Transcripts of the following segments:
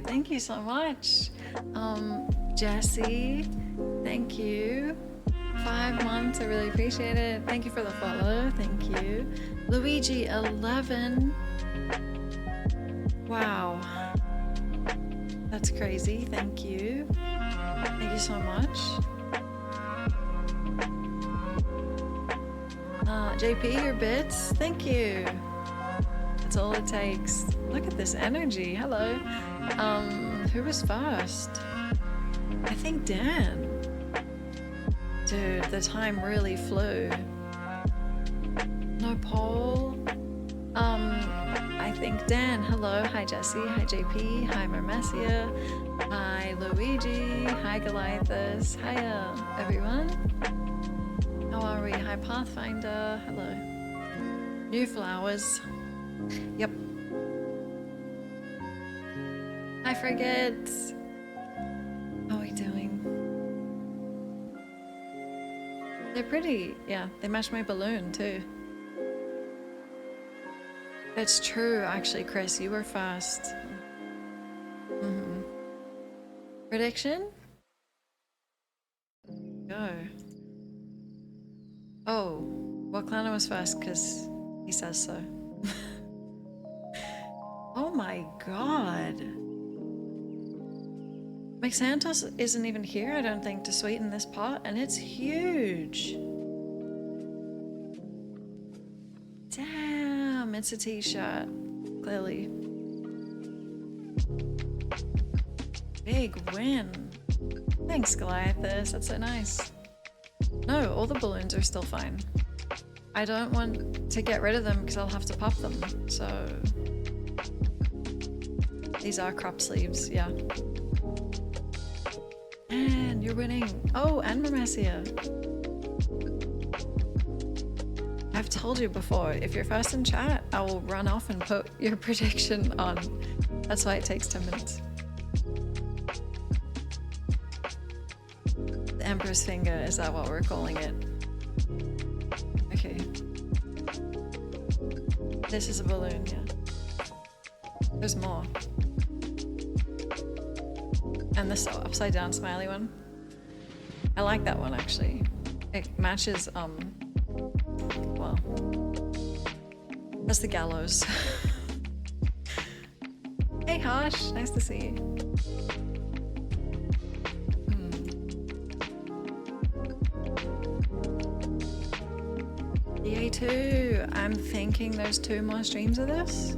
Thank you so much. Jesse, thank you. 5 months, I really appreciate it. Thank you for the follow. Thank you. Luigi 11. Wow. That's crazy. Thank you. Thank you so much. JP, your bits. Thank you. That's all it takes. Look at this energy. Hello. Who was first? I think Dan. Dude, the time really flew. No poll. I think Dan. Hello. Hi Jesse. Hi JP. Hi Mermesia. Hi Luigi. Hi Goliathus. Hiya everyone. How are we? Hi Pathfinder. Hello. New flowers. Yep. I forget. How are we doing? They're pretty. Yeah, they match my balloon too. It's true, actually, Chris. You were first. Prediction? Go. Oh, well, Clanna was first because he says so. Oh my god. McSantos isn't even here, I don't think, to sweeten this pot, and it's huge. Damn, it's a t-shirt, clearly. Big win. Thanks, Goliathus, that's so nice. No, all the balloons are still fine. I don't want to get rid of them because I'll have to pop them, so... These are crop sleeves, yeah. And you're winning. Oh, and Mamesia. I've told you before, if you're first in chat, I will run off and put your prediction on. That's why it takes 10 minutes. The Emperor's Finger, is that what we're calling it? Okay. This is a balloon, yeah. There's more. And this upside down smiley one. I like that one actually. It matches, well, that's the gallows. Hey Harsh, nice to see you. DA2, I'm thinking there's 2 more streams of this.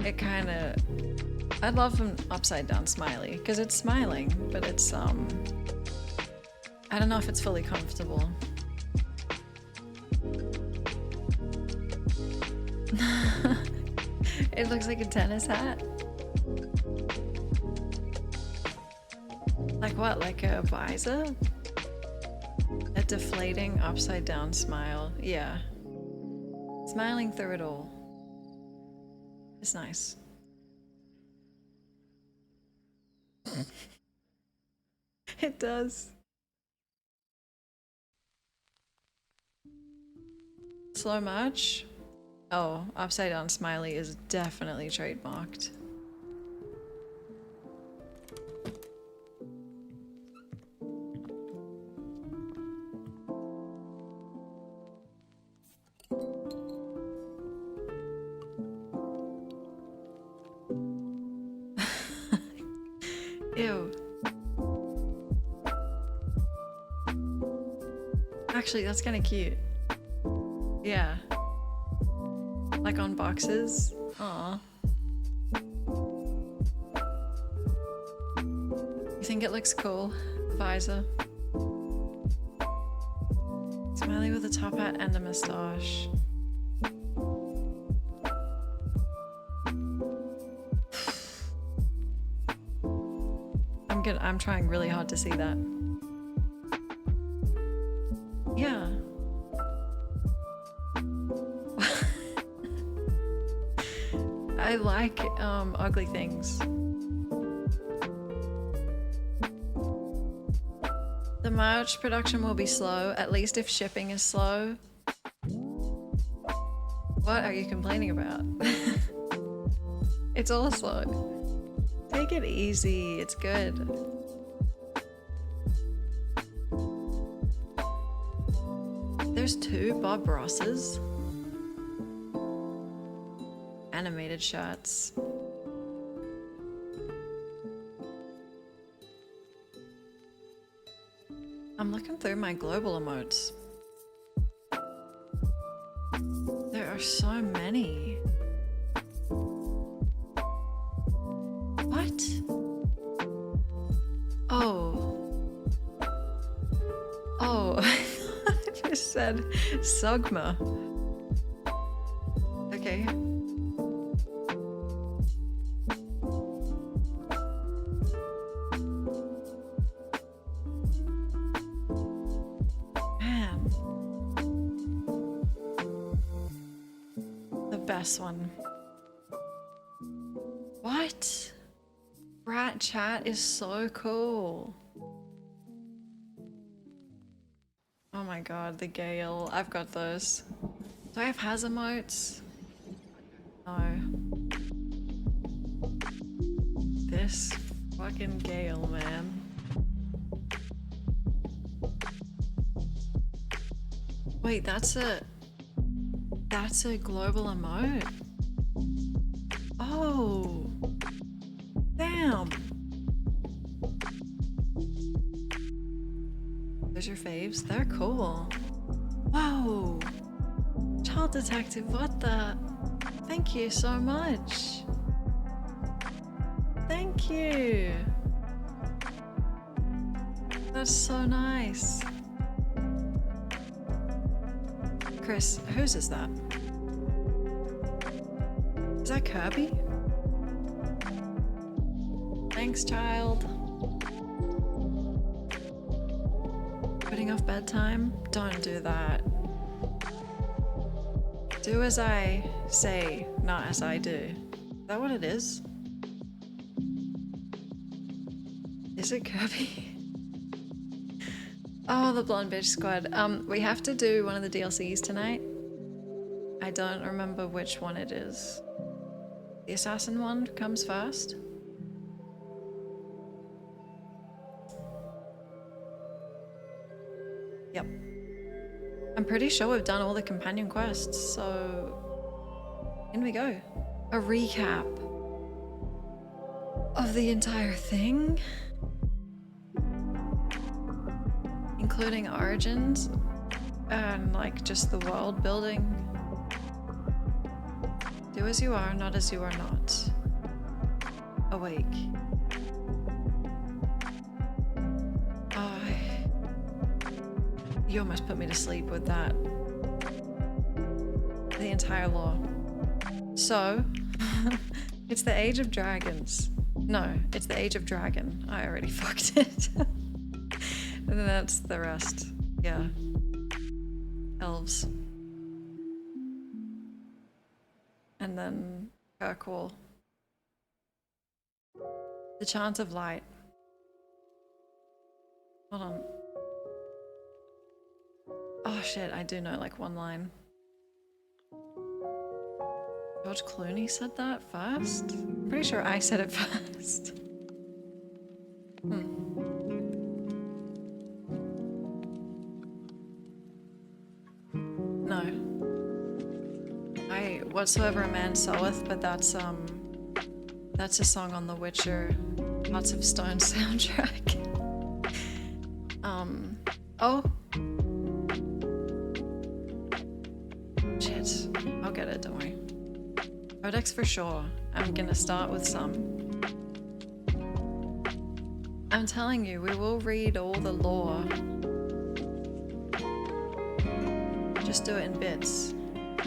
It kinda... I'd love an upside down smiley, because it's smiling, but it's, I don't know if it's fully comfortable. It looks like a tennis hat. Like what, like a visor? A deflating upside down smile, yeah. Smiling through it all. It's nice. It does. Slow march? Oh, upside down smiley is definitely trademarked. Ew. Actually, that's kind of cute. Yeah. Like on boxes. Aw. You think it looks cool? Visor. Smiley with a top hat and a moustache. I'm trying really hard to see that. Yeah. I like ugly things. The merch production will be slow, at least if shipping is slow. What are you complaining about? It's all slow. Take it easy, it's good. There's 2 Bob Rosses. Animated shots. I'm looking through my global emotes. There are so many. What? Oh. Oh, I just said Sugma. Okay. Man. The best one. What? Rat chat is so cool. Oh my god, the Gale. I've got those. Do I have Hazamotes? No. This fucking Gale, man. Wait, that's a global emote. Oh. Damn. Those are your faves? They're cool. Whoa. Child detective, what the? Thank you so much. Thank you. That's so nice. Chris, whose is that? Is that Kirby? Thanks, child. Putting off bedtime? Don't do that. Do as I say, not as I do. Is that what it is? Is it Kirby? Oh, the Blonde Bitch Squad. We have to do one of the DLCs tonight. I don't remember which one it is. The assassin one comes first. Yep. I'm pretty sure we've done all the companion quests, so in we go. A recap of the entire thing, including origins and like just the world building. Do as you are, not as you are not. Awake. Oh, you almost put me to sleep with that. The entire lore. So, it's the Age of Dragons. No, it's the Age of Dragon. I already fucked it. And then that's the rest. Yeah. Elves. And then Kirkwall. The Chant of Light. Hold on. Oh shit, I do know like one line. George Clooney said that first? I'm pretty sure I said it first. No. Whatsoever a man soweth, but that's a song on the Witcher Hearts of Stone soundtrack. Oh. Shit. I'll get it, don't worry. Codex for sure. I'm gonna start with some. I'm telling you, we will read all the lore. Just do it in bits.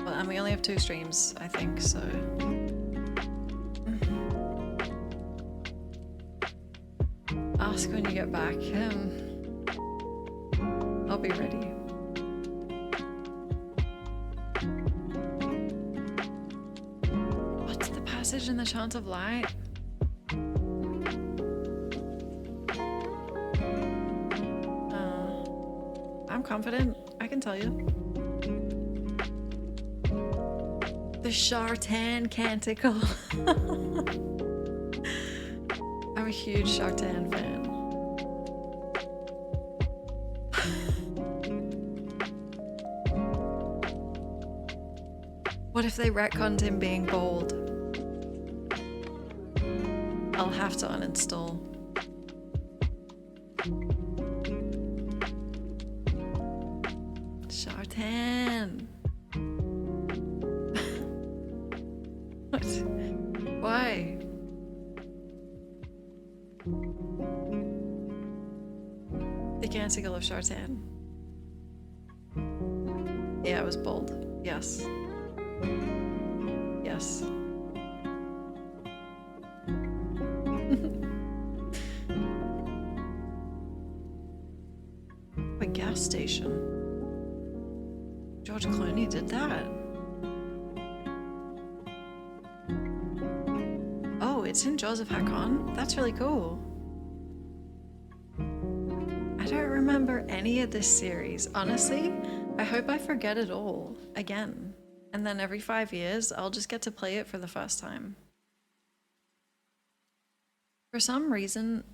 Well, and we only have 2 streams, I think, so... Ask when you get back. I'll be ready. What's the passage in the Chant of Light? I'm confident. I can tell you. The Shartan Canticle. I'm a huge Shartan fan. What if they retconned him being bold? I'll have to uninstall. Shartan. What? Why? The Canticle of Shartan. Yeah, it was bold. Yes. Yes. A gas station. George Clooney did that. Oh, it's in Jaws of Hakkon? That's really cool. I don't remember any of this series. Honestly, I hope I forget it all again. And then every 5 years, I'll just get to play it for the first time. For some reason,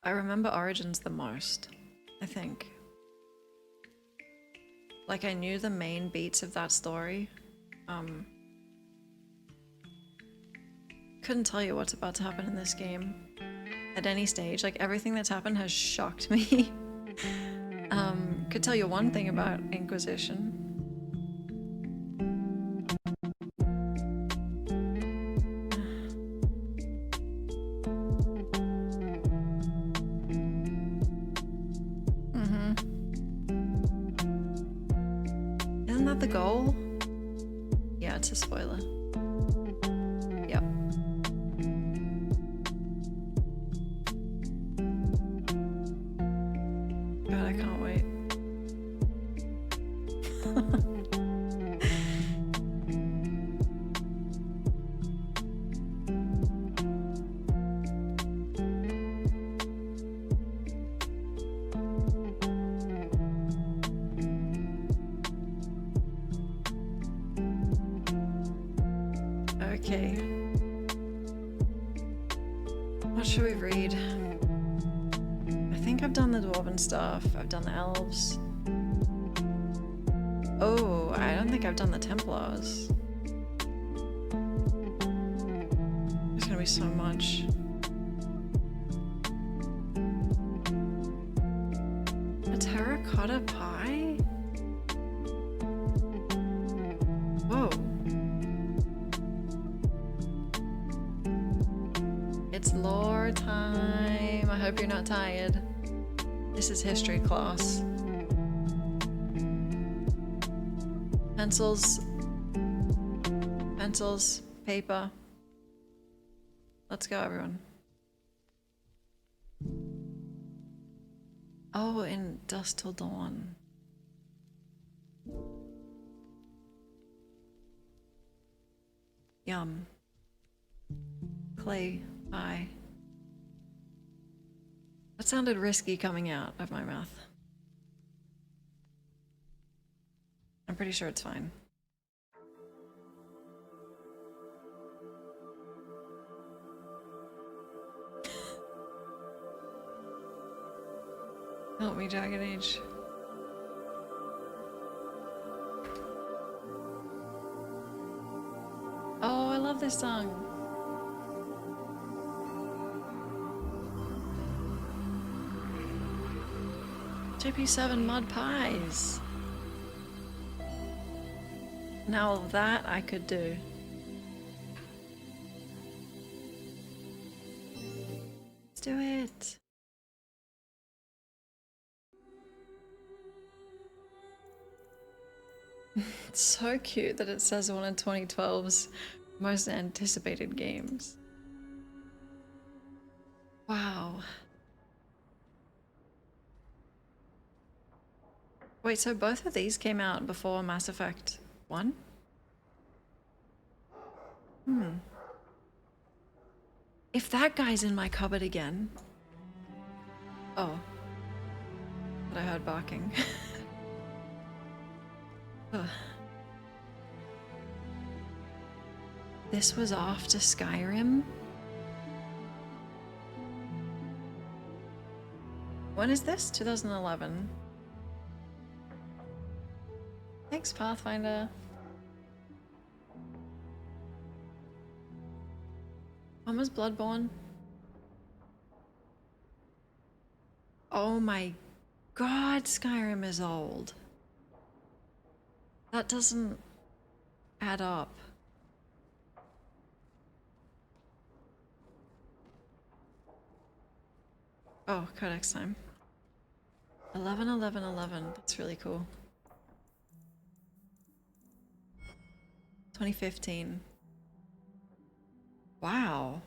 I remember Origins the most, I think. Like, I knew the main beats of that story. Couldn't tell you what's about to happen in this game at any stage. Like, everything that's happened has shocked me. Could tell you one thing about Inquisition. Isn't that the goal? Yeah, it's a spoiler. Yep. God, I can't wait. Okay. What should we read? I think I've done the dwarven stuff. I've done the elves. Oh, I don't think I've done the Templars. There's gonna be so much. A terracotta pie? Whoa. It's lore time. I hope you're not tired. This is history class. Pencils. Pencils. Paper. Let's go, everyone. Oh, in Dusk Till Dawn. Yum. Clay pie. That sounded risky coming out of my mouth. I'm pretty sure it's fine. Help me, Jagged Age. Oh, I love this song. JP7 Mud Pies. Now that I could do. Let's do it. It's so cute that it says one of 2012's most anticipated games. Wow. Wait, so both of these came out before Mass Effect 1? If that guy's in my cupboard again... Oh. But I heard barking. Ugh. This was after Skyrim? When is this? 2011. Thanks, Pathfinder. When was Bloodborne? Oh my god, Skyrim is old. That doesn't add up. Oh, Codex time. 11, 11, 11. That's really cool. 2015. Wow.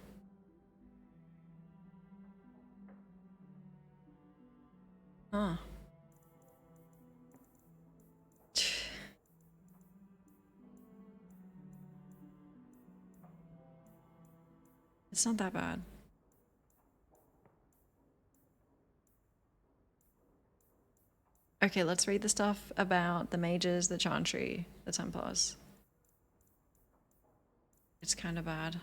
Huh. It's not that bad. Okay, let's read the stuff about the mages, the Chantry, the Templars. It's kind of bad.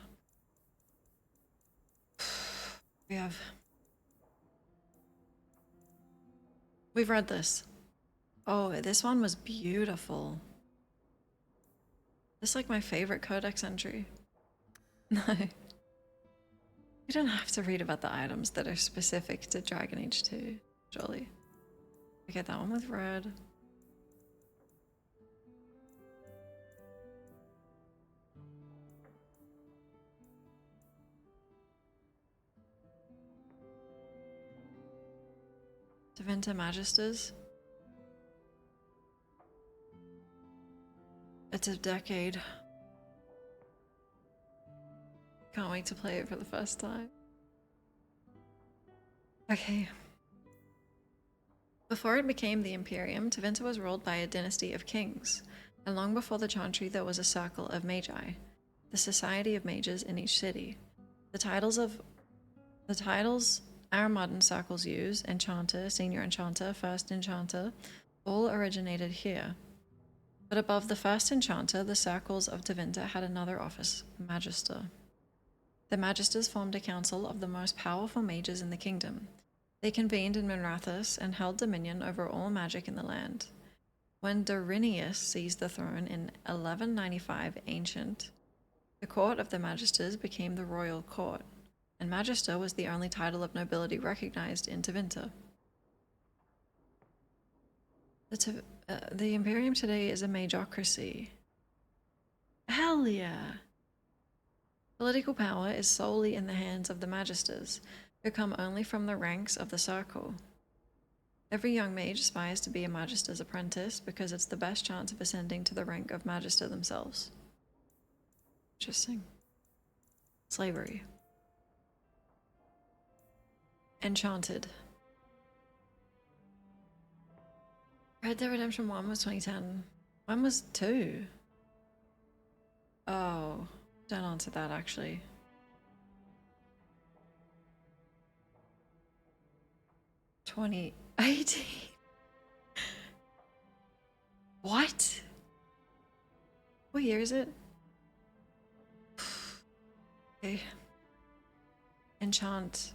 We've read this. Oh, this one was beautiful. This is like my favorite codex entry. No. You don't have to read about the items that are specific to Dragon Age 2, surely. Okay, that one with red. Tevinter Magisters. It's a decade. Can't wait to play it for the first time. Okay. Before it became the Imperium, Tevinter was ruled by a dynasty of kings, and long before the Chantry there was a circle of magi, the society of mages in each city. The titles our modern circles use, Enchanter, Senior Enchanter, First Enchanter, all originated here. But above the First Enchanter, the circles of Tevinter had another office, Magister. The Magisters formed a council of the most powerful mages in the kingdom. They convened in Minrathous and held dominion over all magic in the land. When Dorinius seized the throne in 1195 Ancient, the court of the Magisters became the royal court, and Magister was the only title of nobility recognized in Tevinter. The Imperium today is a magocracy. Hell yeah! Political power is solely in the hands of the Magisters, who come only from the ranks of the Circle. Every young mage aspires to be a Magister's apprentice because it's the best chance of ascending to the rank of Magister themselves. Interesting. Slavery. Enchanted. Red Dead Redemption 1 was 2010. When was 2? Oh, don't answer that actually. 2018. What? What year is it? Okay. Enchantment.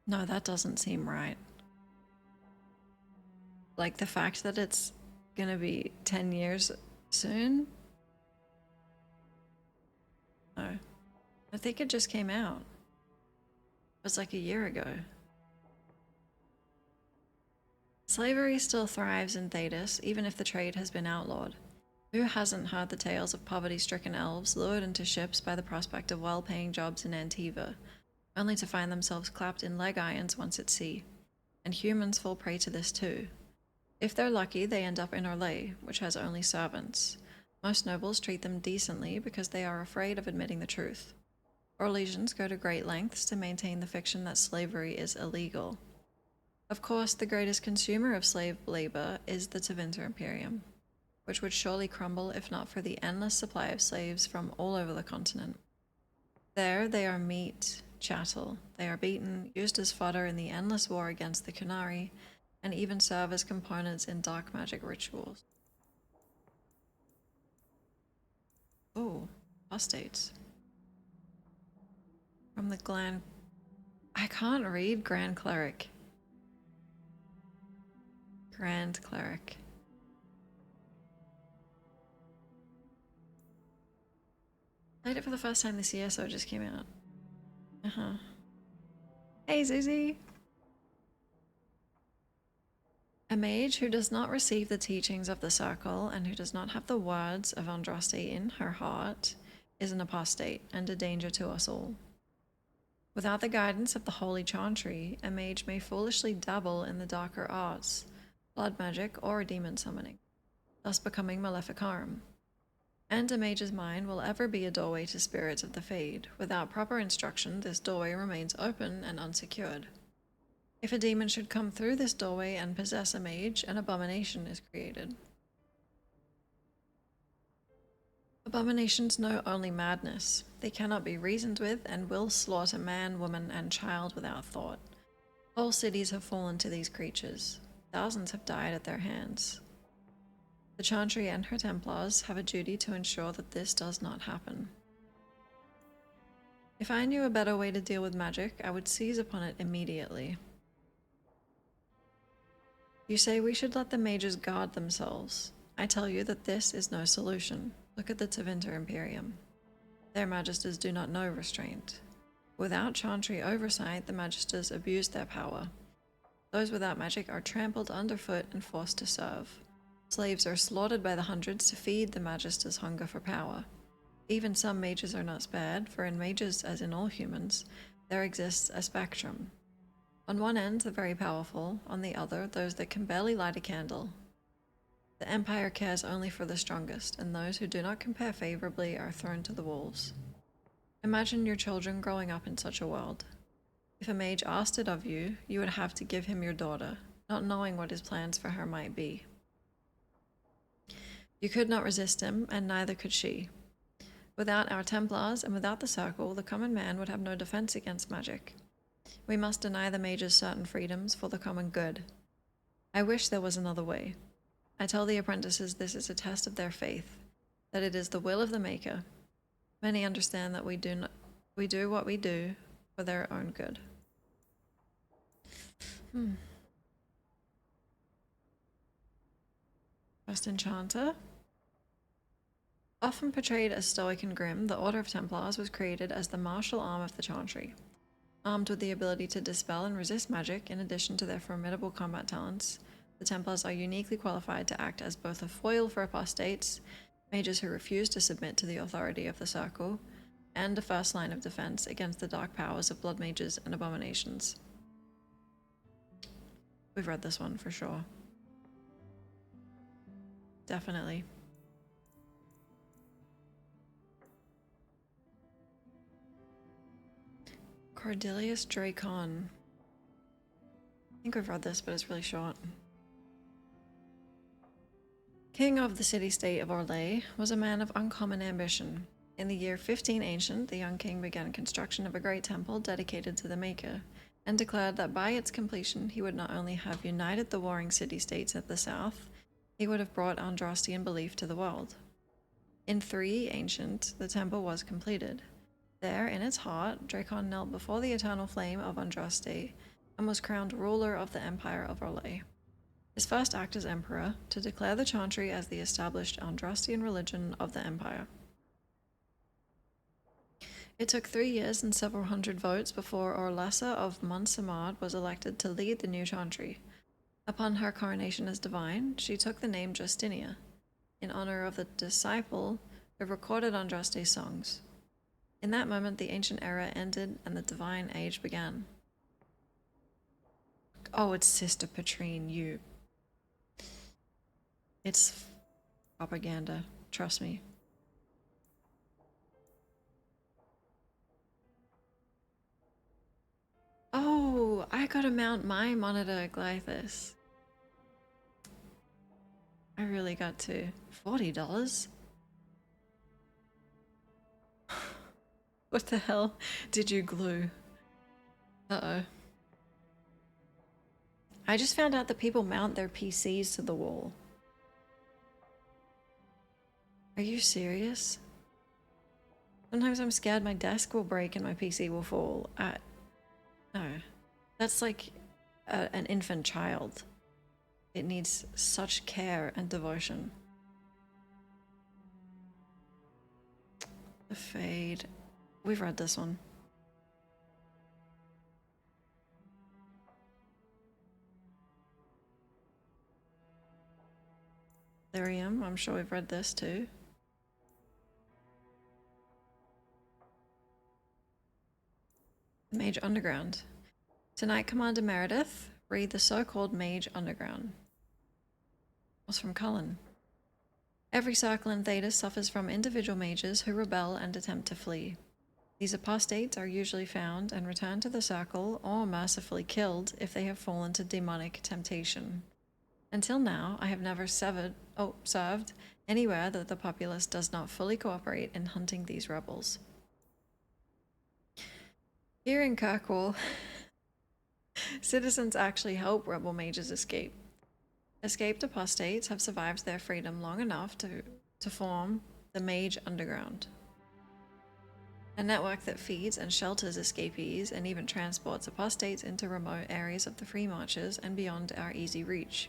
No, that doesn't seem right. Like the fact that it's gonna be 10 years soon? No. I think it just came out. It was like a year ago. Slavery still thrives in Thedas, even if the trade has been outlawed. Who hasn't heard the tales of poverty-stricken elves lured into ships by the prospect of well-paying jobs in Antiva, only to find themselves clapped in leg irons once at sea? And humans fall prey to this too. If they're lucky, they end up in Orlais, which has only servants. Most nobles treat them decently because they are afraid of admitting the truth. Orlesians go to great lengths to maintain the fiction that slavery is illegal. Of course, the greatest consumer of slave labor is the Tevinter Imperium, which would surely crumble if not for the endless supply of slaves from all over the continent. There, they are meat, chattel. They are beaten, used as fodder in the endless war against the Qunari, and even serve as components in dark magic rituals. Oh, apostates. From the Glan... I can't read Grand Cleric. Grand Cleric. Played it for the first time this year, so it just came out. Uh-huh. Hey, Susie! A mage who does not receive the teachings of the Circle and who does not have the words of Andraste in her heart is an apostate and a danger to us all. Without the guidance of the Holy Chantry, a mage may foolishly dabble in the darker arts, blood magic or demon summoning, thus becoming Maleficarum. And a mage's mind will ever be a doorway to spirits of the Fade. Without proper instruction, this doorway remains open and unsecured. If a demon should come through this doorway and possess a mage, an abomination is created. Abominations know only madness. They cannot be reasoned with and will slaughter man, woman, and child without thought. Whole cities have fallen to these creatures. Thousands have died at their hands. The Chantry and her Templars have a duty to ensure that this does not happen. If I knew a better way to deal with magic, I would seize upon it immediately. You say we should let the mages guard themselves. I tell you that this is no solution. Look at the Tevinter Imperium. Their magisters do not know restraint. Without Chantry oversight, the magisters abuse their power. Those without magic are trampled underfoot and forced to serve. Slaves are slaughtered by the hundreds to feed the magisters' hunger for power. Even some mages are not spared, for in mages, as in all humans, there exists a spectrum. On one end, the very powerful, on the other, those that can barely light a candle. The Empire cares only for the strongest, and those who do not compare favorably are thrown to the wolves. Imagine your children growing up in such a world. If a mage asked it of you, you would have to give him your daughter, not knowing what his plans for her might be. You could not resist him, and neither could she. Without our Templars and without the Circle, the common man would have no defense against magic. We must deny the mages certain freedoms for the common good. I wish there was another way. I tell the apprentices this is a test of their faith, that it is the will of the Maker. Many understand that we do what we do for their own good. First Enchanter. Often portrayed as stoic and grim, the Order of Templars was created as the martial arm of the Chantry. Armed with the ability to dispel and resist magic, in addition to their formidable combat talents, the Templars are uniquely qualified to act as both a foil for apostates, mages who refuse to submit to the authority of the Circle, and a first line of defense against the dark powers of blood mages and abominations. We've read this one for sure. Definitely. Cordelius Dracon. I think we've read this, but it's really short. King of the city-state of Orlais was a man of uncommon ambition. In the year 15 Ancient, the young king began construction of a great temple dedicated to the Maker, and declared that by its completion he would not only have united the warring city-states at the south, he would have brought Andrastian belief to the world. In 3 Ancient, the temple was completed. There, in its heart, Dracon knelt before the eternal flame of Andraste and was crowned ruler of the Empire of Orlais. His first act as emperor, to declare the Chantry as the established Andrastian religion of the Empire. It took 3 years and several hundred votes before Orlessa of Montsamard was elected to lead the new Chantry. Upon her coronation as divine, she took the name Justinia, in honor of the disciple who recorded Andraste's songs. In that moment, the ancient era ended and the divine age began. Oh, it's Sister Petrine, you. It's propaganda, trust me. Oh, I gotta mount my monitor, Glythis. I really got to. $40? What the hell did you glue? Uh-oh. I just found out that people mount their PCs to the wall. Are you serious? Sometimes I'm scared my desk will break and my PC will fall. No. That's like an infant child. It needs such care and devotion. The Fade. We've read this one. Lyrium, I'm sure we've read this too. Mage Underground. Tonight, Commander Meredith, read the so-called Mage Underground. Was from Cullen. Every circle in Theta suffers from individual mages who rebel and attempt to flee. These apostates are usually found and returned to the circle or mercifully killed if they have fallen to demonic temptation. Until now, I have never served anywhere that the populace does not fully cooperate in hunting these rebels. Here in Kirkwall, Citizens actually help rebel mages escape. Escaped apostates have survived their freedom long enough to form the Mage Underground, a network that feeds and shelters escapees and even transports apostates into remote areas of the Free Marches and beyond our easy reach.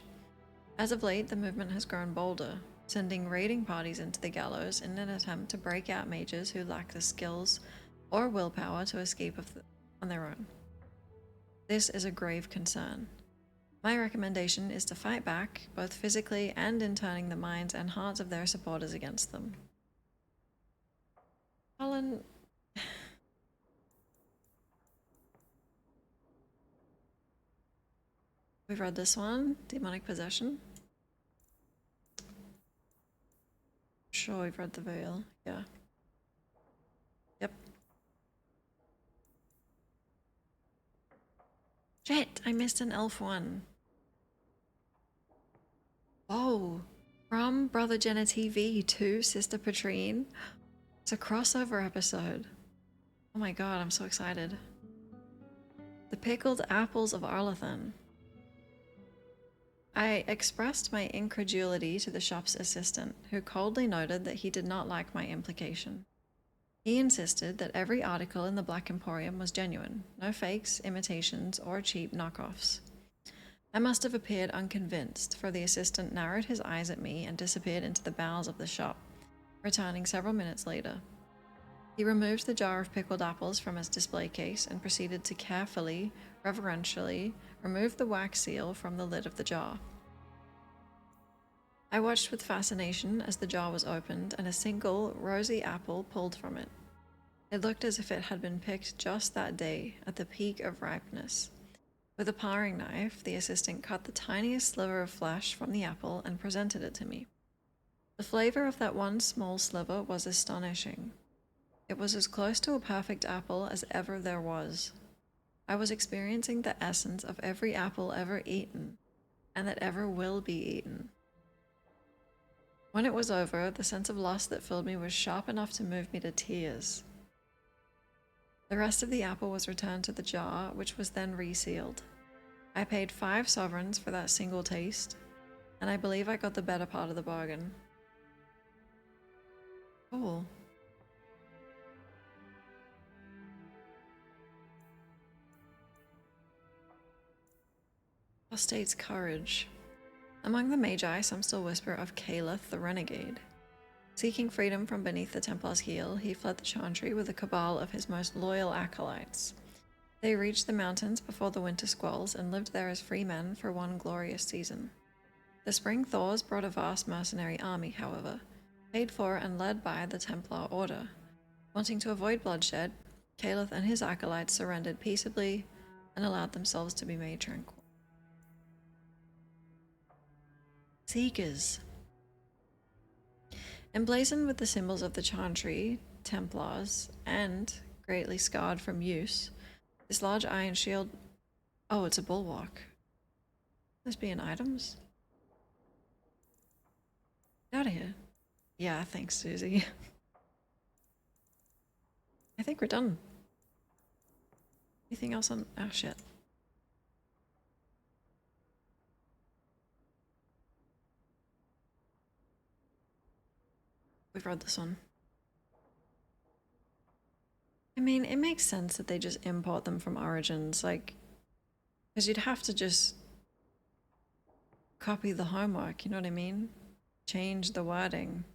As of late, the movement has grown bolder, sending raiding parties into the Gallows in an attempt to break out mages who lack the skills or willpower to escape on their own. This is a grave concern. My recommendation is to fight back, both physically and in turning the minds and hearts of their supporters against them. Colin... We've read this one, Demonic Possession. Sure, we've read The Veil, yeah. Yep. Shit, I missed an elf one. Oh, from Brother Jenna TV to Sister Patrine. It's a crossover episode. Oh my god, I'm so excited. The Pickled Apples of Arlathan. I expressed my incredulity to the shop's assistant, who coldly noted that he did not like my implication. He insisted that every article in the Black Emporium was genuine, no fakes, imitations, or cheap knockoffs. I must have appeared unconvinced, for the assistant narrowed his eyes at me and disappeared into the bowels of the shop, returning several minutes later. He removed the jar of pickled apples from his display case and proceeded to carefully, reverentially, remove the wax seal from the lid of the jar. I watched with fascination as the jar was opened and a single, rosy apple pulled from it. It looked as if it had been picked just that day, at the peak of ripeness. With a paring knife, the assistant cut the tiniest sliver of flesh from the apple and presented it to me. The flavor of that one small sliver was astonishing. It was as close to a perfect apple as ever there was. I was experiencing the essence of every apple ever eaten, and that ever will be eaten. When it was over, the sense of loss that filled me was sharp enough to move me to tears. The rest of the apple was returned to the jar, which was then resealed. I paid 5 sovereigns for that single taste, and I believe I got the better part of the bargain. Cool. Apostate's Courage. Among the Magi, some still whisper of Caleth the Renegade. Seeking freedom from beneath the Templar's heel, he fled the Chantry with a cabal of his most loyal acolytes. They reached the mountains before the winter squalls and lived there as free men for one glorious season. The spring thaws brought a vast mercenary army, however, paid for and led by the Templar Order. Wanting to avoid bloodshed, Caleth and his acolytes surrendered peaceably and allowed themselves to be made tranquil. Seekers. Emblazoned with the symbols of the Chantry, Templars, and greatly scarred from use, this large iron shield... Oh, it's a bulwark. Must be in items? Get out of here. Yeah, thanks, Susie. I think we're done. Anything else on... Oh, shit. We've read this one. I mean, it makes sense that they just import them from Origins, like, because you'd have to just copy the homework, you know what I mean? Change the wording.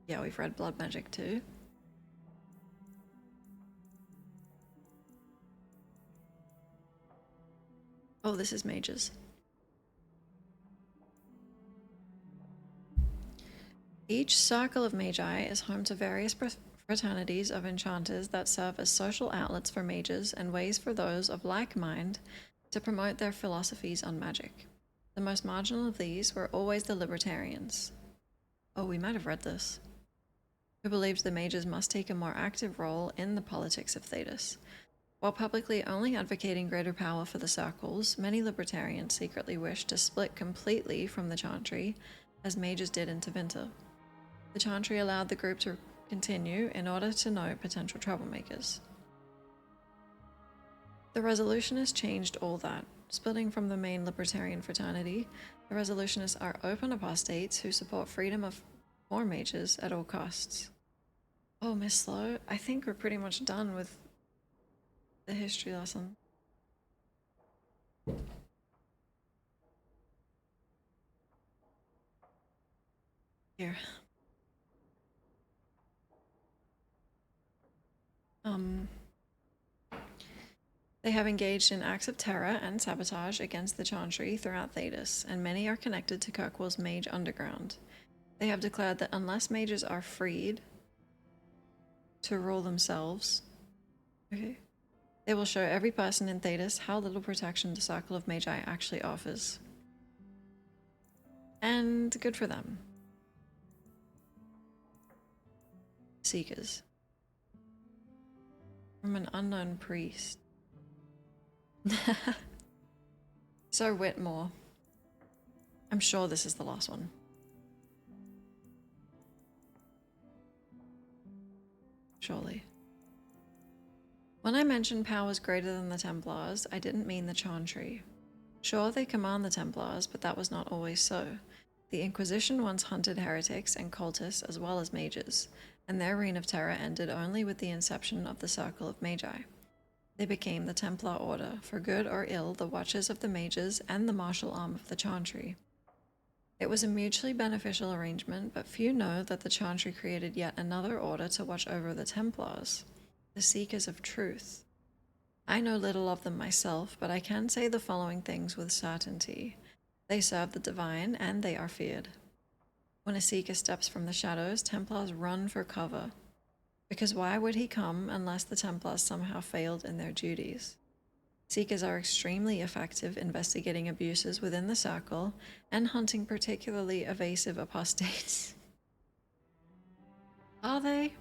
Yeah, we've read Blood Magic too. Oh, this is mages. Each circle of magi is home to various fraternities of enchanters that serve as social outlets for mages and ways for those of like mind to promote their philosophies on magic. The most marginal of these were always the libertarians. Oh, we might have read this. Who believed the mages must take a more active role in the politics of Thedas. While publicly only advocating greater power for the circles, many libertarians secretly wished to split completely from the Chantry, as mages did in Tevinter. The Chantry allowed the group to continue in order to note potential troublemakers. The Resolutionists changed all that. Splitting from the main libertarian fraternity, the Resolutionists are open apostates who support freedom of more mages at all costs. Oh, Miss Slow, I think we're pretty much done with the history lesson. Here. They have engaged in acts of terror and sabotage against the Chantry throughout Thedas, and many are connected to Kirkwall's Mage Underground. They have declared that unless mages are freed to rule themselves, okay, they will show every person in Thedas how little protection the Circle of Magi actually offers. And good for them. Seekers. From an unknown priest. So Whitmore. I'm sure this is the last one. Surely. When I mentioned powers greater than the Templars, I didn't mean the Chantry. Sure, they command the Templars, but that was not always so. The Inquisition once hunted heretics and cultists as well as mages, and their reign of terror ended only with the inception of the Circle of Magi. They became the Templar Order, for good or ill the watchers of the mages and the martial arm of the Chantry. It was a mutually beneficial arrangement, but few know that the Chantry created yet another order to watch over the Templars, the Seekers of Truth. I know little of them myself, but I can say the following things with certainty. They serve the divine, and they are feared. When a Seeker steps from the shadows, Templars run for cover. Because why would he come unless the Templars somehow failed in their duties? Seekers are extremely effective investigating abuses within the Circle and hunting particularly evasive apostates. Are they?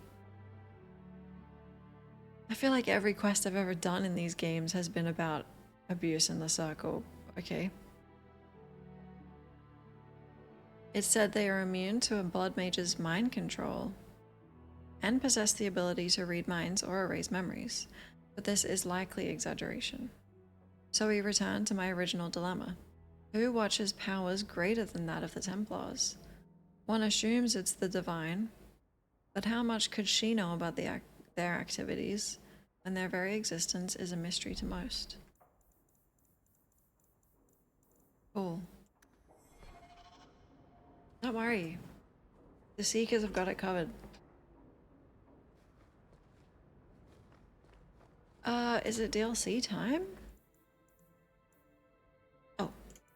I feel like every quest I've ever done in these games has been about abuse in the Circle. Okay. It said they are immune to a blood mage's mind control and possess the ability to read minds or erase memories, but this is likely exaggeration. So we return to my original dilemma. Who watches powers greater than that of the Templars? One assumes it's the divine, but how much could she know about their activities when their very existence is a mystery to most? Cool. Don't worry. The Seekers have got it covered. Is it DLC time? Oh.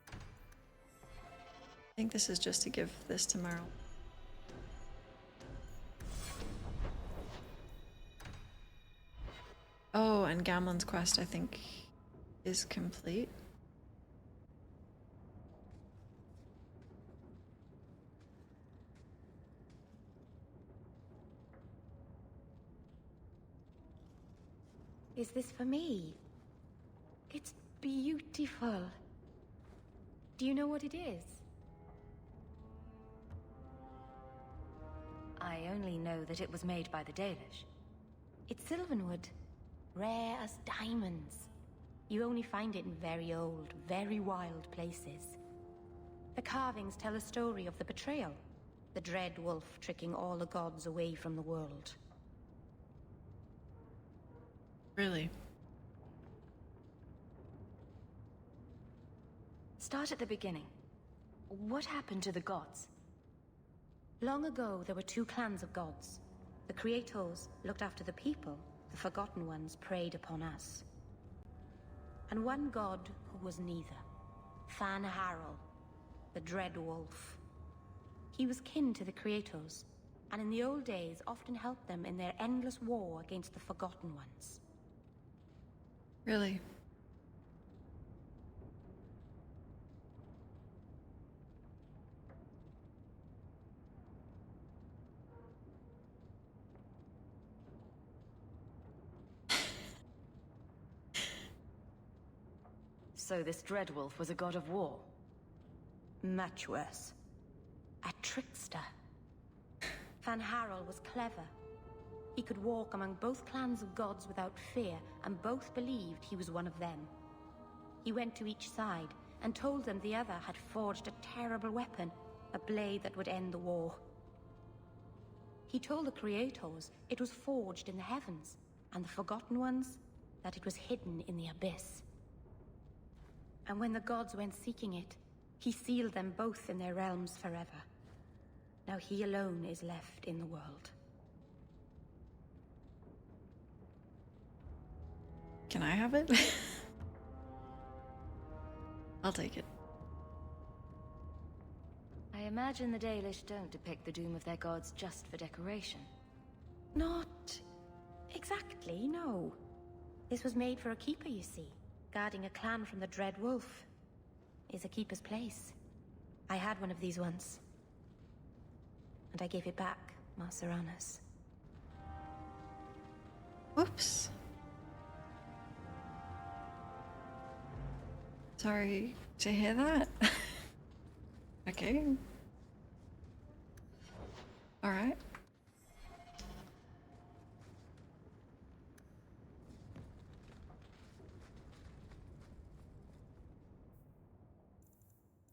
I think this is just to give this to Meryl. Oh, and Gamlen's quest, I think, is complete. Is this for me? It's beautiful. Do you know what it is? I only know that it was made by the Dalish. It's Sylvanwood, rare as diamonds. You only find it in very old, very wild places. The carvings tell a story of the betrayal, the dread wolf tricking all the gods away from the world. Really? Start at the beginning. What happened to the gods? Long ago, there were two clans of gods. The Creators looked after the people, the Forgotten Ones preyed upon us. And one god who was neither. Fan Harel, the Dread Wolf. He was kin to the Creators, and in the old days often helped them in their endless war against the Forgotten Ones. Really? So this Dreadwolf was a god of war? Much worse. A trickster. Van Harel was clever, He could walk among both clans of gods without fear, and both believed he was one of them. He went to each side and told them the other had forged a terrible weapon, a blade that would end the war. He told the Creators it was forged in the heavens, and the Forgotten Ones that it was hidden in the abyss. And when the gods went seeking it, he sealed them both in their realms forever. Now he alone is left in the world. Can I have it? I'll take it. I imagine the Dalish don't depict the doom of their gods just for decoration. Not exactly, no. This was made for a keeper, you see. Guarding a clan from the Dread Wolf is a keeper's place. I had one of these once. And I gave it back, Marceranos. Whoops. Sorry to hear that. Okay. Alright.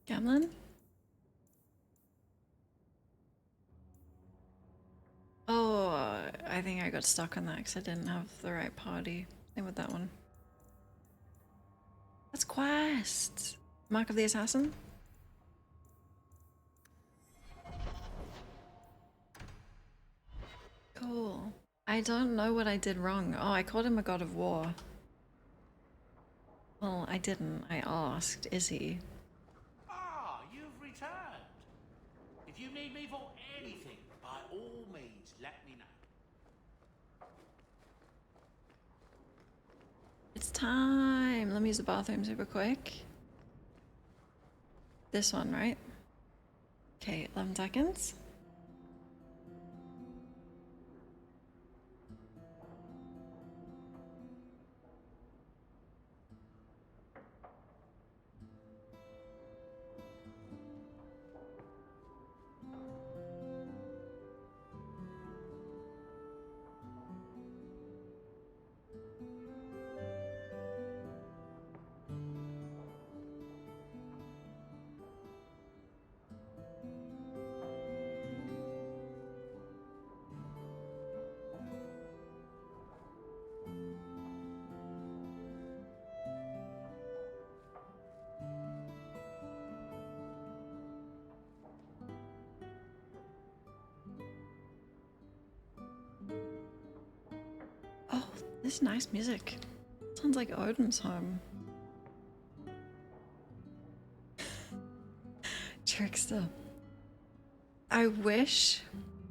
Gamlin? Oh, I think I got stuck on that because I didn't have the right party. Same with that one. That's quest! Mark of the Assassin? Cool. I don't know what I did wrong. Oh, I called him a god of war. Well, I didn't. I asked, is he? Ah, you've returned. If you need me for anything, by all means, let me know. It's time! Let me use the bathroom super quick. This one, right? Okay, 11 seconds. Oh, this is nice music. Sounds like Odin's home. Trickster. I wish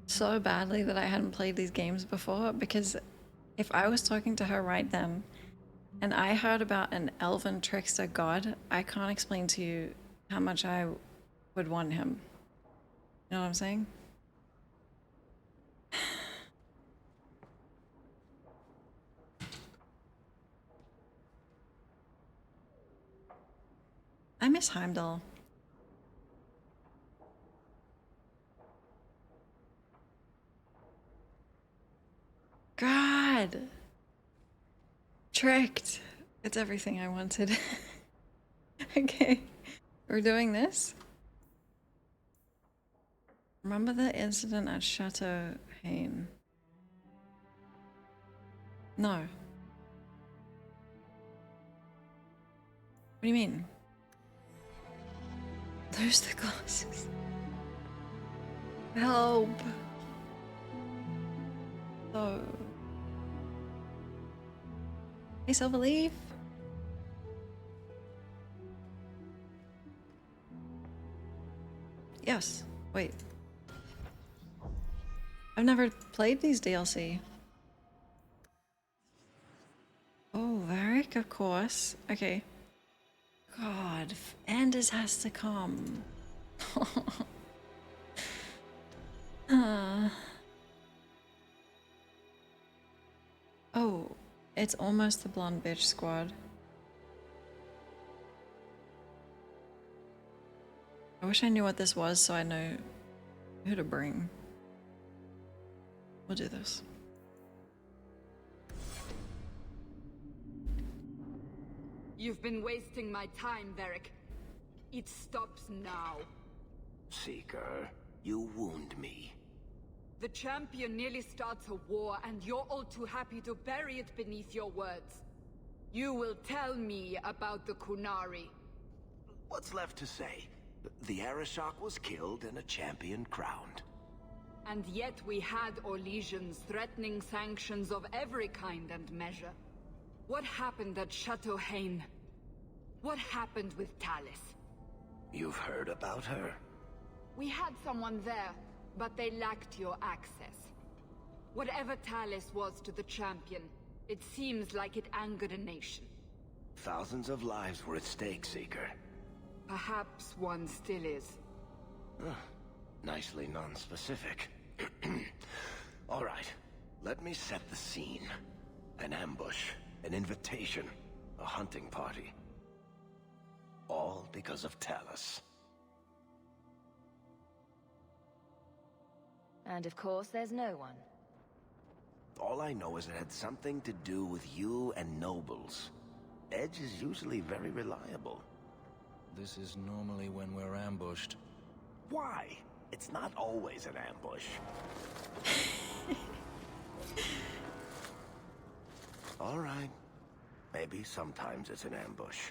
so badly that I hadn't played these games before, because if I was talking to her right then and I heard about an elven trickster god, I can't explain to you how much I would want him. You know what I'm saying? I miss Heimdall. God! Tricked! It's everything I wanted. Okay, we're doing this. Remember the incident at Chateau Hain? No. What do you mean? Lose the glasses. Help! So... Hey, Silverleaf? Yes. Wait. I've never played these DLC. Oh, Varric, of course. Okay. God, Anders has to come. Oh, it's almost the blonde bitch squad. I wish I knew what this was so I know who to bring. We'll do this. You've been wasting my time, Varric. It stops now. Seeker, you wound me. The champion nearly starts a war, and you're all too happy to bury it beneath your words. You will tell me about the Qunari. What's left to say? The Arishok was killed and a champion crowned. And yet we had Orlesians threatening sanctions of every kind and measure. What happened at Chateau Hain? What happened with Talis? You've heard about her? We had someone there, but they lacked your access. Whatever Talis was to the champion, it seems like it angered a nation. Thousands of lives were at stake, Seeker. Perhaps one still is. Nicely non-specific. All right, let me set the scene. An ambush, an invitation, a hunting party. All because of Talis. And of course, there's no one. All I know is it had something to do with you and nobles. Edge is usually very reliable. This is normally when we're ambushed. Why? It's not always an ambush. All right. Maybe sometimes it's an ambush.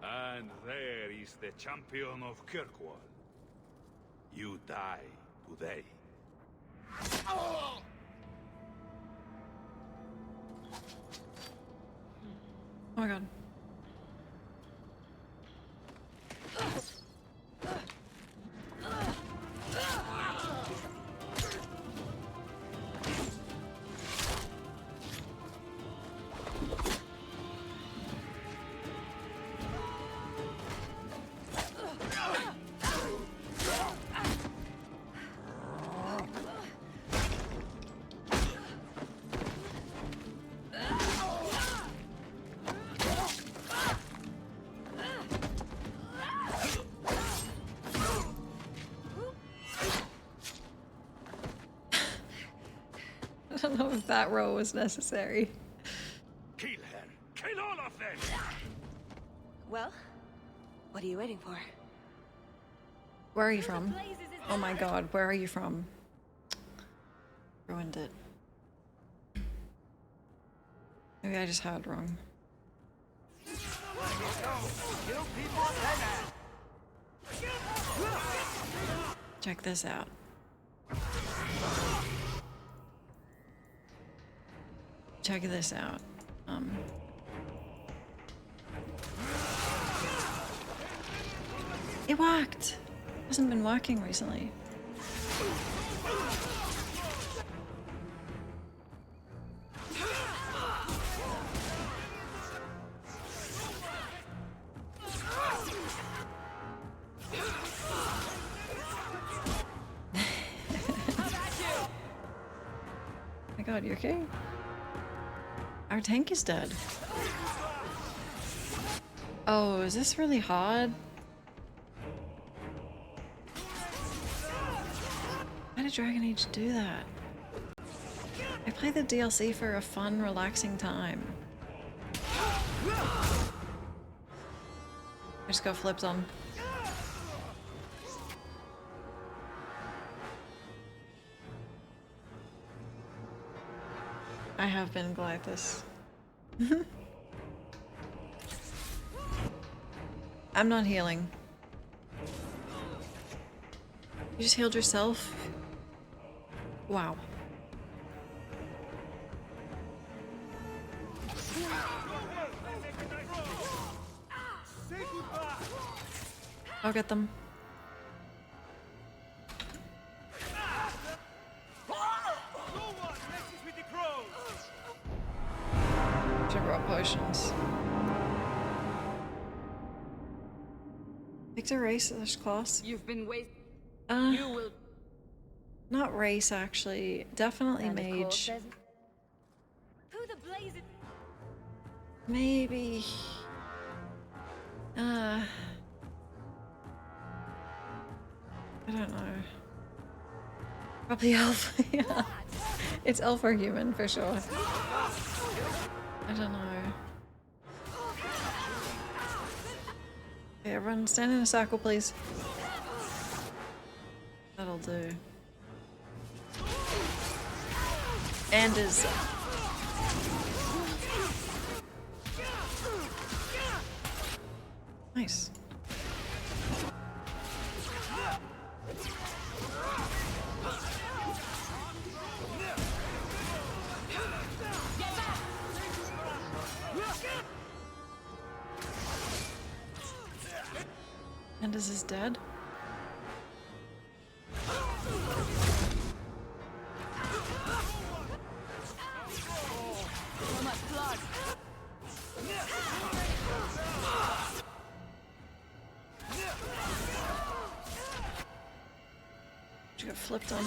And there is the champion of Kirkwall. You die today. Oh my god. I don't know if that roll was necessary. Kill her! Kill all of them! Well, what are you waiting for? Where are you from? Oh my god, where are you from? Ruined it. Maybe I just had it wrong. Check this out. Check this out. It worked! Hasn't been working recently. My god, you okay? Our tank is dead. Oh, is this really hard? Why did Dragon Age do that? I play the DLC for a fun, relaxing time. I just got flipped on. I have been Glythus. I'm not healing. You just healed yourself? Wow. I'll get them. Should've brought potions. Victor race class. You've been wasting. Uh, You will. not race actually. Definitely And of course, mage. there's Who the blazes? Maybe. I don't know. Probably elf. Yeah. It's elf or human for sure. I don't know. Okay, everyone stand in a circle, please. That'll do. Anders. Nice. Anders is dead. You got flipped on.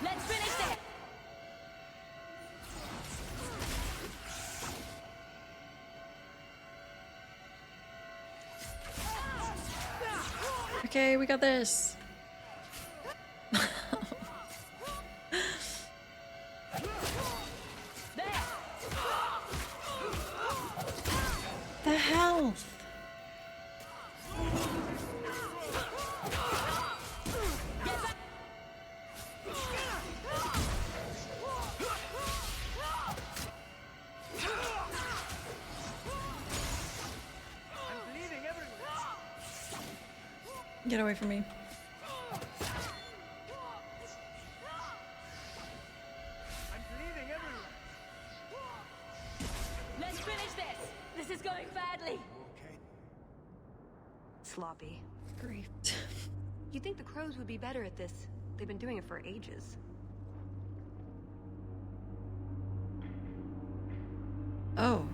Let's finish it! Okay, we got this. The health. Get away from me. Let's finish this! This is going badly! Sloppy. Grief. You'd think the crows would be better at this. They've been doing it for ages. Oh.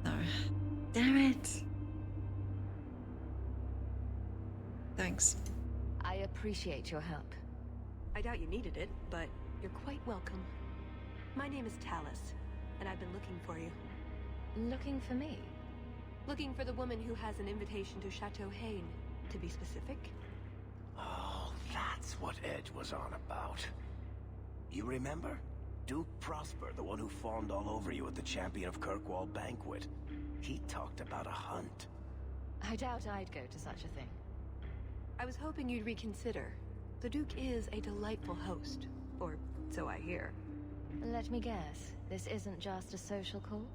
No. Damn it. Thanks. I appreciate your help. I doubt you needed it, but you're quite welcome. My name is Talus, and I've been looking for you. Looking for me? Looking for the woman who has an invitation to Chateau Hain, to be specific. Oh, that's what Edge was on about. You remember? Duke Prosper, the one who fawned all over you at the Champion of Kirkwall banquet. He talked about a hunt. I doubt I'd go to such a thing. I was hoping you'd reconsider. The Duke is a delightful host, or so I hear. Let me guess, this isn't just a social call?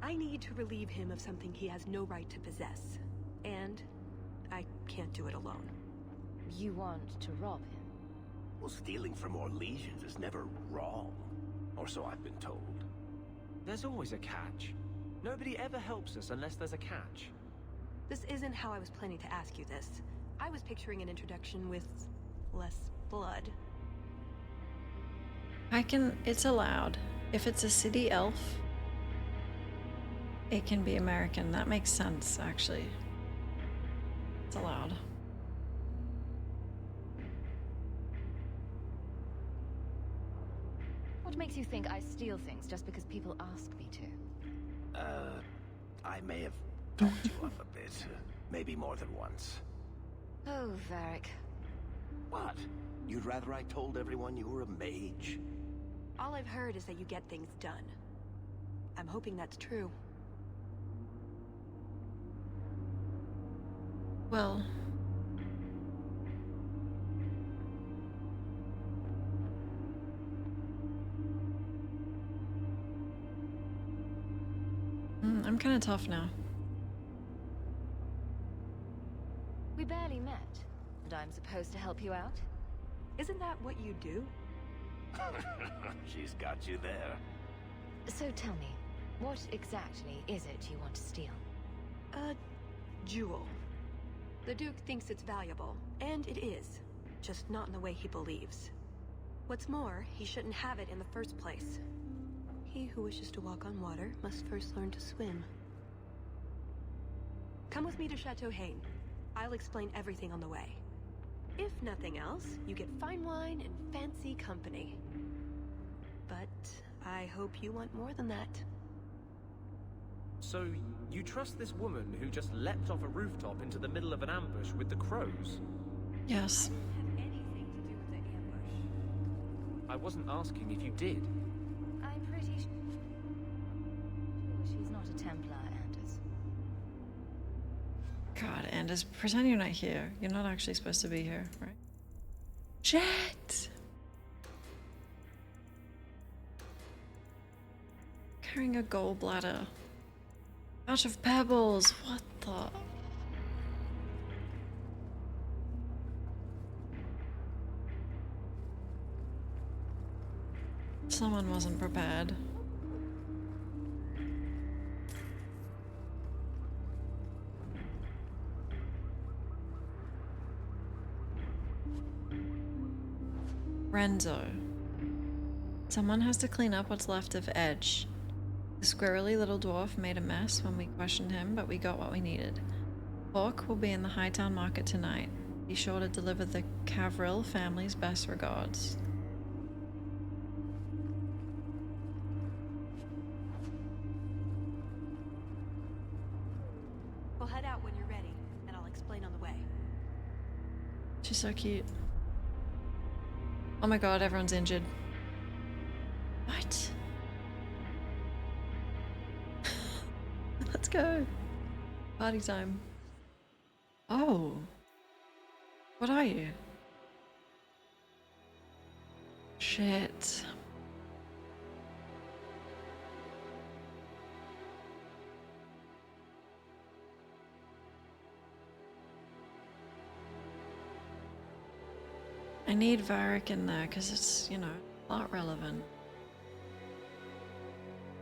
I need to relieve him of something he has no right to possess. And I can't do it alone. You want to rob him? Well, stealing from Orlesians is never wrong. Or so I've been told. There's always a catch. Nobody ever helps us unless there's a catch. This isn't how I was planning to ask you this. I was picturing an introduction with less blood. It's allowed. If it's a city elf, it can be American. That makes sense, actually. It's allowed. What makes you think I steal things just because people ask me to? I may have talked you up a bit. Maybe more than once. Oh, Varric. What? You'd rather I told everyone you were a mage? All I've heard is that you get things done. I'm hoping that's true. Well... I'm kind of tough now. We barely met, and I'm supposed to help you out? Isn't that what you do? She's got you there. So tell me, what exactly is it you want to steal? A jewel. The Duke thinks it's valuable, and it is. Just not in the way he believes. What's more, he shouldn't have it in the first place. He who wishes to walk on water must first learn to swim. Come with me to Chateau Hain. I'll explain everything on the way. If nothing else, you get fine wine and fancy company. But I hope you want more than that. So, you trust this woman who just leapt off a rooftop into the middle of an ambush with the crows? Yes. I wasn't asking if you did. I'm pretty sure she's not a Templar, Anders. God, Anders, pretend you're not here. You're not actually supposed to be here, right? Jet! Carrying a gallbladder. Out of pebbles. What the? Someone wasn't prepared. Renzo. Someone has to clean up what's left of Edge. The squirrely little dwarf made a mess when we questioned him, but we got what we needed. Hawk will be in the Hightown Market tonight. Be sure to deliver the Cavril family's best regards. We'll head out when you're ready, and I'll explain on the way. She's so cute. Oh my god, everyone's injured. What? Let's go. Party time. Oh. What are you? Shit. I need Varric in there because it's, you know, not relevant.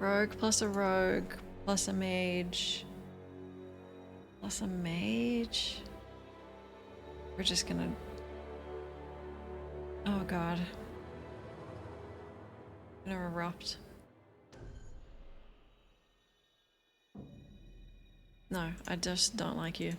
Rogue plus a rogue plus a mage plus a mage. We're just gonna. Oh god. I'm gonna erupt. No, I just don't like you.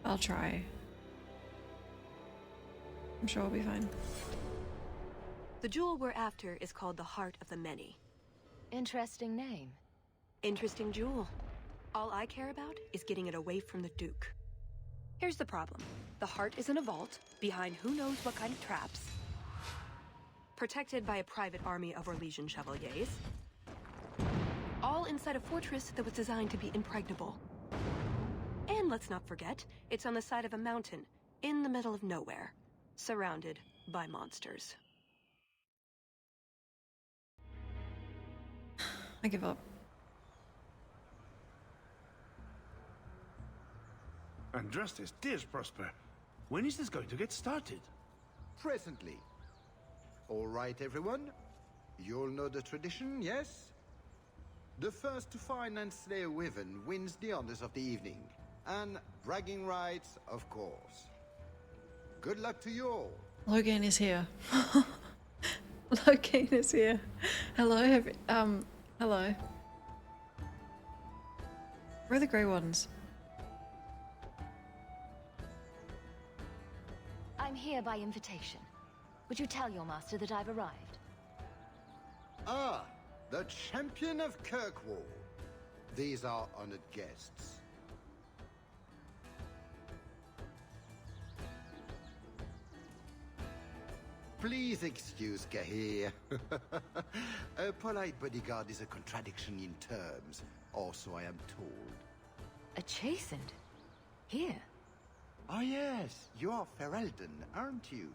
I'll try. I'm sure we'll be fine. The jewel we're after is called the Heart of the Many. Interesting name. Interesting jewel. All I care about is getting it away from the Duke. Here's the problem. The heart is in a vault, behind who knows what kind of traps. Protected by a private army of Orlesian chevaliers. All inside a fortress that was designed to be impregnable. And let's not forget, it's on the side of a mountain, in the middle of nowhere, surrounded by monsters. I give up. Andrastes, dears Prosper, when is this going to get started? Presently. All right, everyone. You'll know the tradition, yes? The first to find and slay a wyvern wins the honors of the evening. And bragging rights, of course. Good luck to you all. Logan is here. Logan is here. Hello, hello. Where are the Grey Wardens? I'm here by invitation. Would you tell your master that I've arrived? Ah, the champion of Kirkwall. These are honored guests. Please excuse Cahir. A polite bodyguard is a contradiction in terms, also I am told. A chastened? Here? Ah yes, you are Ferelden, aren't you?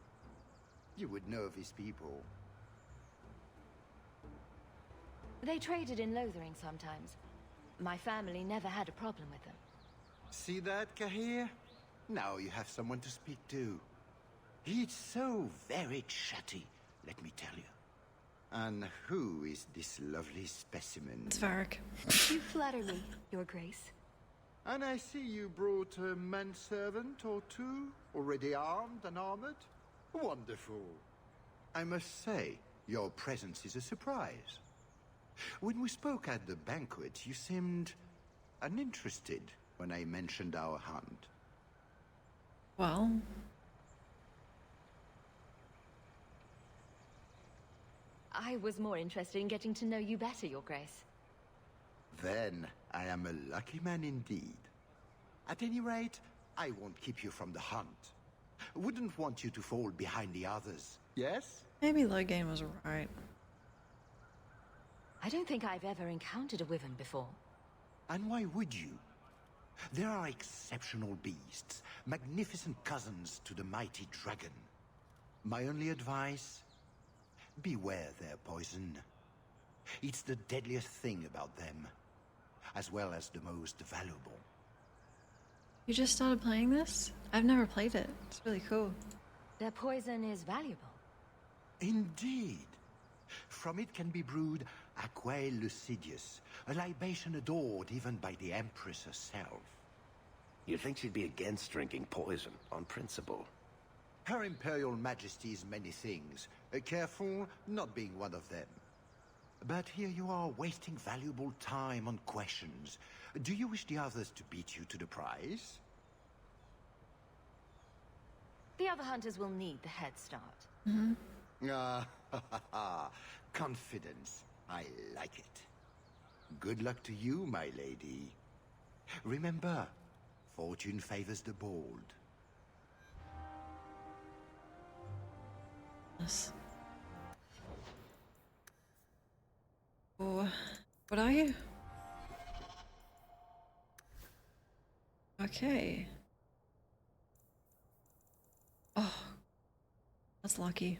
You would know of his people. They traded in Lothering sometimes. My family never had a problem with them. See that, Cahir? Now you have someone to speak to. He's so very chatty, let me tell you. And who is this lovely specimen? It's Varric. You flatter me, Your Grace. And I see you brought a manservant or two, already armed and armored. Wonderful. I must say, your presence is a surprise. When we spoke at the banquet, you seemed uninterested when I mentioned our hunt. Well, I was more interested in getting to know you better, Your Grace. Then I am a lucky man indeed. At any rate, I won't keep you from the hunt. Wouldn't want you to fall behind the others, yes? maybe Logain was right. I don't think I've ever encountered a wyvern before. And why would you? There are exceptional beasts, magnificent cousins to the mighty dragon. My only advice? Beware their poison. It's the deadliest thing about them, as well as the most valuable. You just started playing this? I've never played it. It's really cool. Their poison is valuable. Indeed. From it can be brewed Aquae Lucidius, a libation adored even by the Empress herself. You'd think she'd be against drinking poison, on principle. Her Imperial Majesty's many things. Careful not being one of them. But here you are wasting valuable time on questions. Do you wish the others to beat you to the prize? The other hunters will need the head start. Confidence. I like it. Good luck to you, my lady. Remember, fortune favors the bold. Yes. Oh, what are you? Okay. Oh, that's lucky.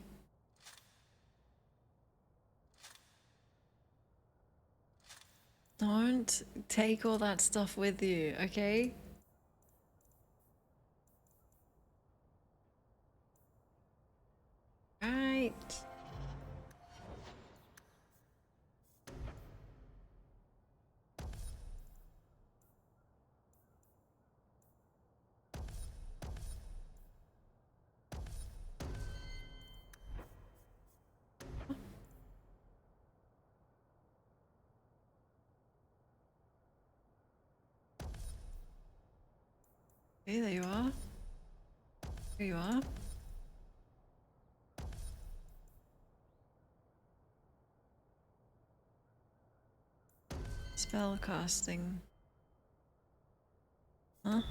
Don't take all that stuff with you, okay? Right. Okay, there you are. Here you are. Spell casting. Huh?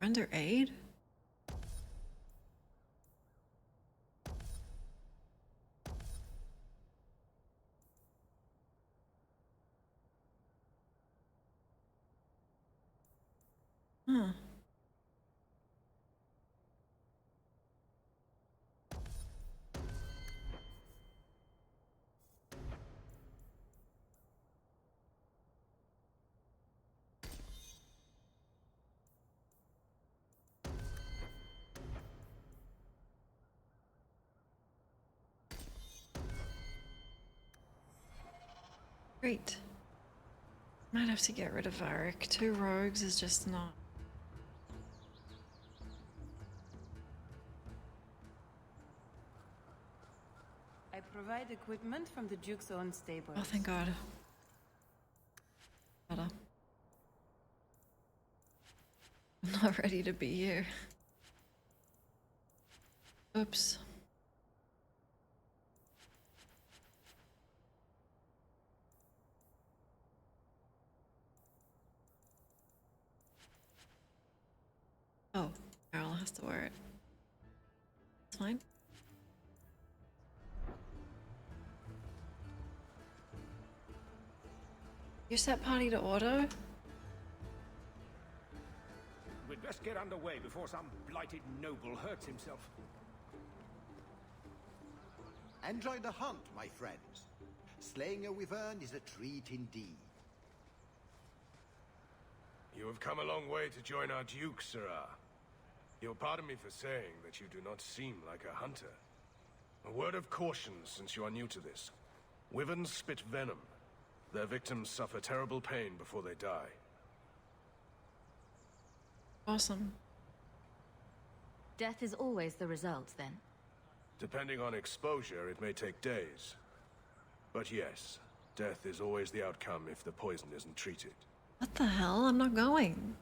Render aid? Huh. Great. Might have to get rid of Varric. 2 rogues is just not. I provide equipment from the Duke's own stables. Oh, thank God. Better. I'm not ready to be here. Oops. Oh, Carol has to wear it. It's fine. You set party to auto? We'd best get underway before some blighted noble hurts himself. Enjoy the hunt, my friends. Slaying a wyvern is a treat indeed. You have come a long way to join our Duke, Sirrah. You'll pardon me for saying that you do not seem like a hunter. A word of caution since you are new to this. Wyverns spit venom. Their victims suffer terrible pain before they die. Awesome. Death is always the result, then? Depending on exposure, it may take days. But yes, death is always the outcome if the poison isn't treated. What the hell? I'm not going.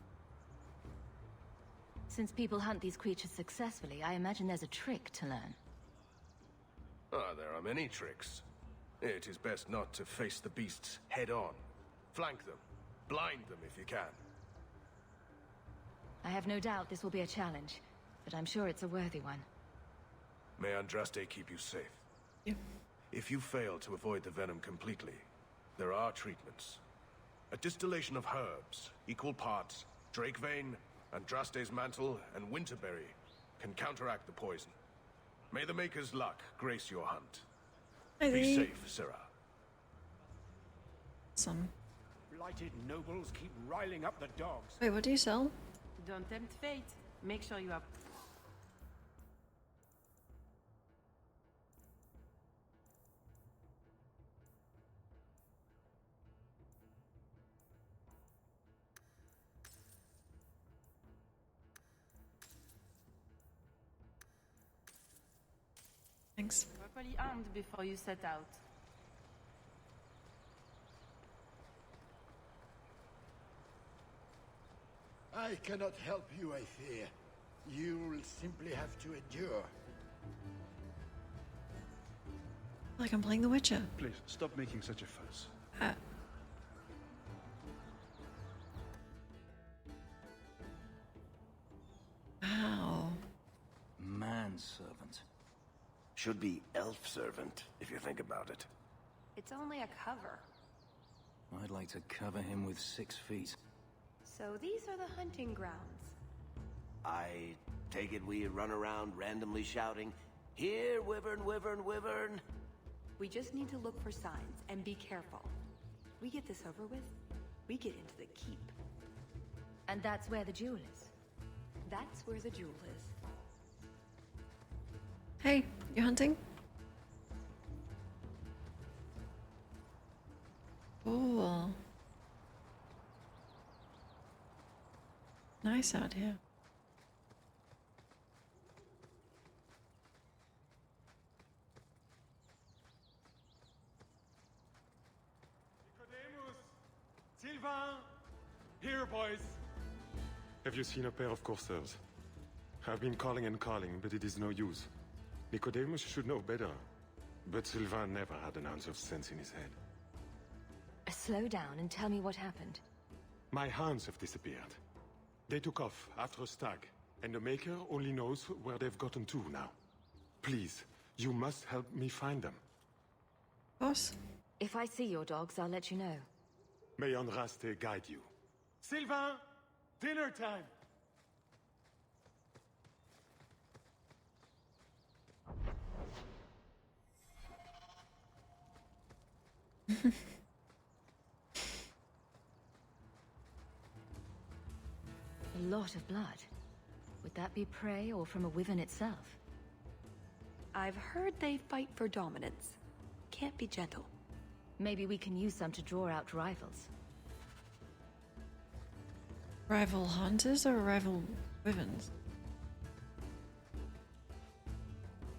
Since people hunt these creatures successfully, I imagine there's a trick to learn. Ah, there are many tricks. It is best not to face the beasts head-on. Flank them. Blind them if you can. I have no doubt this will be a challenge, but I'm sure it's a worthy one. May Andraste keep you safe. Yep. If you fail to avoid the venom completely, there are treatments. A distillation of herbs, equal parts, Drakevane, Andraste's mantle, and Winterberry can counteract the poison. May the Maker's luck grace your hunt. Be safe, Sirrah. Awesome. Blighted nobles keep riling up the dogs. Wait, what do you sell? Don't tempt fate. Make sure you have... Thanks. Properly armed before you set out. I cannot help you, I fear. You'll simply have to endure. Like I'm playing The Witcher. Please, stop making such a fuss. Wow. Manservant. Should be elf servant, if you think about it. It's only a cover. I'd like to cover him with 6 feet. So these are the hunting grounds. I take it we run around randomly shouting, "Here, Wyvern, Wyvern, Wyvern!" We just need to look for signs and be careful. We get this over with, we get into the keep. And that's where the jewel is. That's where the jewel is. Hey, you hunting? Cool. Nice out here. Nicodemus! Sylvain! Here, boys! Have you seen a pair of coursers? I've been calling and calling, but it is no use. Nicodemus should know better. But Sylvain never had an ounce of sense in his head. Slow down and tell me what happened. My hounds have disappeared. They took off after a stag, and the Maker only knows where they've gotten to now. Please, you must help me find them. Boss? If I see your dogs, I'll let you know. May Andraste guide you. Sylvain! Dinner time! A lot of blood. Would that be prey or from a wyvern itself? I've heard they fight for dominance. Can't be gentle. Maybe we can use some to draw out rivals. Rival hunters or rival wyverns?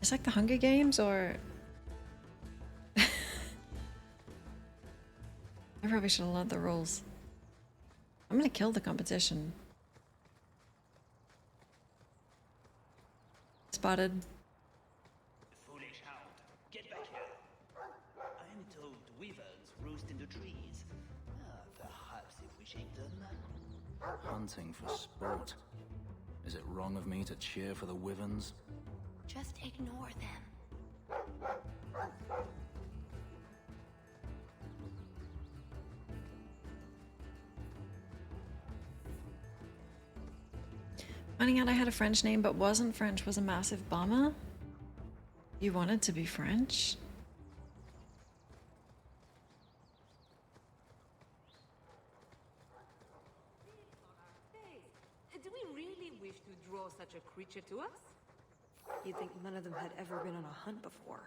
It's like the Hunger Games, or... I probably should have learned the rules. I'm gonna kill the competition. Spotted. Foolish hound, get back here. I am told wyverns roost in the trees. Perhaps if we shake them. Hunting for sport. Is it wrong of me to cheer for the wyverns? Just ignore them. Finding out I had a French name but wasn't French was a massive bummer. You wanted to be French? Do we really wish to draw such a creature to us? You'd think none of them had ever been on a hunt before.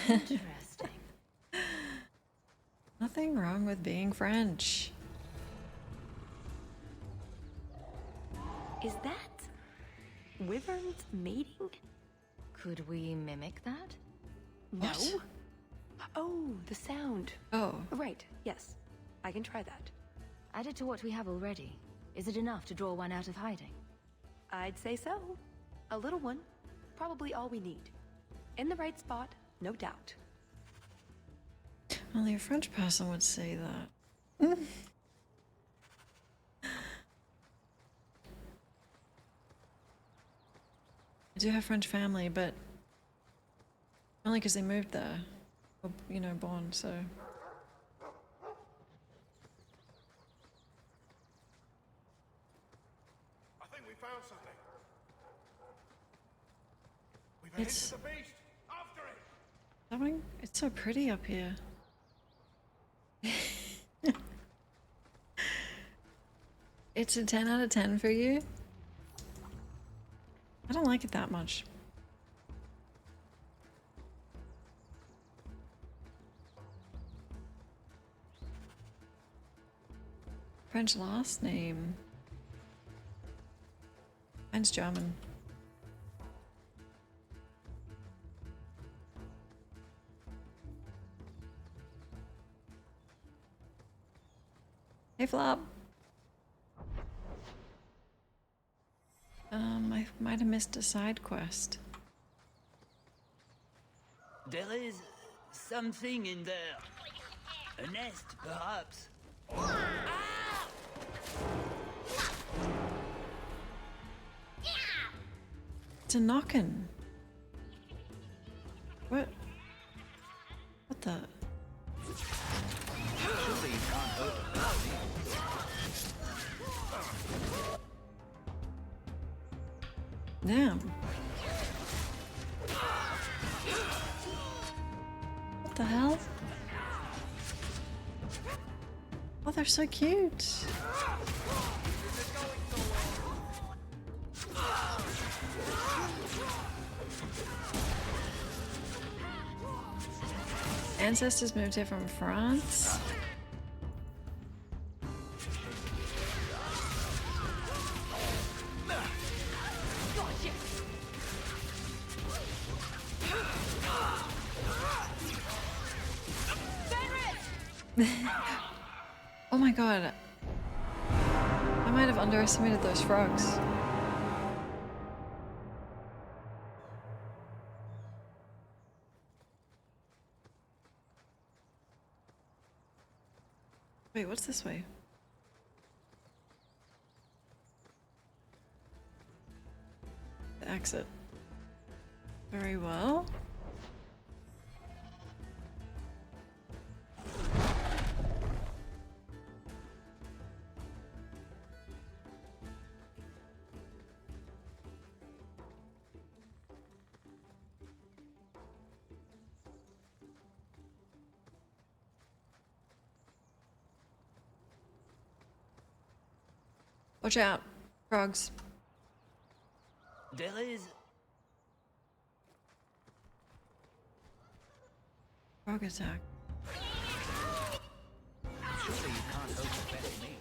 Interesting. Nothing wrong with being French. Is that wyverns mating? Could we mimic that? What? No. Oh, the sound. Oh. Right, yes. I can try that. Add it to what we have already. Is it enough to draw one out of hiding? I'd say so. A little one. Probably all we need. In the right spot, no doubt. Only a French person would say that. I do have French family, but only because they moved there, or, you know, born, so. I think we found something. We've It's- hit the beast. After it. Something? It's so pretty up here. It's a 10 out of 10 for you? I don't like it that much. French last name. Mine's German. Hey, Flop. I might have missed a side quest. There is something in there. A nest, perhaps. It's a knockin'. What? What the? Surely you can't open that. Damn. What the hell? Oh, they're so cute. Ancestors moved here from France. Oh my god. I might have underestimated those frogs. Wait, what's this way? The exit. Very well. Watch out, frogs. There is Frog attack. surely you can't overbear me.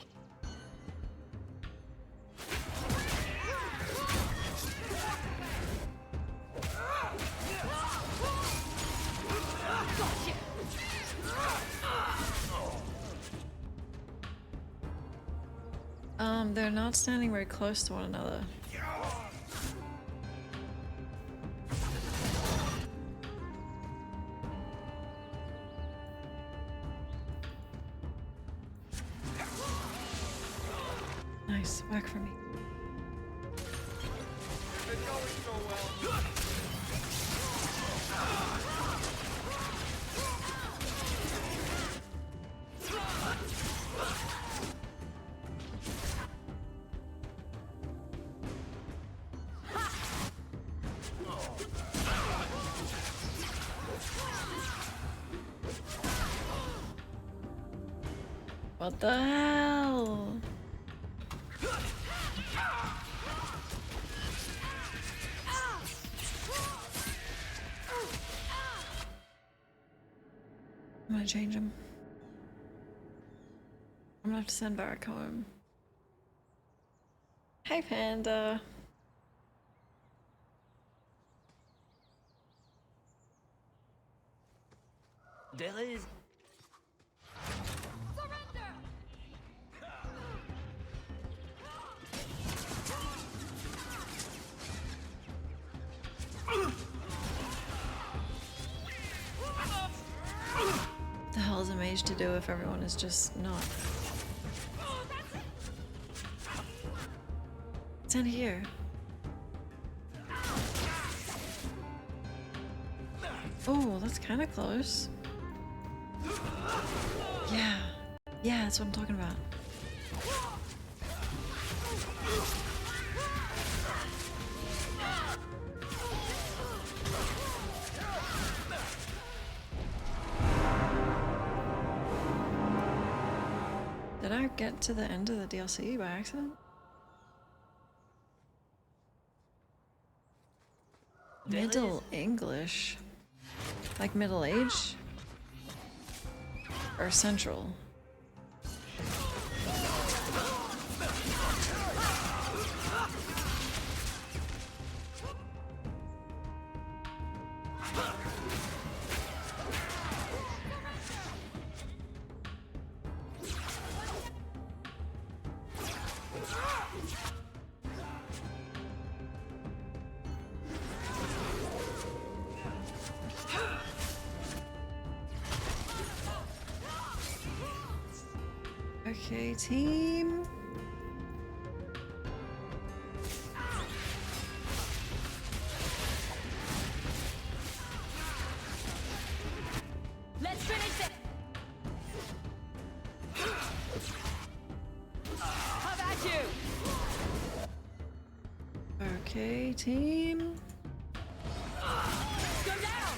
They're not standing very close to one another. Nice, work for me. What the hell? I'm gonna change him. I'm gonna have to send Varric home. Hey, Panda. There is... What the hell is a mage to do if everyone is just not? It's in here. Oh, that's kind of close. Yeah. Yeah, that's what I'm talking about. Did I get to the end of the DLC by accident? Middle English? Like Middle Age? Or Central? Okay, team. Let's finish it. How about you? Okay, team. Go down.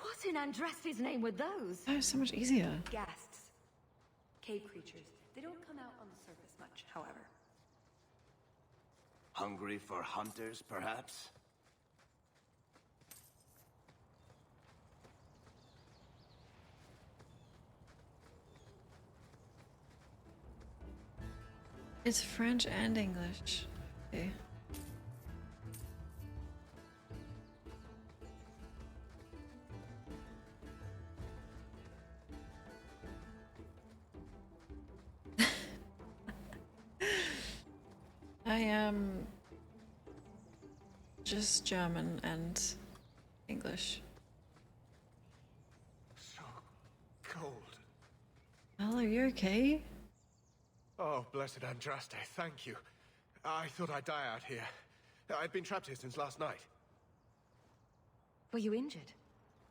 What in Andraste's name were those? That was so much easier. Ghasts. Cave creatures. They don't come out on the surface much, however. Hungry for hunters, perhaps? It's French and English. Okay. I am just German and English. So cold. Well, are you okay? Oh, blessed Andraste, thank you. I thought I'd die out here. I've been trapped here since last night. Were you injured?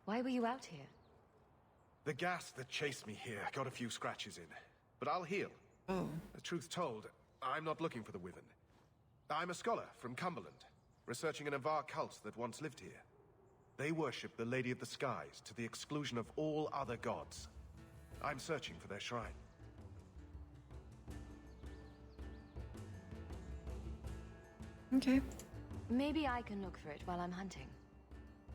Why were you out here? The gas that chased me here got a few scratches in, but I'll heal. Oh. The truth told, I'm not looking for the Wyvern. I'm a scholar from Cumberland, researching an Avar cult that once lived here. They worship the Lady of the Skies to the exclusion of all other gods. I'm searching for their shrine. Okay. Maybe I can look for it while I'm hunting.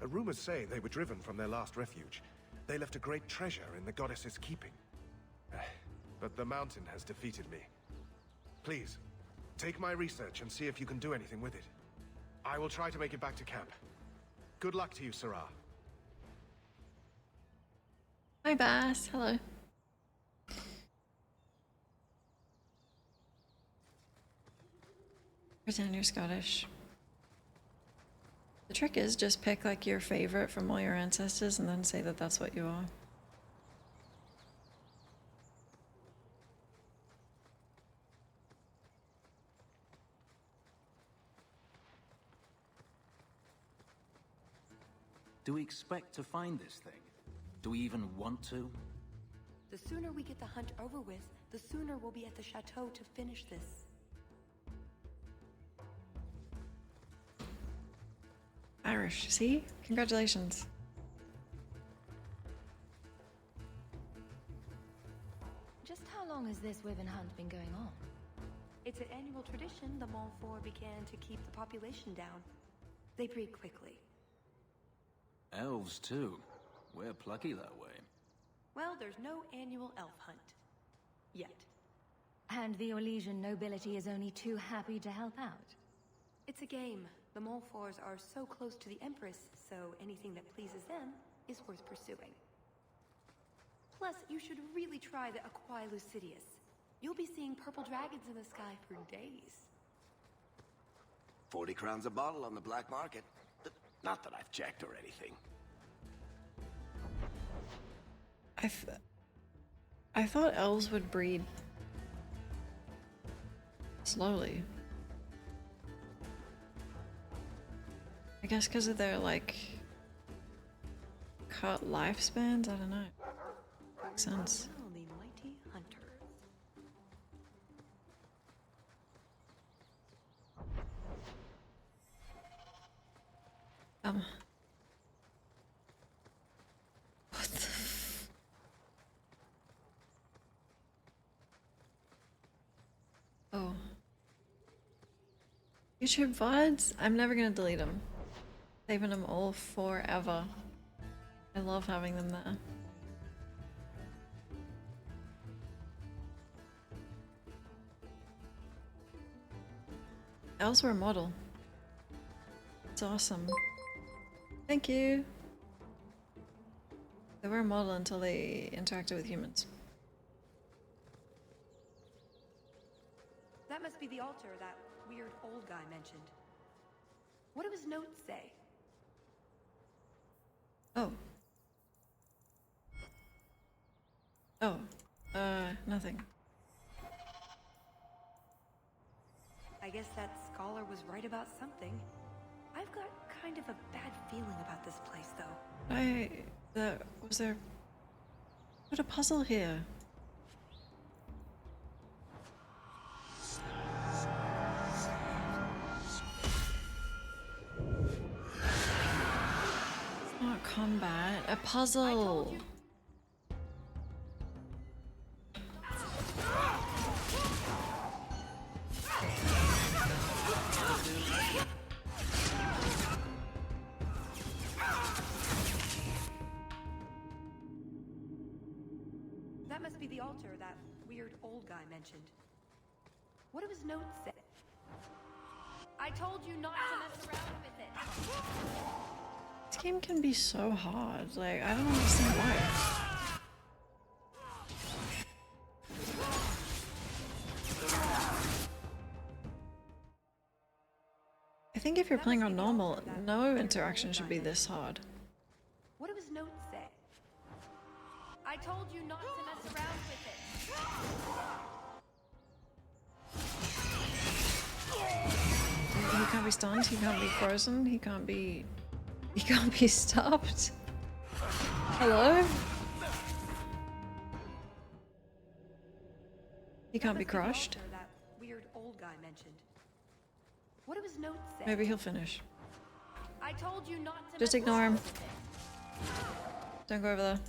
Rumors say they were driven from their last refuge. They left a great treasure in the goddess's keeping. But the mountain has defeated me. Please, take my research and see if you can do anything with it. I will try to make it back to camp. Good luck to you, Sarah. Hi, Bass. Hello. Pretend you're Scottish. The trick is just pick like your favorite from all your ancestors and then say that that's what you are. Do we expect to find this thing? Do we even want to? The sooner we get the hunt over with, the sooner we'll be at the chateau to finish this. Irish. See? Congratulations. Just how long has this Wyvern hunt been going on? It's an annual tradition the Montfort began to keep the population down. They breed quickly. Elves, too. We're plucky that way. Well, there's no annual elf hunt. Yet. And the Orlesian nobility is only too happy to help out. It's a game. The Montforts are so close to the Empress, so anything that pleases them is worth pursuing. Plus, you should really try the Aquae Lucidius. You'll be seeing purple dragons in the sky for days. 40 crowns a bottle on the black market. Not that I've checked or anything. I thought elves would breed slowly. I guess because of their, like, cut lifespans? I don't know. Makes sense. Oh, the mighty hunters. What the Oh. YouTube VODs? I'm never gonna delete them. Saving them all forever. I love having them there. Elves were a model. It's awesome. Thank you. They were a model until they interacted with humans. That must be the altar that weird old guy mentioned. What do his notes say? Oh. Oh. Nothing. I guess that scholar was right about something. I've got kind of a bad feeling about this place, though. Was there... What a puzzle here. It's not combat, a puzzle. That must be the altar that weird old guy mentioned. What do his notes say? I told you not to mess around with it. This game can be so hard. Like, I don't understand why. I think if you're playing on normal, no interaction should be this hard. What do his notes say? I told you not to mess around with it. He can't be stunned, he can't be frozen, he can't be stopped. Hello? He can't be crushed. That weird old guy mentioned. What do his notes say? Maybe he'll finish. I told you not to Just mess ignore around him. with it. Don't go over there.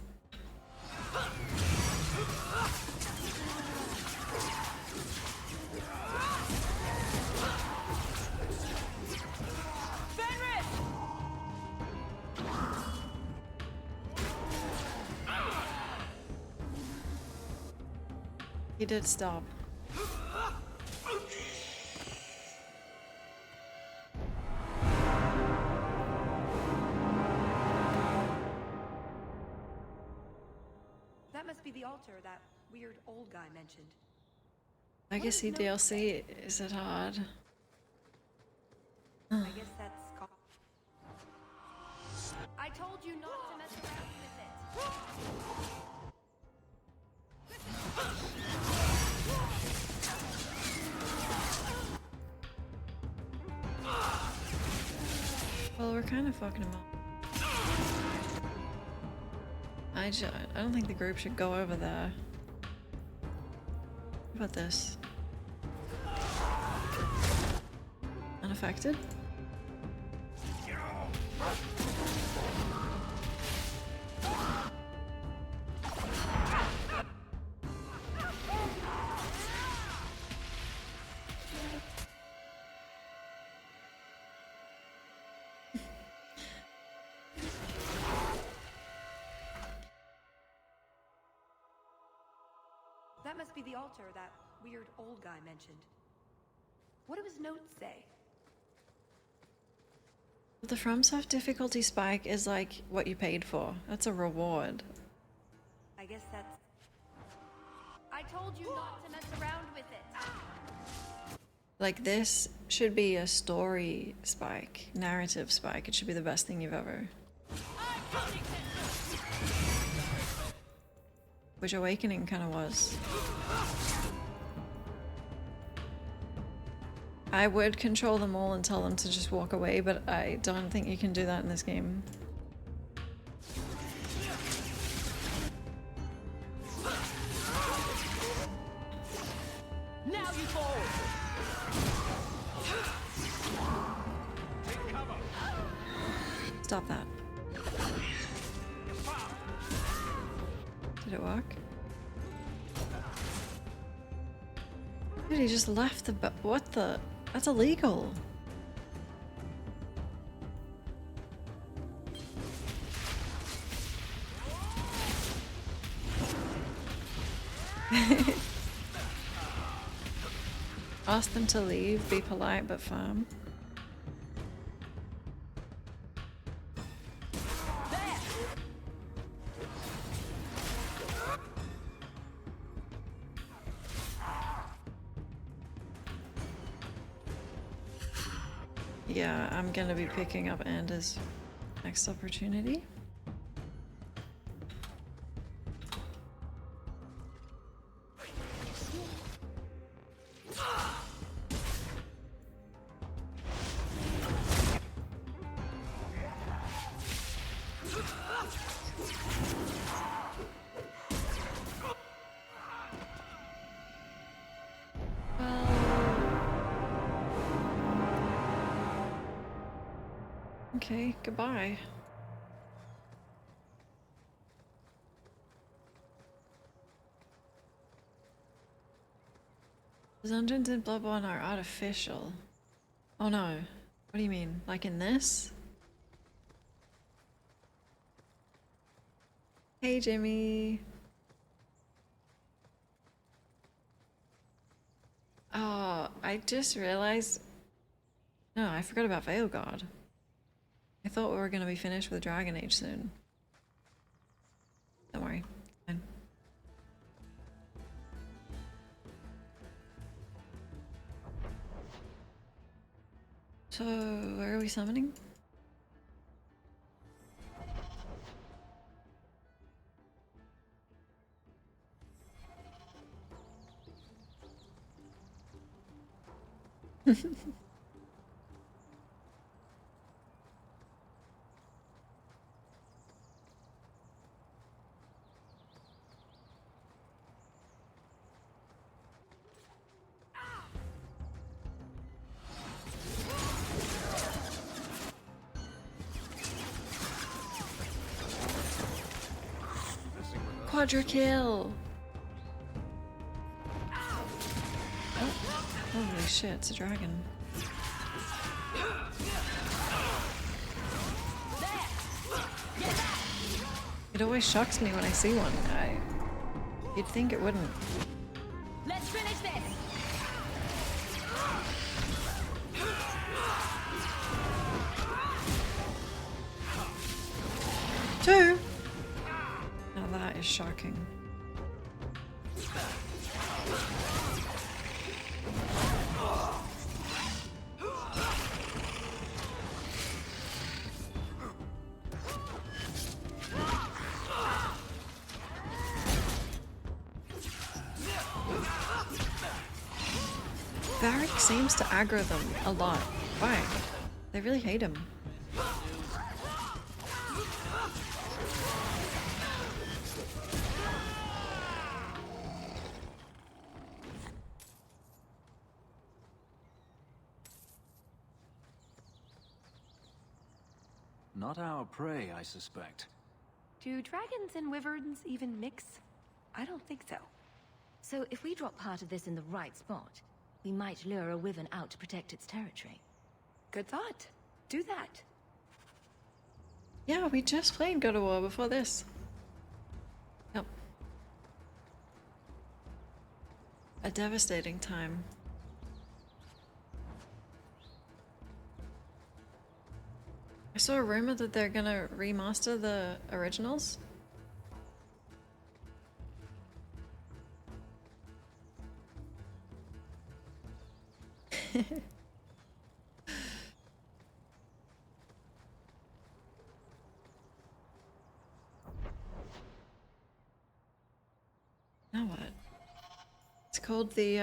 He did stop. That must be the altar that weird old guy mentioned. I guess he DLC, is it hard? I guess that's Scott. I told you not to mess around with it. Well, we're kind of fucking him up. I don't think the group should go over there. What about this? Unaffected? That must be the altar that weird old guy mentioned. What do his notes say? The FromSoft difficulty spike is like what you paid for. That's a reward. I guess that's... I told you not to mess around with it. Like this should be a story spike, narrative spike. It should be the best thing you've ever. Which Awakening kind of was. I would control them all and tell them to just walk away, but I don't think you can do that in this game. Now you fall. Take cover. Stop that. Did it work? Dude, he just left the what the? That's illegal. Ask them to leave, be polite but firm. Yeah, I'm gonna be picking up Anders next opportunity. Okay, goodbye. The dungeons in Bloodborne are artificial. Oh no. What do you mean? Like in this? Hey Jimmy. Oh, I just realized... No, I forgot about Veilguard. I thought we were going to be finished with Dragon Age soon. Don't worry. Fine. So, where are we summoning? Quadra kill! Oh, holy shit, it's a dragon. It always shocks me when I see one. You'd think it wouldn't. Let's finish this. Two! Now that is shocking. Varric seems to aggro them a lot. Why? They really hate him. Not our prey, I suspect. Do dragons and wyverns even mix? I don't think so. So if we drop part of this in the right spot, we might lure a wyvern out to protect its territory. Good thought. Do that. Yeah, we just played God of War before this. Yep. a devastating time. I saw a rumor that they're gonna remaster the originals. Now what? It's called the,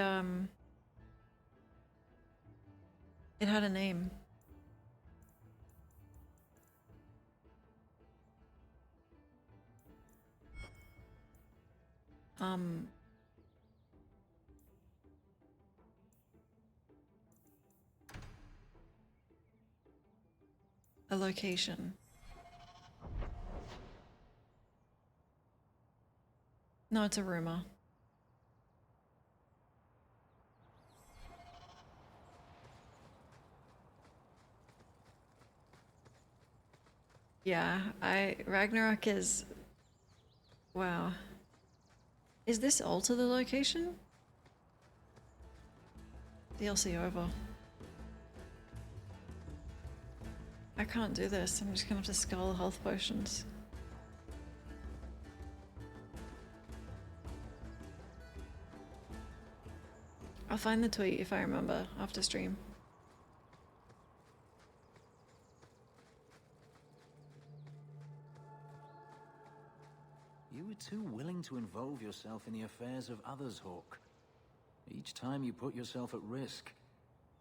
it had a name. A location. No, it's a rumor. Yeah, Ragnarok is... Wow. Is this alter the location? DLC over. I can't do this. I'm just gonna have to skull health potions. I'll find the tweet if I remember after stream. You were too willing to involve yourself in the affairs of others, Hawk. Each time you put yourself at risk,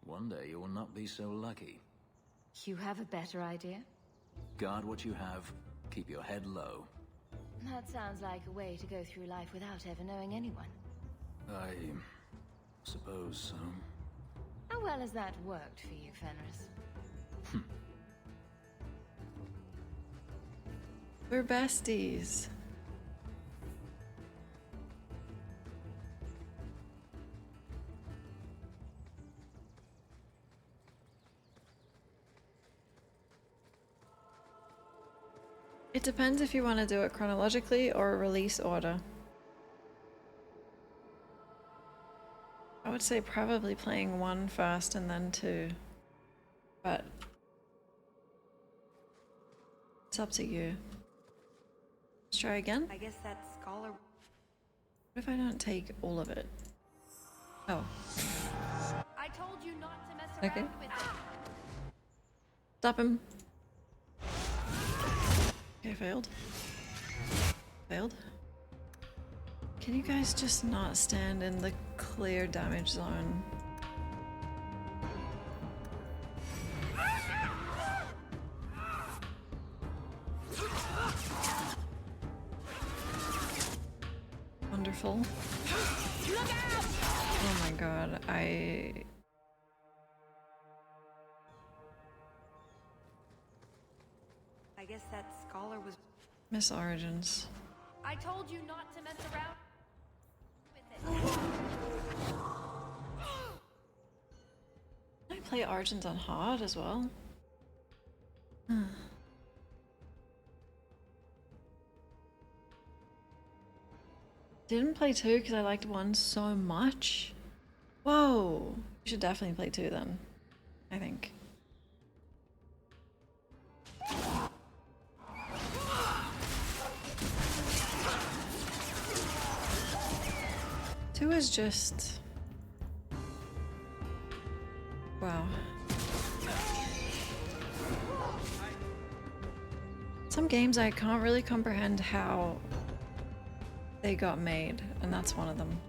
one day you will not be so lucky. You have a better idea? Guard what you have, keep your head low. That sounds like a way to go through life without ever knowing anyone. I suppose so. How well has that worked for you, Fenris? We're besties. It depends if you want to do it chronologically or release order. I would say probably playing 1 first and then 2. But it's up to you. Let's try again. I guess that scholar... What if I don't take all of it? Oh. I told you not to mess Okay. around with it. Stop him. Okay, failed. Failed. Can you guys just not stand in the clear damage zone? Wonderful. Oh my god, I guess that scholar was... miss Origins. I told you not to mess around with it. Can I play Origins on hard as well? Didn't play 2 because I liked 1 so much. Whoa! You should definitely play 2 then, I think. Two is just... wow. Some games I can't really comprehend how they got made, and that's one of them.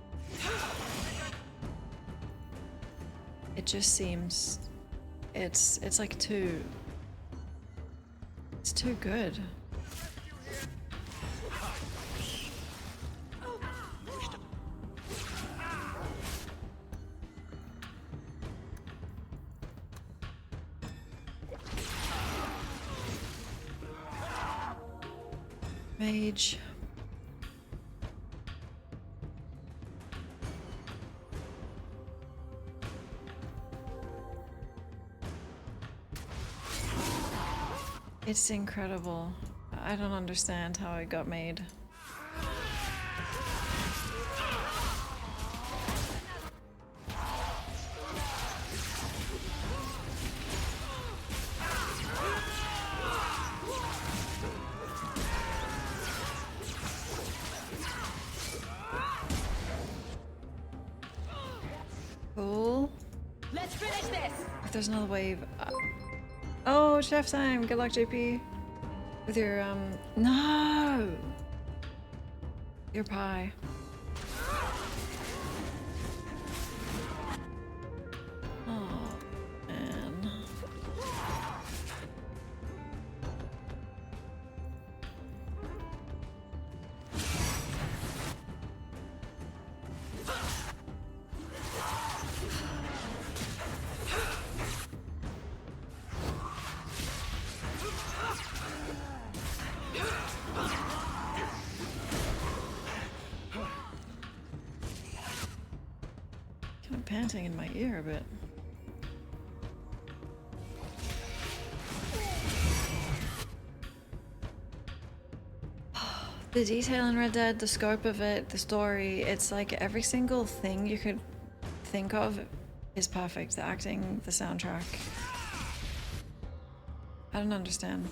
It just seems... it's like too... it's too good. Mage. It's incredible. I don't understand how it got made. Cool. Let's finish this. If there's another wave. Oh, chef time. Good luck, JP. With your, no! Your pie. Oh, man. Kind of panting in my ear a bit. The detail in Red Dead, the scope of it, the story, it's like every single thing you could think of is perfect. The acting, the soundtrack. I don't understand.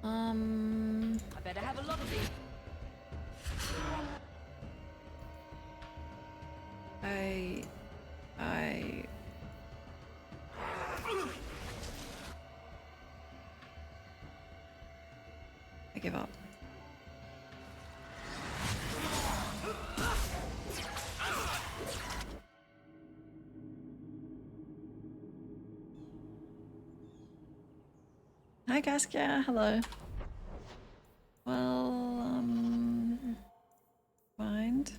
I better have a lot of these. I give up. Hi Gaskia, hello. Well, find.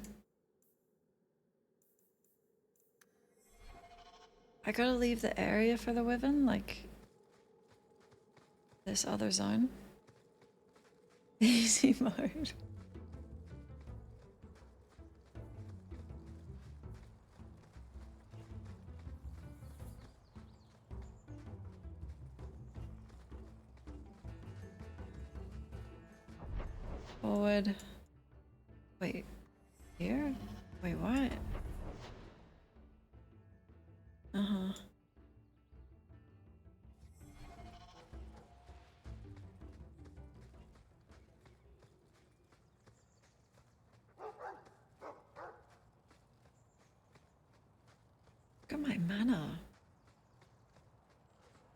I gotta leave the area for the Wyvern, like this other zone. Easy mode. Forward. Wait. Here? Wait, what? Uh-huh. Look at my mana.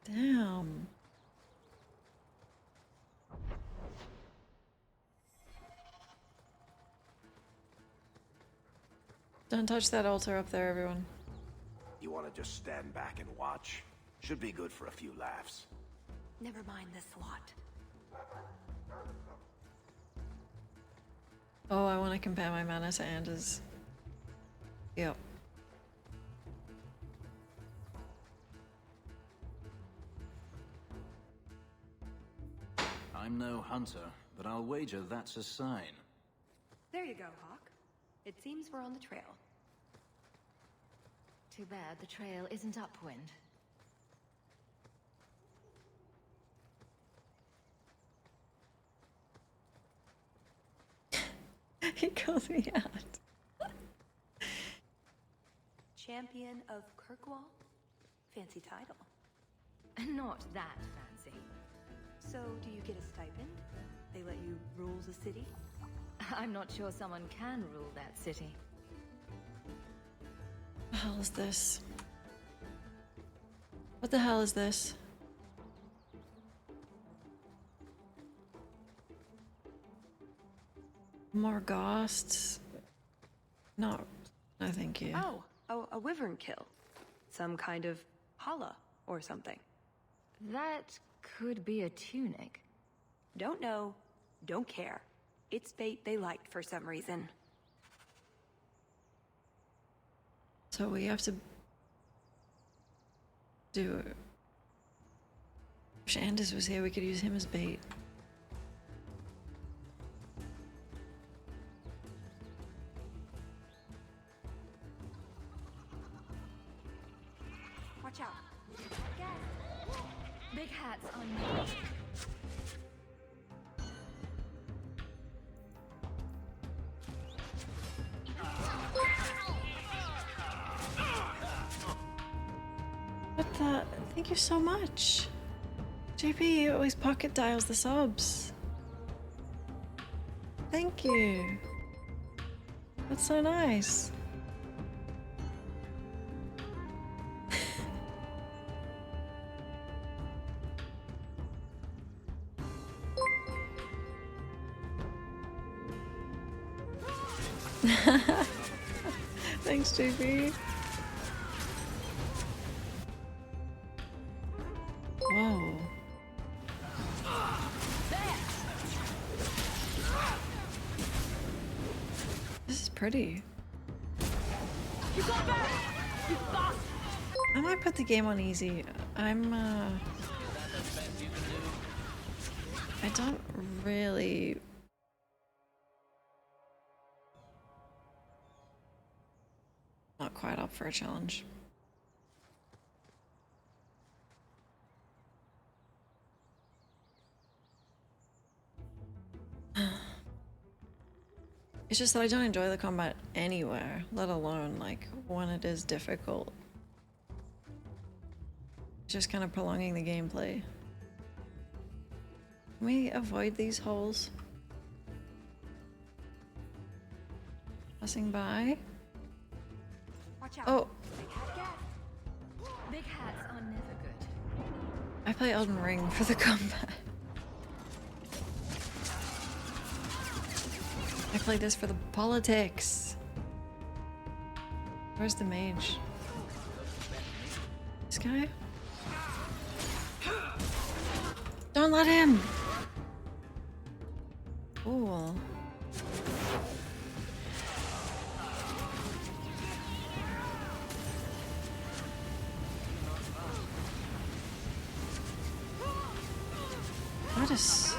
Damn. Don't touch that altar up there, everyone. You want to just stand back and watch? Should be good for a few laughs. Never mind this lot. Oh, I want to compare my mana to Anders. Yep. I'm no hunter, but I'll wager that's a sign. There you go, Hawk. It seems we're on the trail. Too bad the trail isn't upwind. He calls me out. Champion of Kirkwall? Fancy title. Not that fancy. So, do you get a stipend? They let you rule the city? I'm not sure someone can rule that city. What the hell is this? What the hell is this? More ghosts? No, no thank you. Oh, a wyvern kill. Some kind of holla or something. That could be a tunic. Don't know, don't care. It's bait they liked for some reason. So we have to do it. If Anders was here, we could use him as bait. Watch out. Big hats on me. What the? Thank you so much. JP always pocket dials the subs. Thank you. That's so nice. Thanks, JB. Whoa. This is pretty. I might put the game on easy. I don't really... Not quite up for a challenge. It's just that I don't enjoy the combat anywhere, let alone like when it is difficult. Just kind of prolonging the gameplay. Can we avoid these holes? Passing by? Watch out. Oh! Big hats are never good. I play Elden Ring for the combat. I played this for the politics. Where's the mage? This guy? Don't let him! Cool. What is...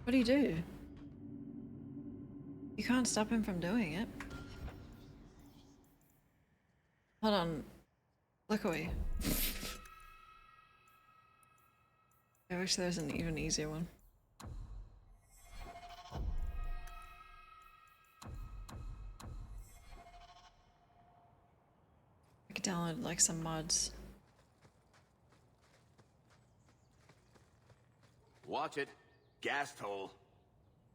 What do you do? You can't stop him from doing it. Hold on. Look away. I wish there was an even easier one. I could download like some mods. Watch it. Gas hole.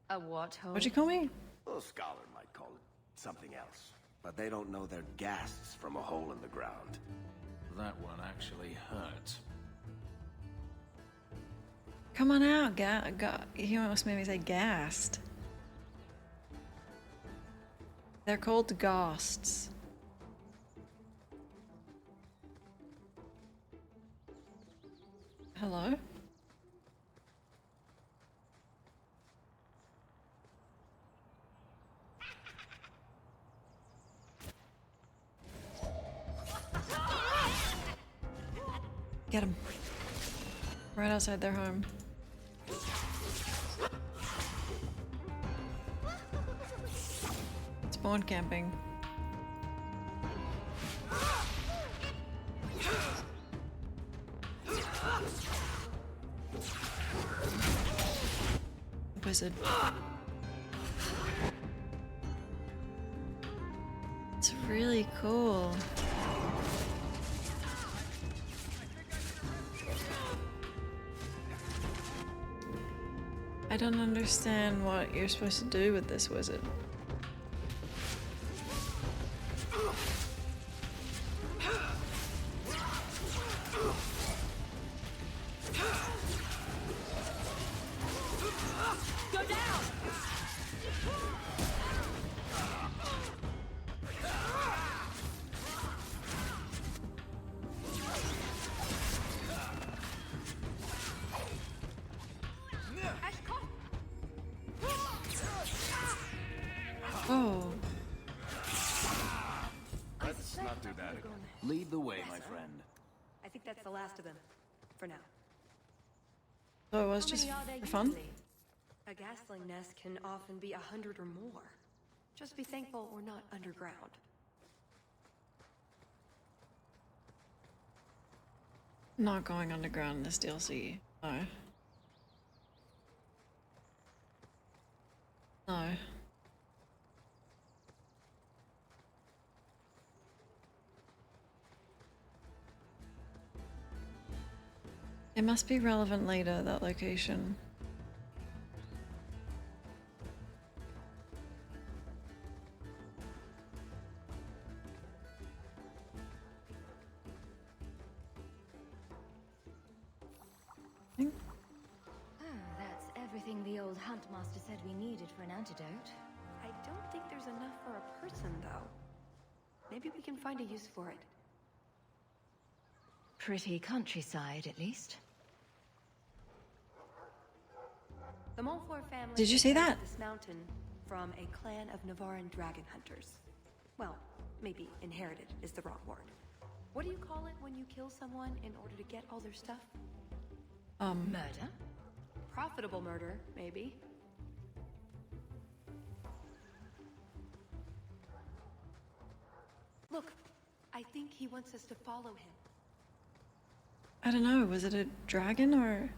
A what hole? What'd you call me? A scholar might call it something else. But they don't know they're ghasts from a hole in the ground. That one actually hurt. Come on out, he almost made me say gassed. They're called ghasts. Hello? Get him. Right outside their home. Spawn camping. Wizard. It's really cool. I don't understand what you're supposed to do with this wizard. Go down! Oh. Let's not do that again. Lead the way, my friend. I think that's the last of them. For now. So it was just for fun? A gasling nest can often be 100 or more. Just be thankful we're not underground. Not going underground in this DLC. No. No. It must be relevant later, that location. That's everything the old Huntmaster said we needed for an antidote. I don't think there's enough for a person, though. Maybe we can find a use for it. Pretty countryside, at least. The Montfort family Did you see that? inherited this mountain from a clan of Navaran dragon hunters. Well, maybe inherited is the wrong word. What do you call it when you kill someone in order to get all their stuff? Murder? Profitable murder, maybe. Look, I think he wants us to follow him. I don't know, was it a dragon or...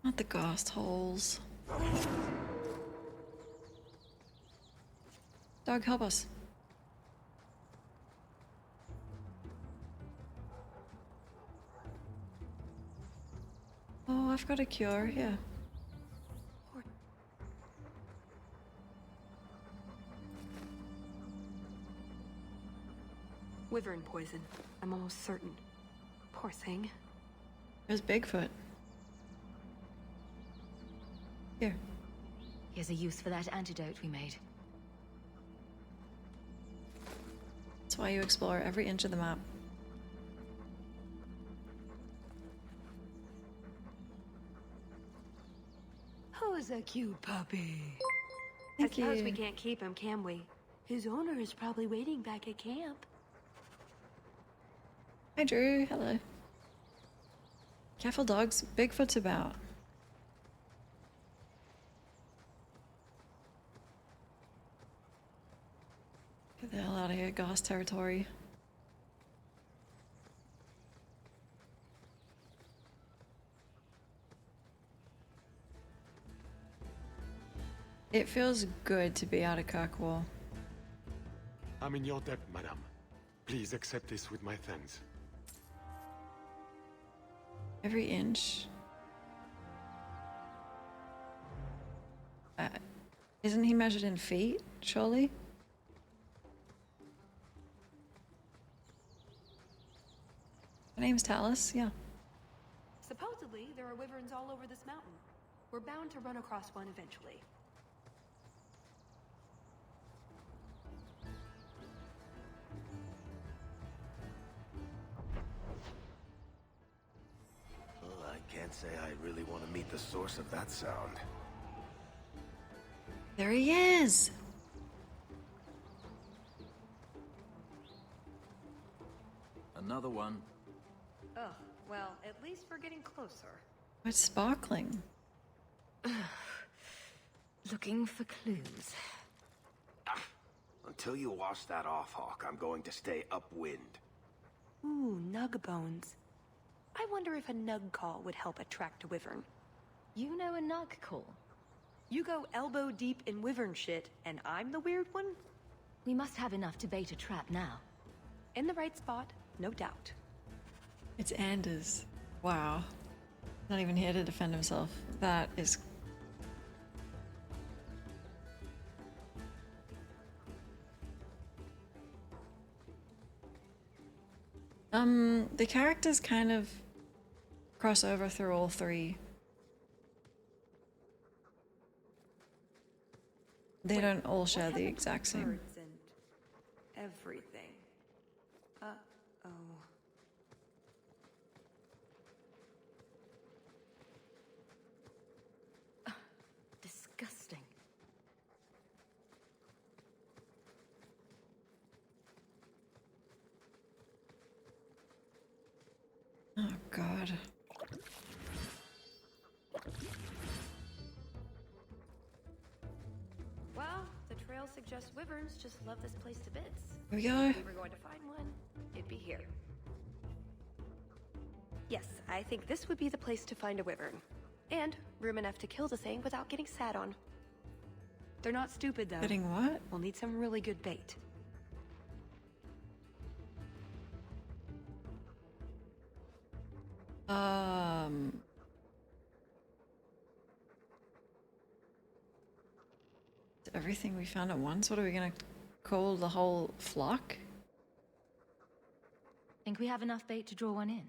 Not the ghost holes. Dog, help us. Oh, I've got a cure, yeah. Wyvern poison. I'm almost certain. Poor thing. It was Bigfoot. Here. Here's a use for that antidote we made. That's why you explore every inch of the map. Who's a cute puppy? I suppose we can't keep him, can we? His owner is probably waiting back at camp. Hi, Drew. Hello. Careful, dogs. Bigfoot's about. Get the hell out of here, Goss territory. It feels good to be out of Kirkwall. I'm in your debt, madame. Please accept this with my thanks. Every inch. Isn't he measured in feet, surely? My name's Talus, yeah. Supposedly, there are wyverns all over this mountain. We're bound to run across one eventually. Well, I can't say I really want to meet the source of that sound. There he is! Another one. Ugh, well, at least we're getting closer. It's sparkling. Looking for clues. Until you wash that off, Hawk, I'm going to stay upwind. Ooh, nug bones. I wonder if a nug call would help attract a wyvern. You know a nug call? You go elbow deep in wyvern shit, and I'm the weird one? We must have enough to bait a trap now. In the right spot, no doubt. It's Anders. Wow. Not even here to defend himself. That is... The characters kind of cross over through all three. They don't all share the exact same. Birds and everything. Uh-oh. Disgusting. Oh, God. Well, the trail suggests wyverns just love this place to bits. Here we go. If we were going to find one, it'd be here. Yes, I think this would be the place to find a wyvern. And room enough to kill the thing without getting sat on. They're not stupid, though. Getting what? We'll need some really good bait. Everything we found at once? What are we gonna call the whole flock? Think we have enough bait to draw one in?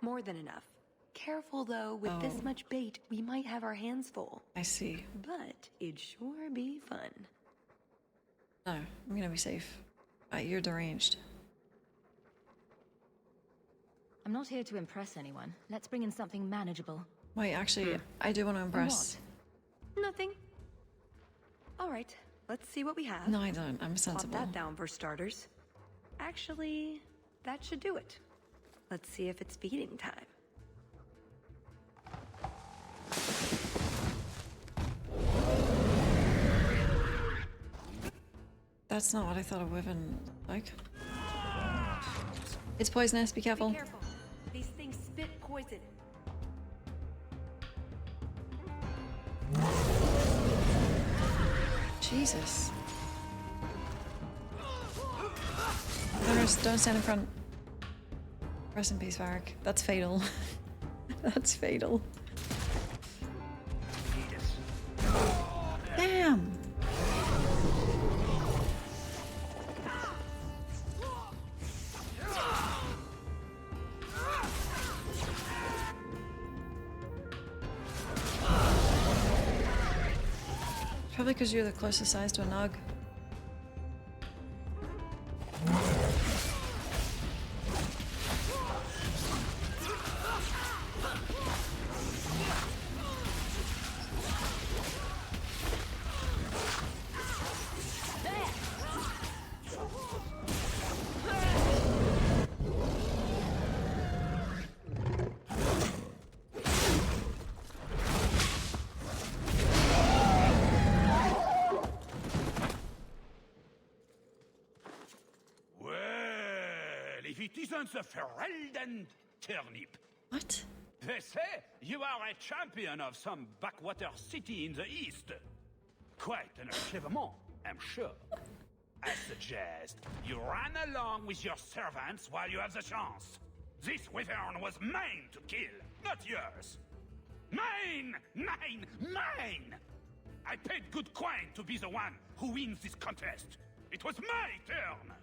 More than enough. Careful, though, with this much bait, we might have our hands full. I see. But it'd sure be fun. No, I'm gonna be safe. You're deranged. I'm not here to impress anyone. Let's bring in something manageable. Wait, actually, I do want to impress. Nothing. All right, let's see what we have. No, I don't. I'm sensible. Pop that down for starters. Actually, that should do it. Let's see if it's feeding time. That's not what I thought a wyvern like. It's poisonous, be careful. Be careful. These things spit poison. Jesus. Don't stand in front. Rest in peace, Varric. That's fatal. That's fatal. Damn! Probably because you're the closest size to a Nug. If it isn't the Ferelden turnip. What? They say you are a champion of some backwater city in the east. Quite an achievement, I'm sure. I suggest you run along with your servants while you have the chance. This wyvern was mine to kill, not yours. Mine! Mine! Mine! I paid good coin to be the one who wins this contest. It was my turn!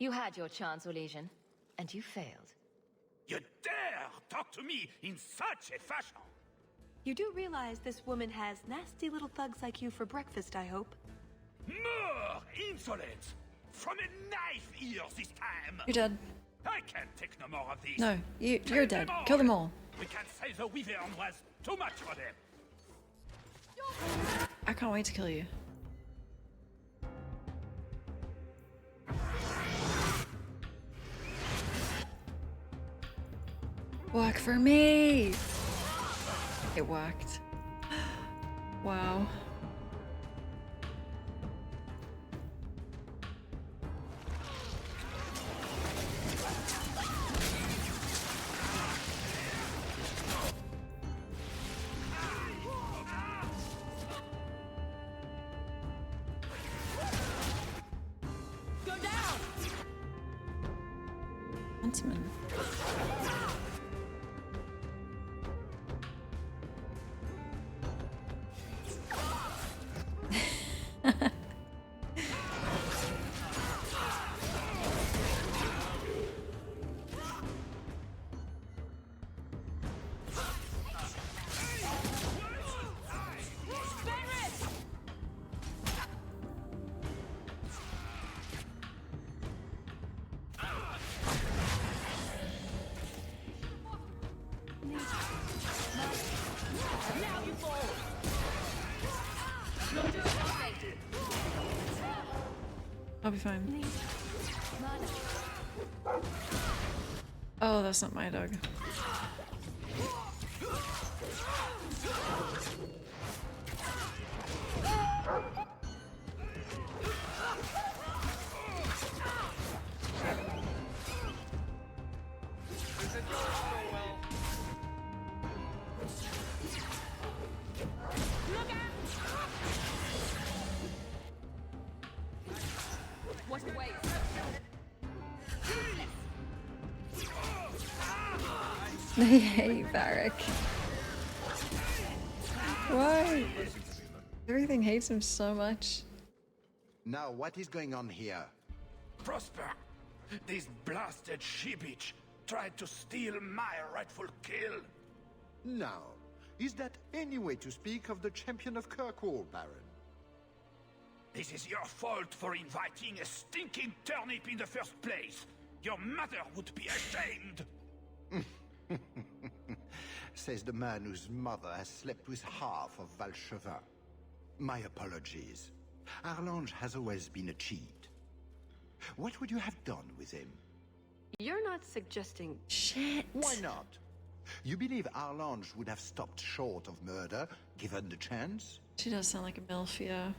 You had your chance, Orlesian, and you failed. You dare talk to me in such a fashion? You do realize this woman has nasty little thugs like you for breakfast, I hope? More insolence! From a knife ear this time! You're dead. I can't take no more of these. No, you're dead. Kill them all. We can't say the wyvern was too much for them. I can't wait to kill you. Work for me! It worked. Wow. Go down! Huntsman. Now you fall! Not doing well, I'll be fine. Oh, that's not my dog. What a waste. They hate Varric. Why? Everything hates him so much. Now, what is going on here? Prosper, these blasted she-bitch tried to steal my rightful kill. Now, is that any way to speak of the champion of Kirkwall, Baron? This is your fault for inviting a stinking turnip in the first place. Your mother would be ashamed. Says the man whose mother has slept with half of Valchevin. My apologies. Arlange has always been a cheat. What would you have done with him? You're not suggesting... Shit. Why not? You believe Arlange would have stopped short of murder, given the chance? She does sound like a MILF, yeah.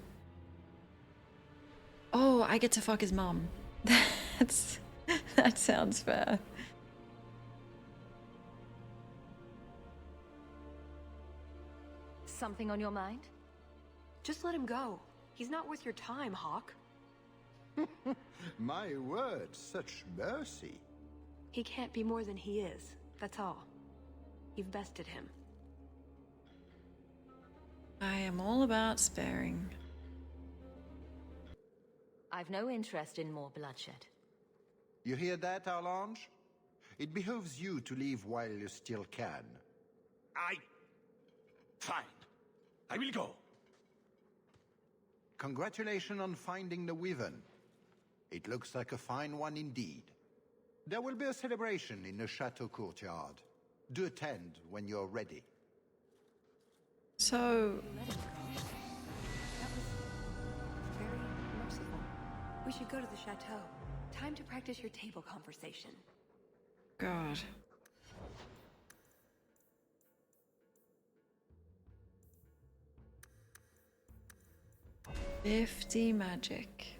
Oh, I get to fuck his mom. That sounds fair. Something on your mind? Just let him go. He's not worth your time, Hawk. My word, such mercy. He can't be more than he is. That's all. You've bested him. I am all about sparing. I've no interest in more bloodshed. You hear that, Arlange? It behooves you to leave while you still can. Fine. I will go. Congratulations on finding the Wyvern. It looks like a fine one indeed. There will be a celebration in the chateau courtyard. Do attend when you're ready. So... That was very merciful. We should go to the chateau. Time to practice your table conversation. God. $50 magic.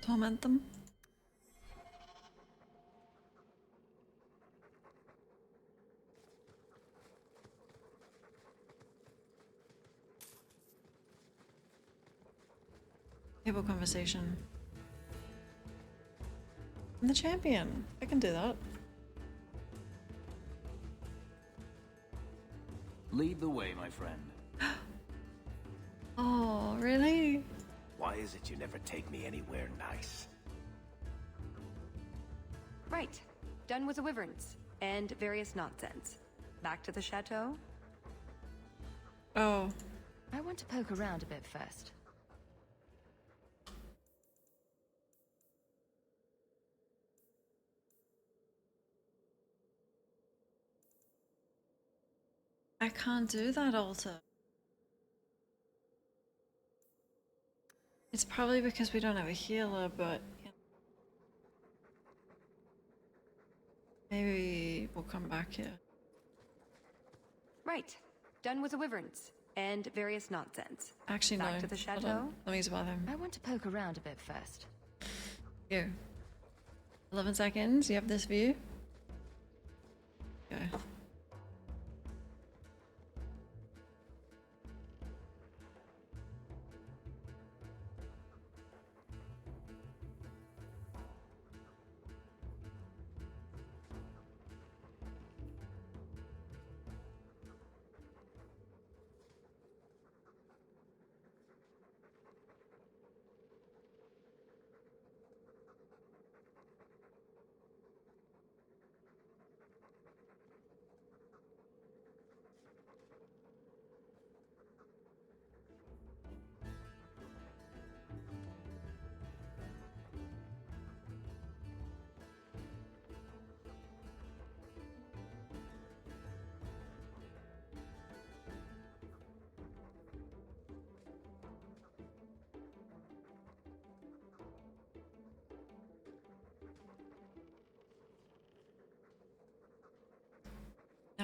Torment them. Table conversation. I'm the champion. I can do that. Lead the way, my friend. Oh, really? Why is it you never take me anywhere nice? Right. Done with the wyverns. And various nonsense. Back to the chateau? Oh. I want to poke around a bit first. I can't do that, Alter. It's probably because we don't have a healer, but you know, maybe we'll come back here. Right. Done with the wyverns. And various nonsense. Actually, Back no. to the Hold chateau? on. Let me use him. I want to poke around a bit first. You. 11 seconds. You have this view. Go.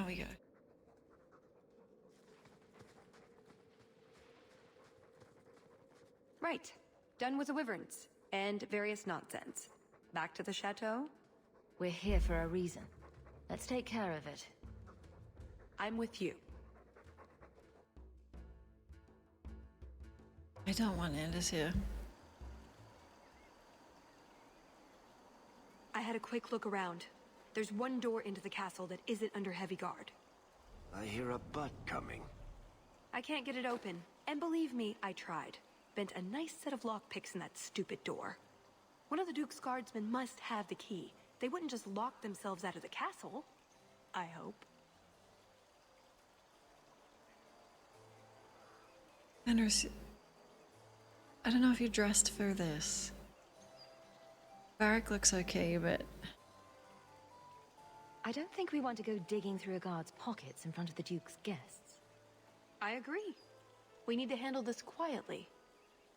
Down we go. Right. Done with the wyverns and various nonsense. Back to the chateau? We're here for a reason. Let's take care of it. I'm with you. I don't want Anders here. I had a quick look around. There's one door into the castle that isn't under heavy guard. I hear a butt coming. I can't get it open. And believe me, I tried. Bent a nice set of lockpicks in that stupid door. One of the Duke's guardsmen must have the key. They wouldn't just lock themselves out of the castle. I hope. Anders, I don't know if you're dressed for this. Varric looks okay, but... I don't think we want to go digging through a guard's pockets in front of the Duke's guests. I agree. We need to handle this quietly.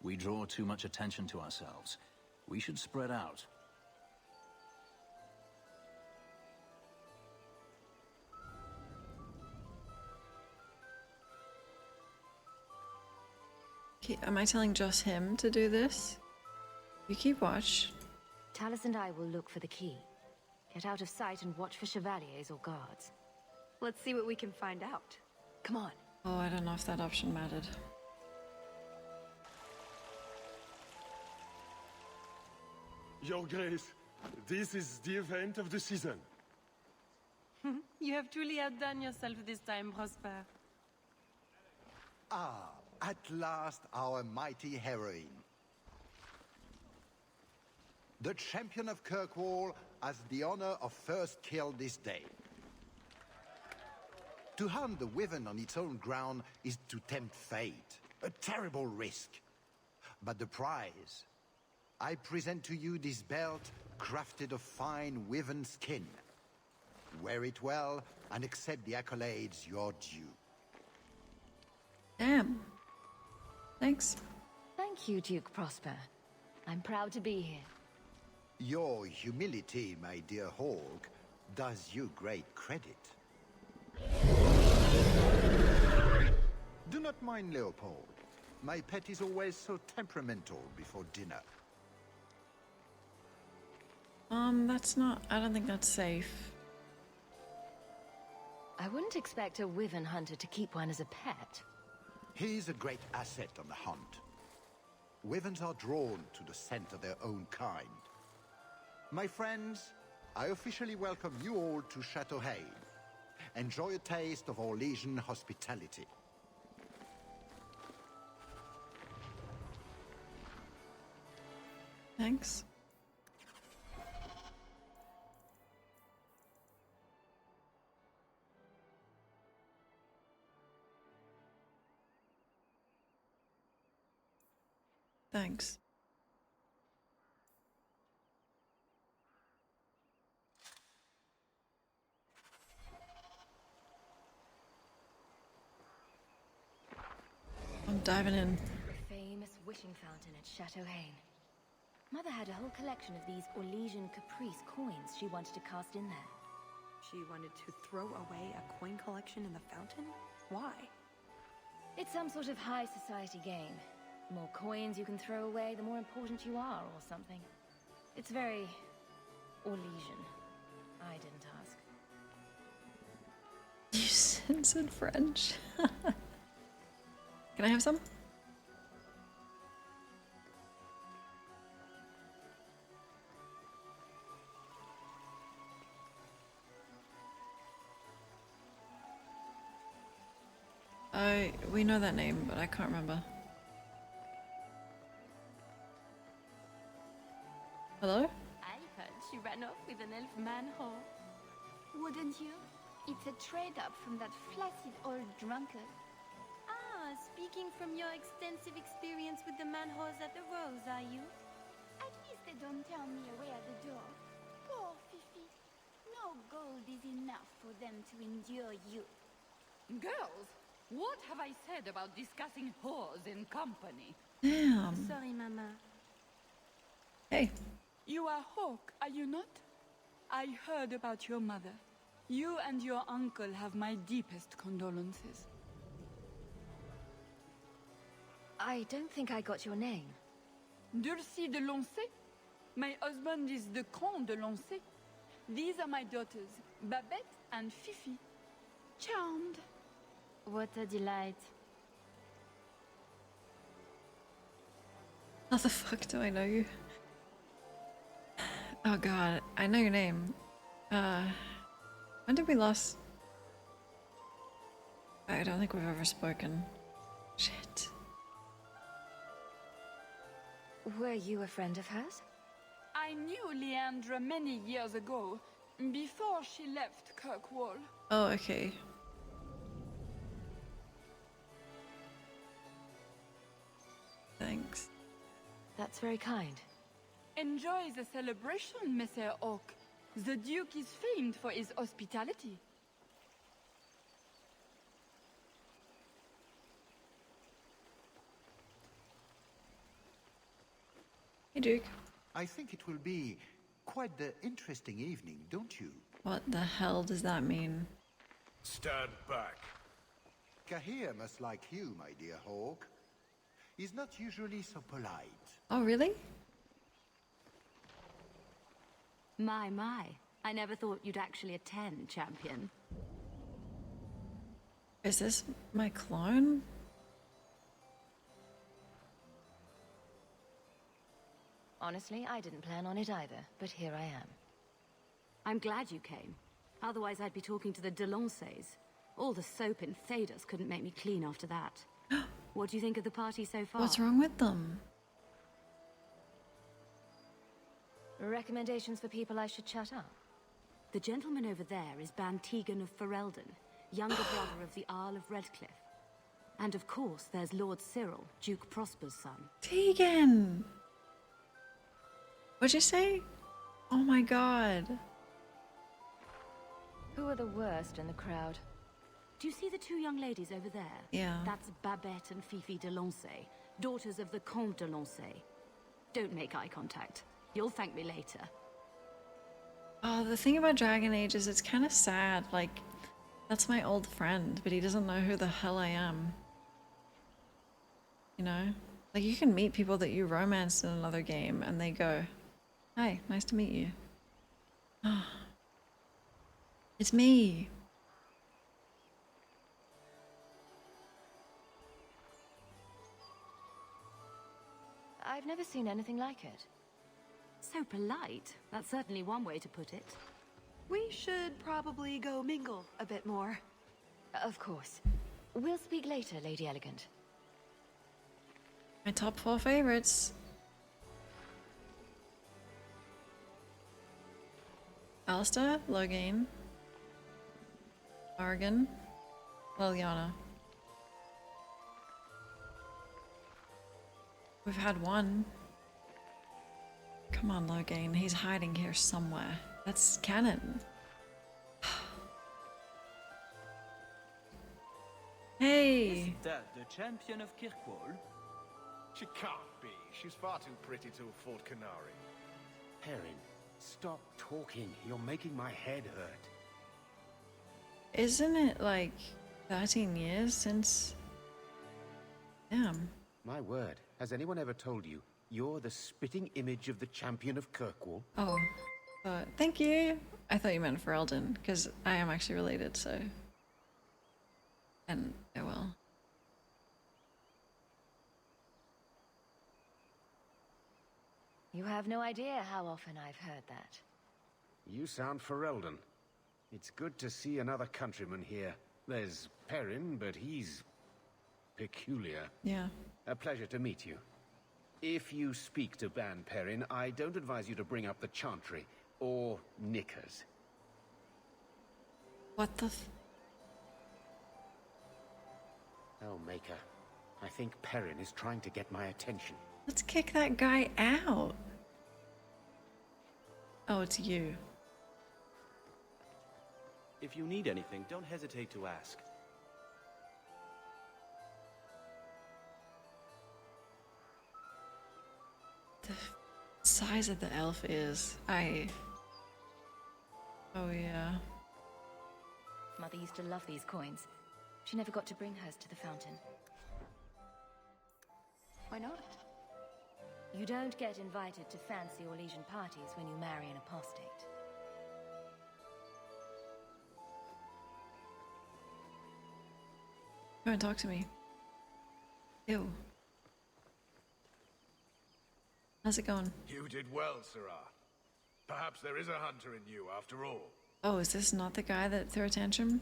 We draw too much attention to ourselves. We should spread out. Am I telling just him to do this? You keep watch. Talus and I will look for the key. Get out of sight and watch for chevaliers or guards. Let's see what we can find out. Come on. Oh, I don't know if that option mattered. Your Grace, this is the event of the season. You have truly outdone yourself this time, Prosper. Ah, at last our mighty heroine. The champion of Kirkwall has the honor of first kill this day. To hunt the wyvern on its own ground is to tempt fate, a terrible risk. But the prize, I present to you this belt crafted of fine wyvern skin. Wear it well and accept the accolades you're due. Damn. Thanks. Thank you, Duke Prosper. I'm proud to be here. Your humility, my dear Hawk, does you great credit. Do not mind Leopold. My pet is always so temperamental before dinner. That's not... I don't think that's safe. I wouldn't expect a wyvern hunter to keep one as a pet. He's a great asset on the hunt. Wyverns are drawn to the scent of their own kind. My friends, I officially welcome you all to Chateau Hain. Enjoy a taste of Orlesian hospitality. Thanks. Thanks. I'm diving in. The famous wishing fountain at Chateau Hain. Mother had a whole collection of these Orlesian Caprice coins she wanted to cast in there. She wanted to throw away a coin collection in the fountain? Why? It's some sort of high society game. The more coins you can throw away, the more important you are, or something. It's very... Orlesian. I didn't ask. You censored French. Can I have some? We know that name, but I can't remember. Hello? I heard she ran off with an elf man-whore. Wouldn't you? It's a trade-up from that flaccid old drunkard. Ah, speaking from your extensive experience with the man-whores at the Rose, are you? At least they don't turn me away at the door. Poor Fifi. No gold is enough for them to endure you. Girls, what have I said about discussing whores in company? Damn. Sorry, Mama. Hey. You are Hawk, are you not? I heard about your mother. You and your uncle have my deepest condolences. I don't think I got your name. Dulcie de Lancey. My husband is the Comte de Lancey. These are my daughters, Babette and Fifi. Charmed. What a delight. How the fuck do I know you? Oh god, I know your name. When did we last... I don't think we've ever spoken. Shit. Were you a friend of hers? I knew Leandra many years ago, before she left Kirkwall. Oh, okay. Thanks. That's very kind. Enjoy the celebration, Messer Oak. The Duke is famed for his hospitality. Hey, Duke. I think it will be quite the interesting evening, don't you? What the hell does that mean? Stand back. Kahir must like you, my dear Hawk. He's not usually so polite. Oh, really? My. I never thought you'd actually attend, champion. Is this my clone? Honestly, I didn't plan on it either, but here I am. I'm glad you came. Otherwise, I'd be talking to the Delanceys. All the soap in Thedas couldn't make me clean after that. What do you think of the party so far? What's wrong with them? Recommendations for people I should chat up? The gentleman over there is Ban Tegan of Ferelden, younger brother of the Earl of Redcliffe. And of course, there's Lord Cyril, Duke Prosper's son. Tegan! What'd you say? Oh my god. Who are the worst in the crowd? Do you see the two young ladies over there? Yeah. That's Babette and Fifi de Lancey, daughters of the Comte de Lancey. Don't make eye contact. You'll thank me later. Oh, the thing about Dragon Age is it's kind of sad. Like, that's my old friend, but he doesn't know who the hell I am. You know? Like, you can meet people that you romanced in another game, and they go, "Hi, nice to meet you." Oh, it's me. I've never seen anything like it. So polite. That's certainly one way to put it. We should probably go mingle a bit more. Of course. We'll speak later, Lady Elegant. My top 4 favorites. Alistair, Loghain, Argan, Liliana. We've had one. Come on, Loghain. He's hiding here somewhere. That's canon. Hey! Is that the champion of Kirkwall? She can't be. She's far too pretty to afford Canary. Perrin, stop talking. You're making my head hurt. Isn't it like 13 years since... Damn. My word, has anyone ever told you you're the spitting image of the champion of Kirkwall? Oh, thank you. I thought you meant for Eldon, because I am actually related, so... And, oh well. You have no idea how often I've heard that. You sound Ferelden. It's good to see another countryman here. There's Perrin, but he's... peculiar. Yeah. A pleasure to meet you. If you speak to Ban Perrin, I don't advise you to bring up the Chantry, or knickers. What the Oh, Maker. I think Perrin is trying to get my attention. Let's kick that guy out. Oh, it's you. If you need anything, don't hesitate to ask. The size of the elf is... Oh, yeah. grandmother used to love these coins. She never got to bring hers to the fountain. Why not? You don't get invited to fancy Orlesian parties when you marry an apostate. Come and talk to me. Ew. How's it going? You did well, Sirrah. Perhaps there is a hunter in you after all. Oh, is this not the guy that threw a tantrum?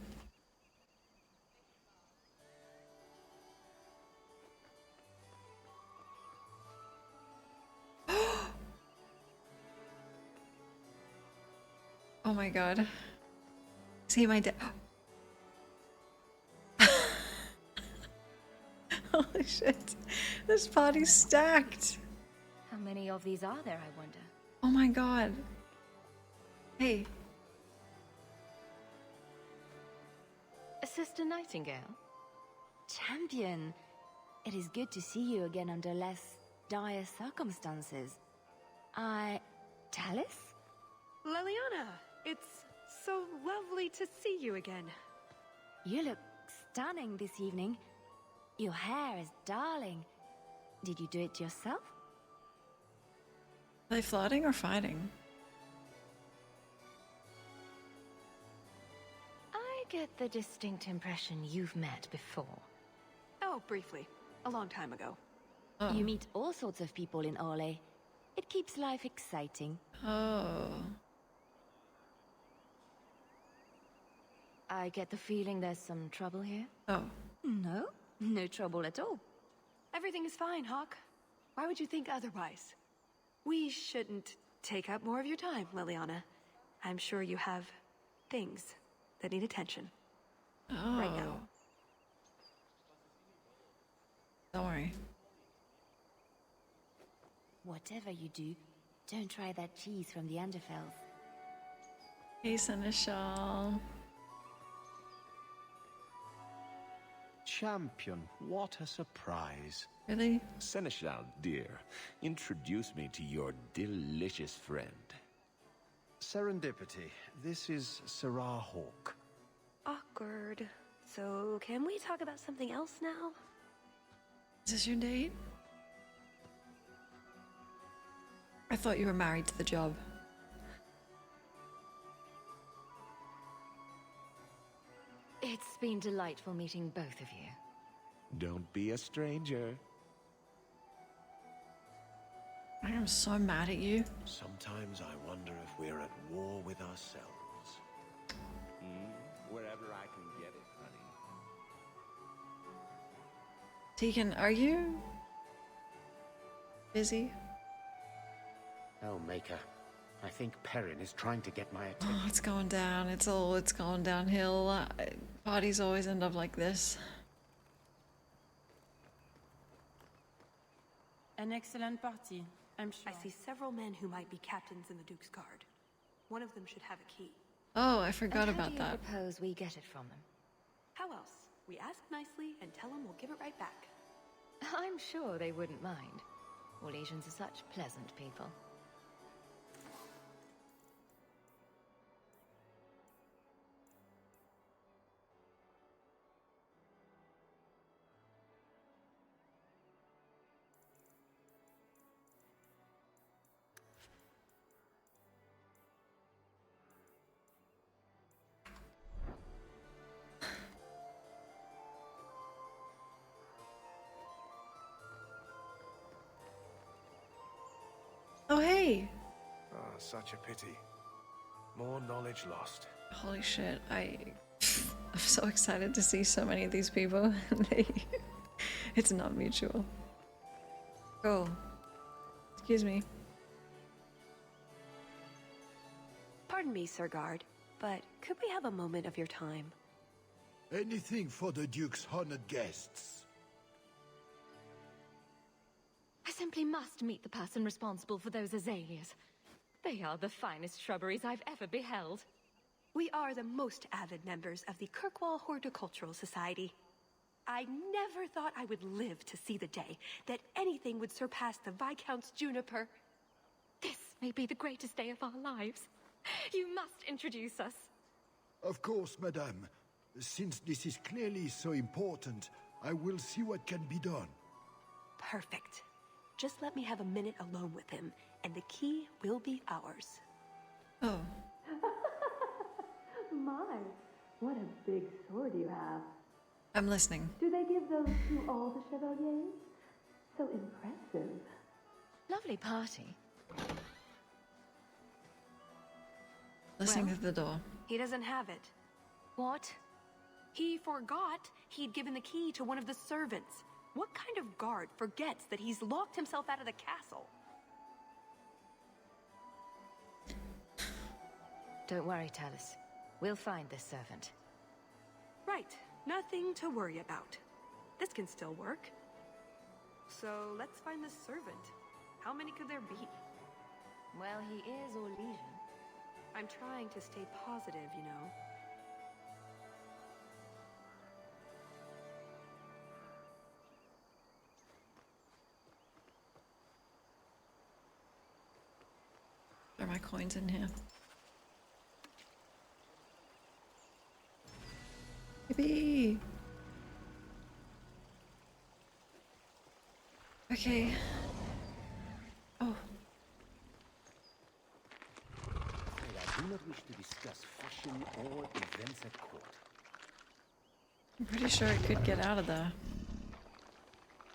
Oh my god. Is he my dad? Holy shit. This party's stacked. How many of these are there, I wonder? Oh my god. Hey. Sister Nightingale? Champion! It is good to see you again under less dire circumstances. Talus? Leliana, it's so lovely to see you again. You look stunning this evening. Your hair is darling. Did you do it yourself? Are they flirting or fighting? I get the distinct impression you've met before. Oh, briefly. A long time ago. Oh. You meet all sorts of people in Orlais. It keeps life exciting. Oh. I get the feeling there's some trouble here. Oh. No, no trouble at all. Everything is fine, Hawk. Why would you think otherwise? We shouldn't take up more of your time, Leliana. I'm sure you have things that need attention. Oh. Right now. Don't worry. Whatever you do, don't try that cheese from the Underfells. Hey, Seneschal. Champion, what a surprise. Really? Seneschal, dear, introduce me to your delicious friend. Serendipity. This is Sirrah Hawk. Awkward. So, can we talk about something else now? Is this your date? I thought you were married to the job. It's been delightful meeting both of you. Don't be a stranger. I am so mad at you. Sometimes I wonder if we're at war with ourselves. Wherever I can get it, honey. Tegan, are you busy? Oh, Maker. I think Perrin is trying to get my attention. Oh, it's going down. It's going downhill. Parties always end up like this. An excellent party, I'm sure. I see several men who might be captains in the Duke's Guard. One of them should have a key. Oh, I forgot And about how do that. you propose we get it from them? How else? We ask nicely and tell them we'll give it right back. I'm sure they wouldn't mind. Orlesians are such pleasant people. Oh, hey! Ah, such a pity. More knowledge lost. Holy shit, I'm so excited to see so many of these people. It's not mutual. Oh. Excuse me. Pardon me, Sir Guard, but could we have a moment of your time? Anything for the Duke's honored guests. I simply must meet the person responsible for those azaleas. They are the finest shrubberies I've ever beheld. We are the most avid members of the Kirkwall Horticultural Society. I never thought I would live to see the day that anything would surpass the Viscount's juniper. This may be the greatest day of our lives. You must introduce us. Of course, madame. Since this is clearly so important, I will see what can be done. Perfect. Just let me have a minute alone with him, and the key will be ours. Oh. My, what a big sword you have. I'm listening. Do they give those to all the chevaliers? So impressive. Lovely party. Listening Well, to the door. He doesn't have it. What? He forgot he'd given the key to one of the servants. What kind of guard forgets that he's locked himself out of the castle? Don't worry, Talus. We'll find this servant. Right. Nothing to worry about. This can still work. So let's find the servant. How many could there be? Well, he is Orlesian. I'm trying to stay positive, you know. Are my coins in here? Yippee! Okay. Oh. I do not wish to discuss fashion or events at court. I'm pretty sure it could get out of there.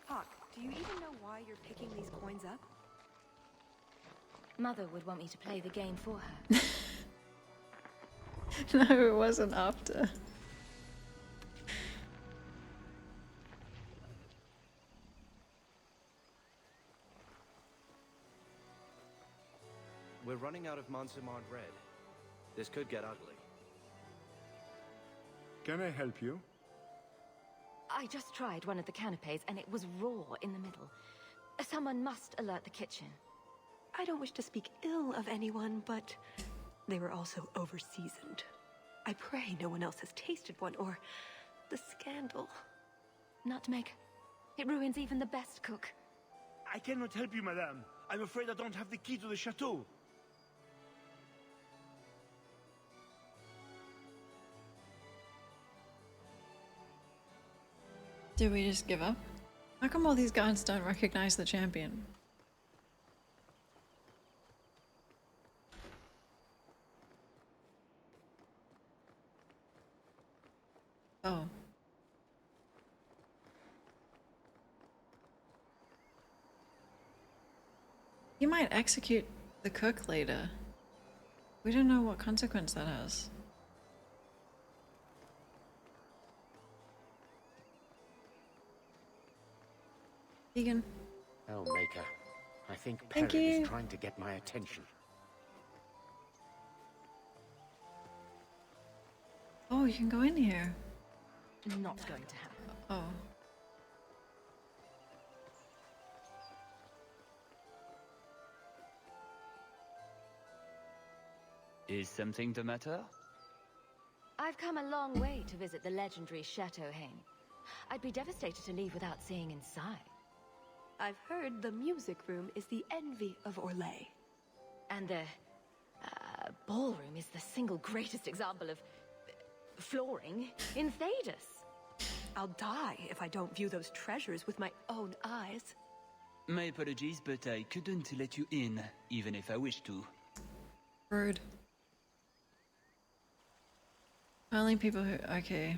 Hawk, do you even know why you're picking these coins up? Mother would want me to play the game for her. No, it wasn't after. We're running out of Monsimard Red. This could get ugly. Can I help you? I just tried one of the canapes and it was raw in the middle. Someone must alert the kitchen. I don't wish to speak ill of anyone, but they were also overseasoned. I pray no one else has tasted one, or the scandal. Nutmeg. It ruins even the best cook. I cannot help you, madame. I'm afraid I don't have the key to the chateau. Do we just give up? How come all these guards don't recognize the champion? Oh. He might execute the cook later. We don't know what consequence that has. Vegan. Oh, Maker. I think Thank Perrin you. is trying to get my attention. Oh, you can go in here. Not going to happen. Oh. Is something the matter? I've come a long way to visit the legendary Chateau Haine. I'd be devastated to leave without seeing inside. I've heard the music room is the envy of Orlais. And the ballroom is the single greatest example of flooring in Thedas. I'll die if I don't view those treasures with my own eyes. My apologies, but I couldn't let you in, even if I wished to. Rude. Only people who... Okay.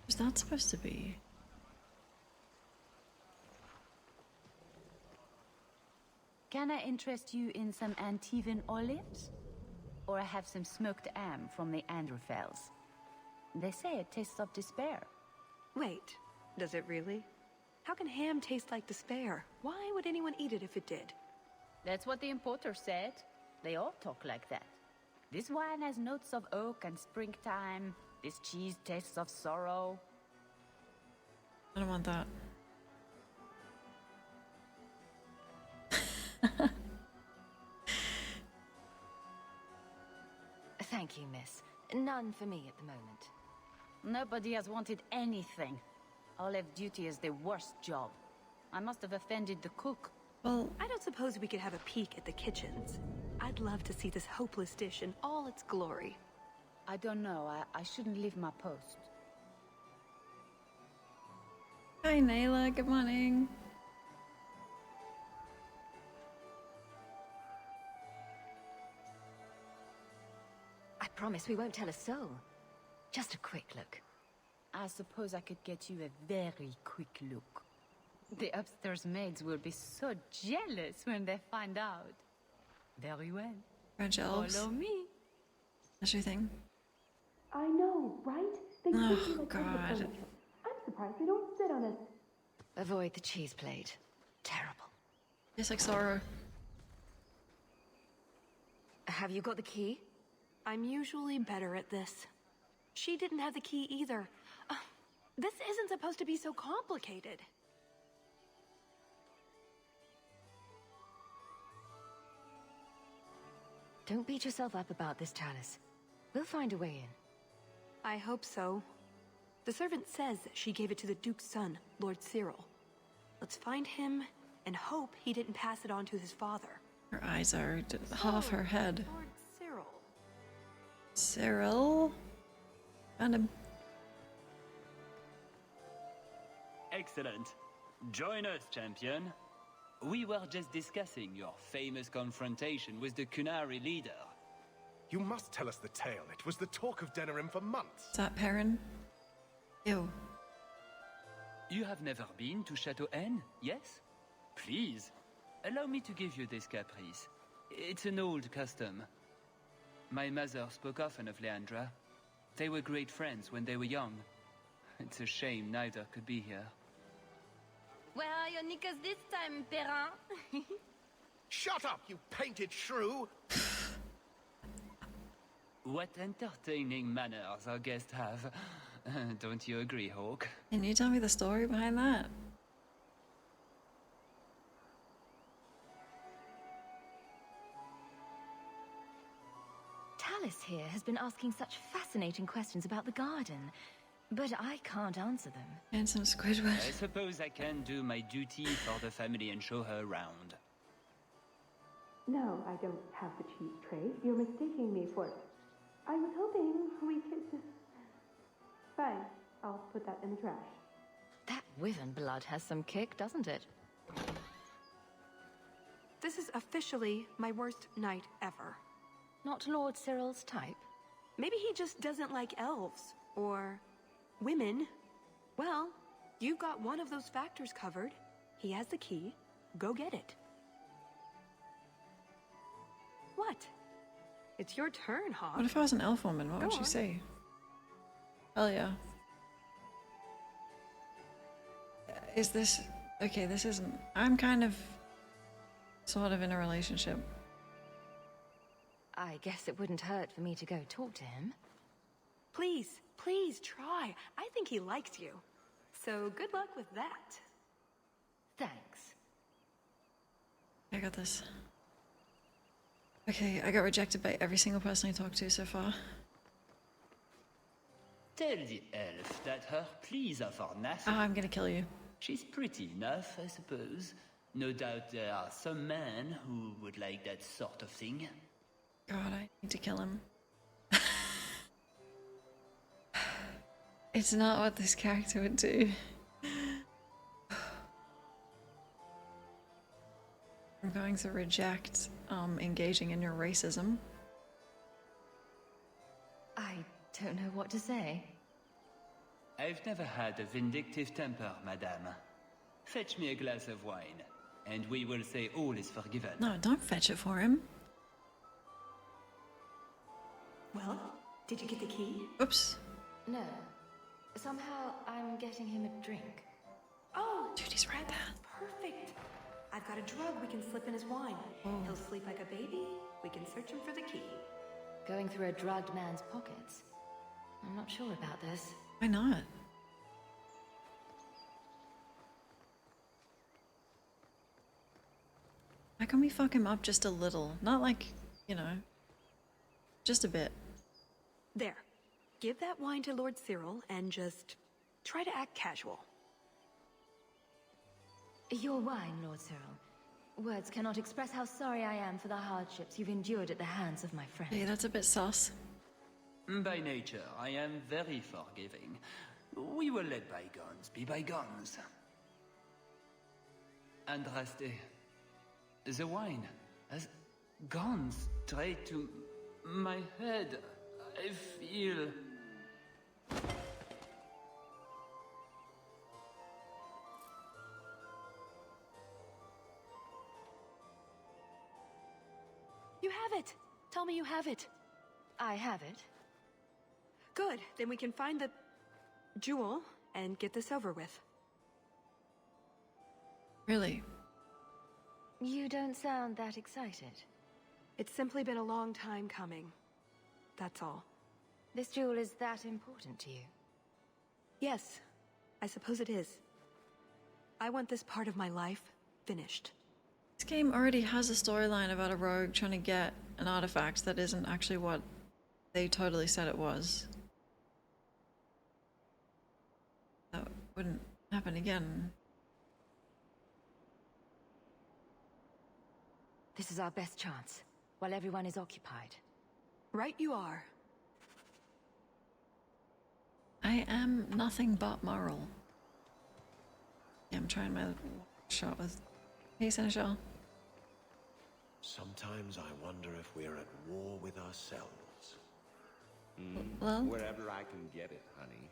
What's that supposed to be? Can I interest you in some Antivan olives? Or I have some smoked ham from the Androfels. They say it tastes of despair. Wait, does it really? How can ham taste like despair? Why would anyone eat it if it did? That's what the importer said. They all talk like that. This wine has notes of oak and springtime. This cheese tastes of sorrow. I don't want that. Thank you, miss. None for me at the moment. Nobody has wanted anything. Olive duty is the worst job. I must have offended the cook. Well, I don't suppose we could have a peek at the kitchens. I'd love to see this hopeless dish in all its glory. I don't know. I shouldn't leave my post. hi Nayla, good morning. I promise we won't tell a soul. Just a quick look. I suppose I could get you a very quick look. The upstairs maids will be so jealous when they find out. Very well. French elves. Follow me. That's your thing. I know, right? They Oh, treat you like God. furniture. I'm surprised they don't sit on it. Avoid the cheese plate. Terrible. It's like sorrow. Have you got the key? I'm usually better at this. She didn't have the key either. This isn't supposed to be so complicated. Don't beat yourself up about this, Chalice. We'll find a way in. I hope so. The servant says she gave it to the Duke's son, Lord Cyril. Let's find him and hope he didn't pass it on to his father. Her eyes are half her head. Lord Cyril. Cyril? Found him. Excellent. Join us, champion. We were just discussing your famous confrontation with the Kunari leader. You must tell us the tale. It was the talk of Denerim for months. Is that Perrin? Ew. You have never been to Chateau N, yes? Please, allow me to give you this caprice. It's an old custom. My mother spoke often of Leandra. They were great friends when they were young. It's a shame neither could be here. Where are your knickers this time, Perrin? Shut up, you painted shrew! What entertaining manners our guests have. Don't you agree, Hawk? Can you tell me the story behind that? Tallis here has been asking such fascinating questions about the garden, but I can't answer them. And some Squidward. I suppose I can do my duty for the family and show her around. No, I don't have the cheese tray. You're mistaking me for... I was hoping we could... Fine, I'll put that in the trash. That Wyvern blood has some kick, doesn't it? This is officially my worst night ever. Not Lord Cyril's type? Maybe he just doesn't like elves. Or... women. Well, you've got one of those factors covered. He has the key. Go get it. What? It's your turn, Hawk. What if I was an elf woman? What would Go you on. say? Hell yeah. Is this... Okay, this isn't... I'm kind of... sort of in a relationship. I guess it wouldn't hurt for me to go talk to him. Please, please try. I think he likes you. So good luck with that. Thanks. I got this. Okay, I got rejected by every single person I talked to so far. Tell the elf that her pleas are for nothing. I'm gonna kill you. She's pretty enough, I suppose. No doubt there are some men who would like that sort of thing. God, I need to kill him. It's not what this character would do. I'm going to reject engaging in your racism. I don't know what to say. I've never had a vindictive temper, madame. Fetch me a glass of wine, and we will say all is forgiven. No, don't fetch it for him. Well, did you get the key? Oops. No. Somehow I'm getting him a drink. Oh, dude, he's right there. Perfect. I've got a drug we can slip in his wine. Oh. He'll sleep like a baby. We can search him for the key. Going through a drugged man's pockets. I'm not sure about this. Why not? How can we fuck him up just a little? Not like, you know, just a bit. There. Give that wine to Lord Cyril and just try to act casual. Your wine, Lord Cyril. Words cannot express how sorry I am for the hardships you've endured at the hands of my friend. Yeah, that's a bit sus. By nature, I am very forgiving. We will let bygones be bygones. Andraste, the wine has gone straight to my head. I feel... You have it! Tell me you have it. I have it. Good, then we can find the jewel and get this over with. Really? You don't sound that excited. It's simply been a long time coming. That's all. This jewel is that important to you? Yes, I suppose it is. I want this part of my life finished. This game already has a storyline about a rogue trying to get an artifact that isn't actually what they totally said it was. That wouldn't happen again. This is our best chance, while everyone is occupied. Right you are. I am nothing but moral. Yeah, I'm trying my shot with... Hey, Seneschal. Sometimes I wonder if we're at war with ourselves. Well? Wherever I can get it, honey.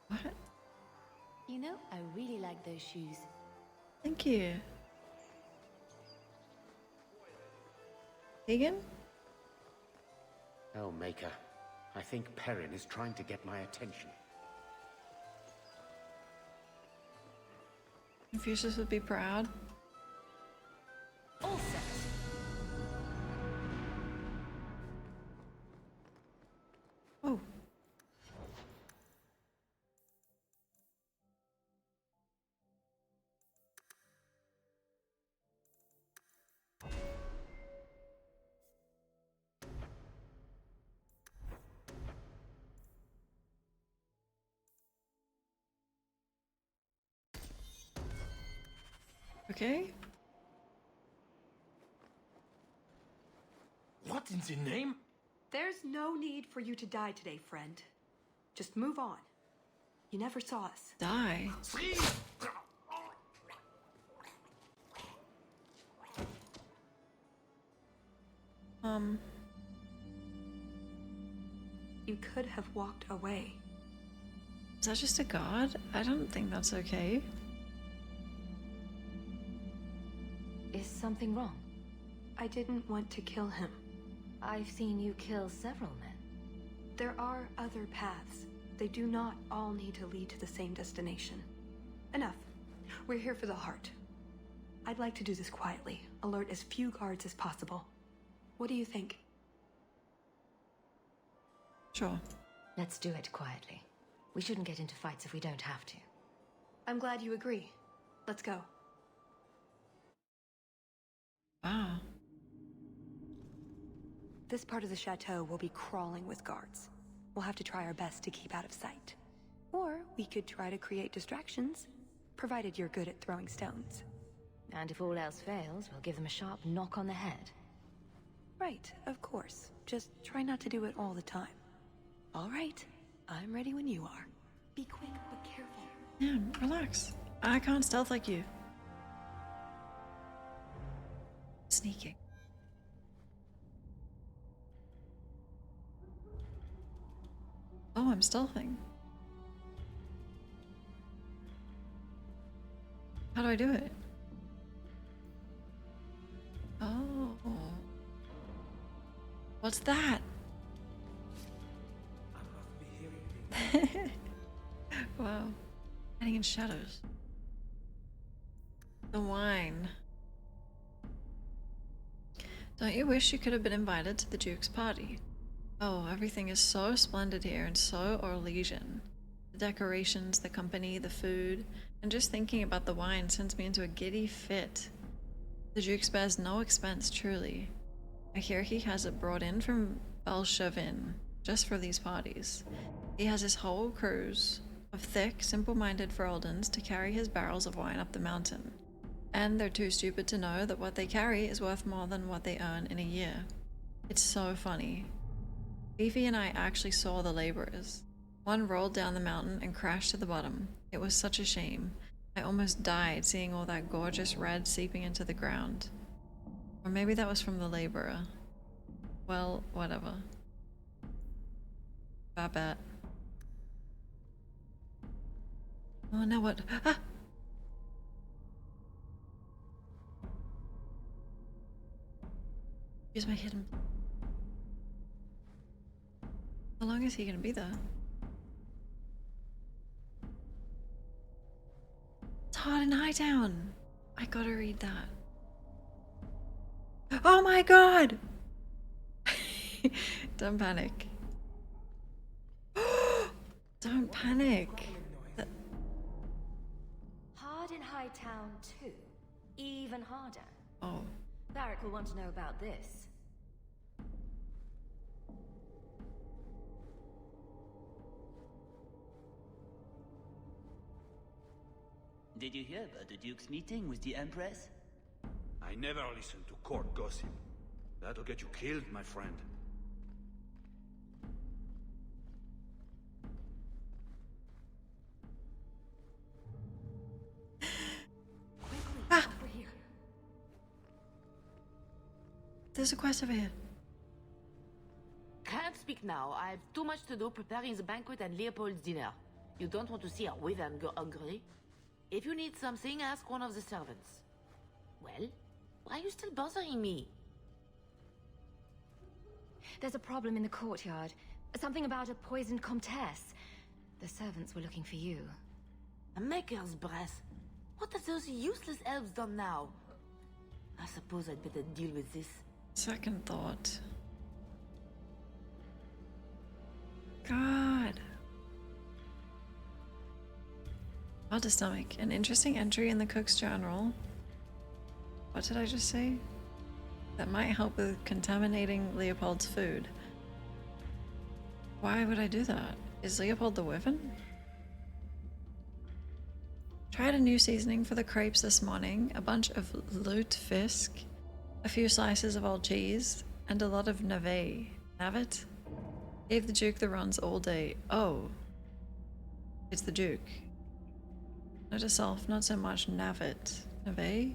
What? You know, I really like those shoes. Thank you. Vegan? Oh, Maker. I think Perrin is trying to get my attention. Confucius would be proud. All set. Oh. Okay. What in the name? There's no need for you to die today, friend. Just move on. You never saw us. Die? You could have walked away. Is that just a god? I don't think that's okay. Is something wrong? I didn't want to kill him. I've seen you kill several men. There are other paths. They do not all need to lead to the same destination. Enough. We're here for the heart. I'd like to do this quietly. Alert as few guards as possible. What do you think? Sure. Let's do it quietly. We shouldn't get into fights if we don't have to. I'm glad you agree. Let's go. Wow. This part of the chateau will be crawling with guards. We'll have to try our best to keep out of sight. Or we could try to create distractions, provided you're good at throwing stones. And if all else fails, we'll give them a sharp knock on the head. Right, of course. Just try not to do it all the time. All right, I'm ready when you are. Be quick, but careful. Yeah, relax. I can't stealth like you. Sneaking. Oh, I'm stealthing. How do I do it? Oh. What's that? Wow. Hiding in shadows. The wine. Don't you wish you could have been invited to the Duke's party? Oh, everything is so splendid here and so Orlesian. The decorations, the company, the food, and just thinking about the wine sends me into a giddy fit. The Duke spares no expense, truly. I hear he has it brought in from Belchavin, just for these parties. He has his whole crews of thick, simple-minded Feraldans to carry his barrels of wine up the mountain. And they're too stupid to know that what they carry is worth more than what they earn in a year. It's so funny. Beefy and I actually saw the laborers. One rolled down the mountain and crashed to the bottom. It was such a shame. I almost died seeing all that gorgeous red seeping into the ground. Or maybe that was from the laborer. Well, whatever. Babette. Oh, now what? Ah! Use my hidden. How long is he gonna be there? It's hard in Hightown. I gotta read that. Oh my god! Don't panic. Don't panic. Hard in Hightown too. Even harder. Oh. Varric will want to know about this. Did you hear about the Duke's meeting with the Empress? I never listen to court gossip. That'll get you killed, my friend. Over here. There's a quest over here. Can't speak now. I have too much to do preparing the banquet and Leopold's dinner. You don't want to see a wyvern go hungry. If you need something, ask one of the servants. Well, why are you still bothering me? There's a problem in the courtyard. Something about a poisoned comtesse. The servants were looking for you. A maker's breath. What have those useless elves done now? I suppose I'd better deal with this. Second thought. God. Hard to stomach. An interesting entry in the cook's journal. What did I just say? That might help with contaminating Leopold's food. Why would I do that? Is Leopold the Wyvern? Tried a new seasoning for the crepes this morning. A bunch of lutefisk, a few slices of old cheese, and a lot of navet. Navet? Gave the Duke the runs all day. Oh. It's the Duke. Note to self, not so much navet. Navet?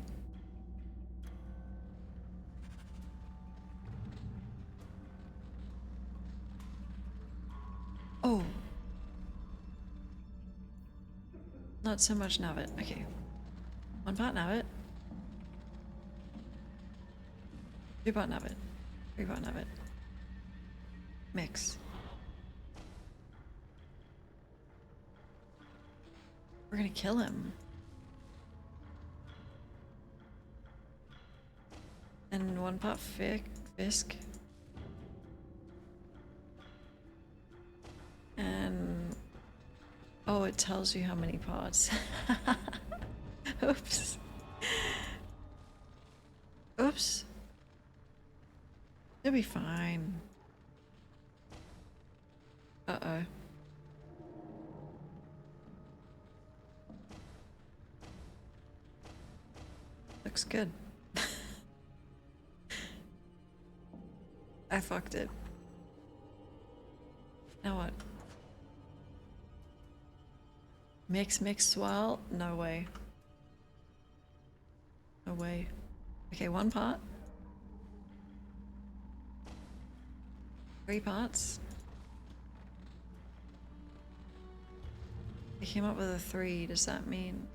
Oh. Not so much navet. Okay. 1 part navet. 2 part navet. 3 part navet. Mix. We're gonna kill him. And 1 pot fisk. And oh, it tells you how many pots. Oops. Oops. It'll be fine. Uh-oh. Looks good. I fucked it. Now what? Mix, swirl? No way. No way. Okay, 1 pot. 3 pots. I came up with a 3. Does that mean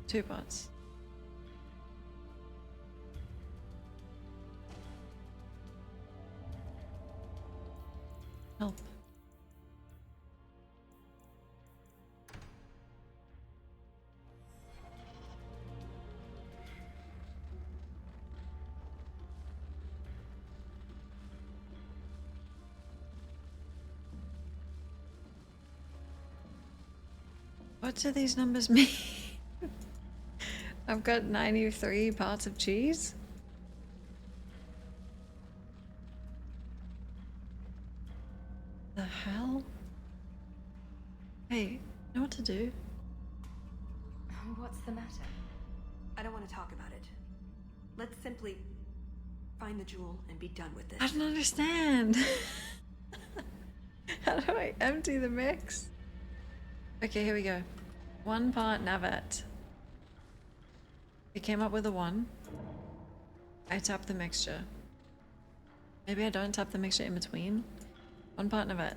2 pots? Help. What do these numbers mean? I've got 93 parts of cheese. The hell? Hey, you know what to do? What's the matter? I don't want to talk about it. Let's simply find the jewel and be done with this. I don't understand. How do I empty the mix? Okay, here we go. 1 part Navat. It came up with a 1. I tap the mixture. Maybe I don't tap the mixture in between. 1 part Navat.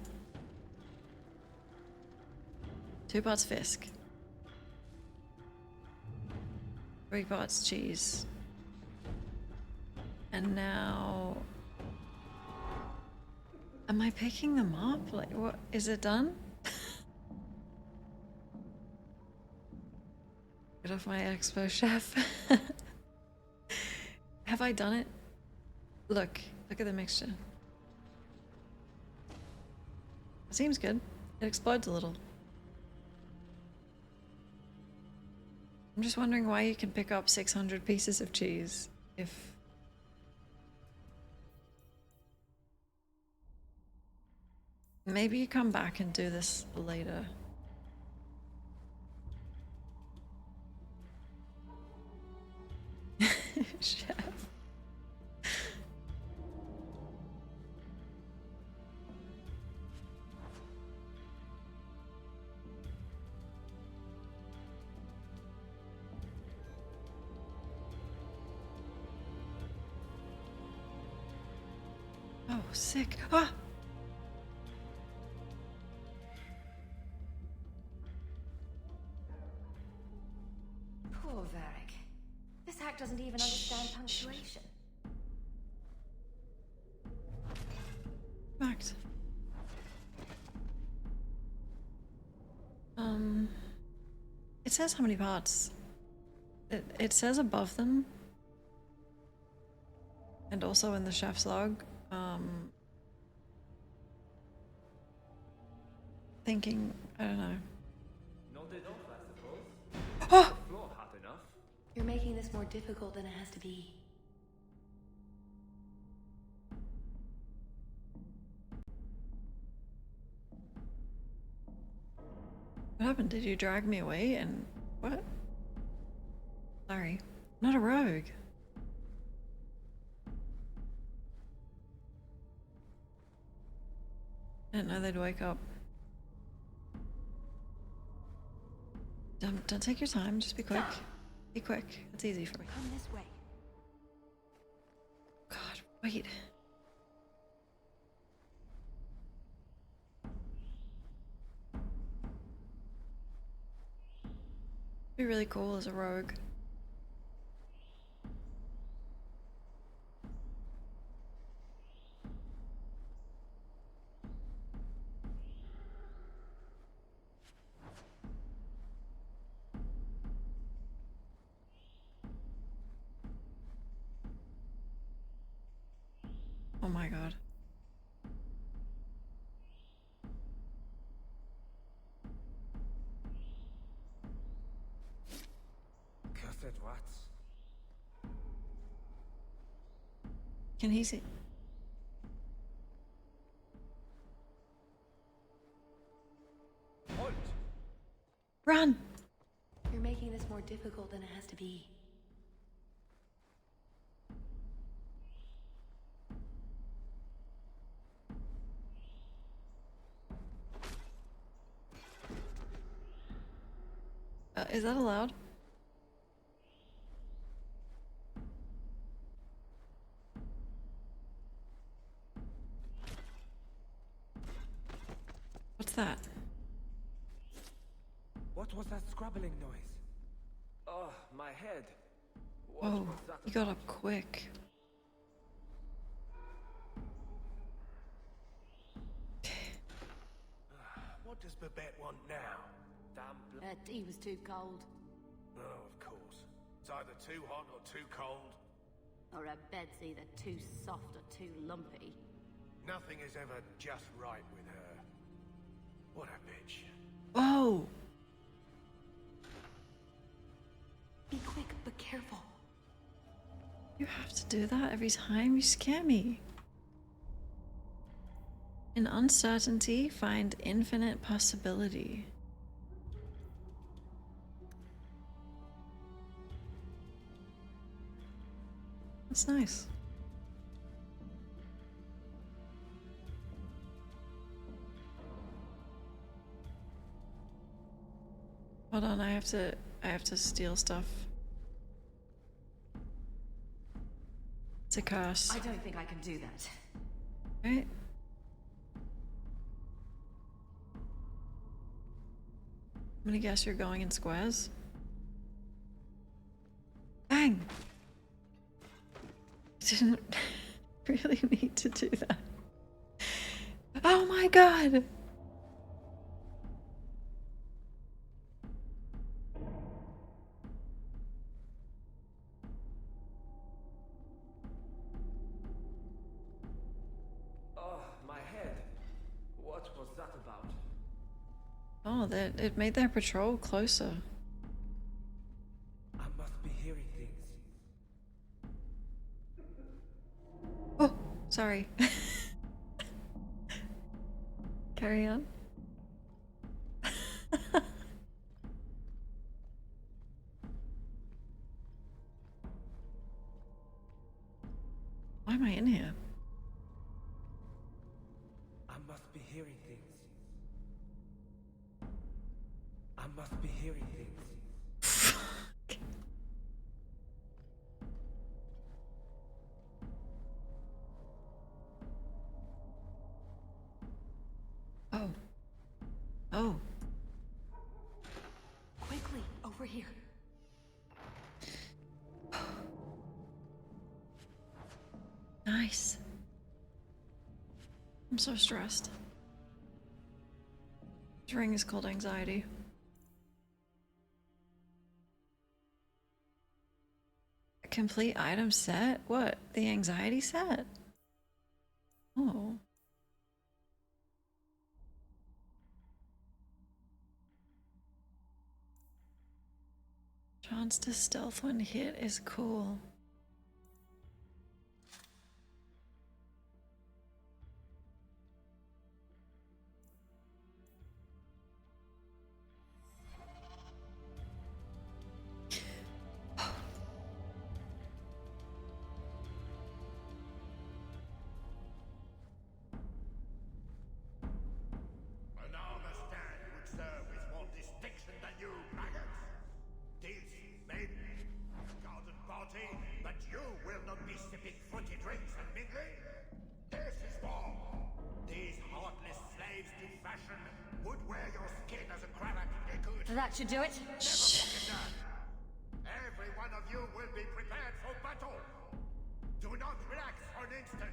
2 parts Fisk. 3 parts cheese. And now... Am I picking them up? Like, what? Is it done? Get off my expo, chef. Have I done it? Look at the mixture. It seems good. It explodes a little. I'm just wondering why you can pick up 600 pieces of cheese if... Maybe you come back and do this later. Chef. Oh, sick. Ah! Poor Varric. This hack doesn't even understand punctuation. Fact. It says how many parts. It says above them. And also in the chef's log. Thinking, I don't know. Not enough, I suppose. Oh! The floor hot enough. You're making this more difficult than it has to be. What happened? Did you drag me away and... what? Sorry. I'm not a rogue. I didn't know they'd wake up. Don't take your time, just be quick. Be quick. It's easy for me. Come this way. God, wait. Be really cool as a rogue. Oh my god. Cursed rats. Can he see? Halt! Run! You're making this more difficult than it has to be. Is that allowed? What's that? What was that scrabbling noise? Oh, my head. What Whoa, was that you got about? up quick. What does Babette want now? Damn. Her tea was too cold. Oh, of course. It's either too hot or too cold. Or her bed's either too soft or too lumpy. Nothing is ever just right with her. What a bitch. Whoa! Be quick, but careful. You have to do that every time? You scare me. In uncertainty, find infinite possibility. That's nice. Hold on, I have to steal stuff. It's a curse. I don't think I can do that. Right? I'm gonna guess you're going in squares. Bang! Didn't really need to do that. Oh my god! Oh, my head. What was that about? Oh, that it made their patrol closer. I must be hearing things. Oh, sorry. Carry on. Why am I in here? I must be hearing things. I must be hearing things. Oh. Oh. Quickly, over here. Nice. I'm so stressed. This ring is called anxiety. A complete item set? What? The anxiety set? Oh. Chance to stealth when hit is cool. An armor stand would serve with more distinction than you, maggots. This may be a garden party, but you will not be sipping fruity drinks and mingling. This is war. These heartless slaves to fashion would wear your skin as a cravat if they could. That should do it. Never forget that. Every one of you will be prepared for battle. Do not relax for an instant.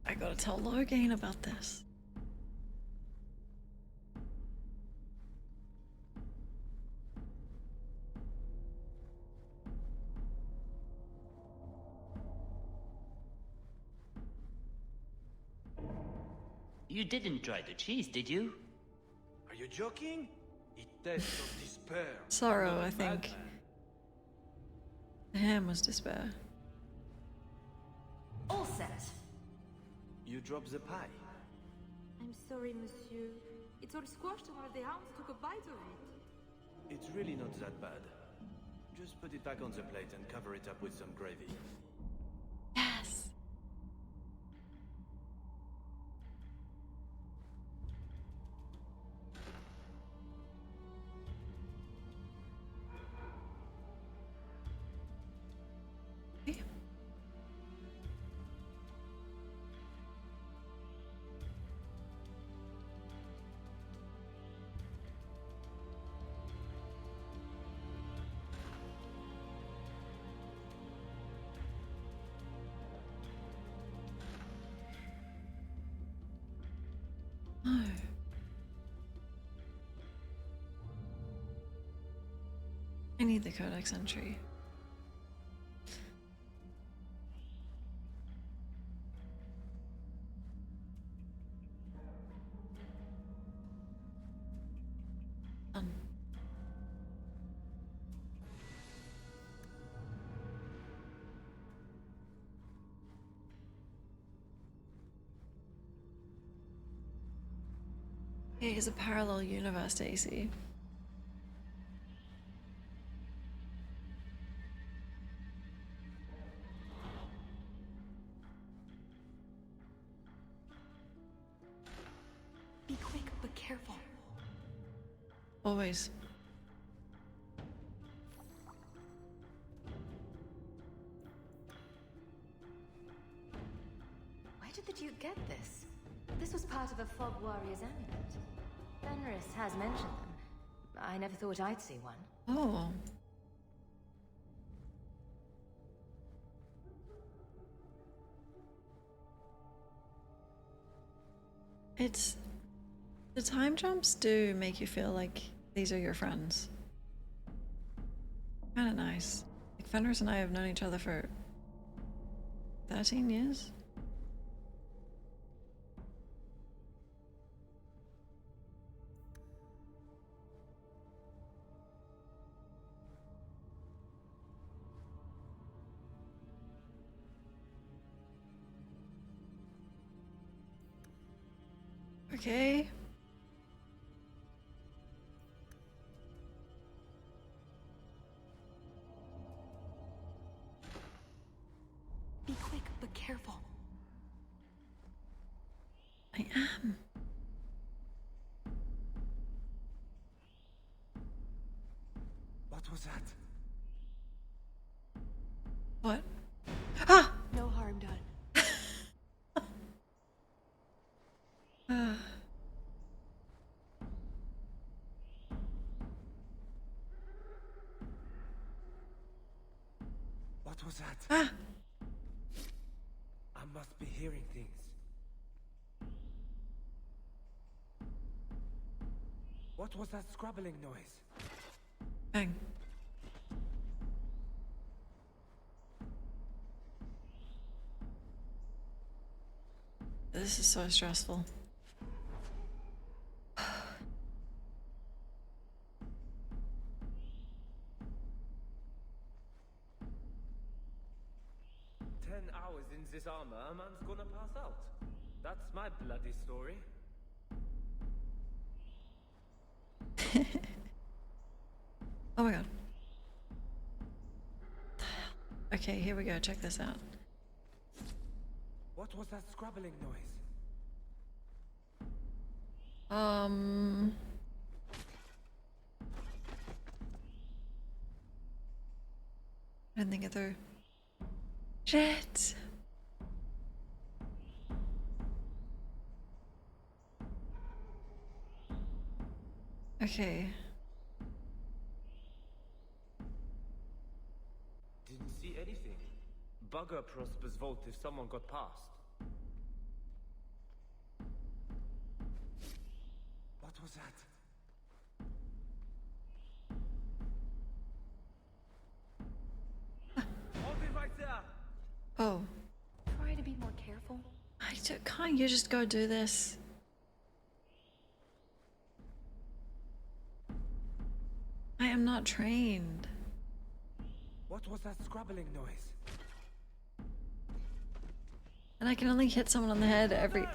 I gotta tell Loghain about this. You didn't try the cheese, did you? Are you joking? It tastes of despair. Sorrow, I think. The ham was despair. All set. You dropped the pie. I'm sorry, monsieur. It's all squashed and one of the hounds took a bite of it. It's really not that bad. Just put it back on the plate and cover it up with some gravy. Yes. No. I need the codex entry. Done. It is a parallel universe, Daisy. Always. Where did the Duke get this? This was part of a Fog Warrior's amulet. Fenris has mentioned them. I never thought I'd see one. Oh. It's... The time jumps do make you feel like these are your friends. Kinda nice. Like, Fenris and I have known each other for 13 years? Okay. Be quick, but careful. I am. What was that? What? Ah! No harm done. What was that? Ah! I must be hearing things. What was that scrabbling noise? Bang. This is so stressful. In this armor, a man's gonna pass out. That's my bloody story. Oh my god. Okay, here we go. Check this out. What was that scrabbling noise? I didn't think it through. Shit. Okay. Didn't see anything. Bugger Prosper's vault if someone got past. What was that? Oh. Try to be more careful. Can't you just go do this? I am not trained. What was that scrabbling noise? And I can only hit someone on the head every...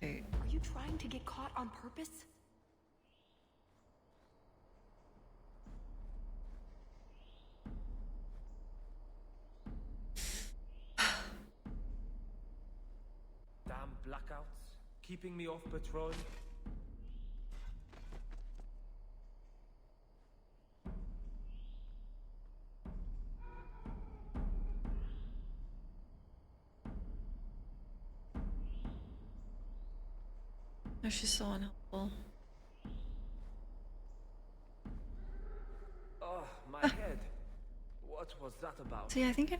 Are you trying to get caught on purpose? Damn blackouts, keeping me off patrol. Oh, she's so unhelpful. Oh, my head. What was that about? See, I think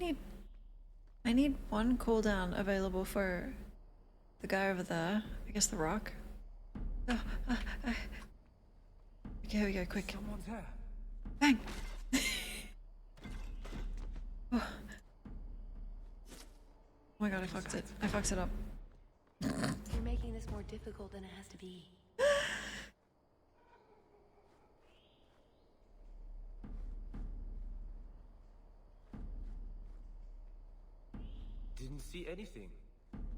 I need one cooldown available for the guy over there. I guess the rock. Okay, here we go, quick. Someone's here. Bang! Oh my god, I fucked it. I fucked it up. You're making this more difficult than it has to be. Didn't see anything.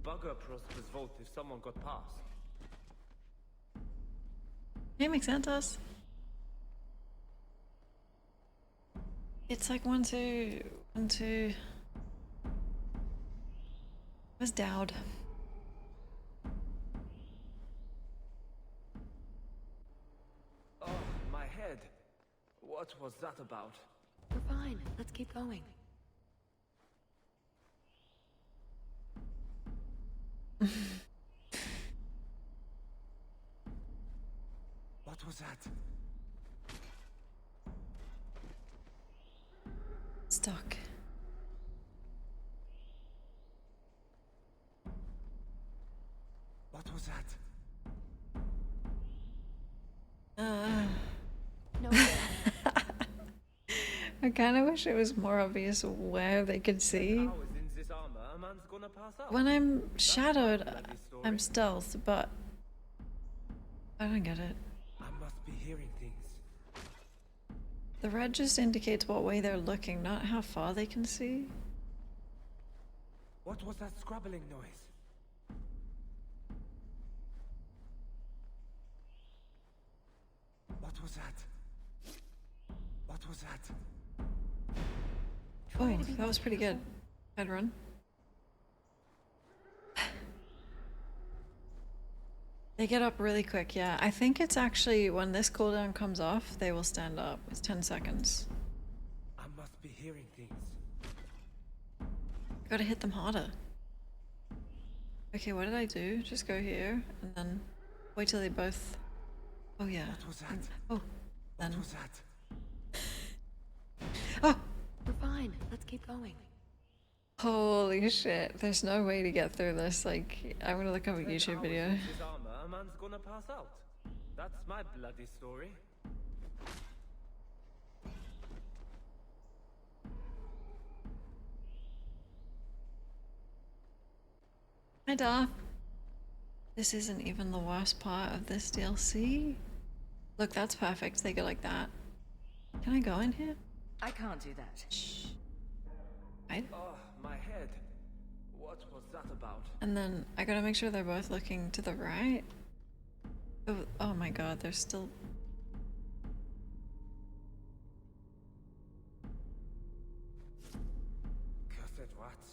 Bugger Prosper's vault if someone got past. Hey, McSantos. It's like 1, 2, 1, 2. Where's Dowd? What was that about? We're fine. Let's keep going. What was that? Stuck. What was that? No. I kind of wish it was more obvious where they could see. How is in this armor a man's gonna pass out? When I'm shadowed, I'm stealth, but I don't get it. I must be hearing things. The red just indicates what way they're looking, not how far they can see. What was that scrabbling noise? What was that? What was that? Oh, that was pretty good. I'd run. They get up really quick, yeah. I think it's actually when this cooldown comes off, they will stand up. It's 10 seconds. I must be hearing things. Gotta hit them harder. Okay, what did I do? Just go here and then wait till they both. Oh yeah. What was that? Oh, then. What was that? Oh! We're fine. Let's keep going. Holy shit. There's no way to get through this. Like, I'm gonna look up a YouTube video. This armor, a man's gonna pass out. That's my bloody story. Hi, Darth. This isn't even the worst part of this DLC. Look, that's perfect. They go like that. Can I go in here? I can't do that. Shh. Right? Oh, my head. What was that about? And then I gotta make sure they're both looking to the right. Oh my god, they're still... Cursed rats.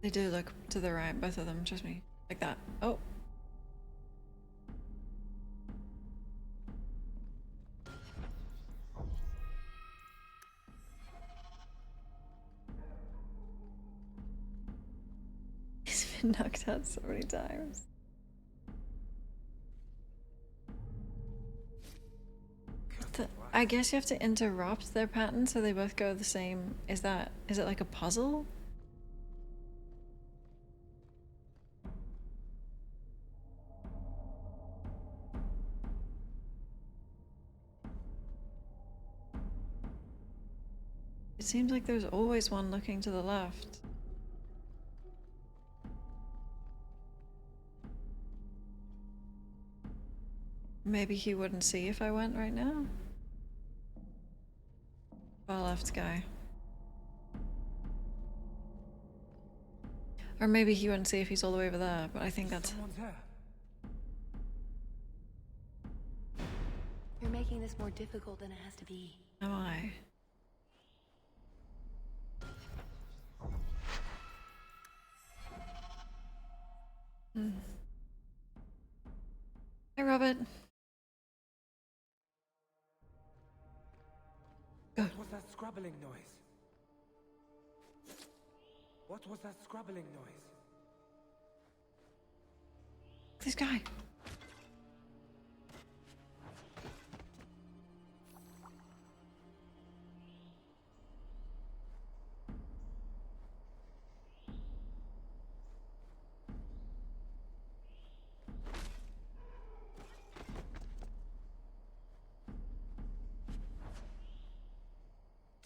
They do look to the right, both of them, trust me. Like that. Oh. He's been knocked out so many times. I guess you have to interrupt their pattern so they both go the same. Is it like a puzzle? It seems like there's always one looking to the left. Maybe he wouldn't see if I went right now. Far left guy. Or maybe he wouldn't see if he's all the way over there, but I think that's... Someone's there. You're making this more difficult than it has to be. Am I? Hi, Robert. What was that scrabbling noise? What was that scrabbling noise? This guy.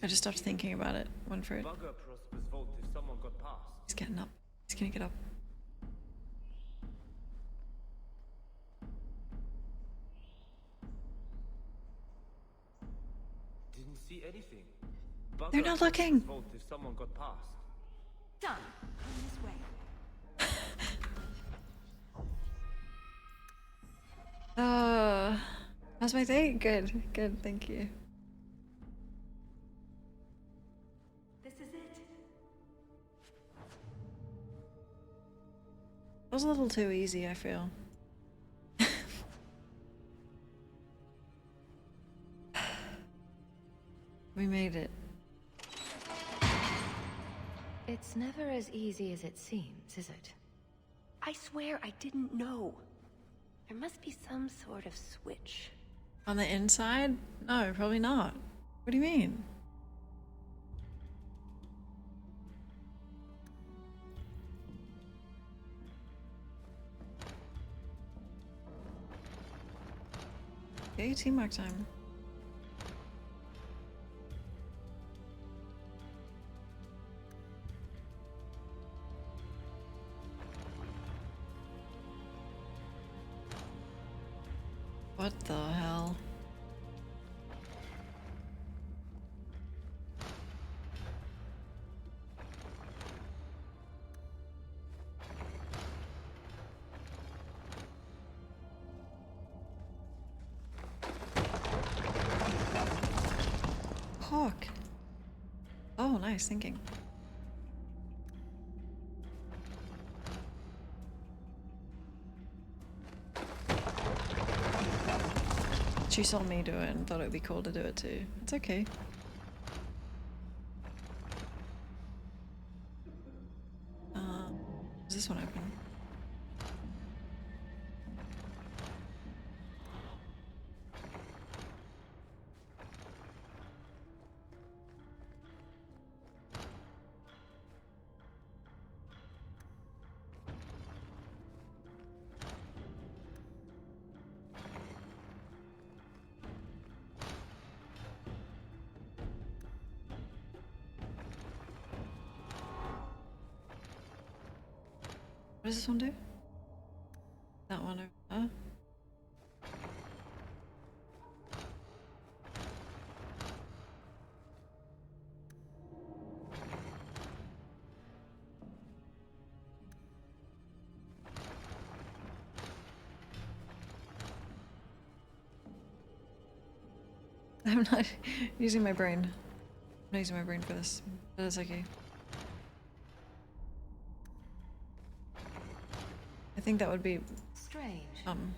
I just stopped thinking about it. Went for it. Bugger Prosper's vault if someone got past. He's getting up. He's gonna get up. Didn't see anything. They're not looking. Vault if someone got past. Done. Come this way. How's my day? Good, good, thank you. was a little too easy, I feel. We made it. It's never as easy as it seems, is it? I swear I didn't know. There must be some sort of switch. On the inside? No, probably not. What do you mean? Okay, teamwork time. What the hell? Hawk. Oh, nice thinking. She saw me do it and thought it would be cool to do it too. It's okay. Is this one open? What does this one do? That one over there. I'm not using my brain. I'm not using my brain for this, but it's okay. I think that would be strange.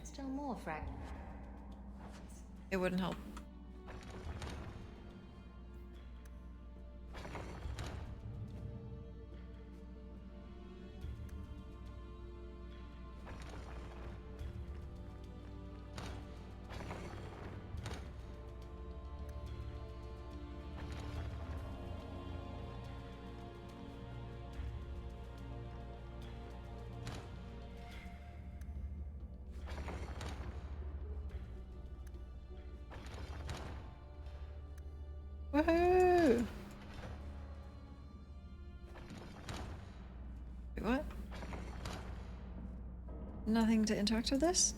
Still more fragments. It wouldn't help. Woohoo! Wait, what? Nothing to interact with this?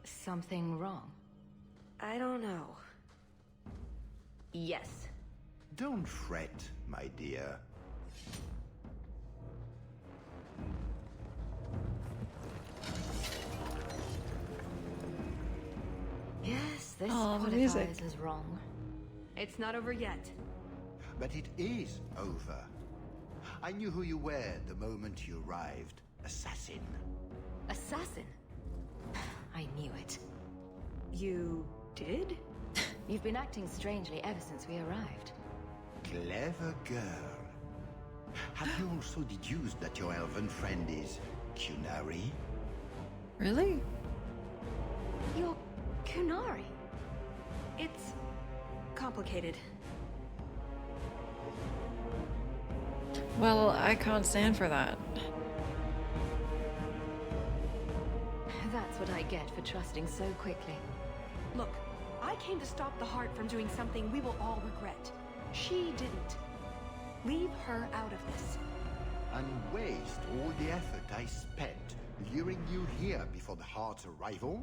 Something wrong? I don't know. Yes. Don't fret, my dear. Yes, this music. qualifies as wrong. It's not over yet. But it is over. I knew who you were the moment you arrived. Assassin. Assassin? I knew it. You did? You've been acting strangely ever since we arrived. Clever girl. Have you also deduced that your elven friend is Qunari? Really? You're Qunari. It's complicated. Well, I can't stand for that. That's what I get for trusting so quickly. Look, I came to stop the Heart from doing something we will all regret. She didn't. Leave her out of this. And waste all the effort I spent luring you here before the Heart's arrival?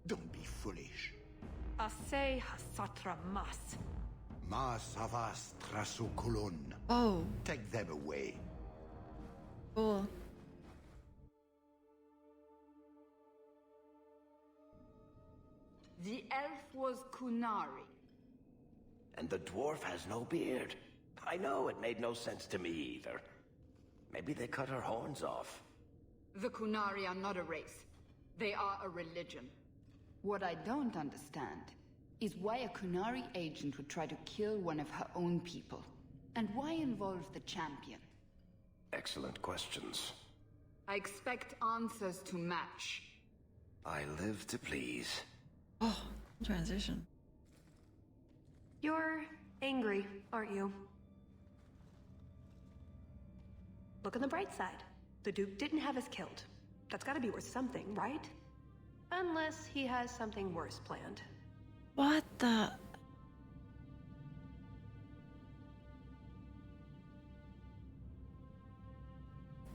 Don't be foolish. Ase hasatra mas. Mas avas traso kolon. Oh. Take them away. Cool. The elf was Qunari. And the dwarf has no beard. I know, it made no sense to me either. Maybe they cut her horns off. The Qunari are not a race. They are a religion. What I don't understand is why a Qunari agent would try to kill one of her own people. And why involve the champion? Excellent questions. I expect answers to match. I live to please. Oh, transition. You're angry, aren't you? Look on the bright side. The Duke didn't have us killed. That's gotta be worth something, right? Unless he has something worse planned. What the...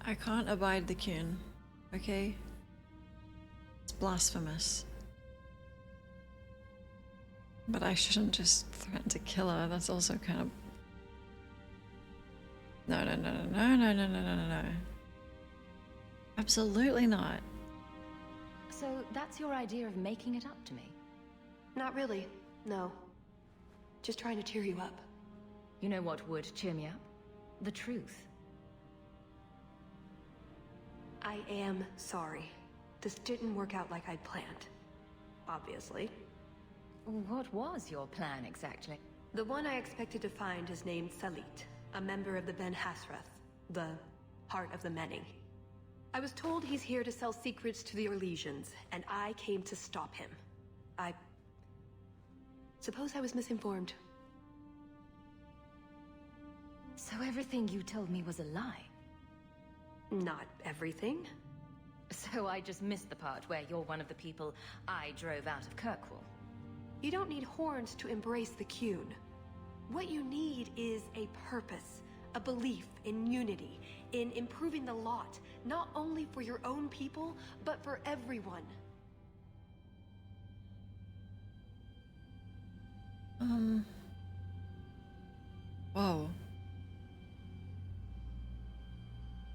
I can't abide the Qun, okay? It's blasphemous. But I shouldn't just threaten to kill her. That's also kind of... No. Absolutely not. So that's your idea of making it up to me? Not really, no. Just trying to cheer you up. You know what would cheer me up? The truth. I am sorry. This didn't work out like I'd planned. Obviously. What was your plan exactly? The one I expected to find is named Salit, a member of the Ben Hasrath, the Heart of the Many. I was told he's here to sell secrets to the Orlesians, and I came to stop him. I suppose I was misinformed. So everything you told me was a lie? Not everything. So I just missed the part where you're one of the people I drove out of Kirkwall. You don't need horns to embrace the Qun. What you need is a purpose, a belief in unity, in improving the lot, not only for your own people, but for everyone. Whoa.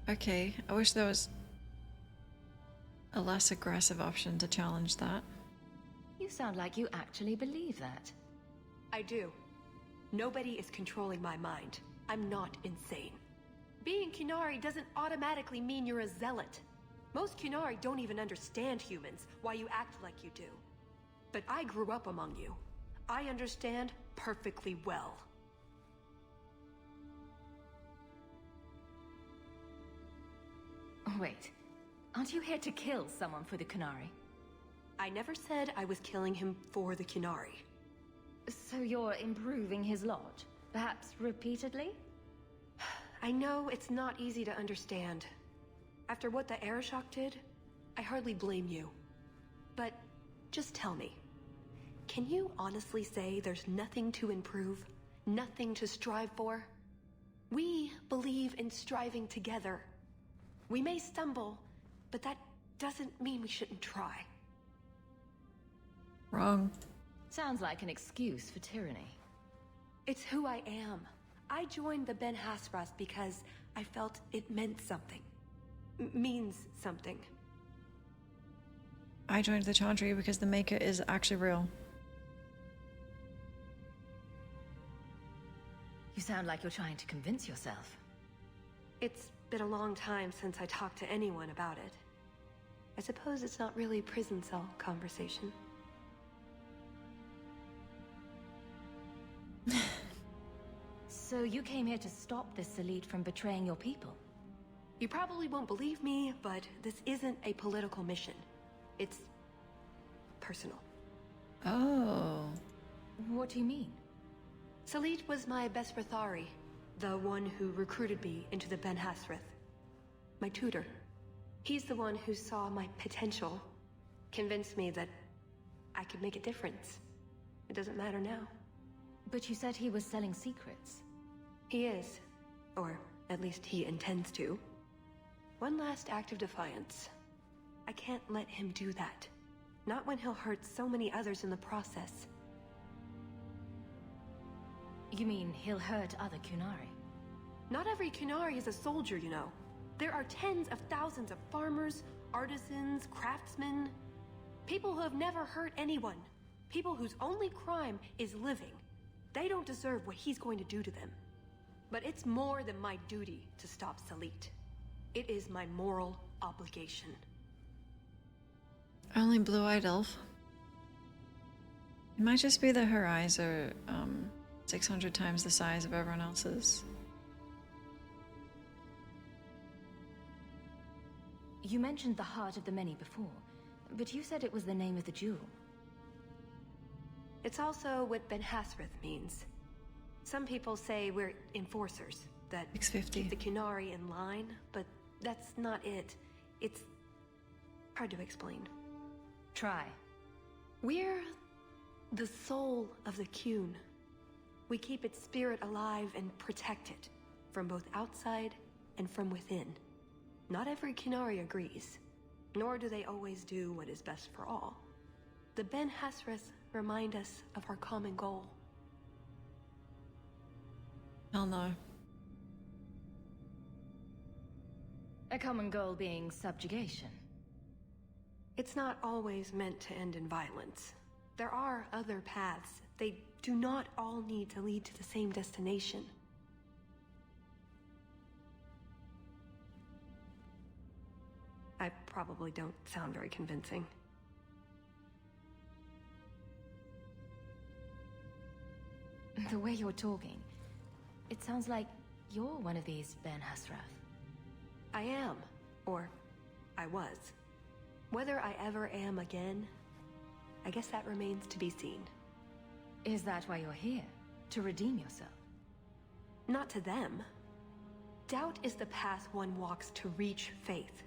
Okay, I wish there was a less aggressive option to challenge that. You sound like you actually believe that. I do. Nobody is controlling my mind. I'm not insane. Being Qunari doesn't automatically mean you're a zealot. Most Qunari don't even understand humans, why you act like you do. But I grew up among you. I understand perfectly well. Wait, aren't you here to kill someone for the Qunari? I never said I was killing him for the Qunari. So you're improving his lot? Perhaps repeatedly? I know it's not easy to understand. After what the Arishok did, I hardly blame you. But just tell me, can you honestly say there's nothing to improve? Nothing to strive for? We believe in striving together. We may stumble, but that doesn't mean we shouldn't try. Wrong. Sounds like an excuse for tyranny. It's who I am. I joined the Ben Hasras because I felt it meant something. Means something. I joined the Chantry because the Maker is actually real. You sound like you're trying to convince yourself. It's been a long time since I talked to anyone about it. I suppose it's not really prison cell conversation. So you came here to stop this elite from betraying your people? You probably won't believe me, but this isn't a political mission. It's personal. Oh. What do you mean? Salit was my best Rathari, the one who recruited me into the Ben Hasrith. My tutor. He's the one who saw my potential, convinced me that I could make a difference. It doesn't matter now. But you said he was selling secrets. He is. Or at least he intends to. One last act of defiance. I can't let him do that. Not when he'll hurt so many others in the process. You mean he'll hurt other Qunari? Not every Qunari is a soldier, you know. There are tens of thousands of farmers, artisans, craftsmen. People who have never hurt anyone. People whose only crime is living. They don't deserve what he's going to do to them. But it's more than my duty to stop Salit. It is my moral obligation. Only blue-eyed elf. It might just be that her eyes are 600 times the size of everyone else's. You mentioned the Heart of the Many before, but you said it was the name of the jewel. It's also what Ben Hasrith means. Some people say we're enforcers, that keep the Qunari in line, but that's not it. It's hard to explain. Try. We're the soul of the Qun. We keep its spirit alive and protect it, from both outside and from within. Not every Qunari agrees, nor do they always do what is best for all. The Ben Hasrith remind us of our common goal. Hell no. A common goal being subjugation. It's not always meant to end in violence. There are other paths. They do not all need to lead to the same destination. I probably don't sound very convincing. The way you're talking, it sounds like you're one of these Ben Hasrath. I am, or I was. Whether I ever am again, I guess that remains to be seen. Is that why you're here? To redeem yourself? Not to them. Doubt is the path one walks to reach faith.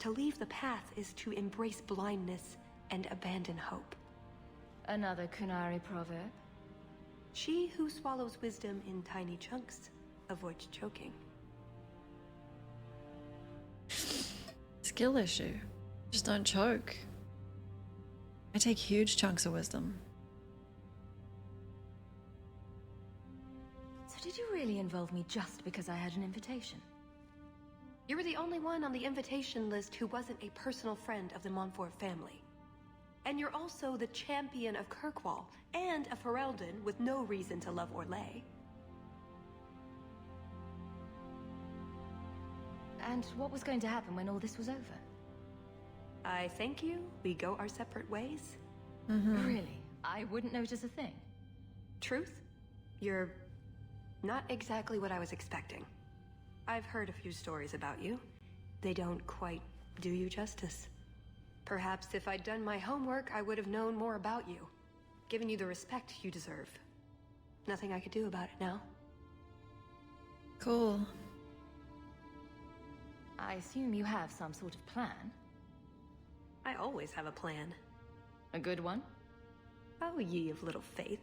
To leave the path is to embrace blindness and abandon hope. Another Qunari proverb? She who swallows wisdom in tiny chunks avoids choking. Skill issue. Just don't choke. I take huge chunks of wisdom. So did you really involve me just because I had an invitation? You were the only one on the invitation list who wasn't a personal friend of the Montfort family. And you're also the champion of Kirkwall, and a Ferelden with no reason to love Orlais. And what was going to happen when all this was over? I thank you. We go our separate ways. Really? I wouldn't notice a thing. Truth? You're not exactly what I was expecting. I've heard a few stories about you. They don't quite do you justice. Perhaps if I'd done my homework, I would have known more about you. Given you the respect you deserve. Nothing I could do about it now. Cool. I assume you have some sort of plan? I always have a plan. A good one? Oh, ye of little faith.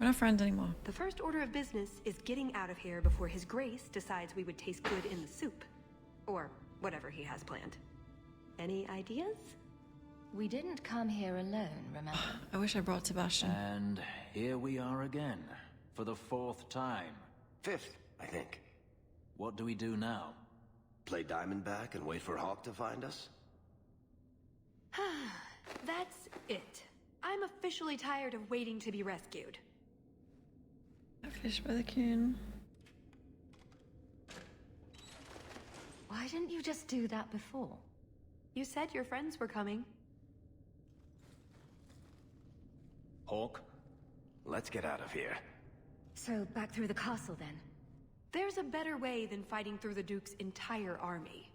We're not friends anymore. The first order of business is getting out of here before His Grace decides we would taste good in the soup. Or whatever he has planned. Any ideas? We didn't come here alone, remember? I wish I brought Sebastian. And here we are again, for the 4th time. 5th, I think. What do we do now? Play Diamondback and wait for Hawk to find us? That's it. I'm officially tired of waiting to be rescued. A fish by the Qun. Why didn't you just do that before? You said your friends were coming. Hawk? Let's get out of here. So, back through the castle then? There's a better way than fighting through the Duke's entire army.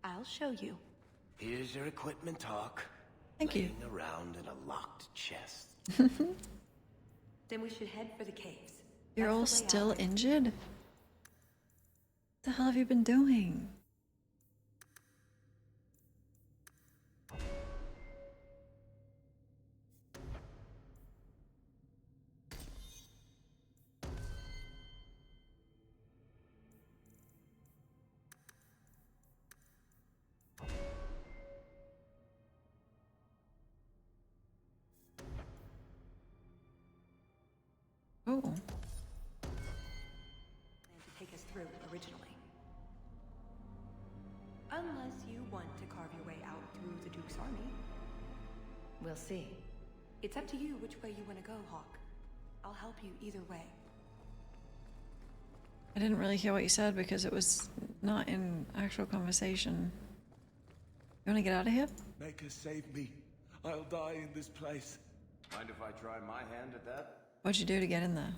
I'll show you. Here's your equipment, Hawk. Thank you. Laying around in a locked chest. Then we should head for the caves. You're all That's the way still out. injured? What the hell have you been doing? Oh. Plan to take us through originally. Unless you want to carve your way out through the Duke's army. We'll see. It's up to you which way you want to go, Hawk. I'll help you either way. I didn't really hear what you said because it was not in actual conversation. You want to get out of here? Maker, save me. I'll die in this place. Mind if I try my hand at that? What'd you do to get in there?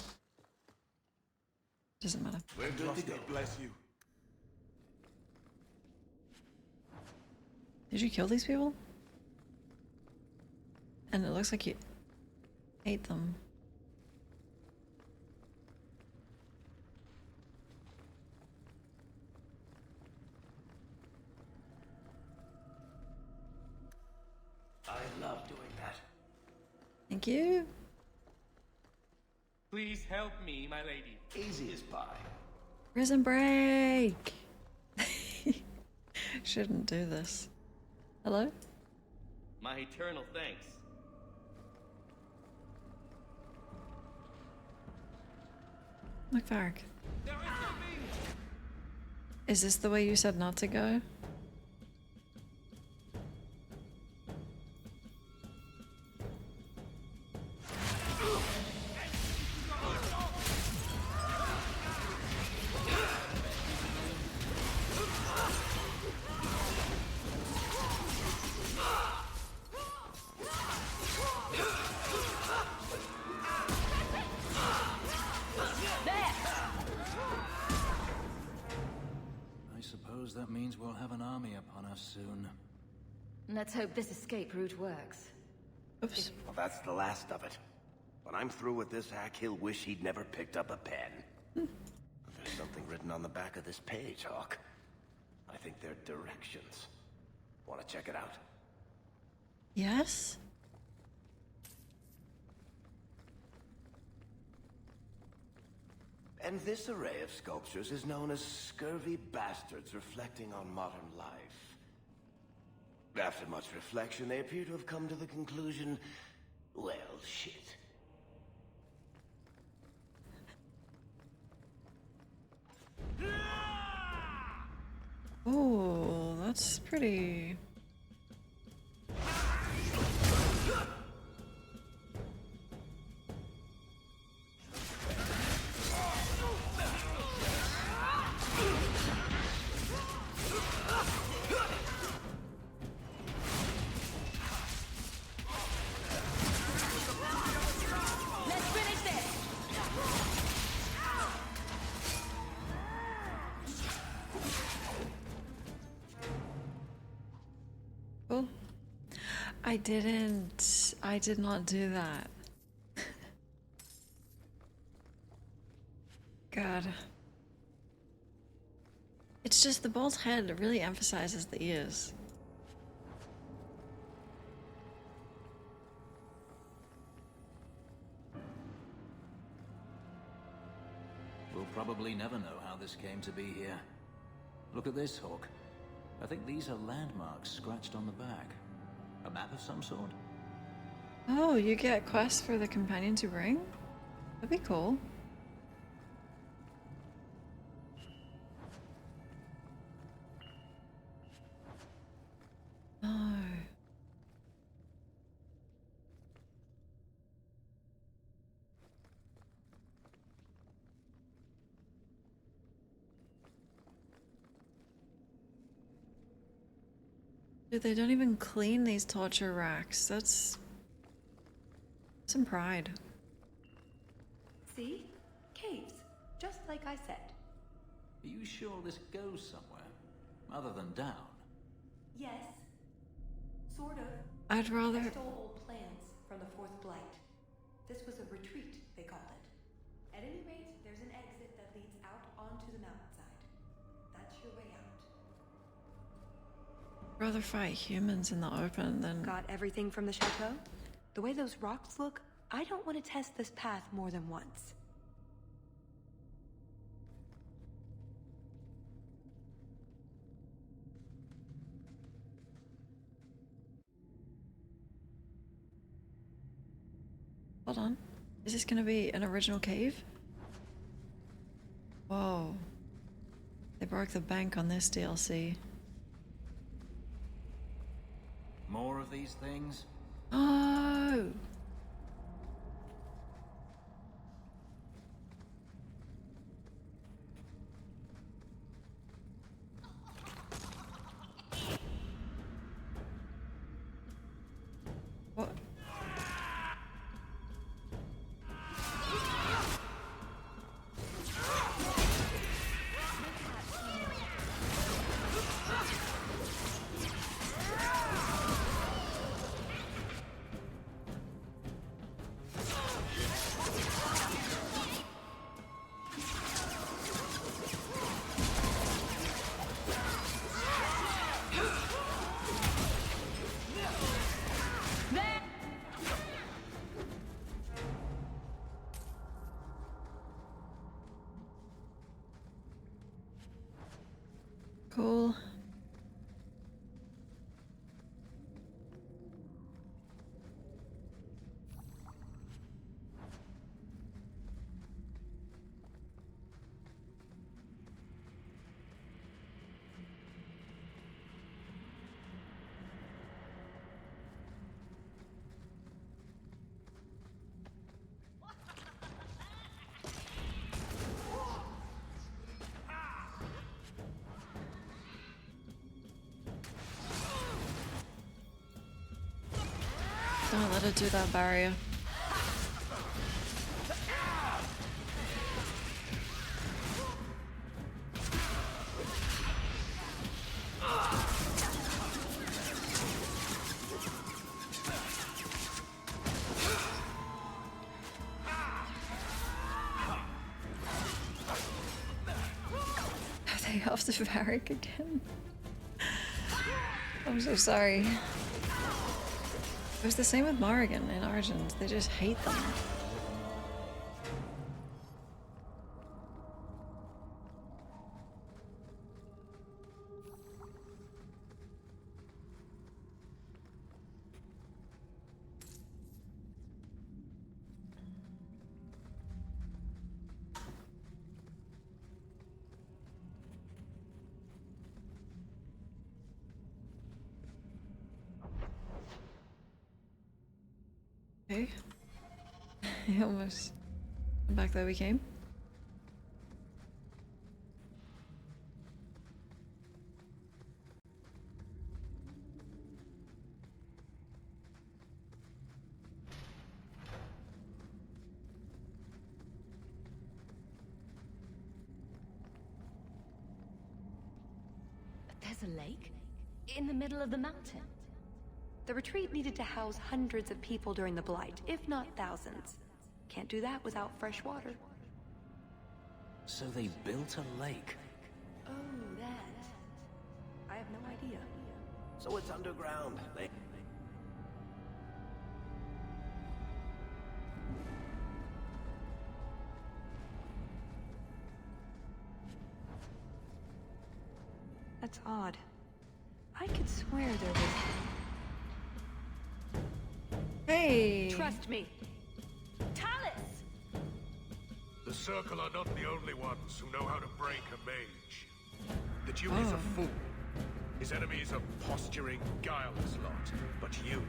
Doesn't matter. We're good to go. Bless you. Did you kill these people? And it looks like you ate them. I love doing that. Thank you. Please help me, my lady. Easy as pie. Prison break! Shouldn't do this. Hello? My eternal thanks. Look, Varric. Is this the way you said not to go? I suppose that means we'll have an army upon us soon. Let's hope this escape route works. Oops. Well, that's the last of it. When I'm through with this hack, he'll wish he'd never picked up a pen. There's something written on the back of this page, Hawk. I think they're directions. Want to check it out? Yes? And this array of sculptures is known as scurvy bastards reflecting on modern life. After much reflection, they appear to have come to the conclusion, well, shit. Oh, that's pretty... Let's finish this! Cool. I did not do that. God. It's just the bald head really emphasizes the ears. We'll probably never know how this came to be here. Look at this, Hawk. I think these are landmarks scratched on the back. A map of some sort. Oh, you get quests for the companion to bring? That'd be cool. No. Dude, they don't even clean these torture racks. That's some pride. See? Caves. Just like I said. Are you sure this goes somewhere? Other than down? Yes. Sort of. I'd rather... I stole old plans from the Fourth Blight. This was a retreat, they called it. At any rate, there's an exit that leads out onto the mountainside. That's your way out. Rather fight humans in the open than... Got everything from the chateau? The way those rocks look, I don't want to test this path more than once. Hold on. Is this gonna be an original cave? Whoa. They broke the bank on this DLC. More of these things? Oh! What? Cool. Don't let her do that barrier. Are they off the barrack again? I'm so sorry. It was the same with Morrigan in Origins. They just hate them. Okay. Almost back there we came. There's a lake? In the middle of the mountain? The retreat needed to house hundreds of people during the Blight, if not thousands. Can't do that without fresh water. So they built a lake. Oh, that. I have no idea. So it's underground. That's odd. I could swear there was... Hey! Trust me. Talus! The Circle are not the only ones who know how to break a mage. The Duke is a fool. His enemies are posturing, guileless lot. But you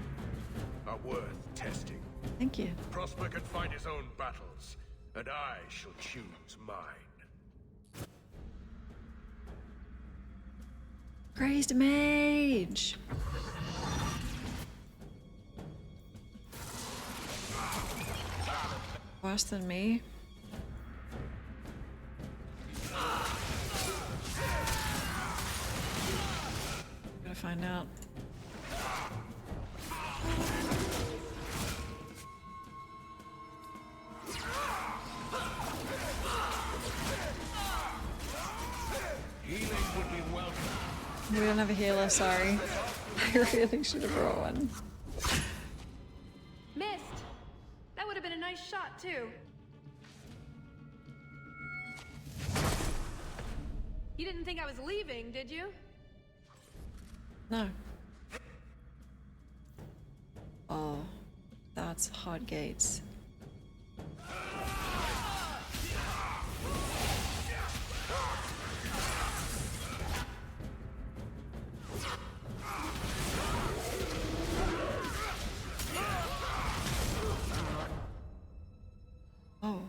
are worth testing. Thank you. Prosper can fight his own battles, and I shall choose mine. Crazed mage. Worse than me. Gotta find out. Healing would be welcome. We don't have a healer, sorry. I really should have brought one. Missed! That would have been a nice shot, too. You didn't think I was leaving, did you? No. Oh, that's hard gates. Oh.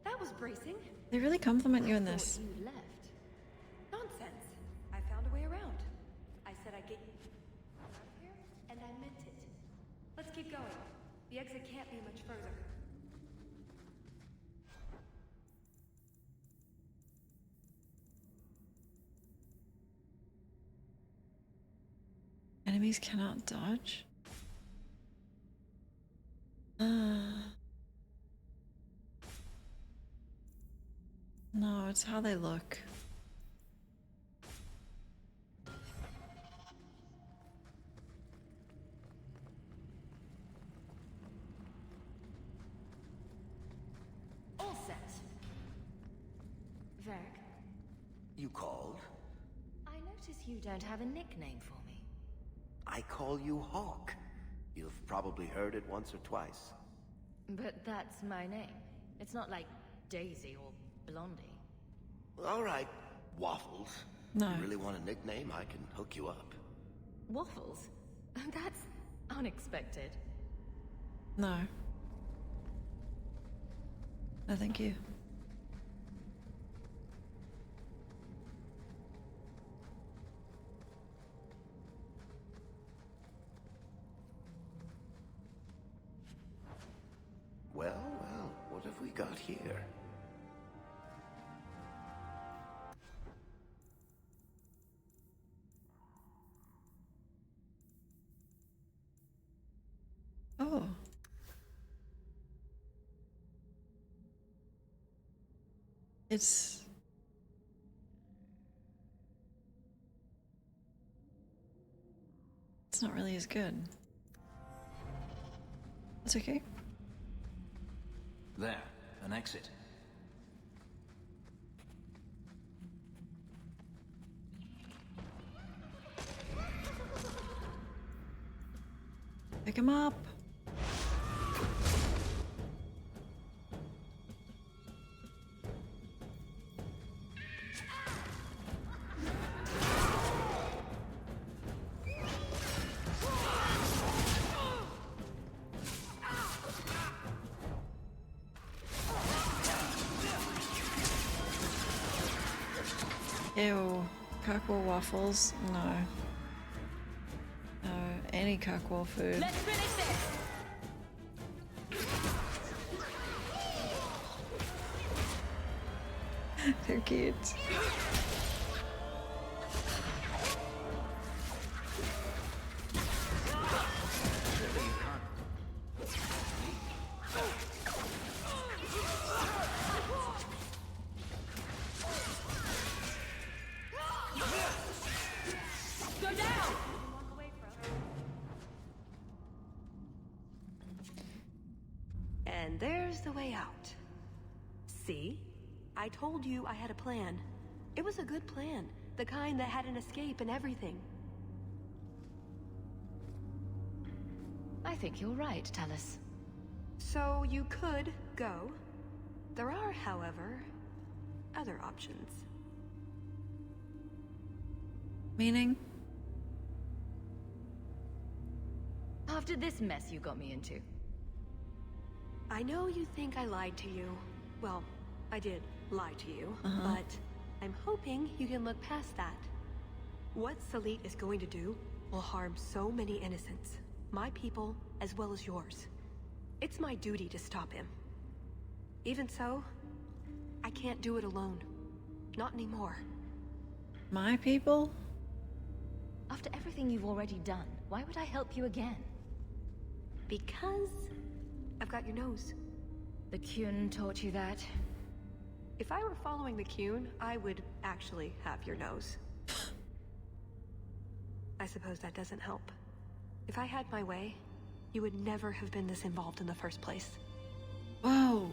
That was bracing. They really compliment you in this. You left. Nonsense. I found a way around. I said I'd get you out of here, and I meant it. Let's keep going. The exit can't be much further. Enemies cannot dodge? No, it's how they look. All set. Varric, You called? I notice you don't have a nickname for me. I call you Hawk. You've probably heard it once or twice. But that's my name. It's not like Daisy or Blondie. All right, Waffles. No. You really want a nickname? I can hook you up. Waffles? That's unexpected. No. No, thank you. Well, what have we got here? Oh. It's not really as good. It's okay. There, an exit. Pick him up. Ew, Kirkwall waffles? No. No, any Kirkwall food. Let's finish this! They're cute. Go down! And there's the way out. See? I told you I had a plan. It was a good plan. The kind that had an escape and everything. I think you're right, Talus. So you could go. There are, however, other options. Meaning? After this mess you got me into. I know you think I lied to you. Well, I did lie to you, but I'm hoping you can look past that. What Salit is going to do will harm so many innocents, my people as well as yours. It's my duty to stop him. Even so, I can't do it alone. Not anymore. My people? After everything you've already done, why would I help you again? Because I've got your nose. The Qun taught you that? If I were following the Qun, I would actually have your nose. I suppose that doesn't help. If I had my way, you would never have been this involved in the first place. Whoa.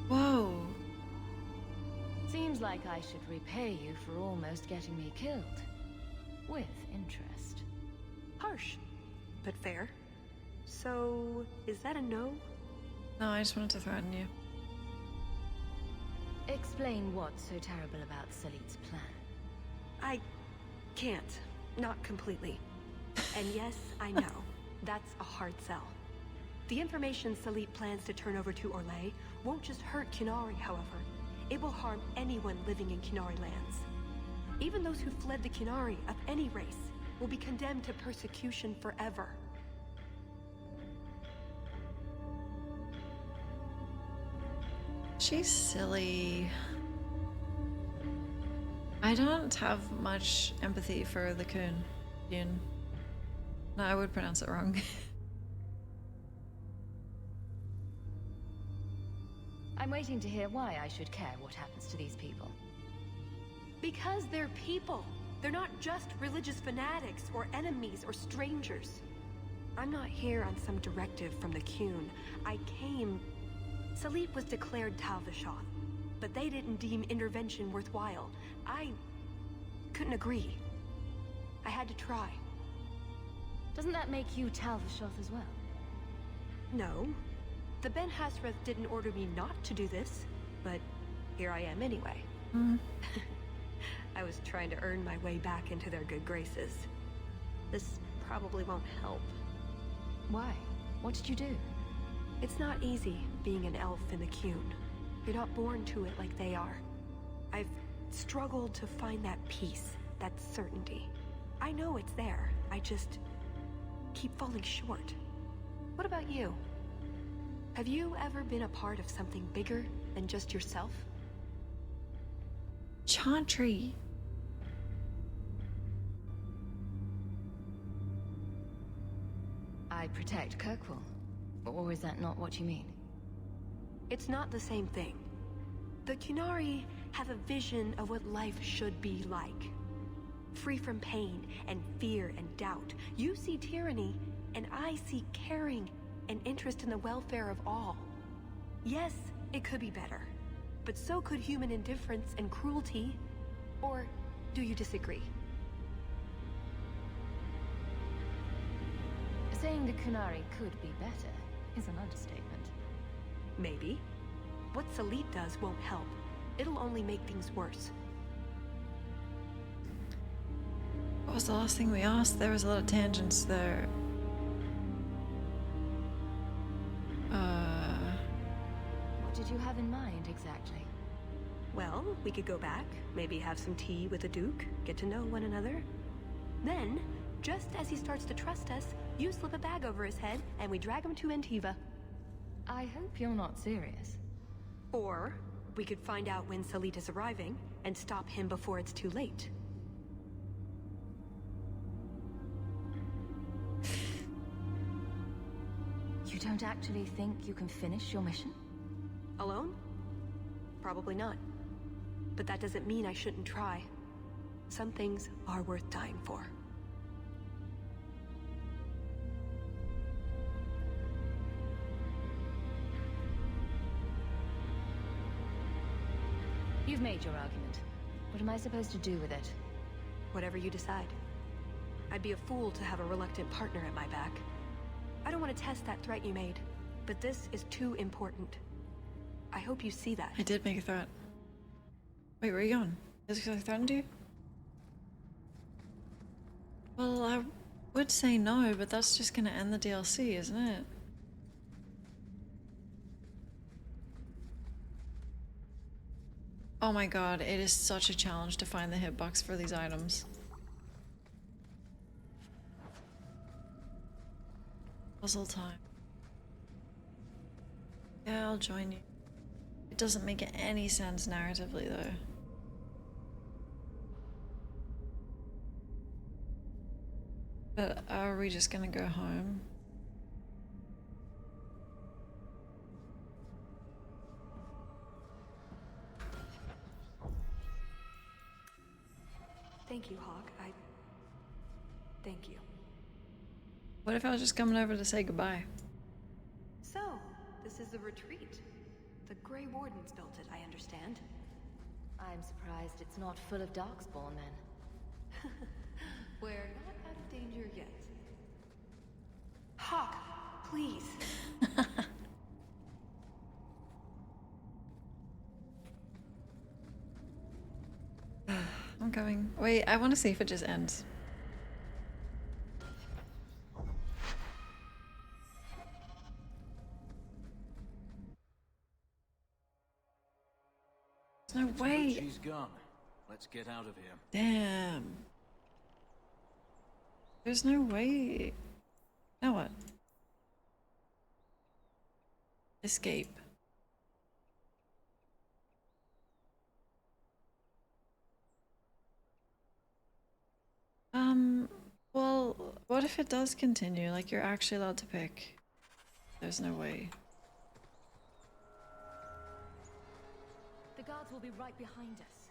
Whoa. Seems like I should repay you for almost getting me killed. With interest. Harsh, but fair. So, is that a no? No, I just wanted to threaten you. Explain what's so terrible about Salit's plan. I can't. Not completely. And yes, I know. That's a hard sell. The information Salit plans to turn over to Orlais won't just hurt Qunari, however. It will harm anyone living in Qunari lands. Even those who fled the Qunari of any race will be condemned to persecution forever. She's silly. I don't have much empathy for the Qun. No, I would pronounce it wrong. I'm waiting to hear why I should care what happens to these people. Because they're people. They're not just religious fanatics or enemies or strangers. I'm not here on some directive from the Qun. I came... Salit was declared Tal Vashoth, but they didn't deem intervention worthwhile. I couldn't agree. I had to try. Doesn't that make you Tal Vashoth as well? No. The Ben Hassrath didn't order me not to do this, but here I am anyway. I was trying to earn my way back into their good graces. This probably won't help. Why? What did you do? It's not easy being an elf in the Qun. You're not born to it like they are. I've struggled to find that peace, that certainty. I know it's there, I just keep falling short. What about you? Have you ever been a part of something bigger than just yourself? Chantry. I protect Kirkwall. Or is that not what you mean? It's not the same thing. The Qunari have a vision of what life should be like. Free from pain and fear and doubt. You see tyranny, and I see caring and interest in the welfare of all. Yes, it could be better. But so could human indifference and cruelty. Or do you disagree? Saying the Qunari could be better is an understatement. Maybe. What Salit does won't help. It'll only make things worse. What was the last thing we asked? There was a lot of tangents there. What did you have in mind, exactly? Well, we could go back, maybe have some tea with the Duke, get to know one another. Then, just as he starts to trust us, you slip a bag over his head, and we drag him to Antiva. I hope you're not serious. Or, we could find out when Salit is arriving, and stop him before it's too late. You don't actually think you can finish your mission? Alone? Probably not. But that doesn't mean I shouldn't try. Some things are worth dying for. You've made your argument. What am I supposed to do with it? Whatever you decide. I'd be a fool to have a reluctant partner at my back. I don't want to test that threat you made, but this is too important. I hope you see that. I did make a threat. Wait, where are you going? Is it because I threatened you? Well, I would say no, but that's just gonna end the DLC, isn't it? Oh my god, it is such a challenge to find the hitbox for these items. Puzzle time. Yeah, I'll join you. It doesn't make any sense narratively, though. But are we just gonna go home? Thank you, Hawk. Thank you. What if I was just coming over to say goodbye? So, this is a retreat. The Grey Wardens built it, I understand. I'm surprised it's not full of Darkspawn then. We're not out of danger yet. Hawk, please. I'm coming. Wait, I want to see if it just ends. There's no way. She's gone. Let's get out of here. Damn. There's no way. Now what? Escape. Well, what if it does continue? Like, you're actually allowed to pick. There's no way. The guards will be right behind us.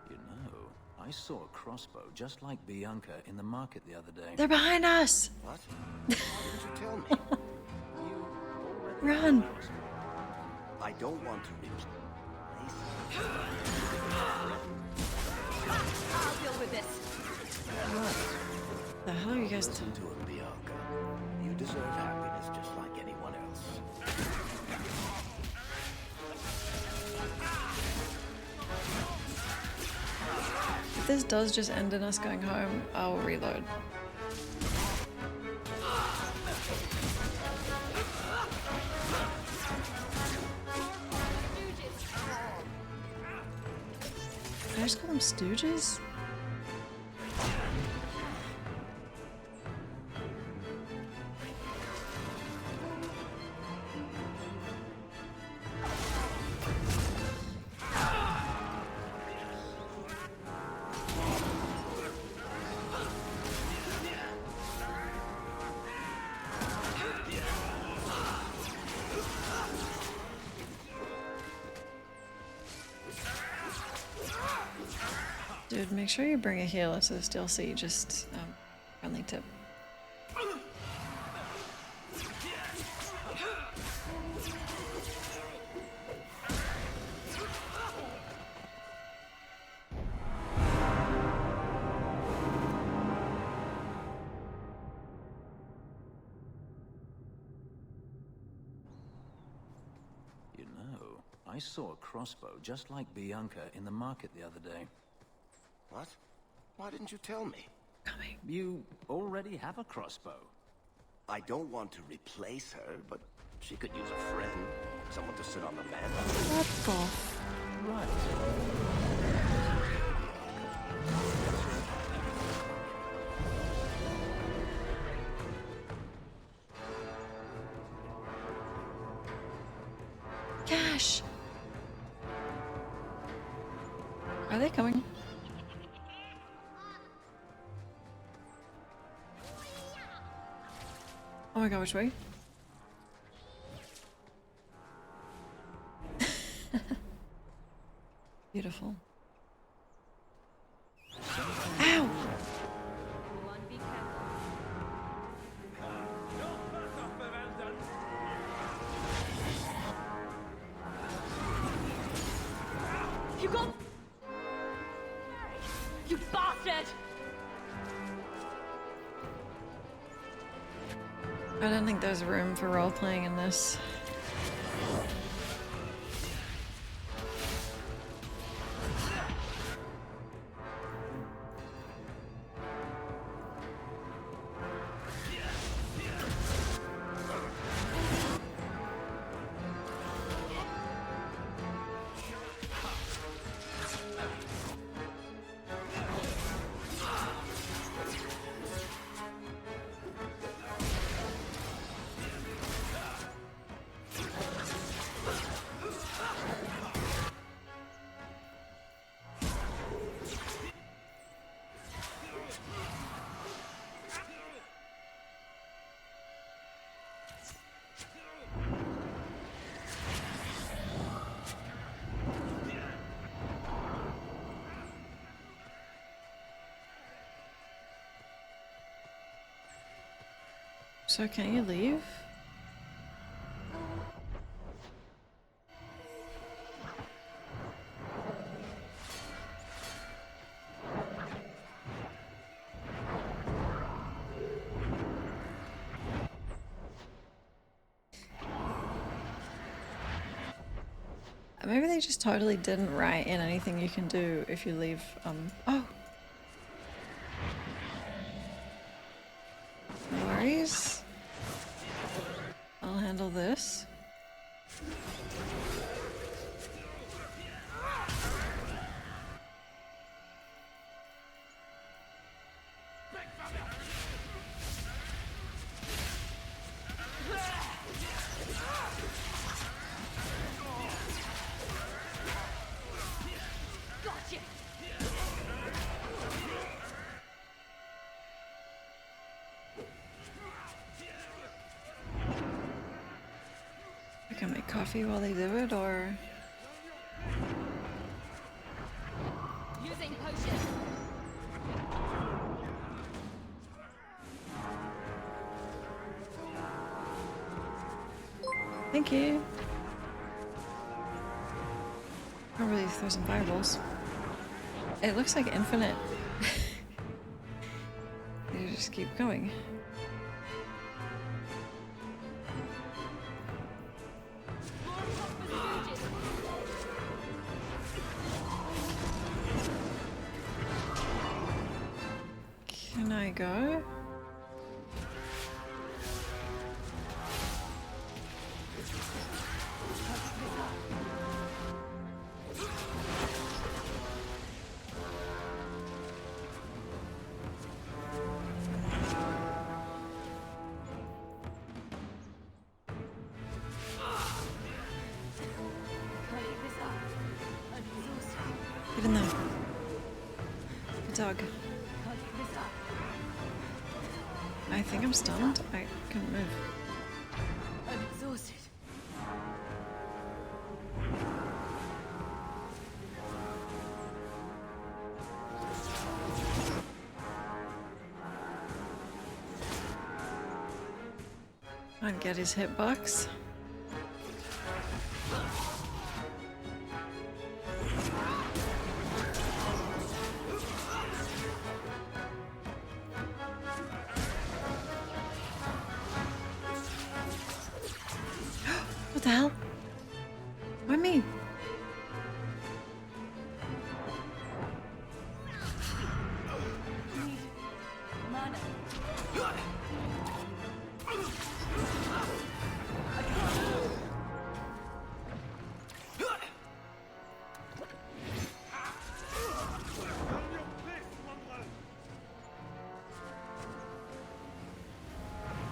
You know, I saw a crossbow just like Bianca in the market the other day. They're behind us! What? Why didn't you tell me? Run! I don't want to replace. I'll deal with this. What the hell are you guys Listen to him, Bianca. You deserve happiness just like anyone else. If this does just end in us going home, I'll reload. Did I just call them stooges? Dude, make sure you bring a healer to this DLC, just friendly tip. You know, I saw a crossbow just like Bianca in the market the other day. What? Why didn't you tell me? Coming. You already have a crossbow. I don't want to replace her, but she could use a friend. Someone to sit on the bed. What the? Right. Cash! Are they coming? Oh my god, which way? Beautiful. Ow! I don't think there's room for role-playing in this. So can you leave? Maybe they just totally didn't write in anything you can do if you leave, oh! No worries. I'll handle this. I can make coffee while they do it, or... Using potion. Thank you. I'll really throw some fireballs. It looks like infinite. You just keep going. Can I go? Even though. Good dog. I think I'm stunned. I couldn't move. I'm exhausted. I'd get his hitbox. What the hell? Why me?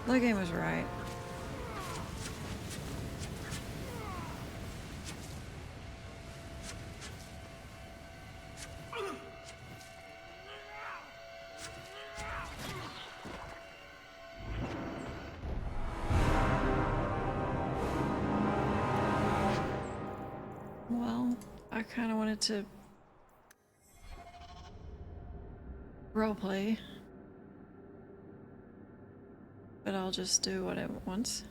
The game was right. Well, I kind of wanted to roleplay, but I'll just do what it wants.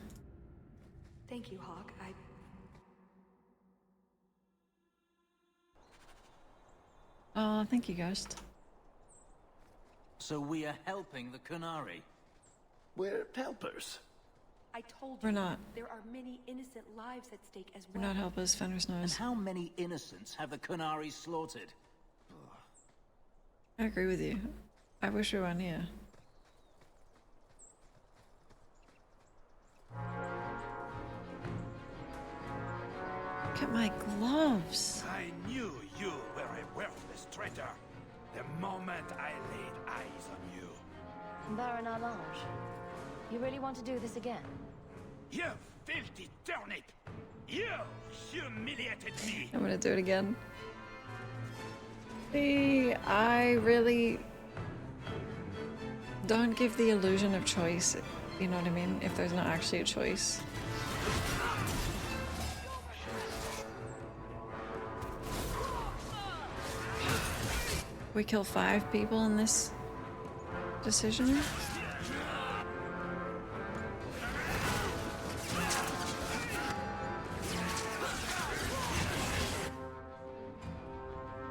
Thank you, Hawk. Oh, thank you, Ghost. So we are helping the Qunari? We're helpers. I told We're you, not. there are many innocent lives at stake as We're well. not helpers, Fenris And knows. how many innocents have the Qunari slaughtered? I agree with you. I wish we weren't here. Look at my gloves. I knew you were a worthless traitor the moment I laid eyes on you. Baron Arlange, you really want to do this again? You filthy turnip! You humiliated me! I'm gonna do it again. See, I really don't give the illusion of choice, you know what I mean? If there's not actually a choice. We kill 5 people in this decision?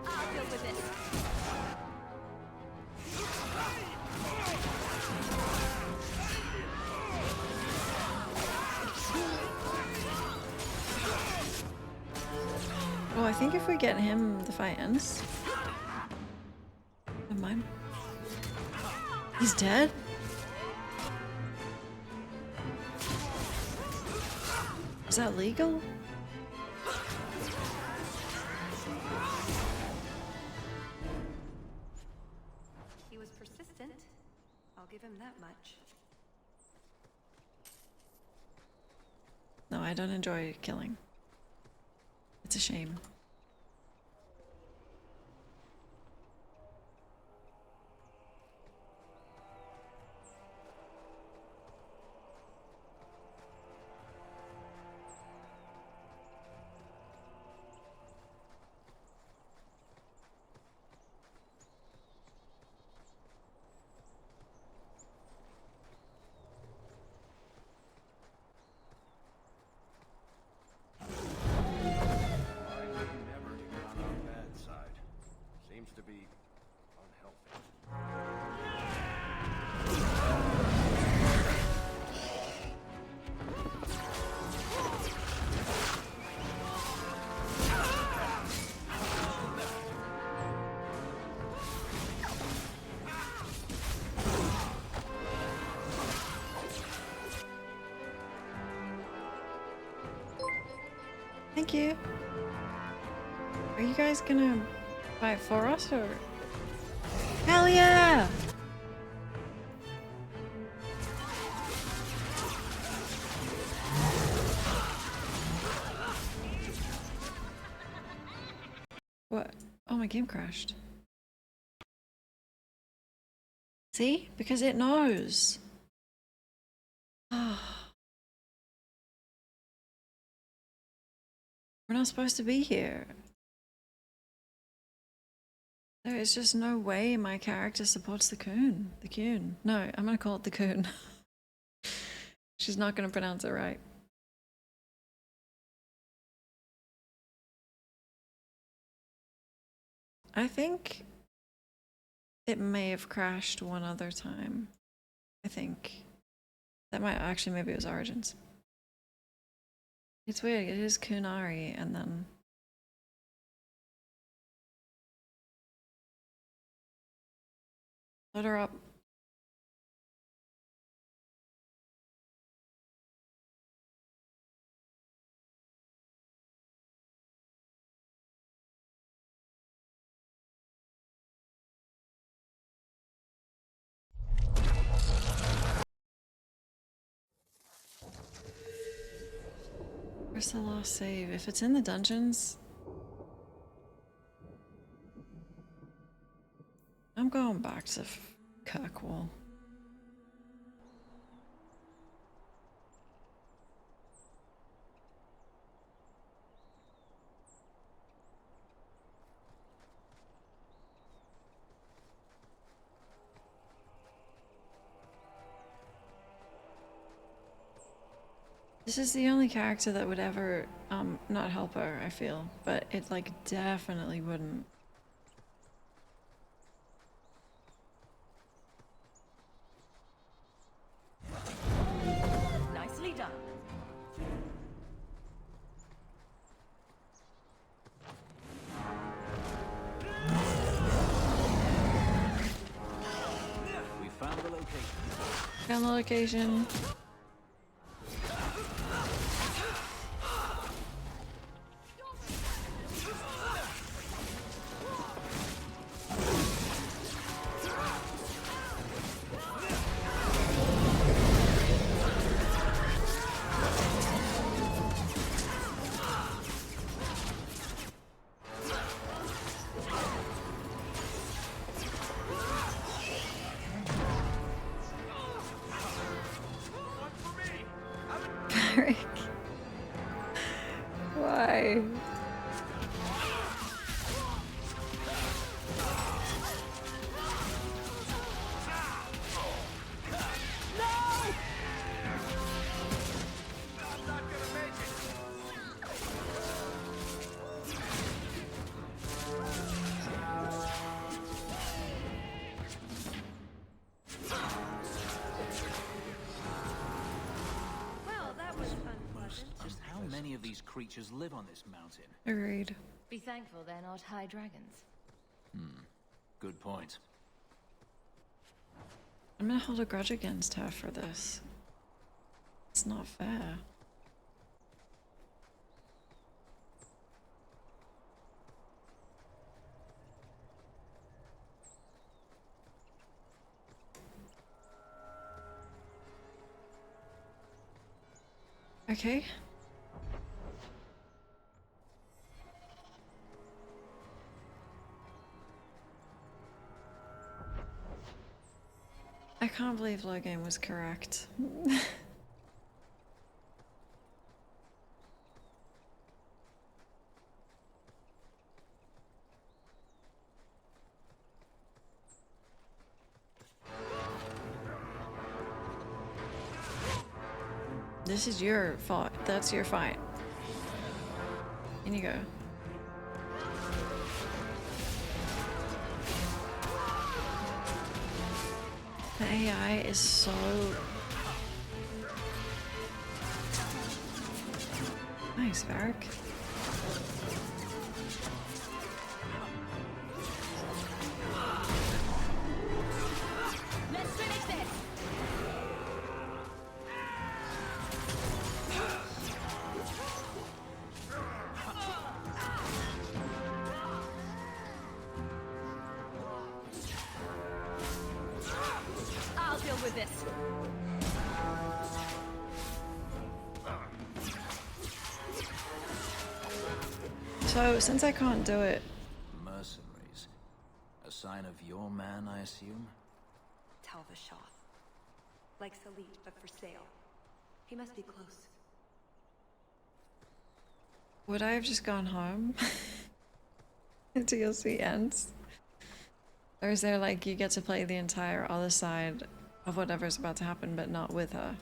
I'll deal with this. Oh, I think if we get him, the fight ends. Never mind. He's dead? Is that legal? He was persistent. I'll give him that much. No, I don't enjoy killing. It's a shame. Never to get on our bad side. Seems to be unhealthy. Thank you. Are you guys gonna fight for us or? Hell yeah! What? Oh, my game crashed. See? Because it knows. We're not supposed to be here. There is just no way my character supports the coon. The coon. No, I'm gonna call it the coon. She's not gonna pronounce it right. I think it may have crashed one other time. I think. That might actually, maybe it was Origins. It's weird, it is Qunari and then... Load her up. Where's the last save? If it's in the dungeons... I'm going back to Kirkwall. This is the only character that would ever, not help her, I feel. But it, like, definitely wouldn't. Nicely done. on the location. Why? Just how many of these creatures live on this mountain? Agreed. Be thankful they're not high dragons. Good point. I'm gonna hold a grudge against her for this. It's not fair. Okay. I can't believe Logan was correct. This is your fault. That's your fight. In you go. The AI is so... Nice, Varric. Let's finish this! I'll deal with this. So, since I can't do it... Mercenaries. A sign of your man, I assume? Talvashoth. Like Salit, but for sale. He must be close. Would I have just gone home? Until DLC ends? Or is there like, you get to play the entire other side of whatever's about to happen, but not with her?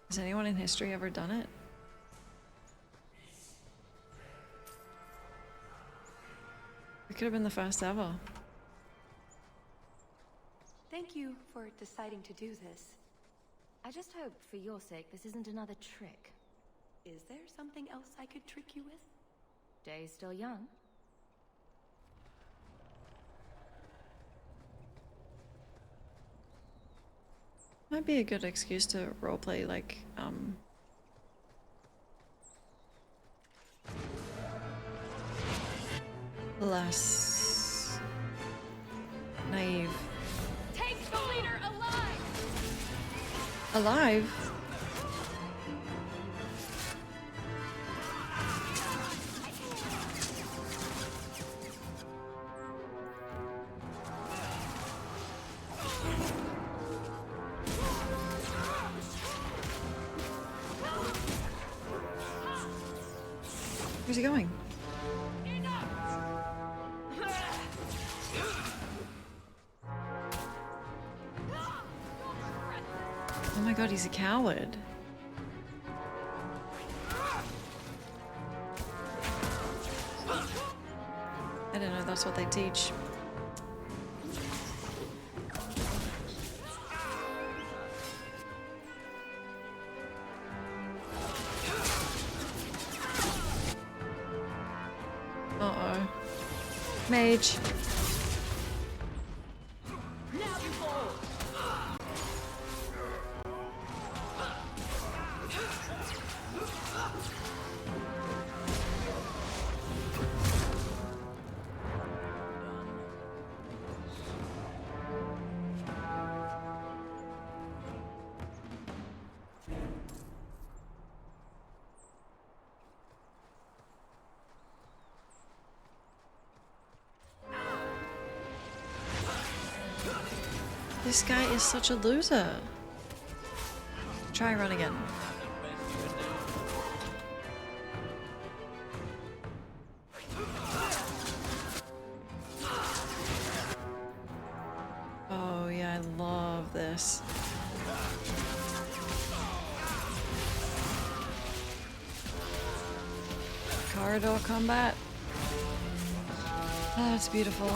Has anyone in history ever done it? It could have been the first ever. Thank you for deciding to do this. I just hope, for your sake, this isn't another trick. Is there something else I could trick you with? Day's still young. Might be a good excuse to roleplay, like, less naive. Take the leader alive! Alive? Where's he going? Oh my god, he's a coward. I didn't know that's what they teach. Uh-oh. Mage. Now you fall! This guy is such a loser. Try run again. Oh yeah, I love this. Corridor combat. Oh, it's beautiful.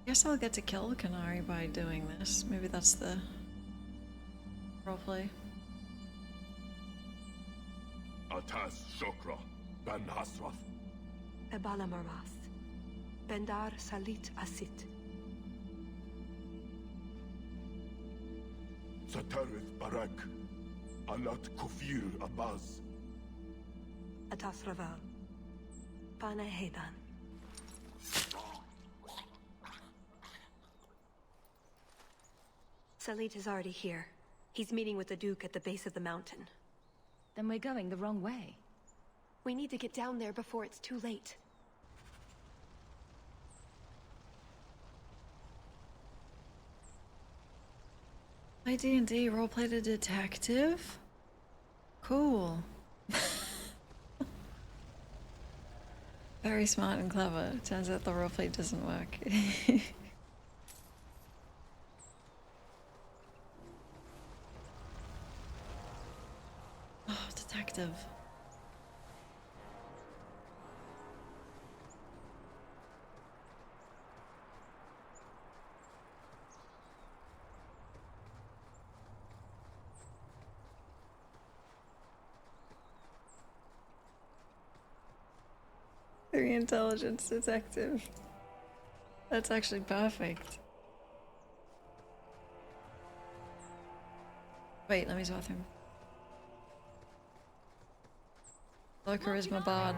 Guess I'll get to kill Qunari by doing this. Maybe that's the roleplay. Atas Shokra, Ben Hasrath. Ebala Marath. Bendar Salit Asit. Satarith Barak. Alat Kufir Abaz. Atas Raval. Pana Hedan. Salit is already here. He's meeting with the Duke at the base of the mountain. Then we're going the wrong way. We need to get down there before it's too late. Play D&D, roleplay the detective? Cool. Very smart and clever. Turns out the roleplay doesn't work. Oh, detective. Very intelligent detective. That's actually perfect. Wait, let me use the bathroom. Low charisma bard.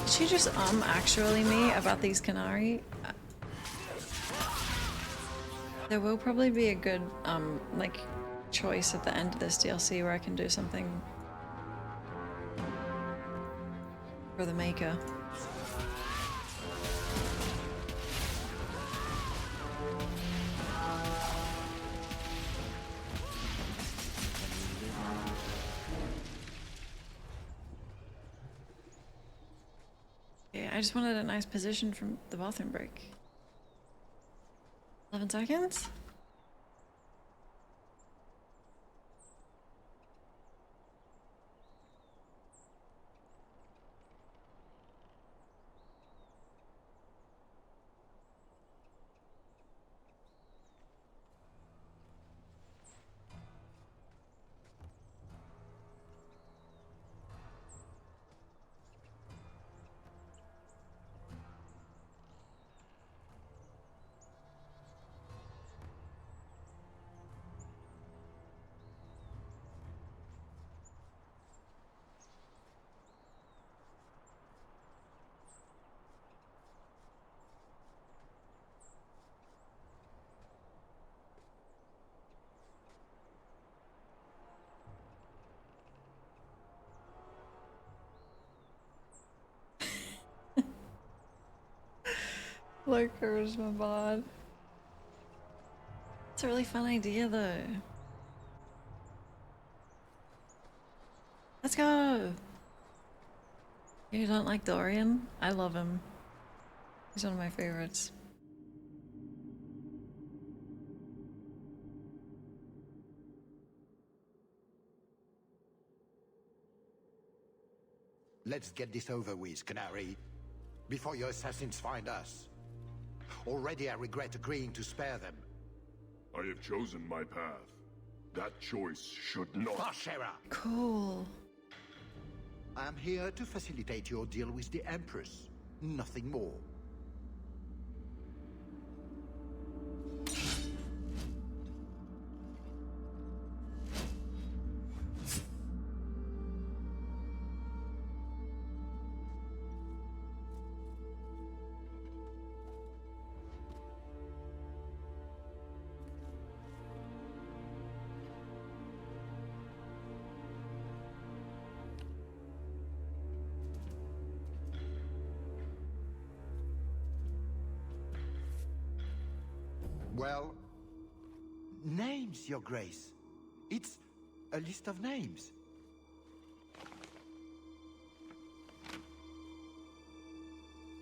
Did she just actually me about these Qunari? There will probably be a good like choice at the end of this DLC where I can do something for the maker. Yeah, I just wanted a nice position from the bathroom break. 11 seconds? Low charisma bod. It's a really fun idea though. Let's go! You don't like Dorian? I love him. He's one of my favorites. Let's get this over with, Qunari, before your assassins find us. Already I regret agreeing to spare them. I have chosen my path. That choice should not. Bashera! Cool. I'm here to facilitate your deal with the Empress. Nothing more. Well, names, Your Grace. It's a list of names.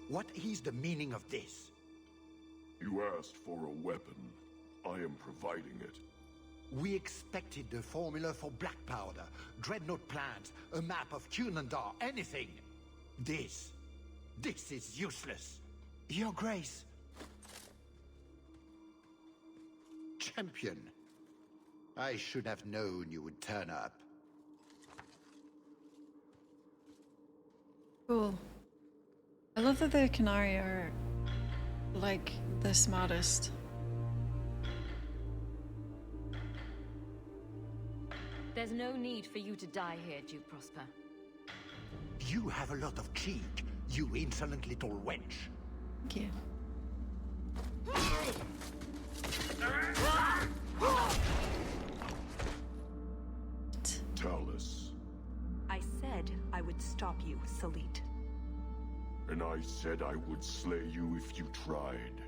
What is the meaning of this? You asked for a weapon. I am providing it. We expected the formula for black powder, dreadnought plans, a map of Cunandar, anything. This is useless. Your Grace. Champion. I should have known you would turn up. Cool. I love that the Qunari are, like, the smartest. There's no need for you to die here, Duke Prosper. You have a lot of cheek, you insolent little wench. Thank you. Talus. I said I would stop you, Salit. And I said I would slay you if you tried.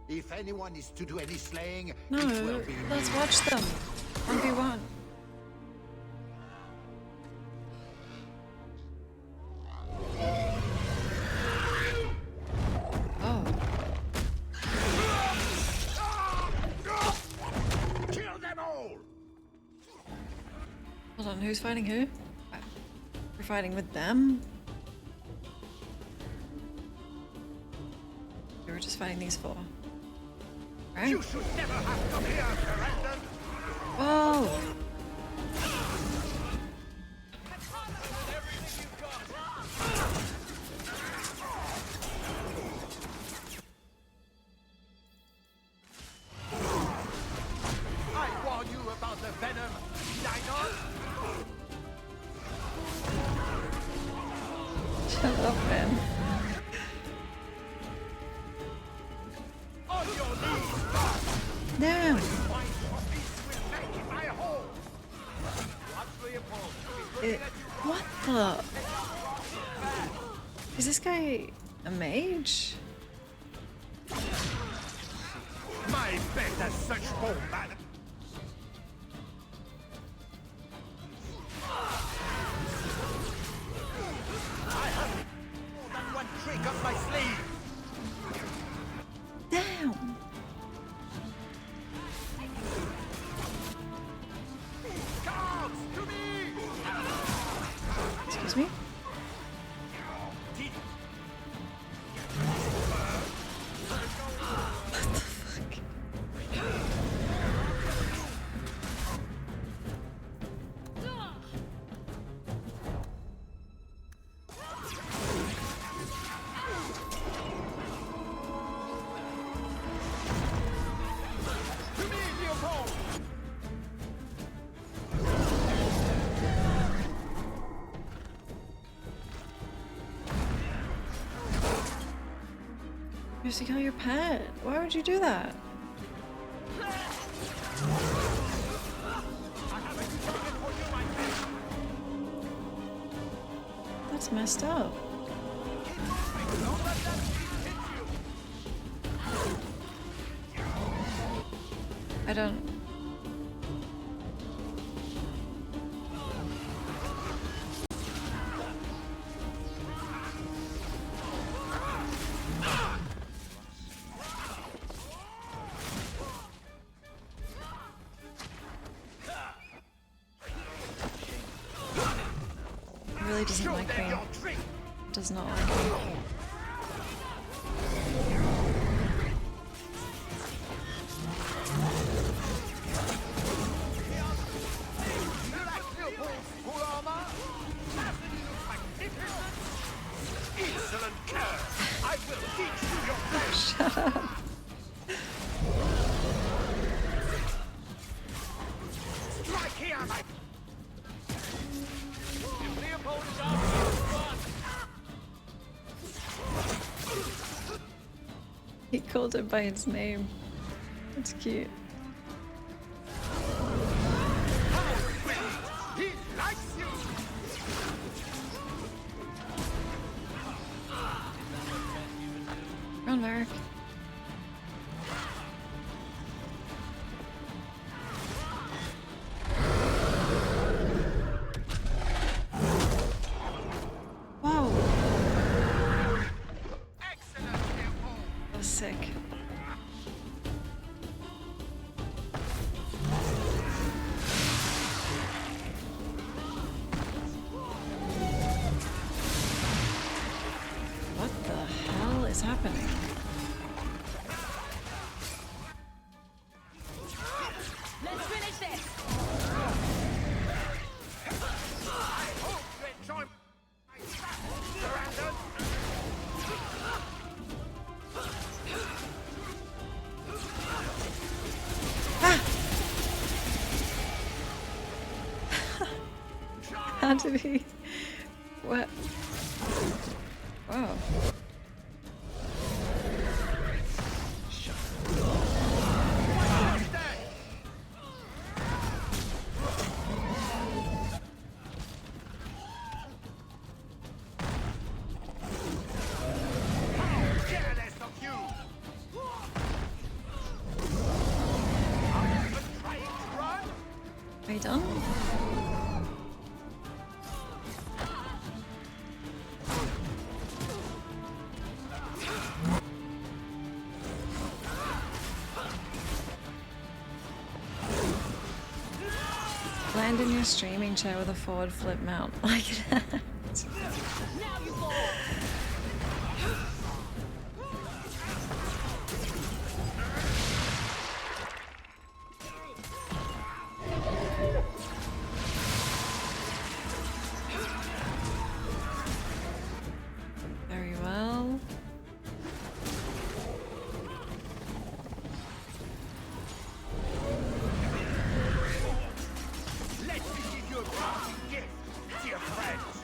If anyone is to do any slaying, No, it will be let's me. watch them. 1v1. Oh. Kill them all! Hold on, who's fighting who? We're fighting with them? We were just fighting these four. Right? You should never have come here, Ferelden! Whoa! I warn you about the venom, did I not? Shut up, man. On your knees! Damn! What the? Is this guy a mage? My bed has such bone, madam. I have more than one trick up my sleeve. Damn! Guards, to me! Excuse me? To me, Leopold! You have to kill your pet. Why would you do that? That's messed up. I don't... He really doesn't like me. Does not like me. Insolent cur! I will teach you your fate! Shut up. Strike here, my... If Leopold is after you, run! He called it by its name. It's cute. He likes you! Run, Merrick. Whoa. That was sick. What the hell is happening? Let's finish this! I hope you enjoy my surrender! How did he? What? Wow. Careless of you! Are you even trying to run? Are you done? Land in your streaming chair with a forward flip mount like that. Now you fall! Very well. Let me give you a parting gift, dear friends!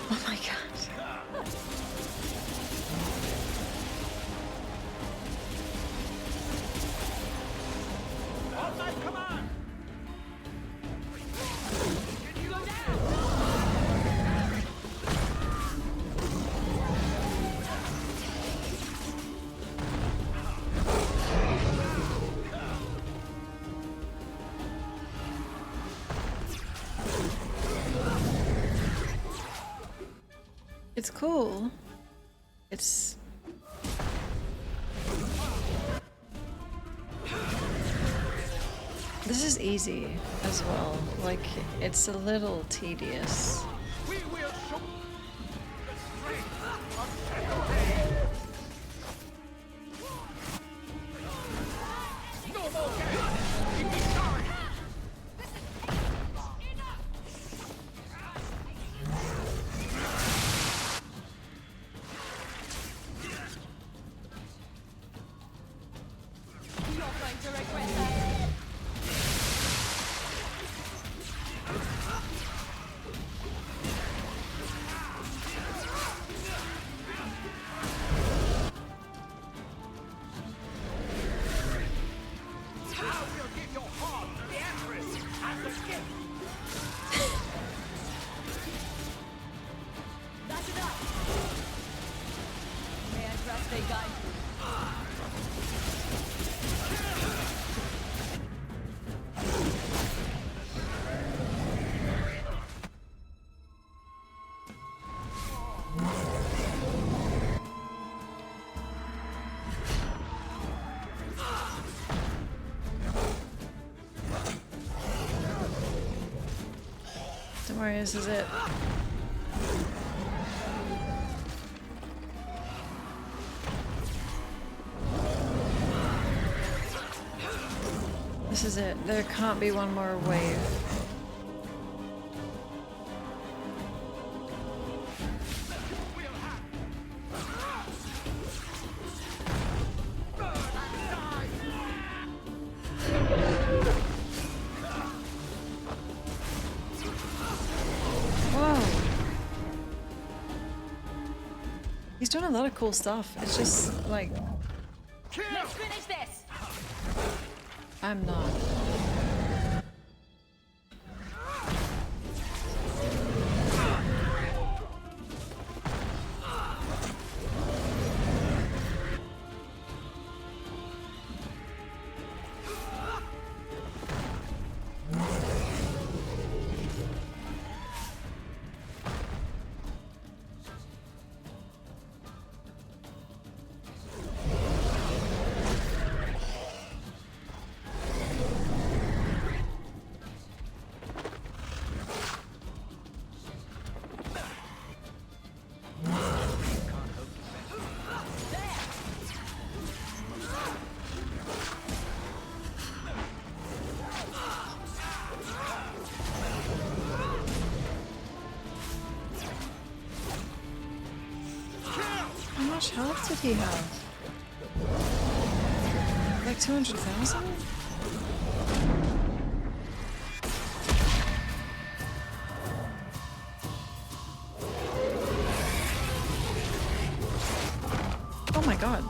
Oh my god. On my command! You go down! It's cool. It's... This is easy as well. Like, it's a little tedious. We will show the strength of Shadowhead! No more games! It is time! You're going to regret that. I will give your heart to the Empress as a gift! That's enough! May I trust they guide you? Don't worry, this is it. This is it. There can't be one more wave. We'll have He's doing a lot of cool stuff. It's just like Let's finish this! I'm not. How much health did he have? Like 200,000? Oh my god.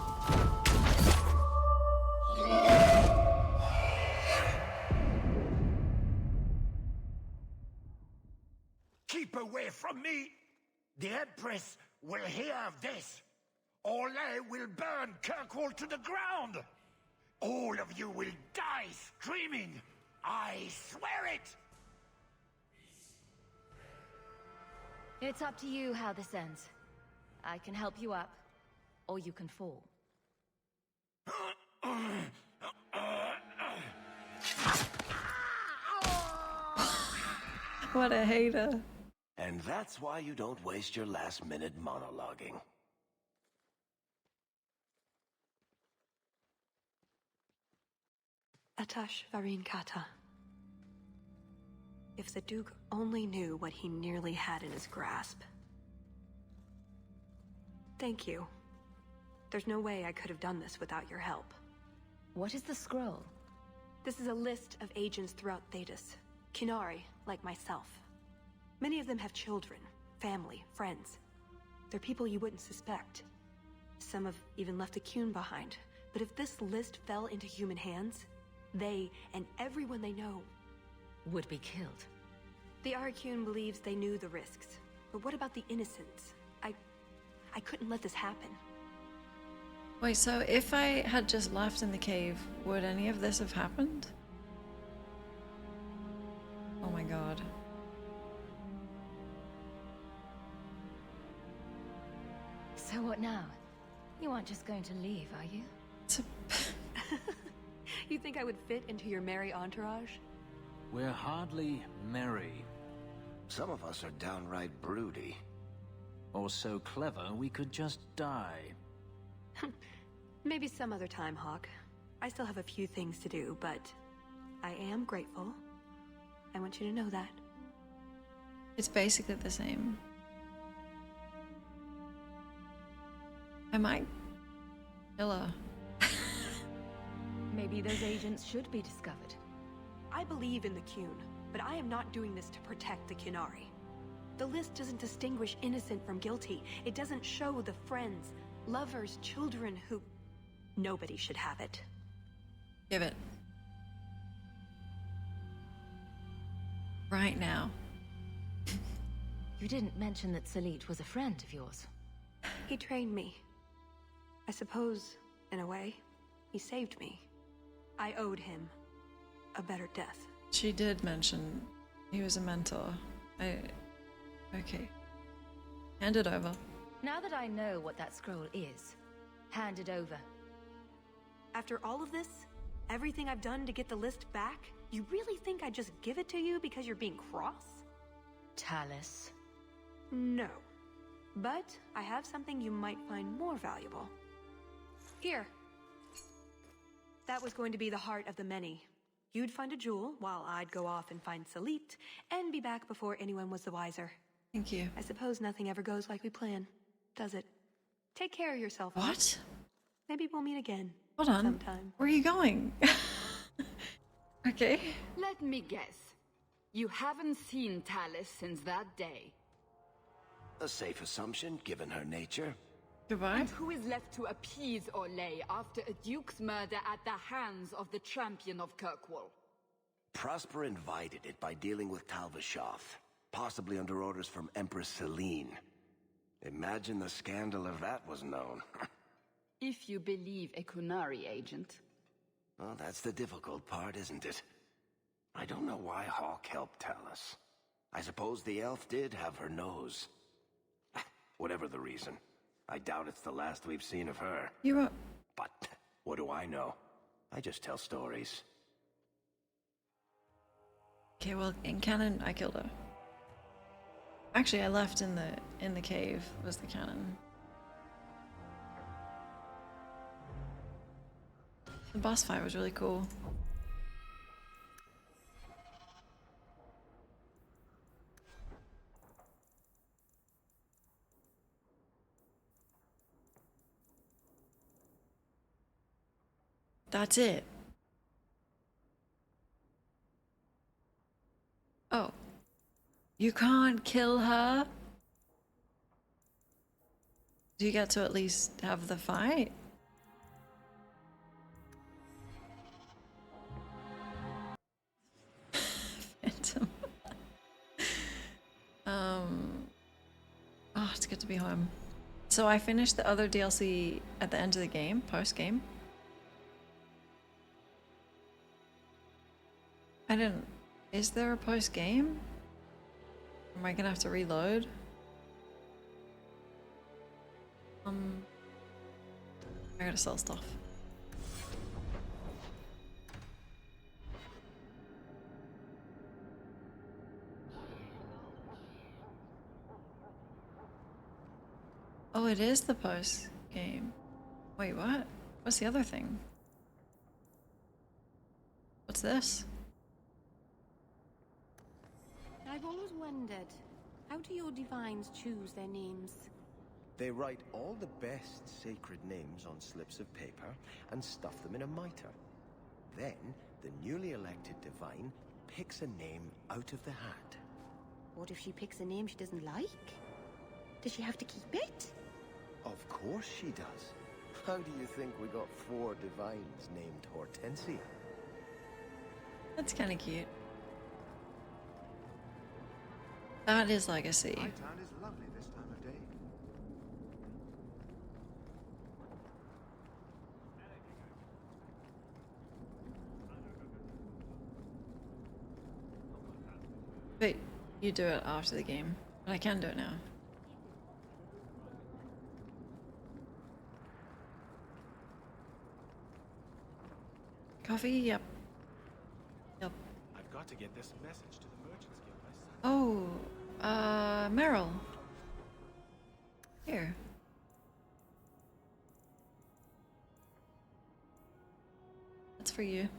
Keep away from me! The Empress will hear of this! Orlais will burn Kirkwall to the ground! All of you will die screaming! I swear it! It's up to you how this ends. I can help you up, or you can fall. What a hater. And that's why you don't waste your last-minute monologuing. Atash Varin Kata. If the Duke only knew what he nearly had in his grasp. Thank you. There's no way I could have done this without your help. What is the scroll? This is a list of agents throughout Thedas. Qunari, like myself. Many of them have children, family, friends. They're people you wouldn't suspect. Some have even left a Qun behind. But if this list fell into human hands, they, and everyone they know, would be killed. The Arakun believes they knew the risks. But what about the innocents? I couldn't let this happen. Wait, so if I had just left in the cave, would any of this have happened? Oh my god. So what now? You aren't just going to leave, are you? You think I would fit into your merry entourage? We're hardly merry. Some of us are downright broody. Or so clever we could just die. Maybe some other time, Hawk. I still have a few things to do, but I am grateful. I want you to know that. It's basically the same. I might kill her. Maybe those agents should be discovered. I believe in the Qun, but I am not doing this to protect the Qunari. The list doesn't distinguish innocent from guilty. It doesn't show the friends, lovers, children who... Nobody should have it. Give it. Right now. You didn't mention that Salit was a friend of yours. He trained me. I suppose, in a way, he saved me. I owed him a better death. She did mention he was a mentor. Okay. Hand it over. Now that I know what that scroll is, hand it over. After all of this, everything I've done to get the list back, you really think I'd just give it to you because you're being cross? Talus. No. But I have something you might find more valuable. Here. That was going to be the heart of the many. You'd find a jewel, while I'd go off and find Salit, and be back before anyone was the wiser. Thank you. I suppose nothing ever goes like we plan, does it? Take care of yourself. What? Maybe we'll meet again. Hold on. Sometime. Where are you going? Okay. Let me guess. You haven't seen Talus since that day. A safe assumption, given her nature. Goodbye. And who is left to appease Orlais after a duke's murder at the hands of the champion of Kirkwall? Prosper invited it by dealing with Tal Vashoth, possibly under orders from Empress Celine. Imagine the scandal if that was known. If you believe a Kunari agent. Well, that's the difficult part, isn't it? I don't know why Hawk helped Talus. I suppose the elf did have her nose. Whatever the reason, I doubt it's the last we've seen of her. You are... But what do I know? I just tell stories. Okay, well, in canon, I killed her. Actually, I left in the cave was the canon. The boss fight was really cool. That's it. Oh. You can't kill her? Do you get to at least have the fight? Phantom. Oh, it's good to be home. So I finished the other DLC at the end of the game, post-game. I didn't... Is there a post-game? Am I gonna have to reload? I gotta sell stuff. Oh, it is the post game. Wait, what? What's the other thing? What's this? I've always wondered, how do your divines choose their names? They write all the best sacred names on slips of paper and stuff them in a mitre. Then, the newly elected divine picks a name out of the hat. What if she picks a name she doesn't like? Does she have to keep it? Of course she does. How do you think we got 4 divines named Hortensia? That's kind of cute. That is legacy. My town is lovely this time of day. Wait, you do it after the game, but I can do it now. Coffee? Yep. Yep. I've got to get this message to the Merchants Guild by Sunday. Oh, Meryl. Here. That's for you.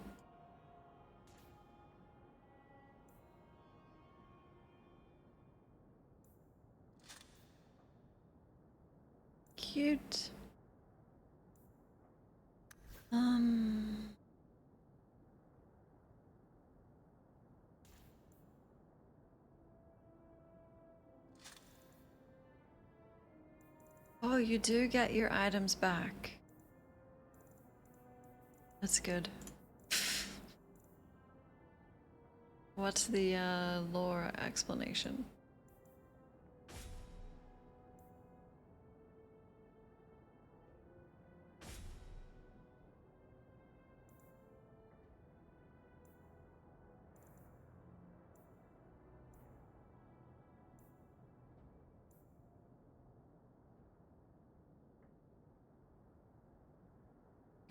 Cute. Oh, you do get your items back. That's good. What's the lore explanation?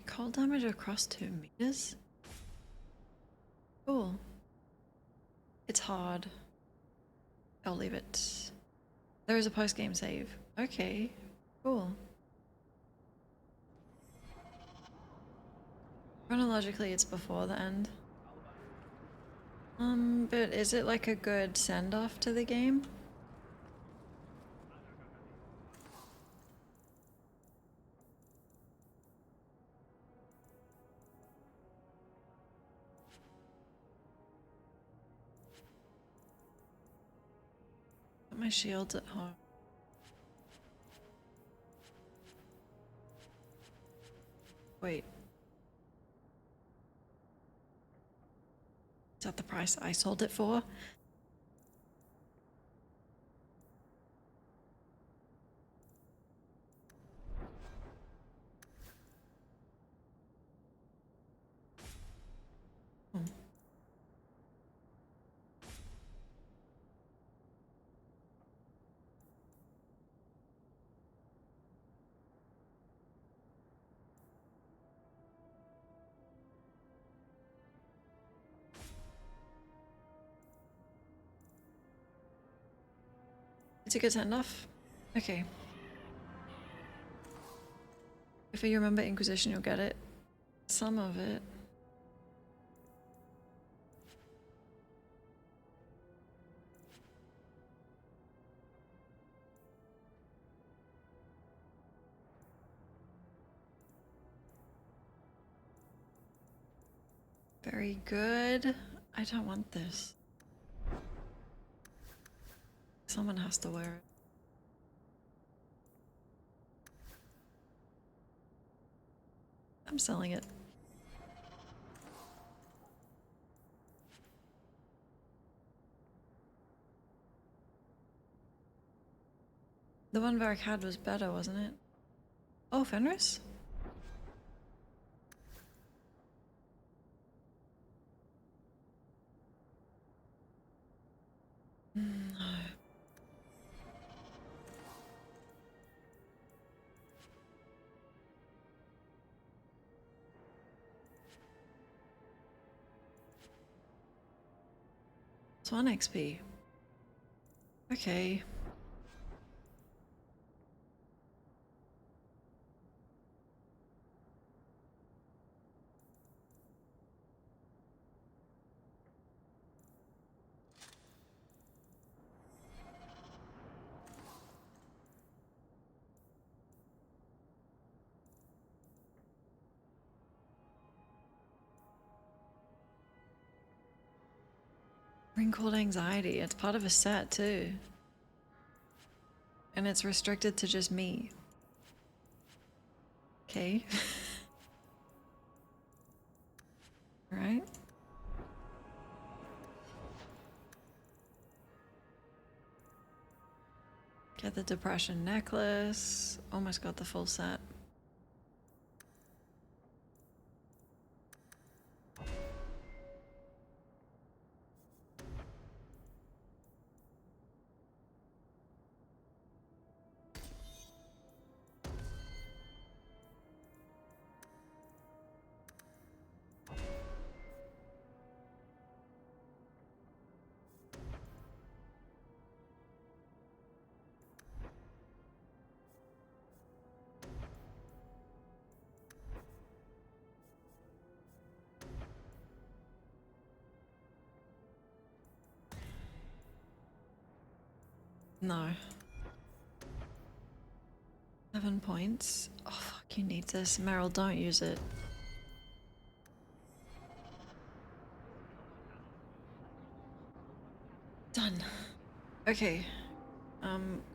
Cold damage across 2 meters? Cool. It's hard. I'll leave it. There is a post-game save. Okay, cool. Chronologically, it's before the end. But is it like a good send-off to the game? My shield's at home. Wait. Is that the price I sold it for? It's a good enough. Okay. If you remember Inquisition, you'll get it. Some of it. Very good. I don't want this. Someone has to wear it. I'm selling it. The one Varric had was better, wasn't it? Oh, Fenris? No. It's 1 XP. Okay. Ring called Anxiety. It's part of a set too. And it's restricted to just me. Okay. Alright. Get the Depression necklace. Almost got the full set. No. 7 points. Oh fuck, you need this. Meryl, don't use it. Done. Okay.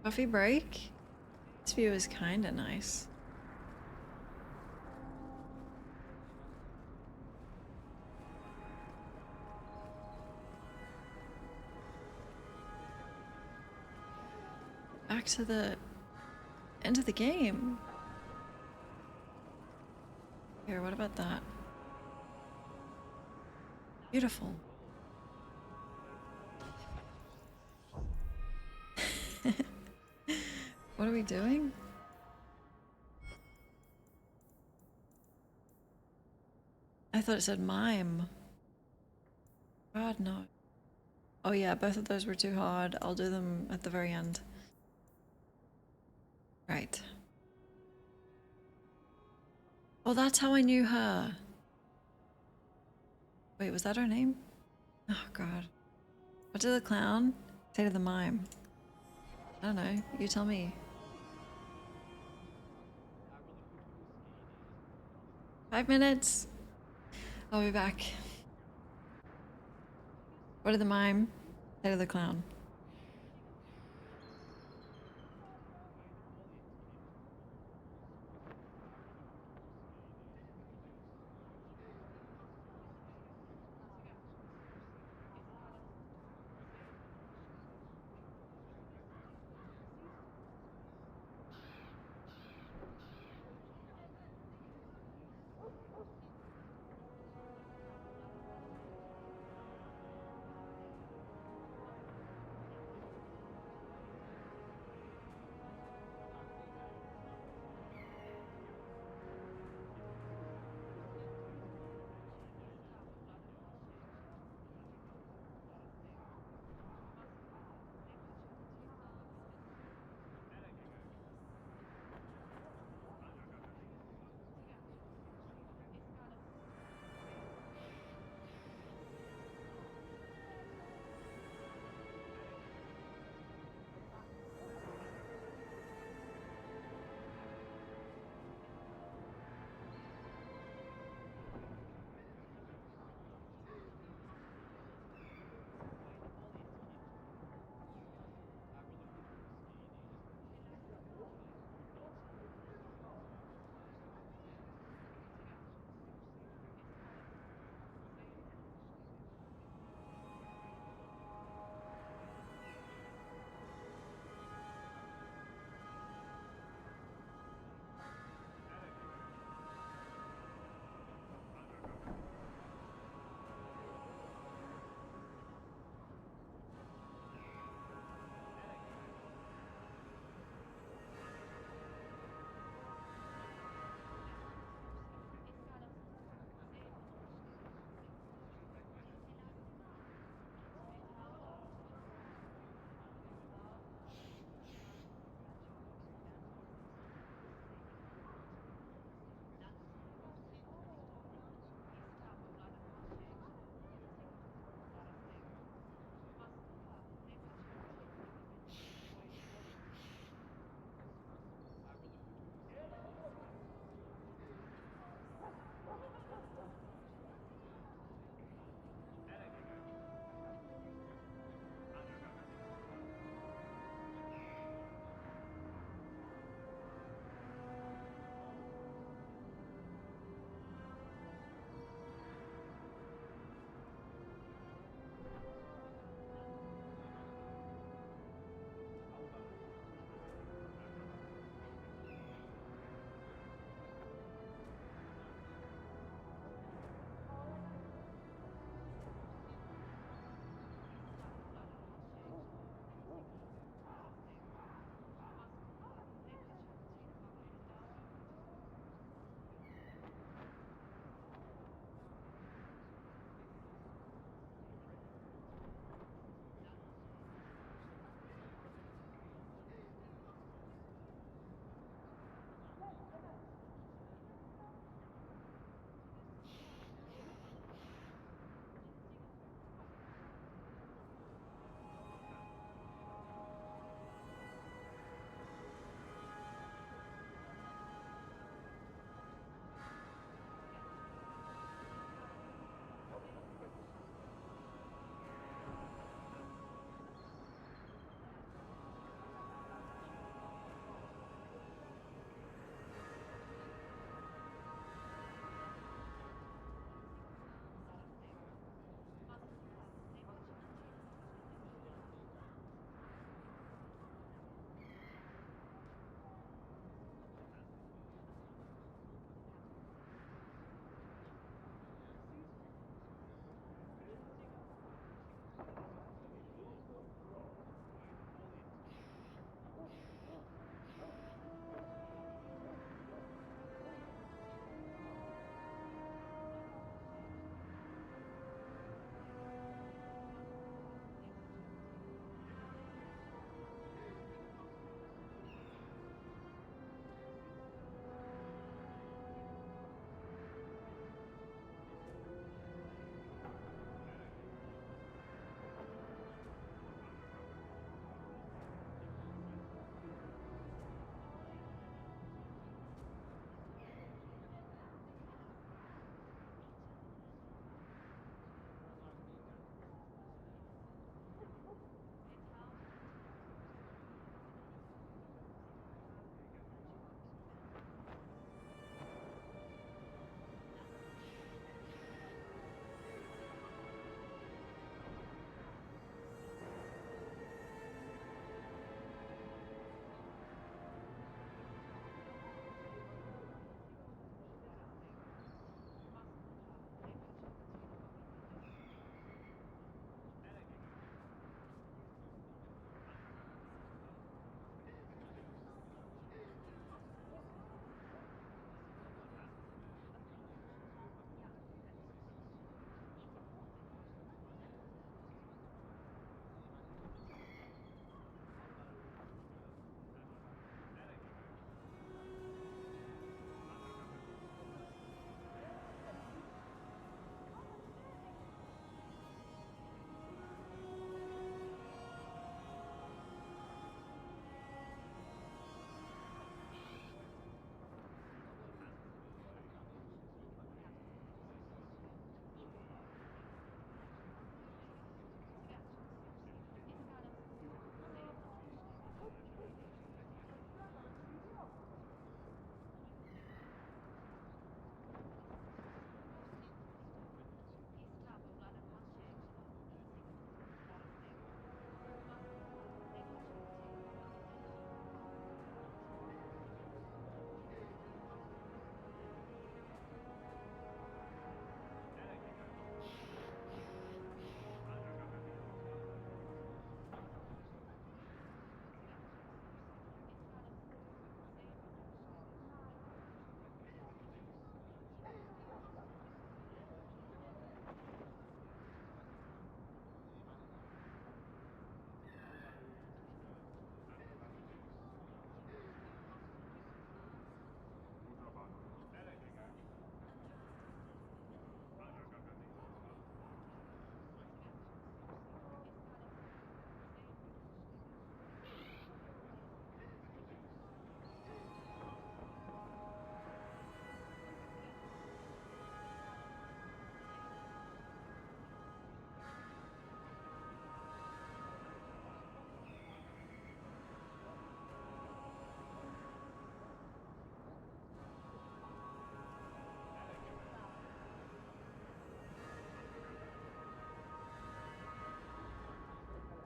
Coffee break. This view is kinda nice. Back to the end of the game. Here, what about that? Beautiful. What are we doing? I thought it said mime. God, no. Oh yeah, both of those were too hard. I'll do them at the very end. Right. Oh, that's how I knew her. Wait, was that her name? Oh god. What did the clown say to the mime? I don't know. You tell me. 5 minutes. I'll be back. What did the mime say to the clown?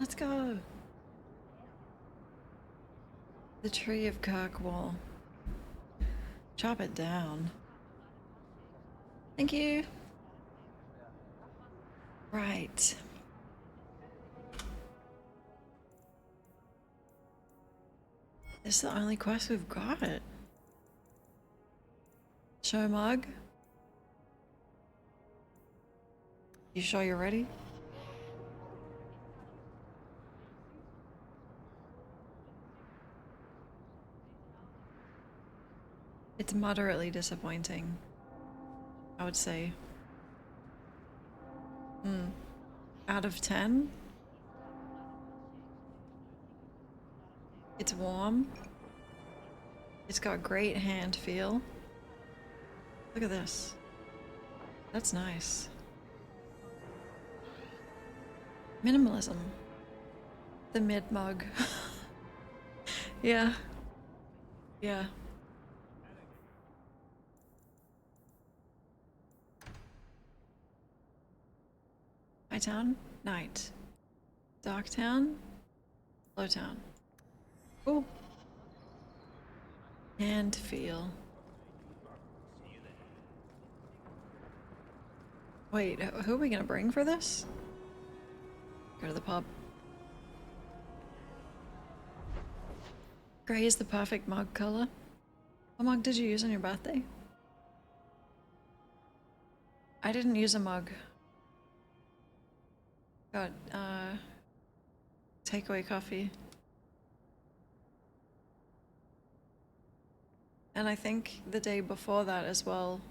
Let's go. The Tree of Kirkwall. Chop it down. Thank you. Right. This is the only quest we've got. Show mug. You sure you're ready? It's moderately disappointing, I would say. Out of 10? It's warm. It's got great hand feel. Look at this. That's nice. Minimalism. The mid mug. Yeah. Yeah. High town, night. Dark town, low town. Oh. And feel. Wait, who are we gonna bring for this? Go to the pub. Grey is the perfect mug color. What mug did you use on your birthday? I didn't use a mug. Got takeaway coffee. And I think the day before that as well.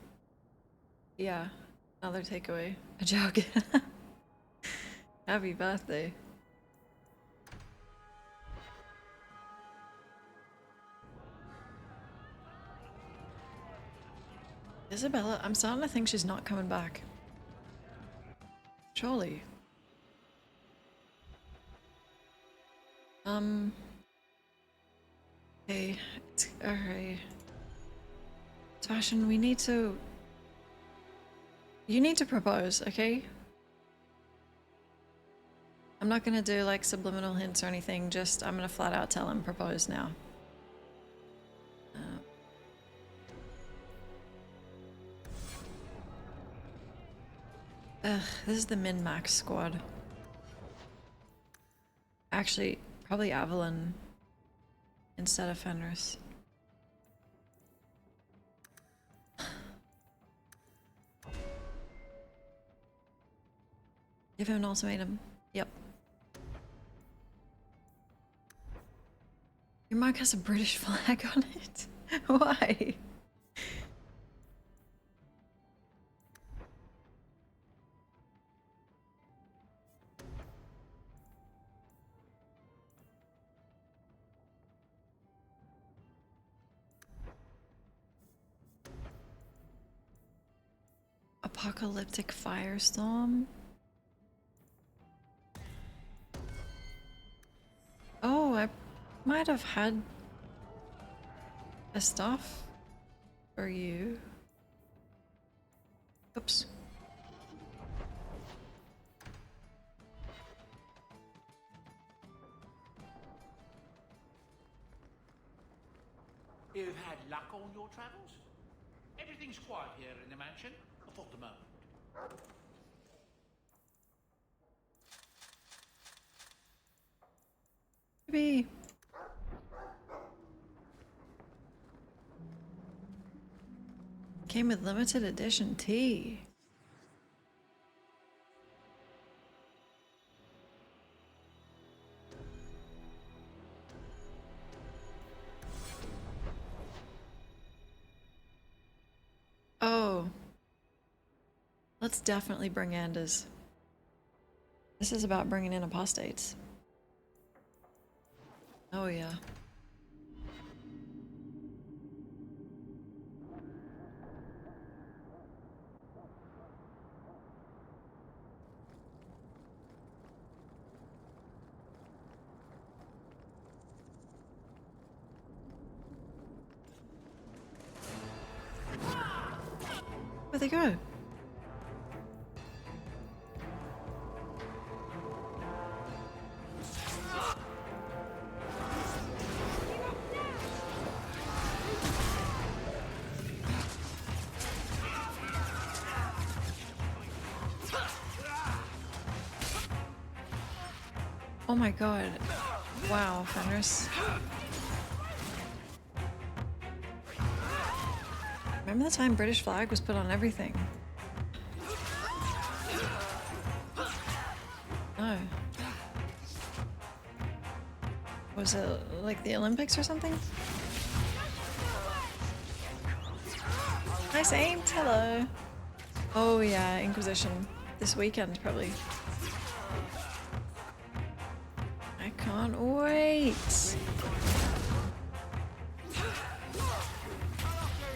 Yeah, another takeaway. A jug. Happy birthday. Isabella, I'm starting to think she's not coming back. Surely. Okay, it's alright. Sebastian, we need to... You need to propose, okay? I'm not gonna do like subliminal hints or anything, just I'm gonna flat out tell him propose now. This is the min-max squad. Actually, probably Avalon instead of Fenris. Give him an ultimatum. Yep. Your mug has a British flag on it. Why? Apocalyptic firestorm. Oh, I might have had a stuff for you. Oops. You've had luck on your travels? Everything's quiet here in the mansion, for the moment. Maybe. Came with limited edition tea. Oh. Let's definitely bring Anders. This is about bringing in apostates. Oh yeah. Where'd they go? Oh my god. Wow, Fenris. Remember the time British flag was put on everything? No. Was it like the Olympics or something? Hi Saint, hello. Oh yeah, Inquisition. This weekend probably. I can't wait.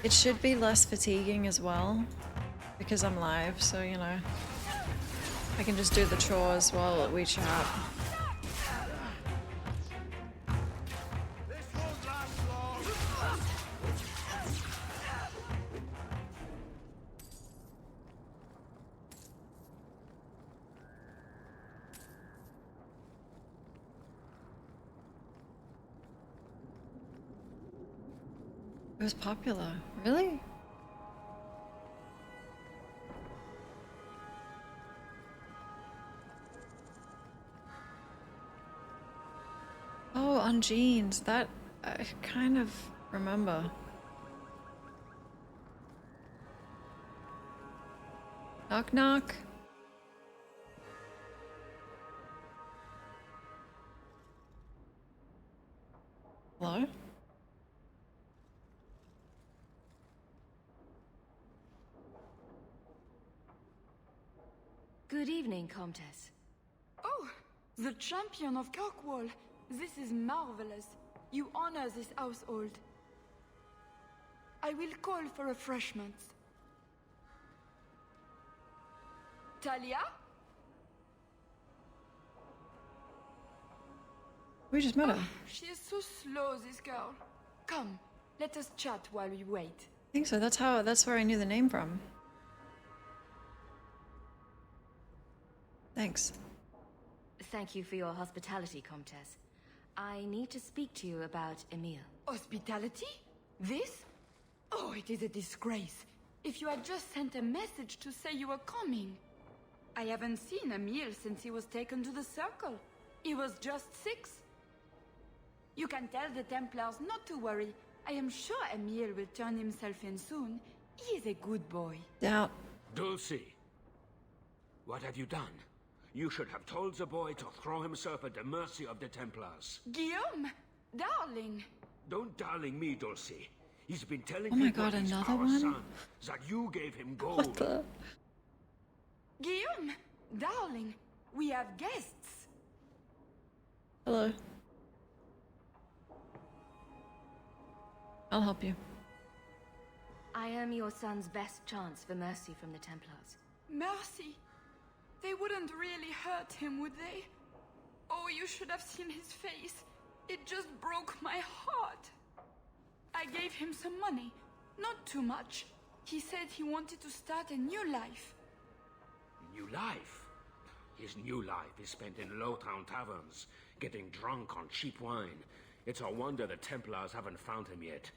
It should be less fatiguing as well, because I'm live, so you know, I can just do the chores while we chat. It was popular. Really? Oh, on jeans. That I kind of remember. Knock knock. Hello? Good evening, Comtesse. Oh, the champion of Kirkwall. This is marvelous. You honor this household. I will call for refreshments. Talia? We just met her. She is so slow, this girl. Come, let us chat while we wait. I think so. That's where I knew the name from. Thanks. Thank you for your hospitality, Comtesse. I need to speak to you about Emile. Hospitality? This? Oh, it is a disgrace. If you had just sent a message to say you were coming. I haven't seen Emile since he was taken to the Circle. He was just 6. You can tell the Templars not to worry. I am sure Emile will turn himself in soon. He is a good boy. Doubt. Dulcie, what have you done? You should have told the boy to throw himself at the mercy of the Templars. Guillaume, darling. Don't darling me, Dulcie. He's been telling Oh my people god, he's another our one? son, that you gave him gold. What the? Guillaume, darling, we have guests. Hello. I'll help you. I am your son's best chance for mercy from the Templars. Mercy. They wouldn't really hurt him, would they? Oh, you should have seen his face. It just broke my heart. I gave him some money. Not too much. He said he wanted to start a new life. New life? His new life is spent in low-town taverns, getting drunk on cheap wine. It's a wonder the Templars haven't found him yet.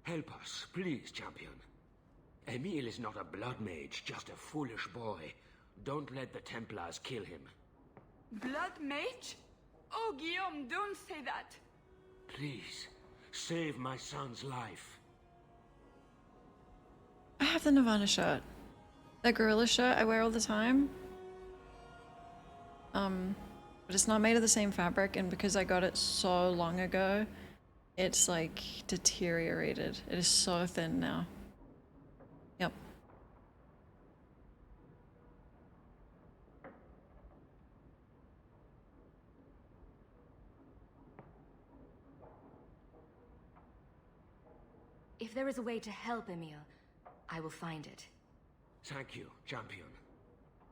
Help us, please, champion. Emile is not a blood mage, just a foolish boy. Don't let the Templars kill him. Blood mage? Oh, Guillaume, don't say that. Please, save my son's life. I have the Nirvana shirt. That gorilla shirt I wear all the time. But it's not made of the same fabric, and because I got it so long ago, it's like deteriorated. It is so thin now. Yep. If there is a way to help Emile, I will find it. Thank you, champion.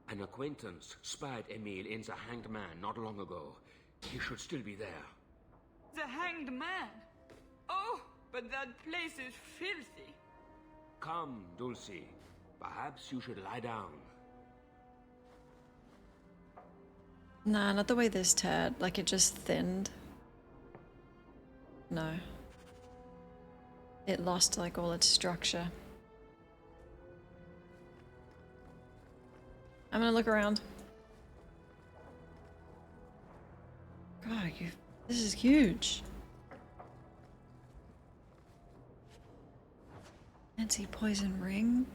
An acquaintance spied Emile in the Hanged Man not long ago. He should still be there. The Hanged Man? Oh, but that place is filthy. Come, Dulcie. Perhaps you should lie down. Nah, not the way this tad. Like it just thinned. No. It lost like all its structure. I'm gonna look around. God, this is huge. Anti-poison ring.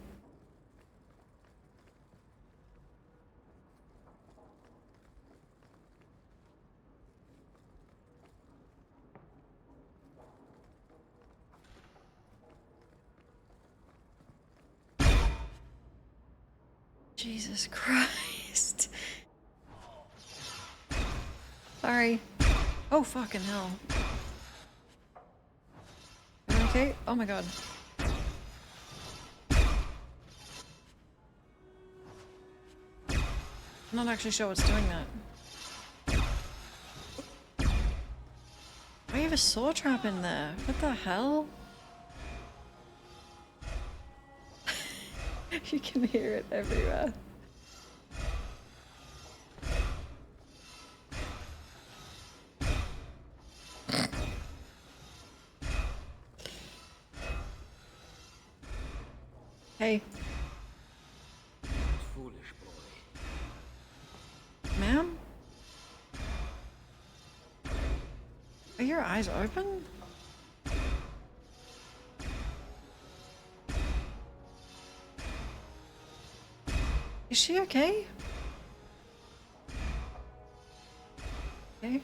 Jesus Christ. Sorry. Oh, fucking hell. You okay? Oh my god. I'm not actually sure what's doing that. Why do you have a saw trap in there? What the hell? You can hear it everywhere. Hey. Foolish boy. Ma'am? Are your eyes open? Is she okay? Okay.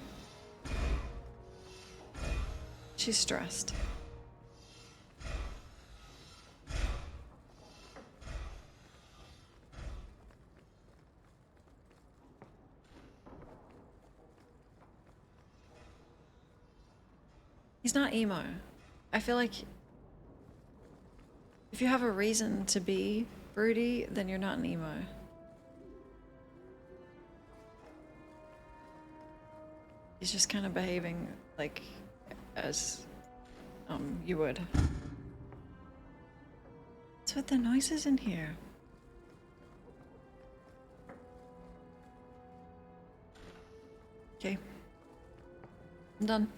She's stressed. He's not emo. I feel like if you have a reason to be broody, then you're not an emo. He's just kind of behaving like as you would. What's with the noises in here? Okay. I'm done.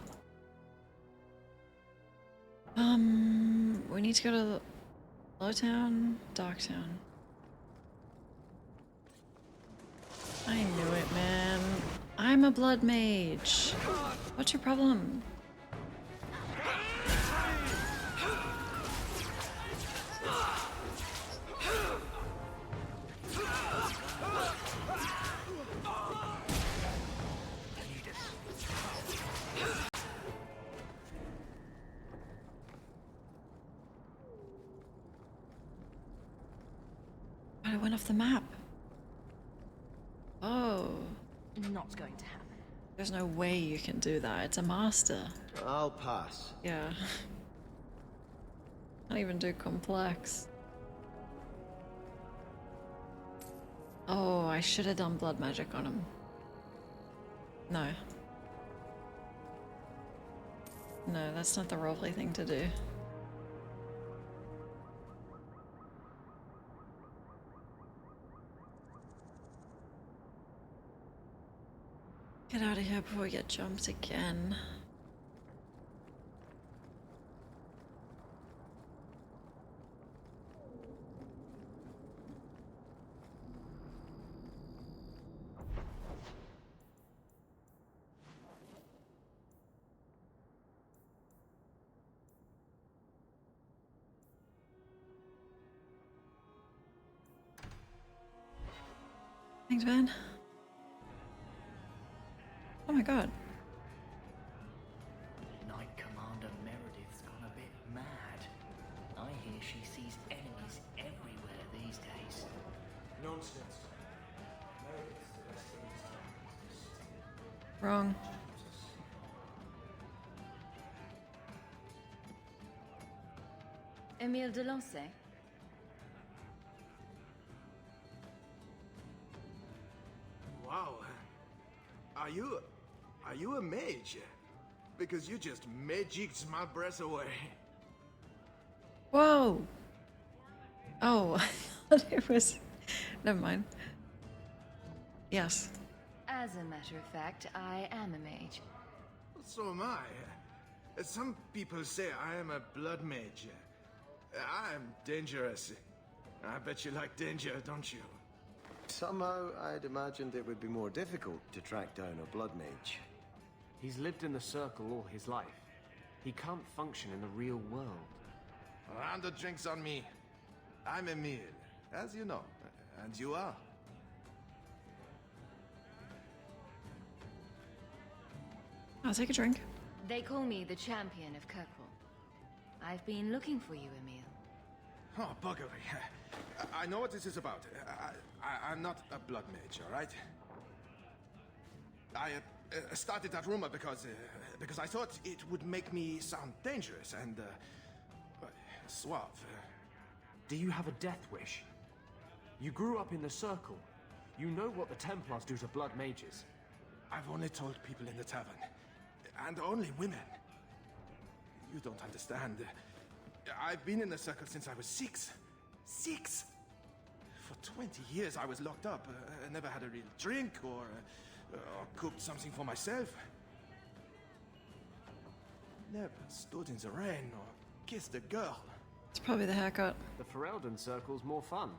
We need to go to Lowtown, Darktown. I knew it, man. I'm a blood mage. What's your problem? I went off the map. Oh. Not going to happen. There's no way you can do that. It's a master. I'll pass. Yeah. Can't even do complex. Oh, I should have done blood magic on him. No. No, that's not the roleplay thing to do. Get out of here before we get jumped again. Thanks, man. Oh my god. Knight Commander Meredith's gone a bit mad. I hear she sees enemies everywhere these days. Nonsense. Wrong. Emile Delancey? Wow. Are you a mage? Because you just magicked my breath away. Whoa! Oh, I thought it was... Never mind. Yes. As a matter of fact, I am a mage. So am I. Some people say I am a blood mage. I'm dangerous. I bet you like danger, don't you? Somehow, I'd imagined it would be more difficult to track down a blood mage. He's lived in the Circle all his life. He can't function in the real world. A round of drinks on me. I'm Emil, as you know. And you are? I'll take a drink. They call me the champion of Kirkwall. I've been looking for you, Emil. Oh, buggery. I know what this is about. I'm not a blood mage, all right? I started that rumor because I thought it would make me sound dangerous and suave. Do you have a death wish? You grew up in the Circle. You know what the Templars do to blood mages. I've only told people in the tavern. And only women. You don't understand. I've been in the Circle since I was 6. 6! For 20 years I was locked up. I never had a real drink or cooked something for myself. Never stood in the rain or kissed a girl. It's probably the haircut. The Ferelden Circle's more fun.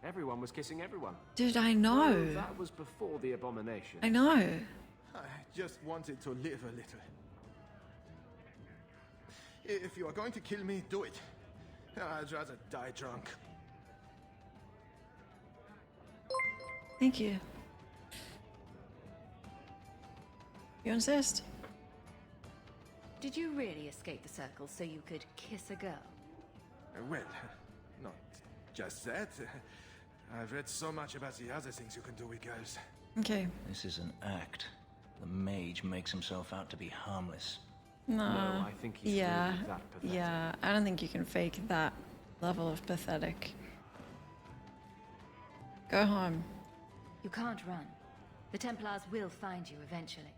Everyone was kissing everyone. Dude, I know. Oh, that was before the abomination. I know. I just wanted to live a little. If you are going to kill me, do it. I'd rather die drunk. Thank you. You insist? Did you really escape the Circle so you could kiss a girl? Well, not just that. I've read so much about the other things you can do with girls. Okay. This is an act. The mage makes himself out to be harmless. No, I think he's really that pathetic. Yeah, I don't think you can fake that level of pathetic. Go home. You can't run. The Templars will find you eventually.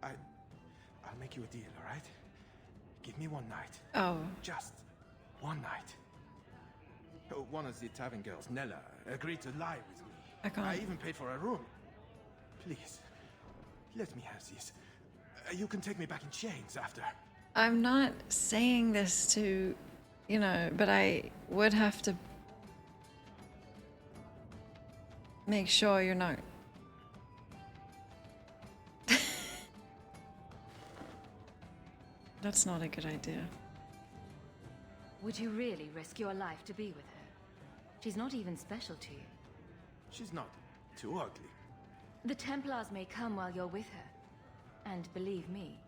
I'll make you a deal, all right? Give me one night. Oh. Just one night. One of the tavern girls, Nella, agreed to lie with me. I can't. I even paid for a room. Please, let me have this. You can take me back in chains after. I'm not saying this to, you know, but I would have to make sure you're not. That's not a good idea. Would you really risk your life to be with her? She's not even special to you. She's not too ugly. The Templars may come while you're with her. And believe me,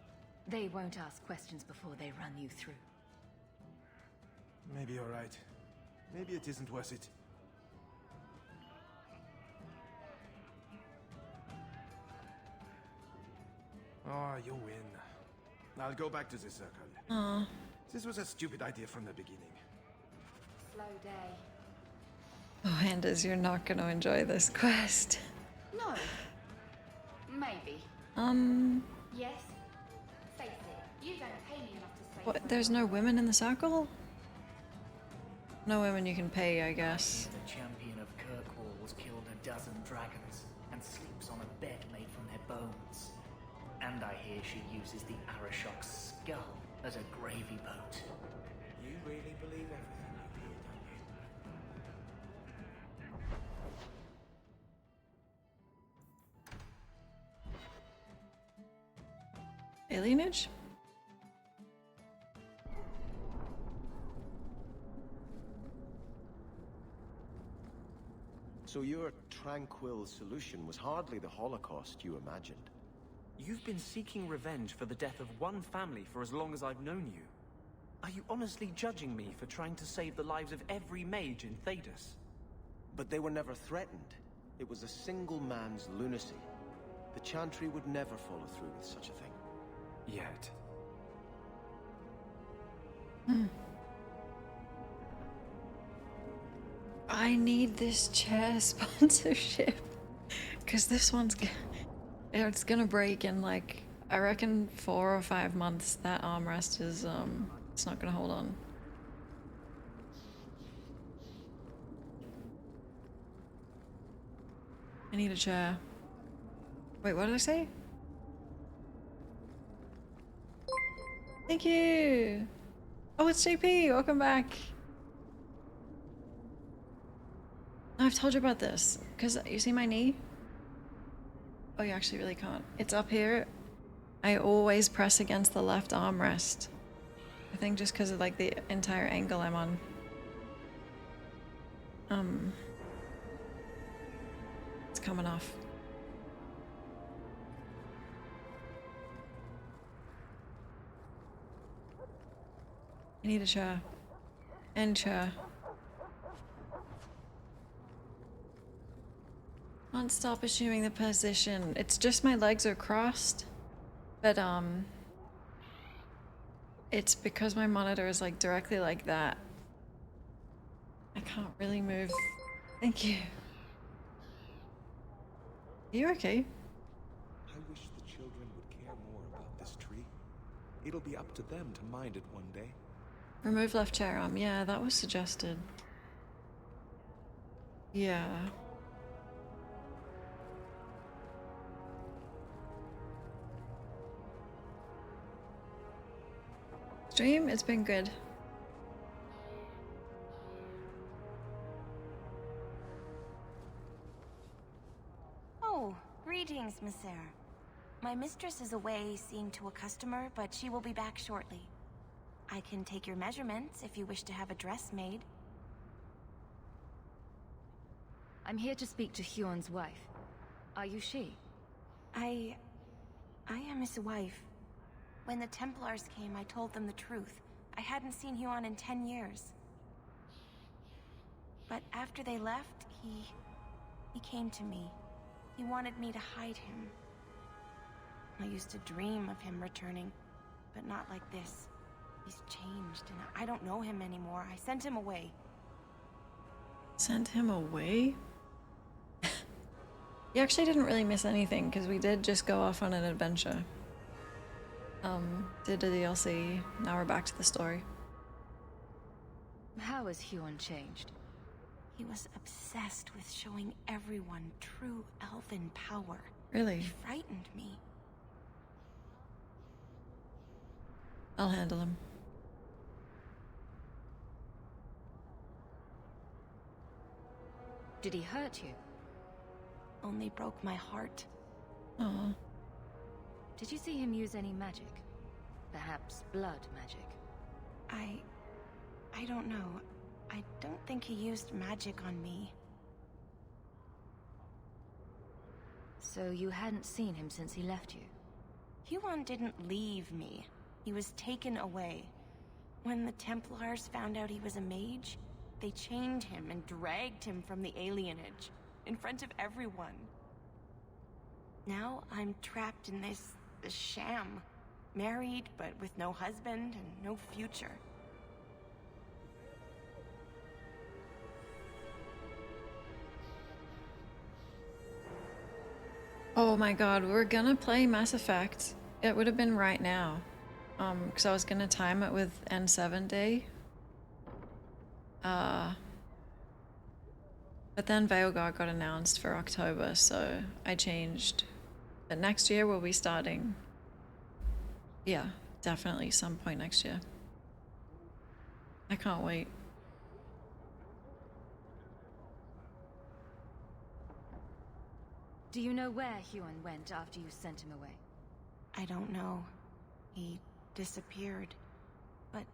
they won't ask questions before they run you through. Maybe you're right. Maybe it isn't worth it. Oh, you win. I'll go back to the Circle. Aww. This was a stupid idea from the beginning. Slow day. Oh, Anders, you're not going to enjoy this quest. No. Maybe. Yes? Face it, you don't pay me enough to say What? so. There's no women in the Circle? No women you can pay, I guess. The champion of Kirkwall killed a dozen dragons and sleeps on a bed made from their bones. And I hear she uses the Arashok's skull as a gravy boat. You really believe everything you hear, don't you? Alienage? So your tranquil solution was hardly the Holocaust you imagined. You've been seeking revenge for the death of one family for as long as I've known you. Are you honestly judging me for trying to save the lives of every mage in Thedas? But they were never threatened. It was a single man's lunacy. The Chantry would never follow through with such a thing. Yet. I need this chair sponsorship. Because this one's it's gonna break in like, I reckon 4 or 5 months. That armrest is, it's not gonna hold on. I need a chair. Wait, what did I say? Thank you! Oh, it's JP! Welcome back! I've told you about this, because you see my knee? Oh, you actually really can't. It's up here I always press against the left armrest. I think just because of like the entire angle I'm on. It's coming off. I need a chair. And chair. Can't stop assuming the position. It's just my legs are crossed. But it's because my monitor is like directly like that. I can't really move. Thank you. Are you okay? I wish the children would care more about this tree. It'll be up to them to mind it one day. Remove left chair arm. Yeah, that was suggested. Yeah. Stream, it's been good. Oh, greetings, Miss Eyre. My mistress is away seeing to a customer, but she will be back shortly. I can take your measurements if you wish to have a dress made. I'm here to speak to Huon's wife. Are you she? I am his wife. When the Templars came, I told them the truth. I hadn't seen Huon in 10 years. But after they left, he came to me. He wanted me to hide him. I used to dream of him returning, but not like this. He's changed, and I don't know him anymore. I sent him away. Sent him away? You actually didn't really miss anything, because we did just go off on an adventure. Did the DLC, now we're back to the story. How has Huon changed? He was obsessed with showing everyone true elven power. Really? He frightened me. I'll handle him. Did he hurt you? Only broke my heart. Aww. Did you see him use any magic? Perhaps blood magic? I don't know. I don't think he used magic on me. So you hadn't seen him since he left you? Huon didn't leave me. He was taken away. When the Templars found out he was a mage, they chained him and dragged him from the alienage, in front of everyone. Now I'm trapped in this sham. Married, but with no husband and no future. Oh my god, we're gonna play Mass Effect. It would have been right now. Because I was gonna time it with N7 Day. But then Veilguard got announced for October, so I changed. But next year we'll be starting. Yeah, definitely some point next year. I can't wait. Do you know where Huon went after you sent him away? I don't know. He disappeared. But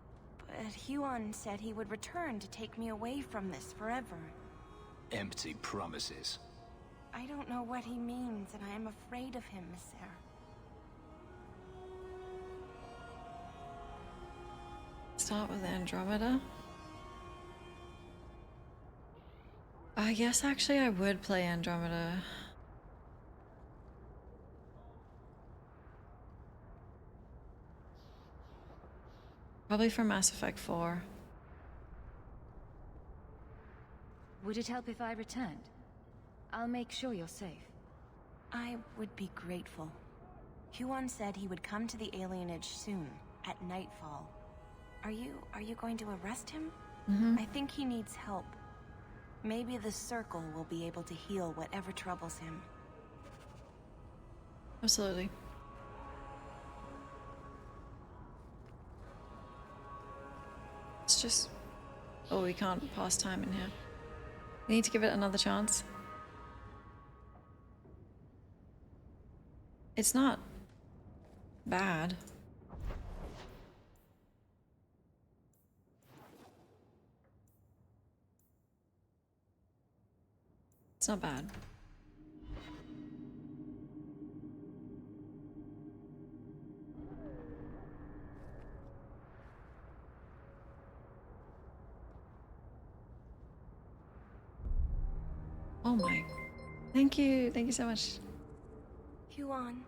Huon said he would return to take me away from this forever. Empty promises. I don't know what he means, and I am afraid of him, Miss Eyre. Start with Andromeda. I guess actually I would play Andromeda. Probably for Mass Effect 4. Would it help if I returned? I'll make sure you're safe. I would be grateful. Huon said he would come to the alienage soon, at nightfall. Are you going to arrest him? I think he needs help. Maybe the Circle will be able to heal whatever troubles him. Absolutely. It's just... Oh, we can't pass time in here. We need to give it another chance. It's not bad. It's not bad. Oh my. Thank you. Thank you so much. Huan.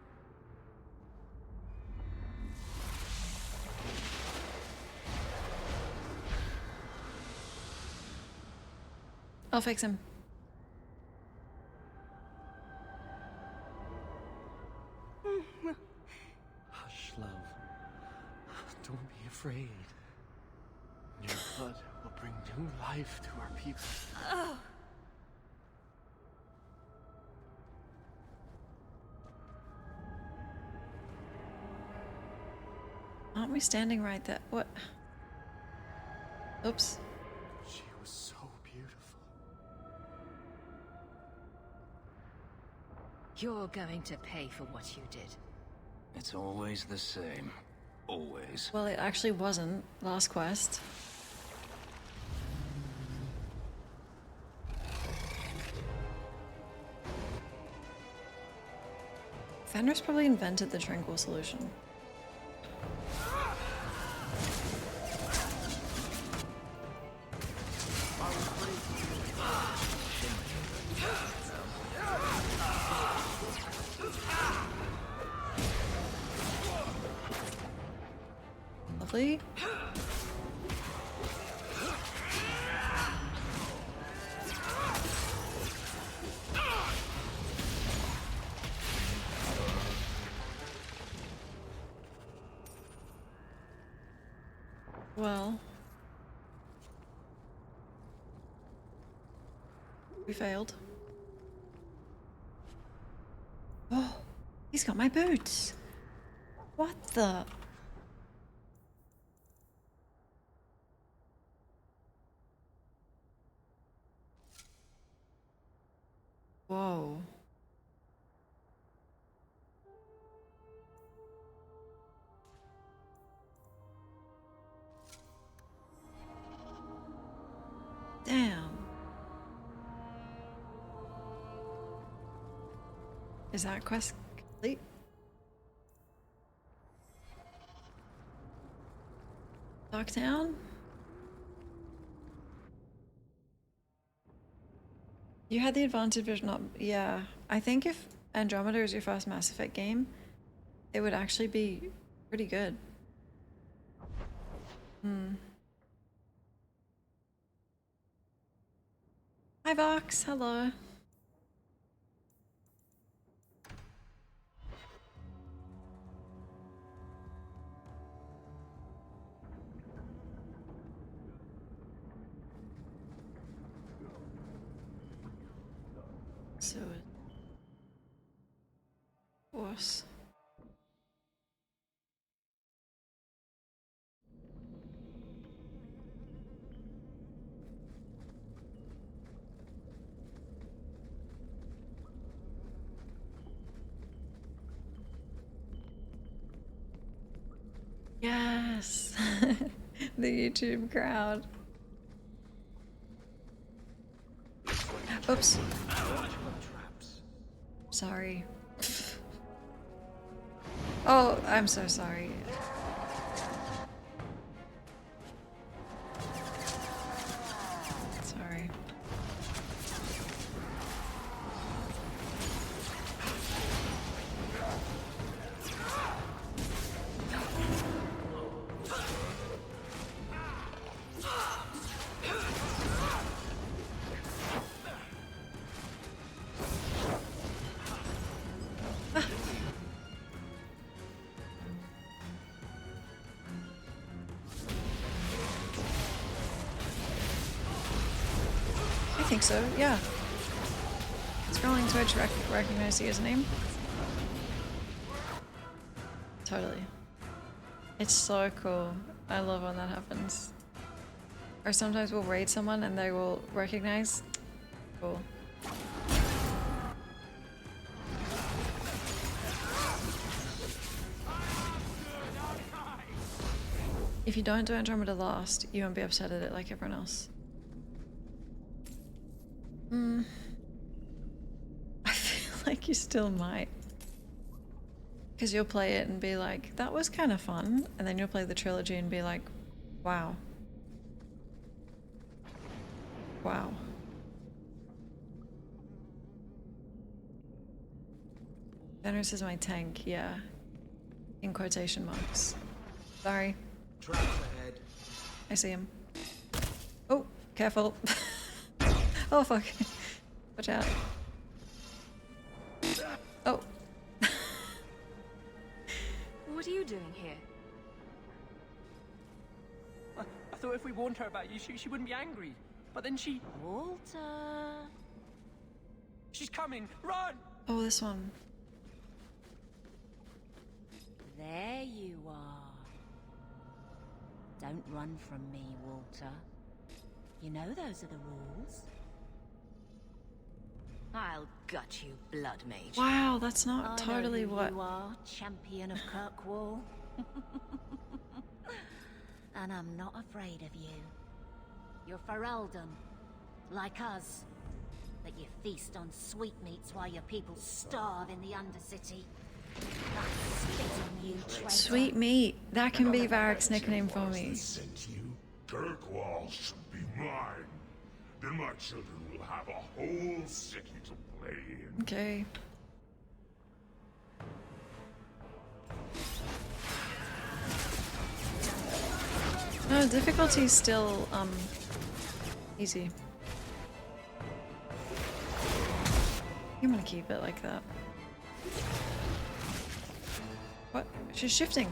I'll fix him. Hush, love. Don't be afraid. Your blood will bring new life to our people. Oh. Aren't we standing right there? What? Oops. She was so beautiful. You're going to pay for what you did. It's always the same. Always. Well, it actually wasn't. Last quest. Fenris probably invented the tranquil solution. Lovely. Well, we failed. Oh, he's got my boots. What the? Whoa. Damn. Is that quest complete? Lockdown? You had the advantage of not... Yeah. I think if Andromeda is your first Mass Effect game, it would actually be pretty good. Hi Vox, hello. So it was. Yes, the YouTube crowd. Oops. Sorry. Oh, I'm so sorry. Sorry. I think so, yeah. Scrolling Twitch, recognize the username. Totally. It's so cool. I love when that happens. Or sometimes we'll raid someone and they will recognize. Cool. If you don't do Andromeda last, you won't be upset at it like everyone else. I feel like you still might. Because you'll play it and be like, that was kind of fun. And then you'll play the trilogy and be like, wow. Wow. Fenris is my tank, yeah. In quotation marks. Sorry. Traps ahead. I see him. Oh, careful. Oh, fuck. Watch out. Oh. What are you doing here? I thought if we warned her about you, she wouldn't be angry. But then she... Walter... She's coming! Run! Oh, this one. There you are. Don't run from me, Walter. You know those are the rules. I'll gut you, Blood Mage. Wow, that's not I totally know who what... you are, champion of Kirkwall. And I'm not afraid of you. You're Ferelden, like us. But you feast on sweetmeats while your people starve in the Undercity. I spit on you, traitor. Sweet meat. That can be Varric's nickname for me. Sent you? Kirkwall should be mine. Then my children will have a whole city to play in. Okay. No, difficulty's still, easy. I'm gonna keep it like that. What? She's shifting.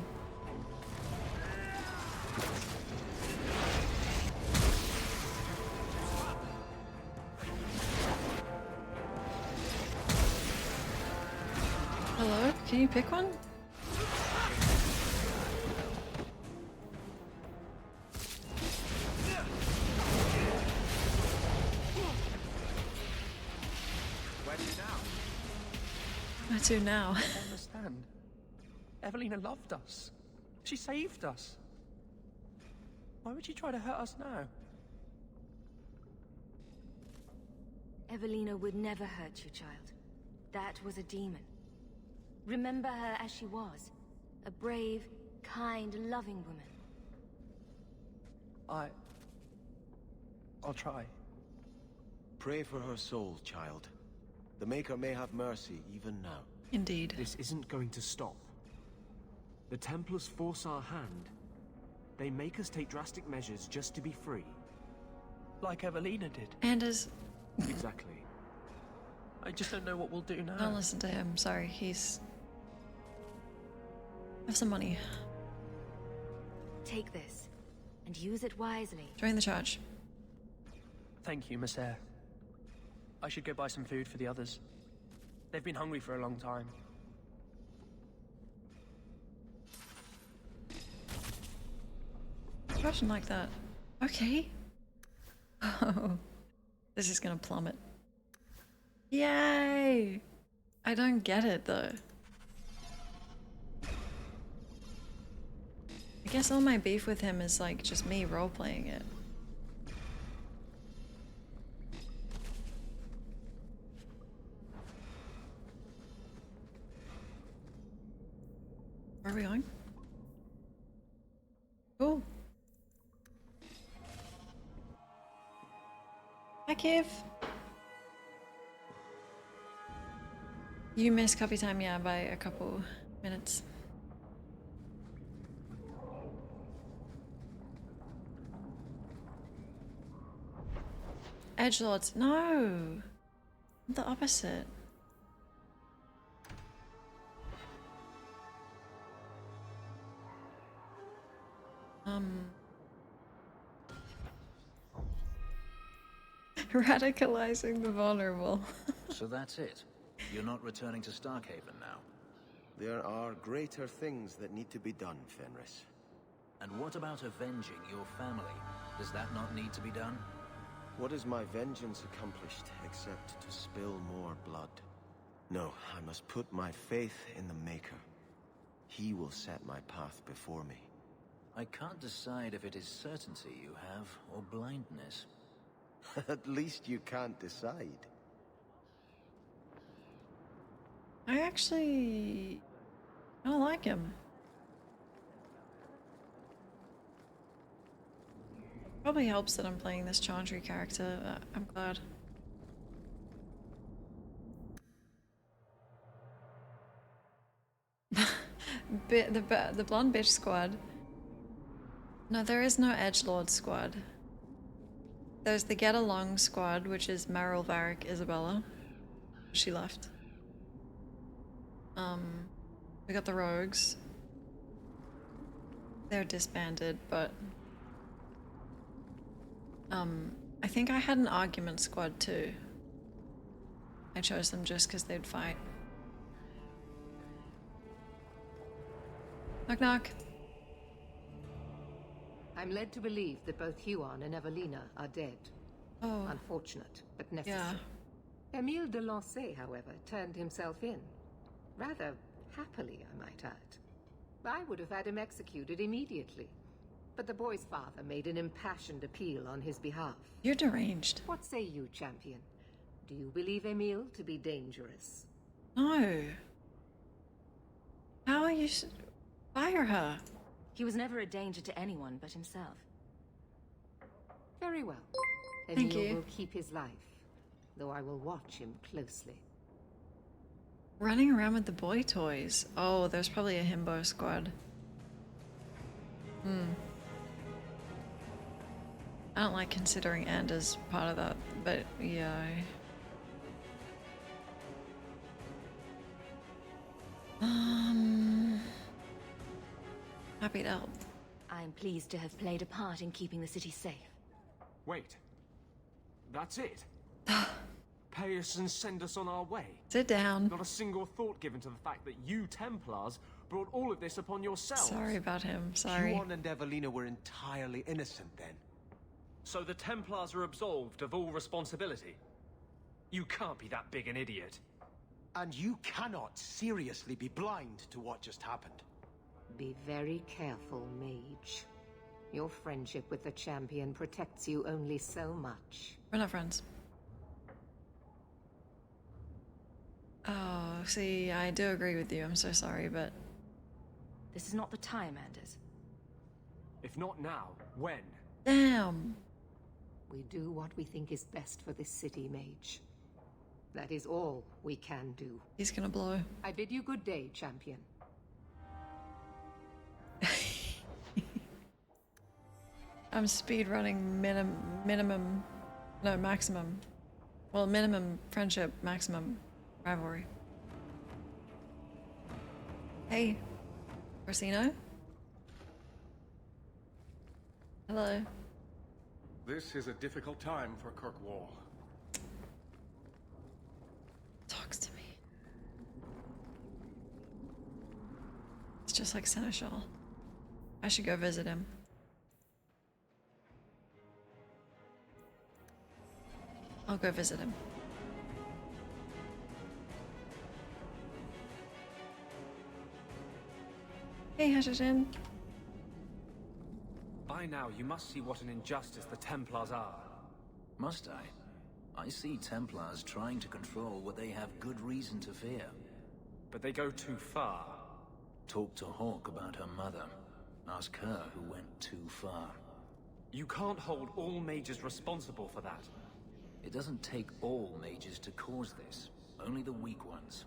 Hello? Can you pick one? Where to now? Where to now? I don't understand. Evelina loved us. She saved us. Why would she try to hurt us now? Evelina would never hurt you, child. That was a demon. Remember her as she was. A brave, kind, loving woman. I'll try. Pray for her soul, child. The Maker may have mercy even now. Indeed. This isn't going to stop. The Templars force our hand. They make us take drastic measures just to be free. Like Evelina did. And as... Exactly. I just don't know what we'll do now. Don't listen to him. Sorry, he's... Have some money. Take this, and use it wisely. Join the charge. Thank you, Miss Eyre. I should go buy some food for the others. They've been hungry for a long time. Russian like that. Okay. Oh, this is gonna plummet. Yay! I don't get it though. I guess all my beef with him is like just me role-playing it. Where are we going? Cool. Hi, Kev. You missed coffee time, yeah, by a couple minutes. Edgelords, no! The opposite. Radicalizing the vulnerable. So that's it. You're not returning to Starkhaven now. There are greater things that need to be done, Fenris. And what about avenging your family? Does that not need to be done? What is my vengeance accomplished except to spill more blood? No, I must put my faith in the Maker. He will set my path before me. I can't decide if it is certainty you have or blindness. At least you can't decide. I don't like him. Probably helps that I'm playing this Chantry character. I'm glad. The blonde bitch squad. No, there is no edgelord squad. There's the get along squad, which is Meryl, Varric, Isabella. She left. We got the rogues. They're disbanded, but I think I had an argument squad too. I chose them just because they'd fight. Knock knock. I'm led to believe that both Huon and Evelina are dead. Oh. Unfortunate, but necessary. Yeah. Emile de Lancey, however, turned himself in. Rather happily, I might add. I would have had him executed immediately. But the boy's father made an impassioned appeal on his behalf. You're deranged. What say you, champion? Do you believe Emile to be dangerous? No. How are you... Fire her. He was never a danger to anyone but himself. Very well. Thank Emile you. will keep his life, though I will watch him closely. Running around with the boy toys. Oh, there's probably a himbo squad. I don't like considering Anders part of that, but yeah. Happy to help. I am pleased to have played a part in keeping the city safe. Wait. That's it? Pay us and send us on our way? Sit down. Not a single thought given to the fact that you Templars brought all of this upon yourselves. Sorry about him, sorry. Huon and Evelina were entirely innocent then. So the Templars are absolved of all responsibility? You can't be that big an idiot. And you cannot seriously be blind to what just happened. Be very careful, mage. Your friendship with the champion protects you only so much. We're not friends. Oh, see, I do agree with you. I'm so sorry, but... This is not the time, Anders. If not now, when? Damn. We do what we think is best for this city, mage. That is all we can do. He's gonna blow. I bid you good day, champion. I'm speedrunning maximum. Well, minimum friendship, maximum rivalry. Hey, Orsino? Hello. This is a difficult time for Kirkwall. Talks to me. It's just like Seneschal. I should go visit him. I'll go visit him. Hey, Hashishin. By now, you must see what an injustice the Templars are. Must I? I see Templars trying to control what they have good reason to fear. But they go too far. Talk to Hawke about her mother. Ask her who went too far. You can't hold all mages responsible for that. It doesn't take all mages to cause this. Only the weak ones.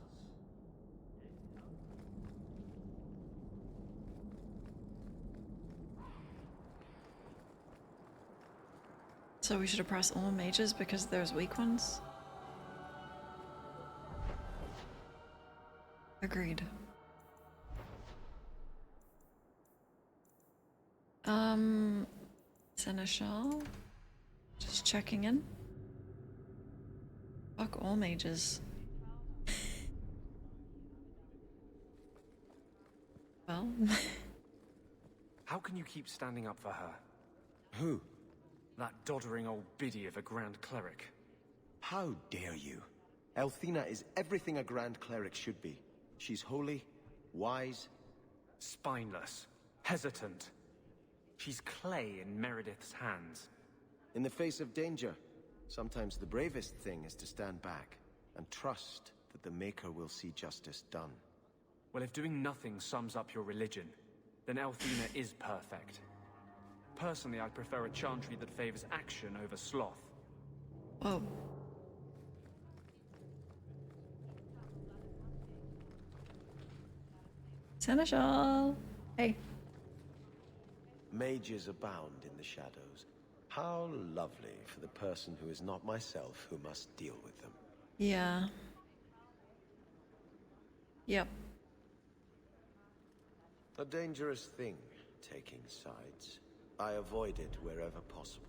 So we should oppress all mages because there's weak ones? Agreed. Seneschal? Just checking in. Fuck all mages. Well... How can you keep standing up for her? Who? That doddering old biddy of a Grand Cleric. How dare you? Elthina is everything a Grand Cleric should be. She's holy, wise... Spineless. Hesitant. She's clay in Meredith's hands. In the face of danger, sometimes the bravest thing is to stand back and trust that the Maker will see justice done. Well, if doing nothing sums up your religion, then Elthina is perfect. Personally, I'd prefer a chantry that favors action over sloth. Oh. Seneschal! Hey. Mages abound in the shadows. How lovely for the person who is not myself who must deal with them. Yeah. Yep. A dangerous thing, taking sides. I avoid it wherever possible.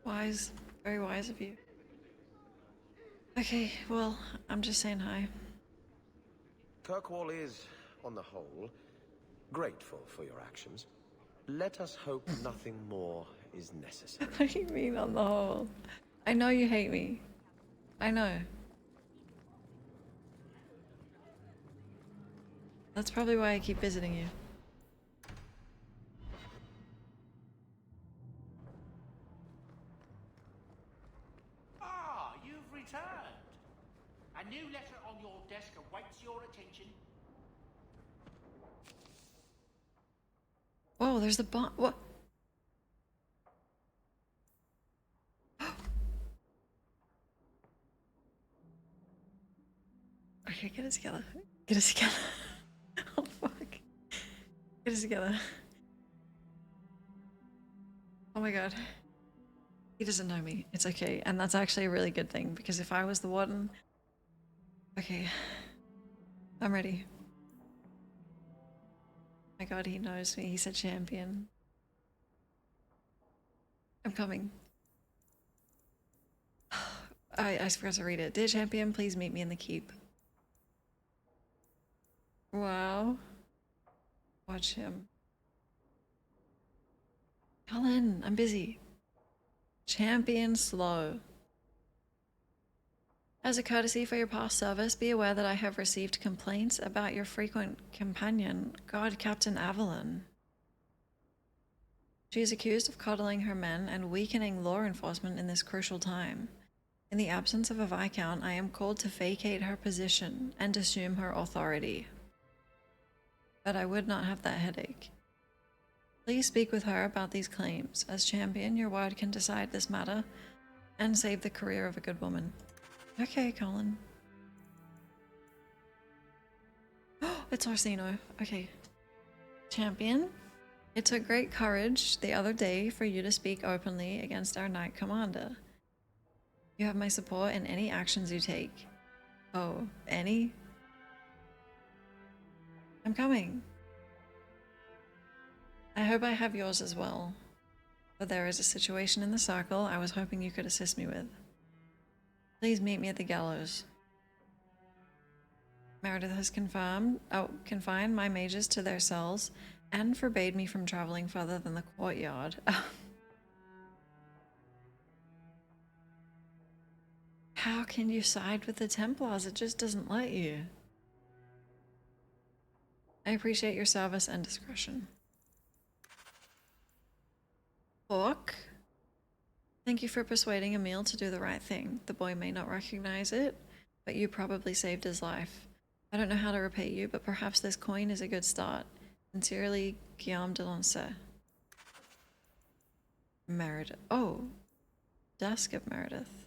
Wise. Very wise of you. Okay, well, I'm just saying hi. Kirkwall is, on the whole, grateful for your actions. Let us hope nothing more is necessary. What do you mean on the whole? I know you hate me. I know. That's probably why I keep visiting you. Ah, you've returned. A new letter on your desk awaits your attention. Whoa, there's the bomb. What? Okay, get it together. Get it together. Oh, fuck. Get it together. Oh my god. He doesn't know me. It's okay. And that's actually a really good thing, because if I was the warden... Okay. I'm ready. My god, he knows me. He's a champion. I'm coming. I forgot to read it. Dear champion, please meet me in the keep. Wow. Watch him. Colin, I'm busy. Champion slow. As a courtesy for your past service, be aware that I have received complaints about your frequent companion, God Captain Avalon. She is accused of coddling her men and weakening law enforcement in this crucial time. In the absence of a Viscount, I am called to vacate her position and assume her authority. But I would not have that headache. Please speak with her about these claims. As champion, your word can decide this matter and save the career of a good woman. Okay, Colin. Oh, it's Orsino. Okay. Champion, it took great courage the other day for you to speak openly against our Knight Commander. You have my support in any actions you take. Oh, any? I'm coming. I hope I have yours as well. But there is a situation in the circle I was hoping you could assist me with. Please meet me at the gallows. Meredith has confined my mages to their cells and forbade me from traveling further than the courtyard. How can you side with the Templars? It just doesn't let you. I appreciate your service and discretion. Hawk, thank you for persuading Emil to do the right thing. The boy may not recognize it, but you probably saved his life. I don't know how to repay you, but perhaps this coin is a good start. Sincerely, Guillaume de Lancey. Meredith. Oh, Dusk of Meredith.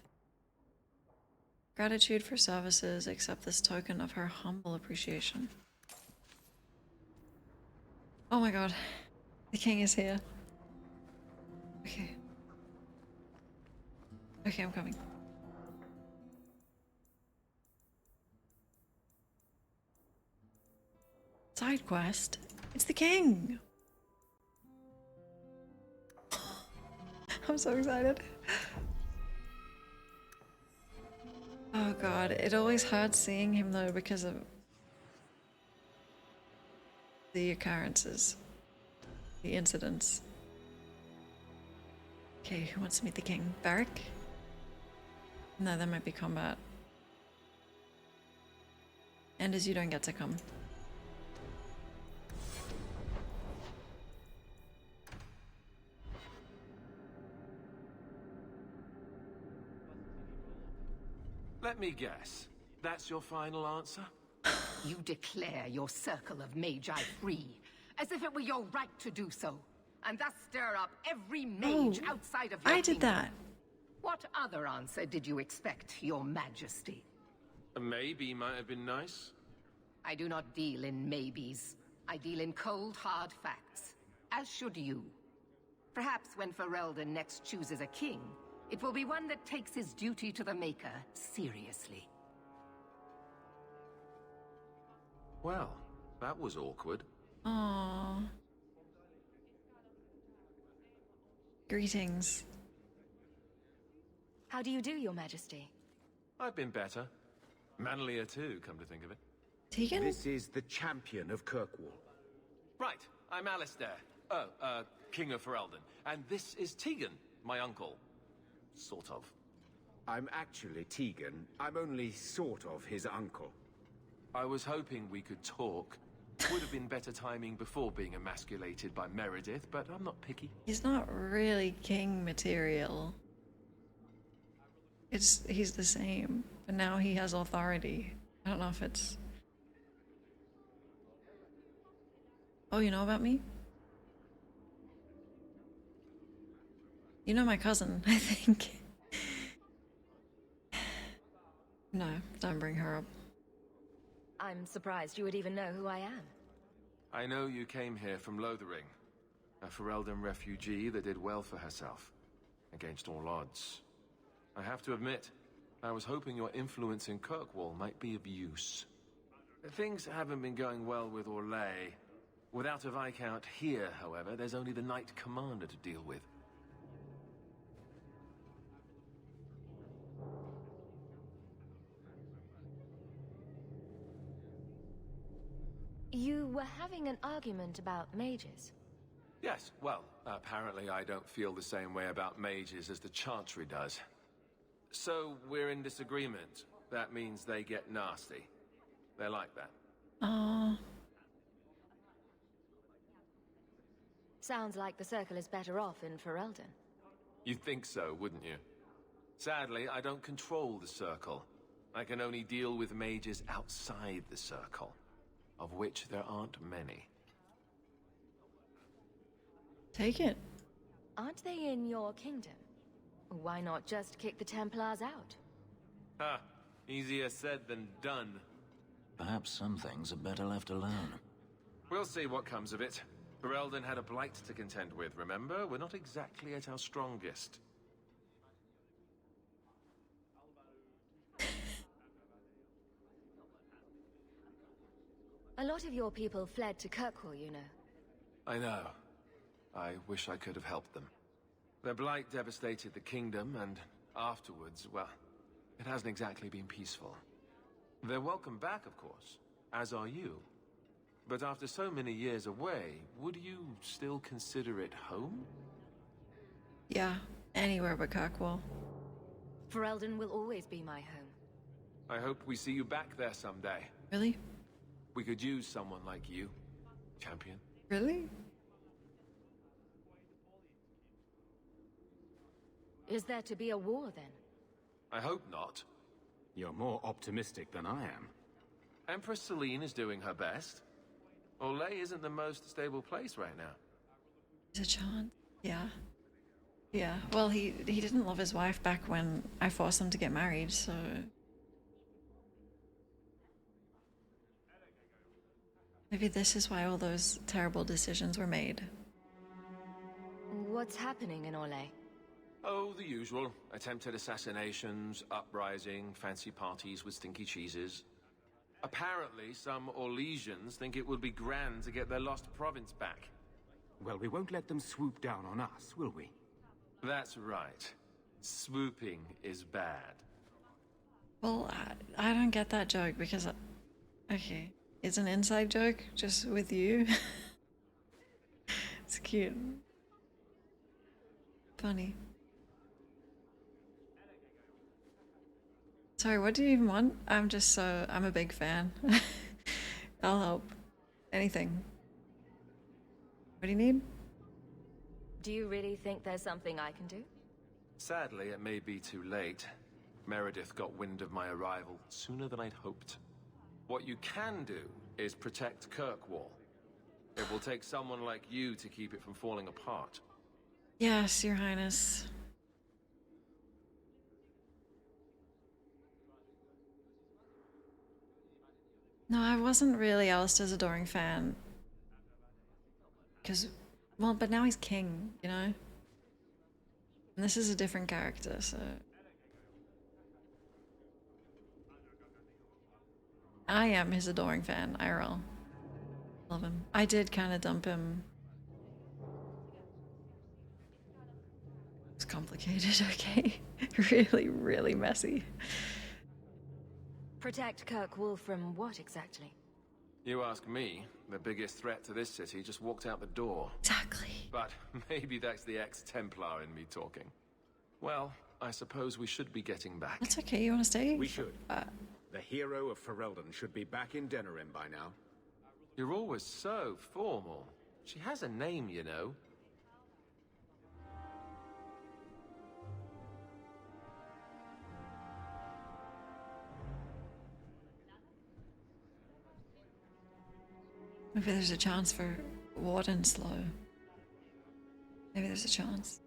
Gratitude for services, accept this token of her humble appreciation. Oh my god, the king is here. Okay. Okay, I'm coming. Side quest? It's the king! I'm so excited. Oh god, it always hurts seeing him though because of the occurrences, the incidents. Okay, who wants to meet the king? Barrick? No, there might be combat. And as you don't get to come. Let me guess. That's your final answer? You declare your circle of magi free, as if it were your right to do so, and thus stir up every mage outside of your I did kingdom. that. What other answer did you expect, your majesty? A maybe might have been nice. I do not deal in maybes. I deal in cold, hard facts. As should you. Perhaps when Ferelden next chooses a king, it will be one that takes his duty to the Maker seriously. Well, that was awkward. Aww. Greetings. How do you do, Your Majesty? I've been better. Manlier too, come to think of it. Tegan? This is the champion of Kirkwall. Right, I'm Alistair. King of Ferelden. And this is Tegan, my uncle. Sort of. I'm actually Tegan. I'm only sort of his uncle. I was hoping we could talk. Would have been better timing before being emasculated by Meredith, but I'm not picky. He's not really king material. He's the same, but now he has authority. I don't know if it's... Oh, you know about me? You know my cousin, I think. No, don't bring her up. I'm surprised you would even know who I am. I know you came here from Lothering, a Ferelden refugee that did well for herself, against all odds. I have to admit, I was hoping your influence in Kirkwall might be of use. Things haven't been going well with Orlais. Without a Viscount here, however, there's only the Knight Commander to deal with. You were having an argument about mages. Yes, well, apparently I don't feel the same way about mages as the Chantry does. So, we're in disagreement. That means they get nasty. They're like that. Aww. Sounds like the Circle is better off in Ferelden. You'd think so, wouldn't you? Sadly, I don't control the Circle. I can only deal with mages outside the Circle, of which there aren't many. Take it. Aren't they in your kingdom? Why not just kick the Templars out? Ha! Easier said than done. Perhaps some things are better left alone. We'll see what comes of it. Ferelden had a blight to contend with, remember? We're not exactly at our strongest. A lot of your people fled to Kirkwall, you know. I know. I wish I could have helped them. Their blight devastated the kingdom, and afterwards, well, it hasn't exactly been peaceful. They're welcome back, of course, as are you. But after so many years away, would you still consider it home? Yeah, anywhere but Kirkwall. Ferelden will always be my home. I hope we see you back there someday. Really? We could use someone like you, champion. Really? Is there to be a war, then? I hope not. You're more optimistic than I am. Empress Celine is doing her best. Orlais isn't the most stable place right now. Is it Sean? Yeah. Yeah, well, he didn't love his wife back when I forced him to get married, so... Maybe this is why all those terrible decisions were made. What's happening in Orlais? Oh, the usual. Attempted assassinations, uprising, fancy parties with stinky cheeses. Apparently, some Orlesians think it would be grand to get their lost province back. Well, we won't let them swoop down on us, will we? That's right. Swooping is bad. Well, I don't get that joke because... Okay. It's an inside joke, just with you. It's cute. Funny. Sorry, what do you even want? I'm a big fan. I'll help. Anything. What do you need? Do you really think there's something I can do? Sadly, it may be too late. Meredith got wind of my arrival sooner than I'd hoped. What you can do is protect Kirkwall. It will take someone like you to keep it from falling apart. Yes, Your Highness. No, I wasn't really Alistair's adoring fan. Because, well, but now he's king, you know? And this is a different character, so... I am his adoring fan, IRL. Love him. I did kind of dump him. It's complicated, okay? Really, really messy. Protect Kirkwall from what exactly? You ask me, the biggest threat to this city just walked out the door. Exactly. But maybe that's the ex-Templar in me talking. Well, I suppose we should be getting back. That's okay, you want to stay? We should. The hero of Ferelden should be back in Denerim by now. You're always so formal. She has a name, you know. Maybe there's a chance for Wardenslow. Maybe there's a chance.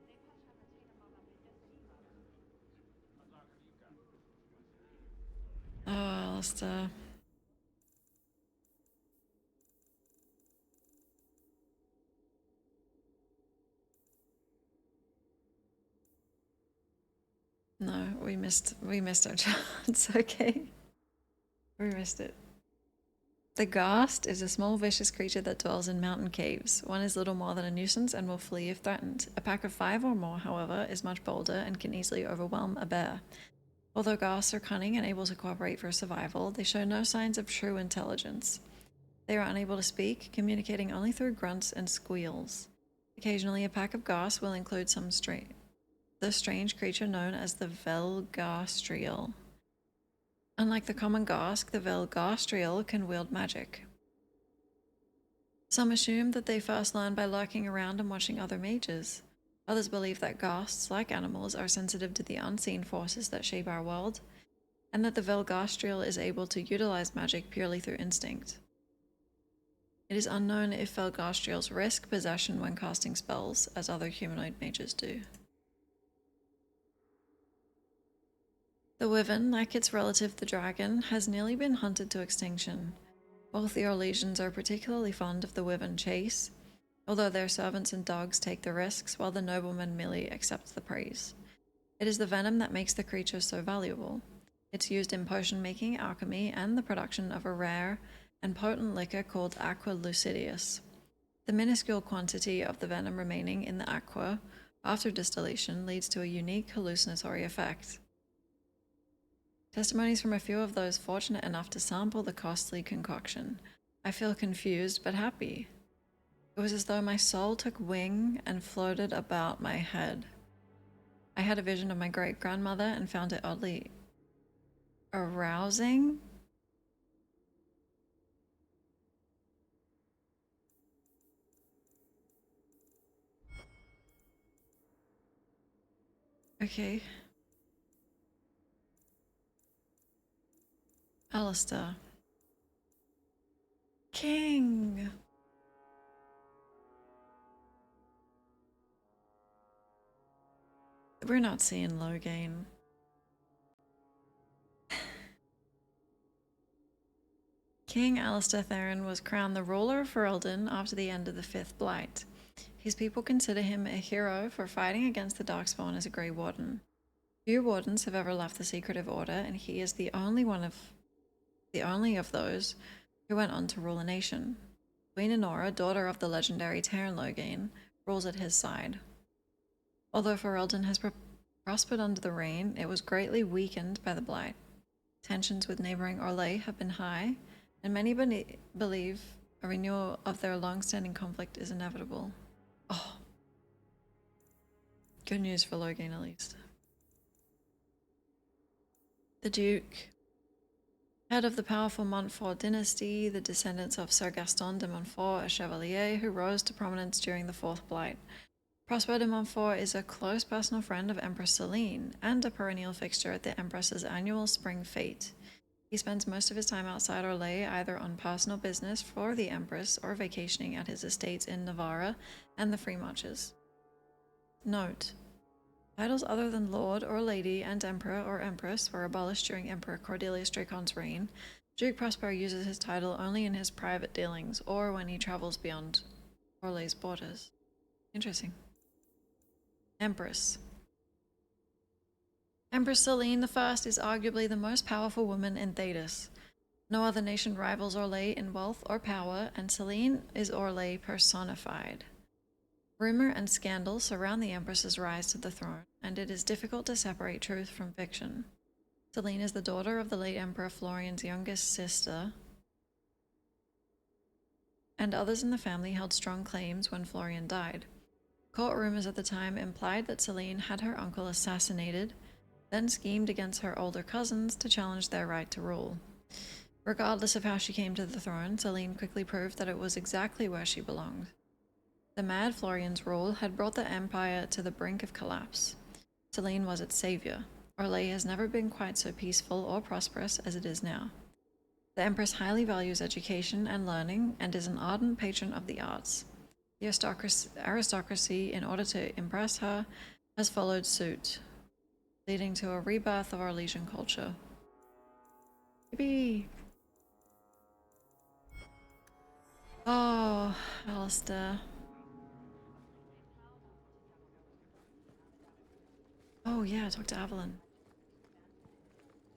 Oh, Alistair. No, we missed our chance, okay? We missed it. The Ghast is a small vicious creature that dwells in mountain caves. One is little more than a nuisance and will flee if threatened. A pack of 5 or more, however, is much bolder and can easily overwhelm a bear. Although Ghasts are cunning and able to cooperate for survival, they show no signs of true intelligence. They are unable to speak, communicating only through grunts and squeals. Occasionally, a pack of Ghasts will include the strange creature known as the Velgastriel. Unlike the common Ghast, the Velgastriel can wield magic. Some assume that they first learn by lurking around and watching other mages. Others believe that Ghasts, like animals, are sensitive to the unseen forces that shape our world, and that the Velgastriel is able to utilize magic purely through instinct. It is unknown if Velgastriels risk possession when casting spells, as other humanoid mages do. The Wyvern, like its relative the dragon, has nearly been hunted to extinction. Both the Orlesians are particularly fond of the Wyvern chase, although their servants and dogs take the risks while the nobleman merely accepts the praise. It is the venom that makes the creature so valuable. It's used in potion making, alchemy, and the production of a rare and potent liquor called Aqua Lucidius. The minuscule quantity of the venom remaining in the aqua after distillation leads to a unique hallucinatory effect. Testimonies from a few of those fortunate enough to sample the costly concoction. I feel confused but happy. It was as though my soul took wing and floated about my head. I had a vision of my great-grandmother and found it oddly arousing. Okay. Alistair. King! We're not seeing Loghain. King Alistair Theron was crowned the ruler of Ferelden after the end of the Fifth Blight. His people consider him a hero for fighting against the Darkspawn as a Grey Warden. Few Wardens have ever left the Secretive Order, and he is the only of those who went on to rule a nation. Queen Enora, daughter of the legendary Teyrn Loghain, rules at his side. Although Ferelden has prospered under the reign, it was greatly weakened by the Blight. Tensions with neighboring Orlais have been high, and many believe a renewal of their long-standing conflict is inevitable. Oh. Good news for Loghain, at least. The Duke. Head of the powerful Montfort dynasty, the descendants of Sir Gaston de Montfort, a chevalier who rose to prominence during the Fourth Blight. Prosper de Montfort is a close personal friend of Empress Celine and a perennial fixture at the Empress's annual spring fete. He spends most of his time outside Orlais, either on personal business for the Empress or vacationing at his estates in Navarra and the Free Marches. Note: titles other than Lord or Lady and Emperor or Empress were abolished during Emperor Cordelius Dracon's reign. Duke Prosper uses his title only in his private dealings or when he travels beyond Orlais' borders. Interesting. Empress. Empress Celine I is arguably the most powerful woman in Thedas. No other nation rivals Orlais in wealth or power, and Celine is Orlais personified. Rumor and scandal surround the Empress's rise to the throne, and it is difficult to separate truth from fiction. Celine is the daughter of the late Emperor Florian's youngest sister, and others in the family held strong claims when Florian died. Court rumors at the time implied that Celine had her uncle assassinated, then schemed against her older cousins to challenge their right to rule. Regardless of how she came to the throne, Celine quickly proved that it was exactly where she belonged. The mad Florian's rule had brought the empire to the brink of collapse. Celine was its savior. Orlais has never been quite so peaceful or prosperous as it is now. The Empress highly values education and learning and is an ardent patron of the arts. The aristocracy, in order to impress her, has followed suit, leading to a rebirth of Orlesian culture. Yippee! Oh, Alistair. Oh yeah, talk to Avalon.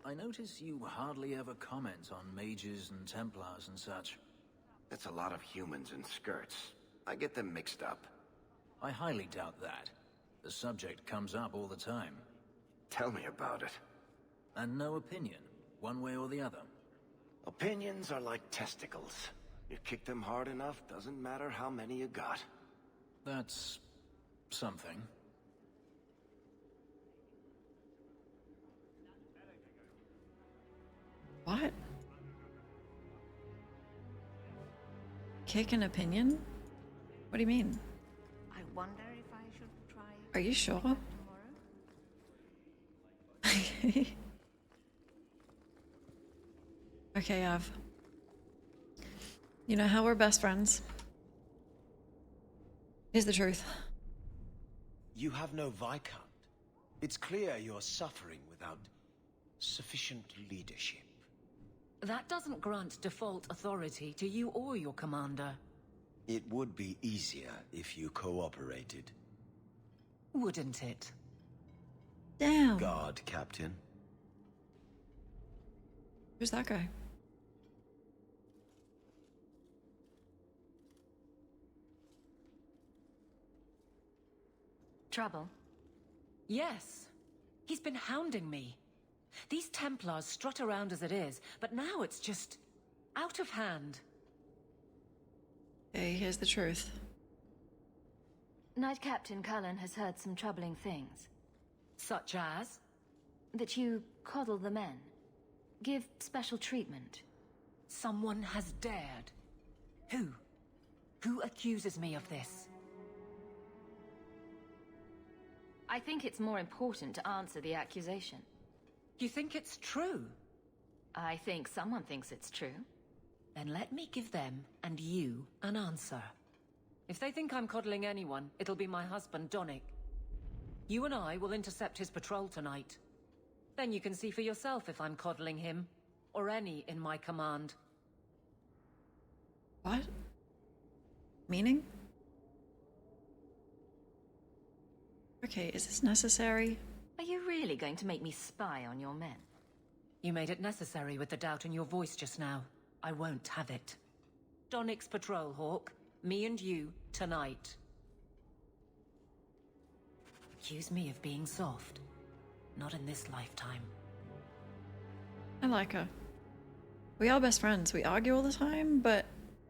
I notice you hardly ever comment on mages and Templars and such. It's a lot of humans in skirts. I get them mixed up. I highly doubt that. The subject comes up all the time. Tell me about it. And no opinion, one way or the other. Opinions are like testicles. You kick them hard enough, doesn't matter how many you got. That's something. What? Kick an opinion? What do you mean? I wonder if I should try. Are you sure? Okay, Av. You know how we're best friends. Here's the truth. You have no Viscount. It's clear you're suffering without sufficient leadership. That doesn't grant default authority to you or your commander. It would be easier if you cooperated. Wouldn't it? Damn. Guard, Captain. Who's that guy? Trouble? Yes. He's been hounding me. These Templars strut around as it is, but now it's just out of hand. Okay, here's the truth. Knight Captain Cullen has heard some troubling things. Such as? That you coddle the men. Give special treatment. Someone has dared. Who? Who accuses me of this? I think it's more important to answer the accusation. You think it's true? I think someone thinks it's true. Then let me give them, and you, an answer. If they think I'm coddling anyone, it'll be my husband, Donnic. You and I will intercept his patrol tonight. Then you can see for yourself if I'm coddling him, or any in my command. What? Meaning? Okay, is this necessary? Are you really going to make me spy on your men? You made it necessary with the doubt in your voice just now. I won't have it. Donnic's patrol, Hawke. Me and you, tonight. Accuse me of being soft. Not in this lifetime. I like her. We are best friends. We argue all the time, but,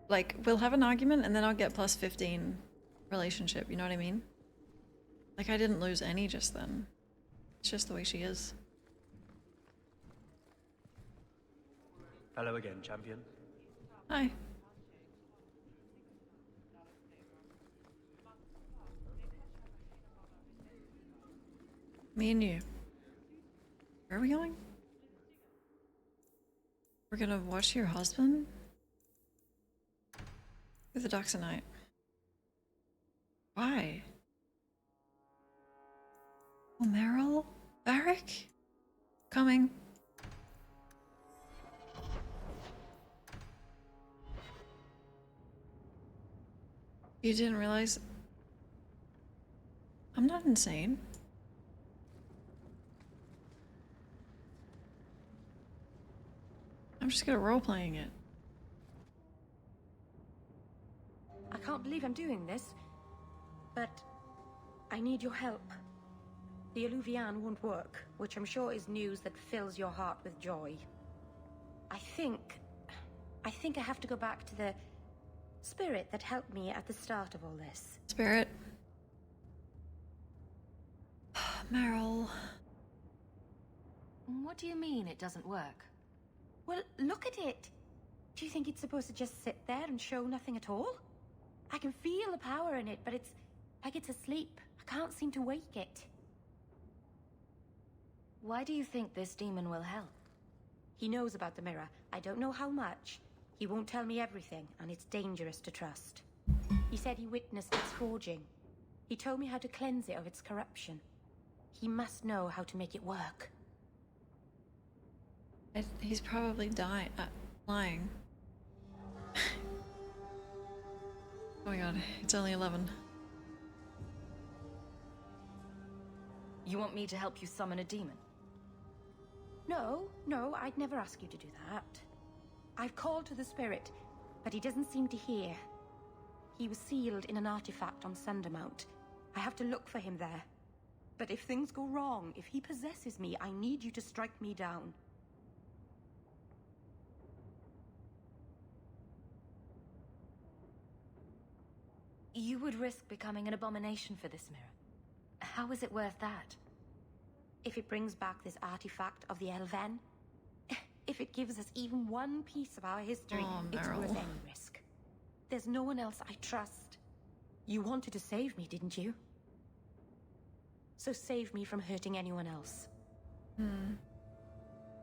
like, we'll have an argument and then I'll get plus 15 relationship, you know what I mean? Like, I didn't lose any just then. It's just the way she is. Hello again, champion. Hi. Me and you. Where are we going? We're gonna watch your husband? Through the docks at night. Why? Oh, Meryl? Varric? Coming. You didn't realize... I'm not insane. I'm just good at role-playing it. I can't believe I'm doing this, but I need your help. The Eluvian won't work, which I'm sure is news that fills your heart with joy. I think I have to go back to the spirit that helped me at the start of all this. Spirit? Meryl. What do you mean it doesn't work? Well, look at it. Do you think it's supposed to just sit there and show nothing at all? I can feel the power in it, but it's like it's asleep. I can't seem to wake it. Why do you think this demon will help? He knows about the mirror. I don't know how much. He won't tell me everything, and it's dangerous to trust. He said he witnessed its forging. He told me how to cleanse it of its corruption. He must know how to make it work. He's probably lying. Oh my god, it's only 11. You want me to help you summon a demon? No, I'd never ask you to do that. I've called to the spirit, but he doesn't seem to hear. He was sealed in an artifact on Sundermount. I have to look for him there. But if things go wrong, if he possesses me, I need you to strike me down. You would risk becoming an abomination for this mirror. How is it worth that? If it brings back this artifact of the Elven, if it gives us even one piece of our history, it's worth any risk. There's no one else I trust. You wanted to save me, didn't you? So save me from hurting anyone else.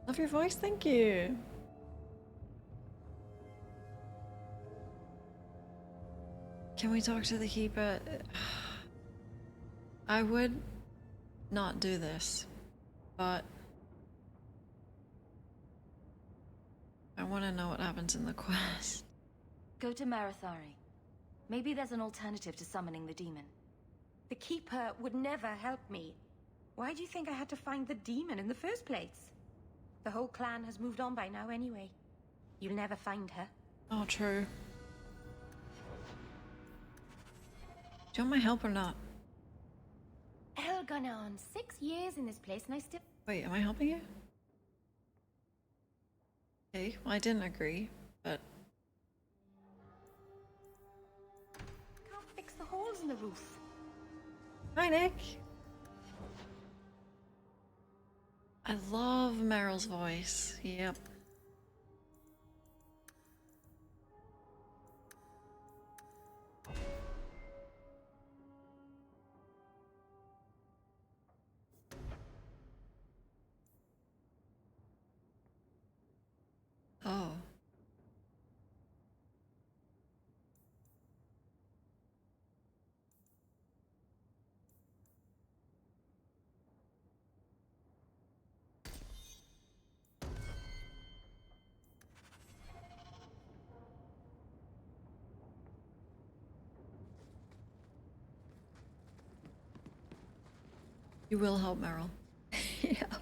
Love your voice, thank you. Can we talk to the keeper? I would not do this, but I want to know what happens in the quest. Go to Marathari. Maybe there's an alternative to summoning the demon. The Keeper would never help me. Why do you think I had to find the demon in the first place? The whole clan has moved on by now anyway. You'll never find her. Oh, true. Do you want my help or not? Gone on 6 years in this place and I still... Wait, am I helping you? Okay, well I didn't agree, but... Can't fix the holes in the roof. Hi, Nick! I love Meryl's voice. Yep. Oh. You will help Meryl. Yep.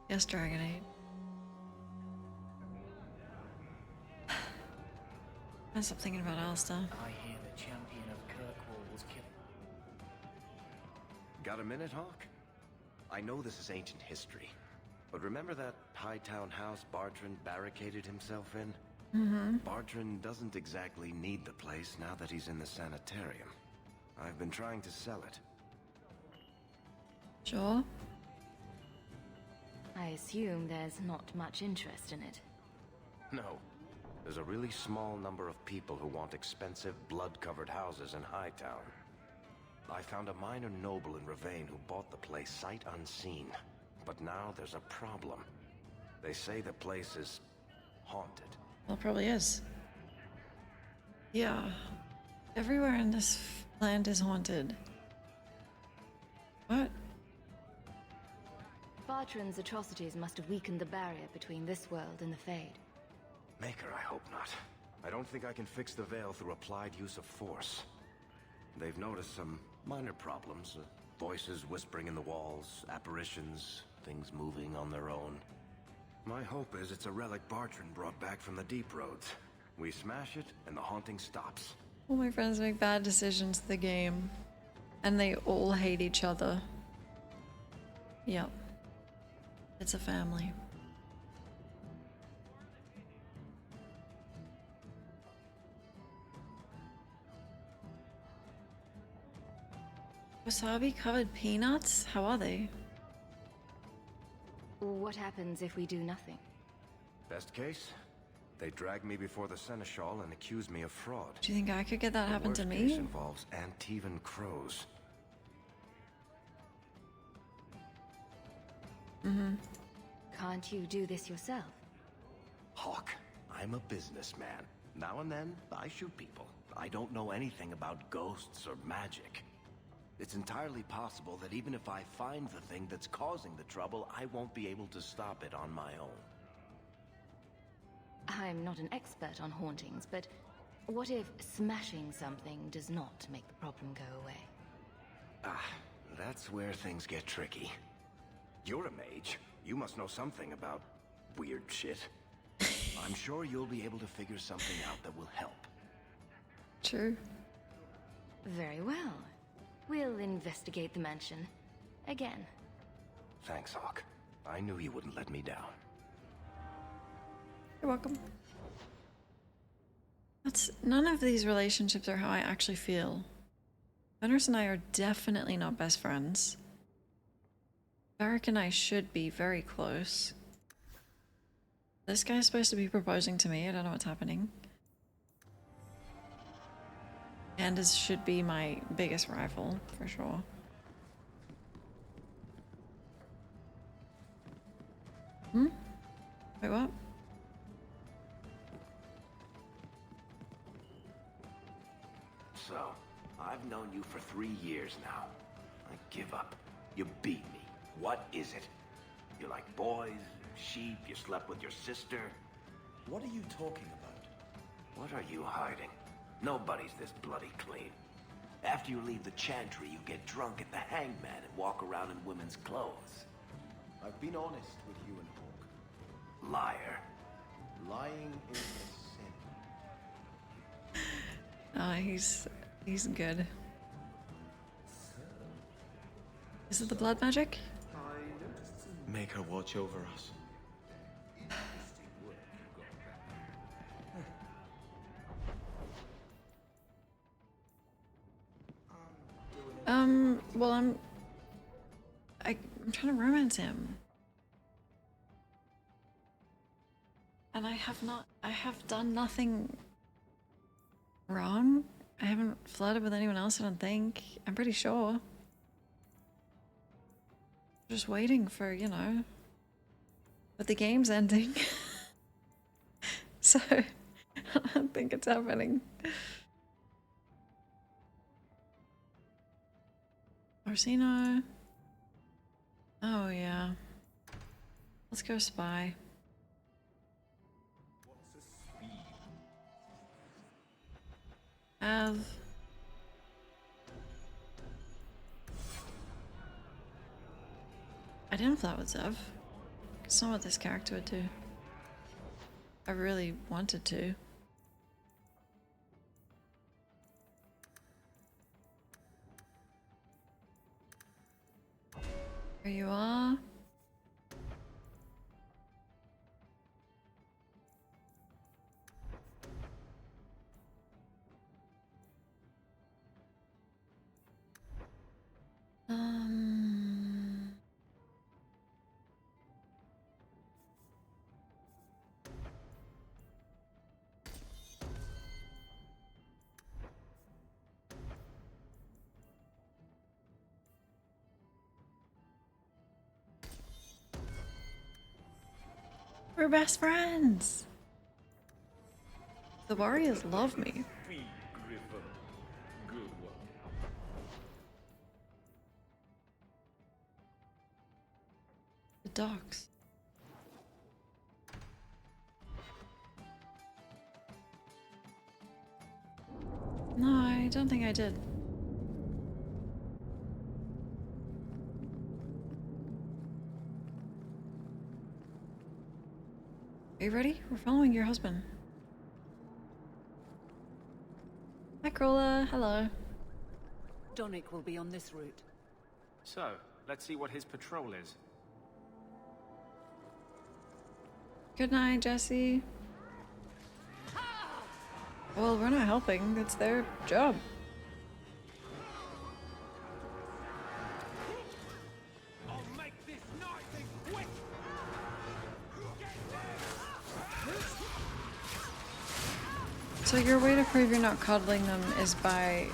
Yes, Dragonade. I stop thinking about Alistair. I hear the champion of Kirkwall was killed. Got a minute, Hawk? I know this is ancient history, but remember that Hightown house Bartrand barricaded himself in? Bartrand doesn't exactly need the place now that he's in the sanitarium. I've been trying to sell it. Sure. I assume there's not much interest in it. No. There's a really small number of people who want expensive, blood-covered houses in Hightown. I found a minor noble in Ravane who bought the place sight unseen. But now there's a problem. They say the place is haunted. Well, it probably is. Yeah. Everywhere in this land is haunted. What? Bartrand's atrocities must have weakened the barrier between this world and the Fade. Maker, I hope not. I don't think I can fix the veil through applied use of force. They've noticed some minor problems. Voices whispering in the walls, apparitions, things moving on their own. My hope is it's a relic Bartrand brought back from the Deep Roads. We smash it, and the haunting stops. All my friends make bad decisions in the game. And they all hate each other. Yep. It's a family. Wasabi covered peanuts? How are they? What happens if we do nothing? Best case, they drag me before the Seneschal and accuse me of fraud. Do you think I could get that happen to The me? worst case involves Antivan crows. Mm-hmm. Can't you do this yourself? Hawk, I'm a businessman. Now and then, I shoot people. I don't know anything about ghosts or magic. It's entirely possible that even if I find the thing that's causing the trouble, I won't be able to stop it on my own. I'm not an expert on hauntings, but what if smashing something does not make the problem go away? Ah, that's where things get tricky. You're a mage. You must know something about weird shit. I'm sure you'll be able to figure something out that will help. True. Very well. We'll investigate the mansion. Again. Thanks, Hawk. I knew you wouldn't let me down. You're welcome. None of these relationships are how I actually feel. Fenris and I are definitely not best friends. Varric and I should be very close. This guy's supposed to be proposing to me. I don't know what's happening. Anders should be my biggest rival, for sure. Hmm? Wait, what? So, I've known you for 3 years now. I give up. You beat me. What is it? You like boys, sheep, you slept with your sister. What are you talking about? What are you hiding? Nobody's this bloody clean. After you leave the chantry, you get drunk at the Hangman and walk around in women's clothes. I've been honest with you and Hawk. Liar. Lying is a sin. He's good. Is it the blood magic? Make her watch over us. Well, I'm trying to romance him. And I have done nothing wrong. I haven't flirted with anyone else, I don't think. I'm pretty sure. Just waiting for, you know. But the game's ending. So, I don't think it's happening. Orsino. Oh, yeah. Let's go spy. Have. I didn't flirt with Zev. It's not what this character would do. I really wanted to. There you are. We're best friends. The warriors love me. Big Griffin. Good one. The docks. No, I don't think I did. Are you ready? We're following your husband. Hi, Crawler. Hello. Donick will be on this route. So, let's see what his patrol is. Good night, Jesse. Well, we're not helping. It's their job. So your way to prove you're not coddling them is by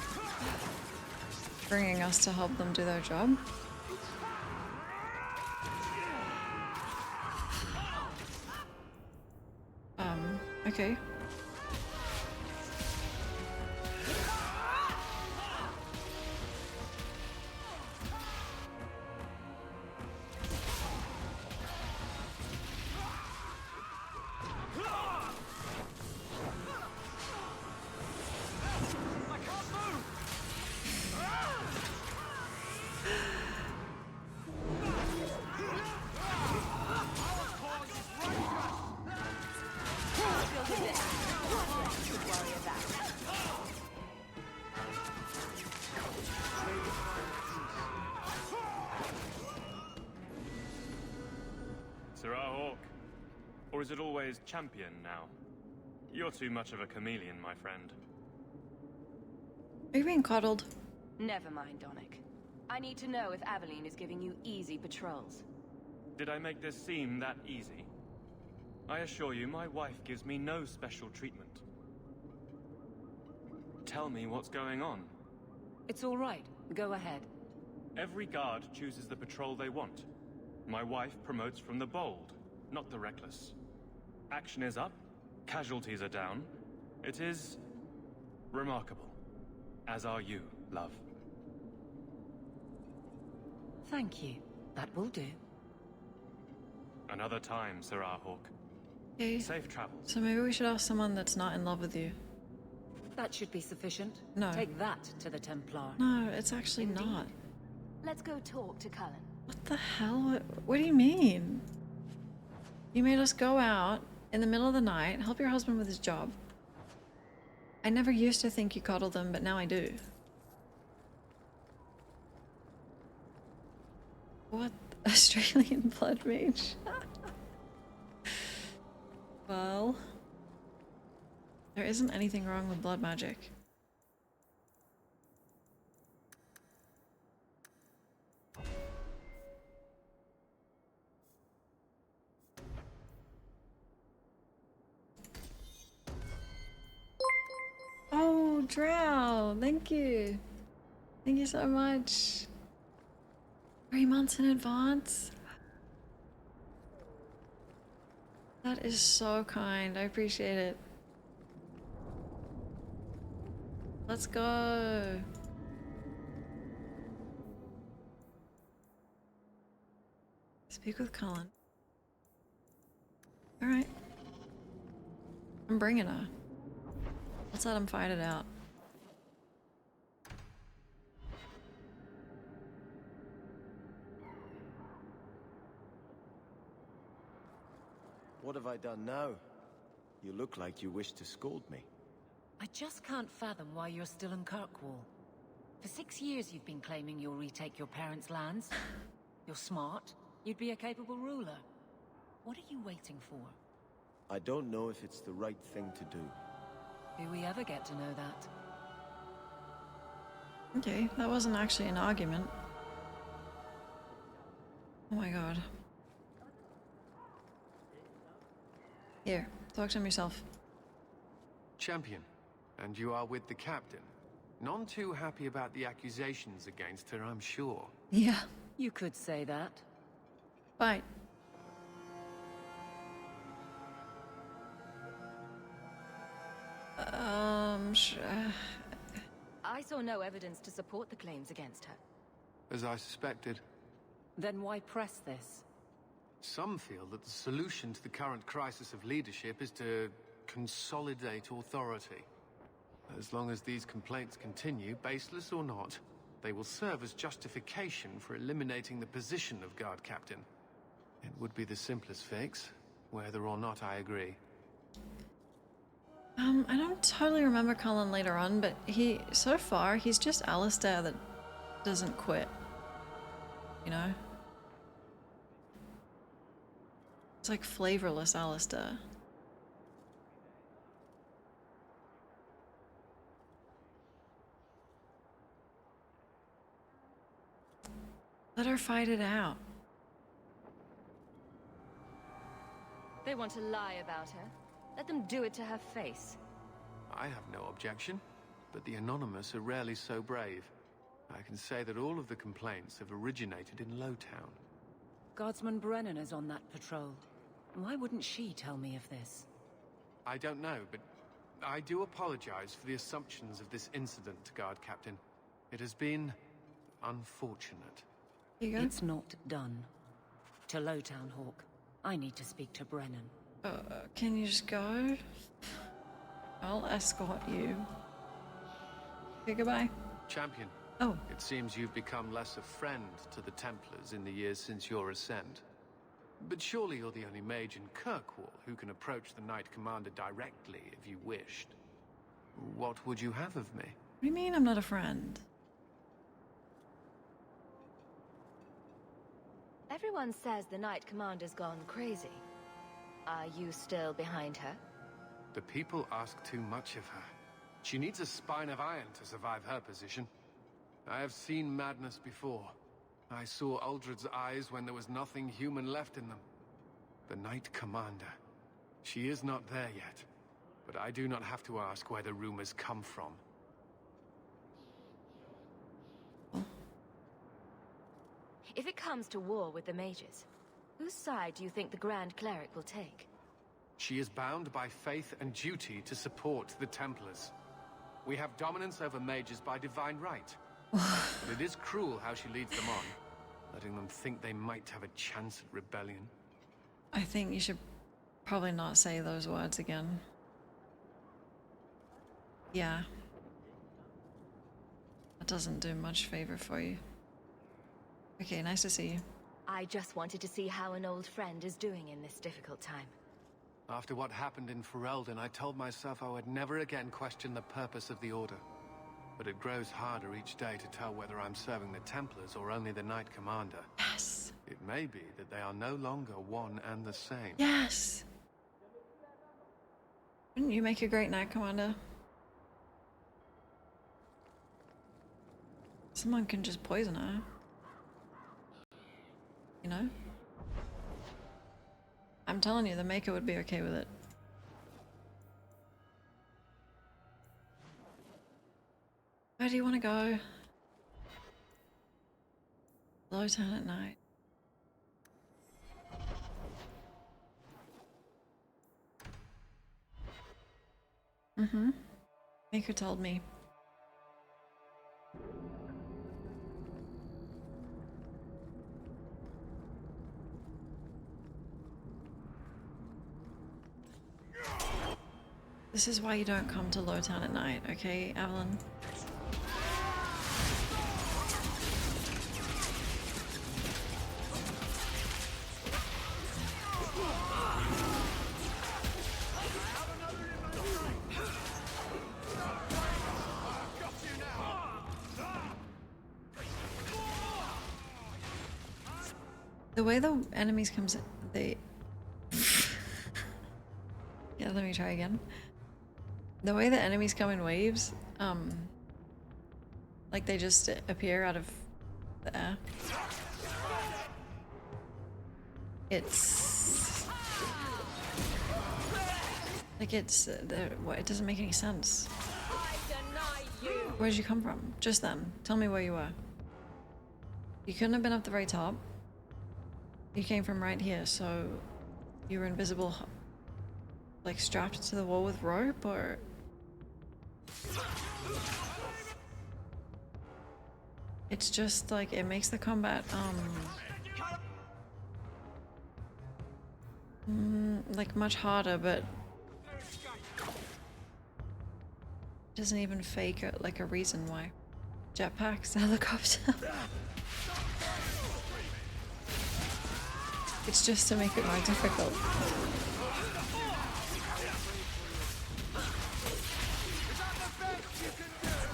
bringing us to help them do their job? Okay. Sirrah Hawk. Or is it always champion now? You're too much of a chameleon, my friend. Are you being coddled? Never mind, Donick. I need to know if Aveline is giving you easy patrols. Did I make this seem that easy? I assure you, my wife gives me no special treatment. Tell me what's going on. It's all right. Go ahead. Every guard chooses the patrol they want. My wife promotes from the bold, not the reckless. Action is up, casualties are down. It is remarkable. As are you, love. Thank you. That will do. Another time, Sirrah Hawk. Okay. Safe travels. So maybe we should ask someone that's not in love with you. That should be sufficient. No. Take that to the Templar. No, it's actually not. Let's go talk to Cullen. What the hell? What do you mean? You made us go out in the middle of the night, help your husband with his job. I never used to think you coddled them, but now I do. What? Australian blood mage? Well, there isn't anything wrong with blood magic. Oh, Drow, thank you. Thank you so much. 3 months in advance. That is so kind. I appreciate it. Let's go. Speak with Cullen. All right. I'm bringing her. Let's let him fight it out. What have I done now? You look like you wish to scold me. I just can't fathom why you're still in Kirkwall. For 6 years you've been claiming you'll retake your parents' lands. You're smart. You'd be a capable ruler. What are you waiting for? I don't know if it's the right thing to do. Do we ever get to know that? Okay, that wasn't actually an argument. Oh my god. Here, talk to him yourself. Champion, and you are with the captain. None too happy about the accusations against her, I'm sure. Yeah. You could say that. Bye. saw no evidence to support the claims against her. As I suspected. Then why press this? Some feel that the solution to the current crisis of leadership is to consolidate authority. As long as these complaints continue, baseless or not, they will serve as justification for eliminating the position of guard captain. It would be the simplest fix, whether or not I agree. I don't totally remember Cullen later on, but so far, he's just Alistair that doesn't quit. You know? It's like flavorless Alistair. Let her fight it out. They want to lie about her. Let them do it to her face. I have no objection, but the Anonymous are rarely so brave. I can say that all of the complaints have originated in Lowtown. Guardsman Brennan is on that patrol. Why wouldn't she tell me of this? I don't know, but I do apologize for the assumptions of this incident, Guard Captain. It has been unfortunate. It's not done. To Lowtown, Hawk. I need to speak to Brennan. Can you just go? I'll escort you. Okay, goodbye. Champion. Oh. It seems you've become less a friend to the Templars in the years since your ascent. But surely you're the only mage in Kirkwall who can approach the Knight Commander directly if you wished. What would you have of me? What do you mean I'm not a friend? Everyone says the Knight Commander's gone crazy. Are you still behind her? The people ask too much of her. She needs a spine of iron to survive her position. I have seen madness before. I saw Uldred's eyes when there was nothing human left in them. The Knight Commander. She is not there yet, but I do not have to ask where the rumors come from. If it comes to war with the mages, whose side do you think the Grand Cleric will take? She is bound by faith and duty to support the Templars. We have dominance over mages by divine right. But it is cruel how she leads them on, letting them think they might have a chance at rebellion. I think you should probably not say those words again. Yeah. That doesn't do much favor for you. Okay, nice to see you. I just wanted to see how an old friend is doing in this difficult time. After what happened in Ferelden, I told myself I would never again question the purpose of the Order. But it grows harder each day to tell whether I'm serving the Templars or only the Knight Commander. Yes! It may be that they are no longer one and the same. Yes! Wouldn't you make a great Knight Commander? Someone can just poison her. You know? I'm telling you, the Maker would be okay with it. Where do you want to go? Lowtown at night. Mm-hmm. Maker told me. This is why you don't come to Lowtown at night, okay, Avalon? The way the enemies comes in, they... Yeah, let me try again. The way the enemies come in waves, like they just appear out of the air. It's... like it's... it doesn't make any sense. Where did you come from? Just then. Tell me where you were. You couldn't have been up the very top. You came from right here, so you were invisible, like strapped to the wall with rope, or... It's just like it makes the combat like much harder, but doesn't even fake it like a reason why. Jetpacks, helicopter. It's just to make it more difficult.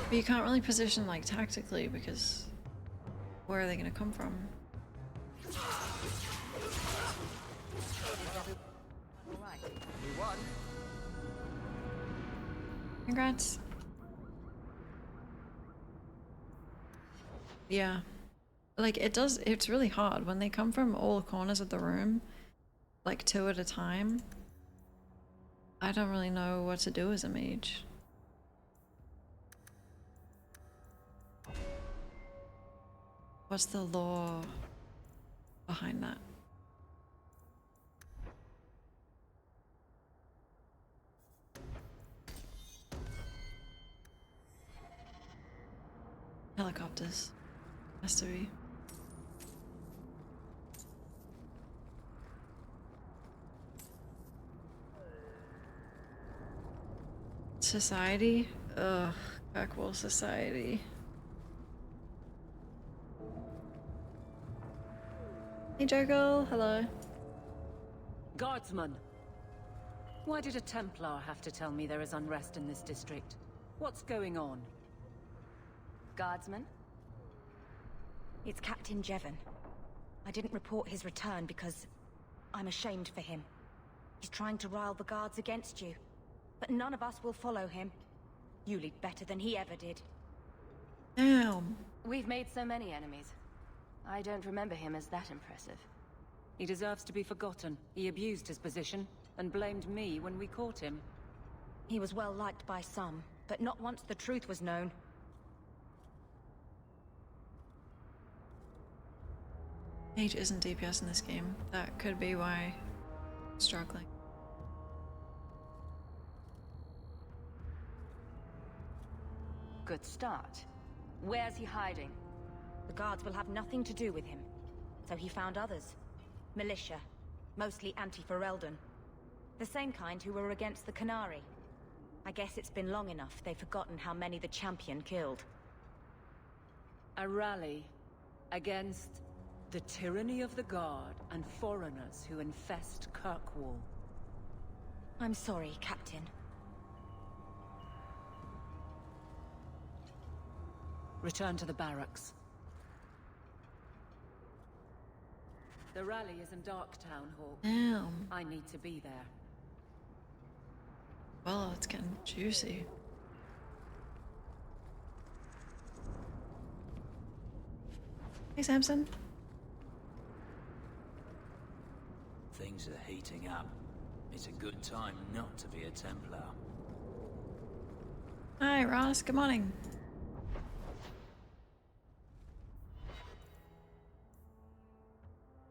But you can't really position like tactically because where are they gonna come from? Congrats. Yeah. Like it's really hard when they come from all corners of the room, like 2 at a time. I don't really know what to do as a mage. What's the lore behind that? Helicopters. Has to be. Society? Ugh, Kirkwall Society. Hey Joggle, hello. Guardsman! Why did a Templar have to tell me there is unrest in this district? What's going on? Guardsman? It's Captain Jevon. I didn't report his return because I'm ashamed for him. He's trying to rile the guards against you. But none of us will follow him. You lead better than he ever did. Damn. We've made so many enemies. I don't remember him as that impressive. He deserves to be forgotten. He abused his position and blamed me when we caught him. He was well liked by some, but not once the truth was known. Mage isn't DPS in this game. That could be why I'm struggling. Good start. Where's he hiding? The guards will have nothing to do with him. So he found others. Militia. Mostly anti-Ferelden. The same kind who were against the Qunari. I guess it's been long enough they've forgotten how many the Champion killed. A rally against the tyranny of the Guard and foreigners who infest Kirkwall. I'm sorry, Captain. Return to the barracks. The rally is in Darktown, Hawk. Damn. I need to be there. Well, it's getting juicy. Hey, Samson. Things are heating up. It's a good time not to be a Templar. Hi, Ross. Good morning.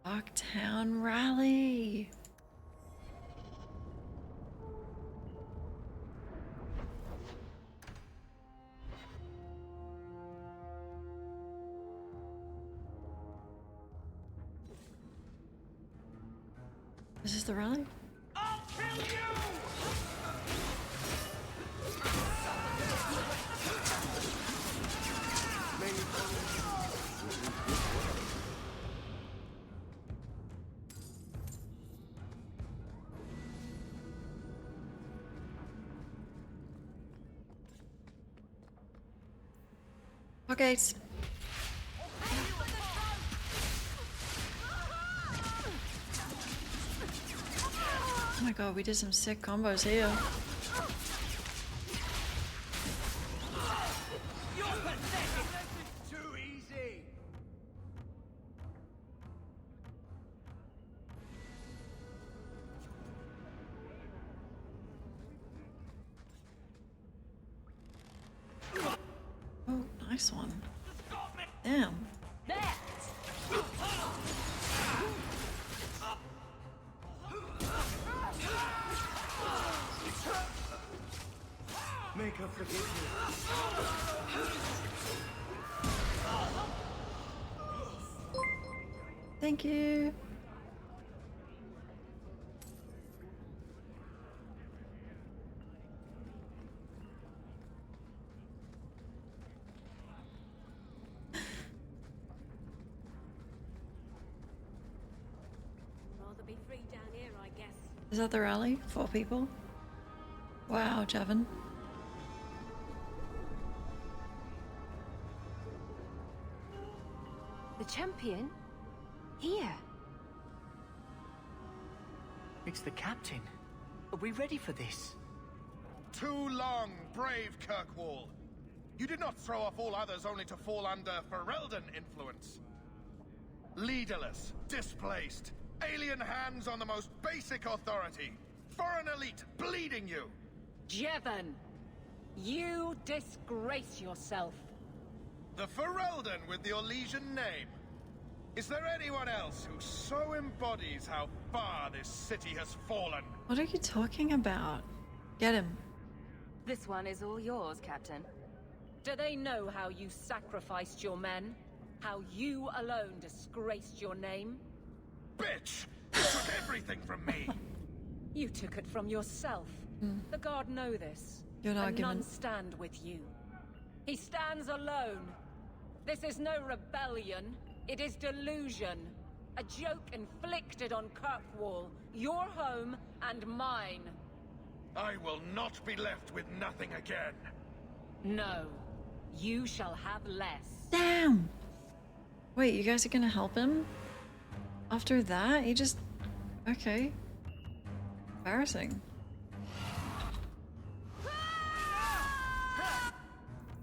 Darktown Rally. Is this the rally? I'll kill you! Okay. Oh my god, we did some sick combos here. You're pathetic! Too easy! Oh, nice one. Damn. Make her forgive you. Thank you. Rather be free down here, I guess. Is that the rally? 4 people? Wow, Javin. The champion? Here. It's the captain. Are we ready for this? Too long, brave Kirkwall. You did not throw off all others only to fall under Ferelden influence. Leaderless, displaced, alien hands on the most basic authority. Foreign elite bleeding you. Jevon, you disgrace yourself. The Ferelden with the Orlesian name. Is there anyone else who so embodies how far this city has fallen? What are you talking about? Get him. This one is all yours, Captain. Do they know how you sacrificed your men? How you alone disgraced your name? Bitch! You took everything from me! You took it from yourself. The Guard know this. Good and argument. none stand with you. He stands alone. This is no rebellion. It is delusion. A joke inflicted on Kirkwall, your home and mine. I will not be left with nothing again. No. You shall have less. Damn! Wait, you guys are gonna help him? After that? He just... Okay. Embarrassing.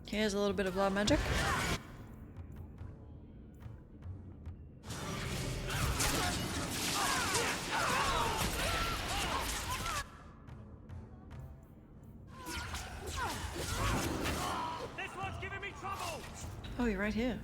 Here's a little bit of blood magic. This one's giving me trouble! Oh, you're right here.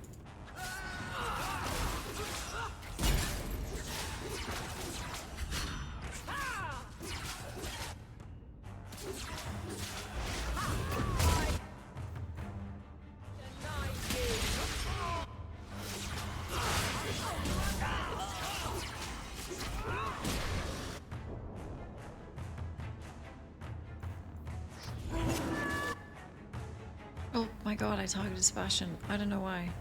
Oh my god, I targeted Sebastian. I don't know why.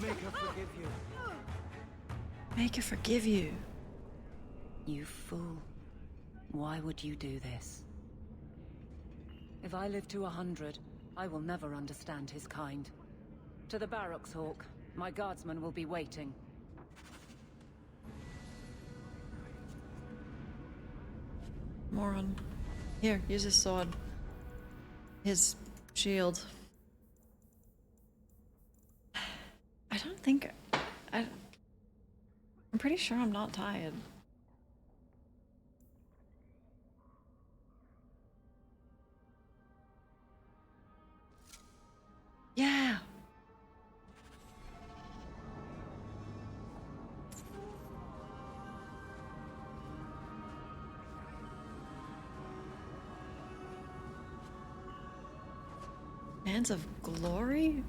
Make her forgive you. Make her forgive you. You fool. Why would you do this? If I live to 100, I will never understand his kind. To the barracks, Hawk. My guardsmen will be waiting. Moron. Here, use his sword. His shield. I don't think... I'm pretty sure I'm not tired. Yeah! Hands of Glory?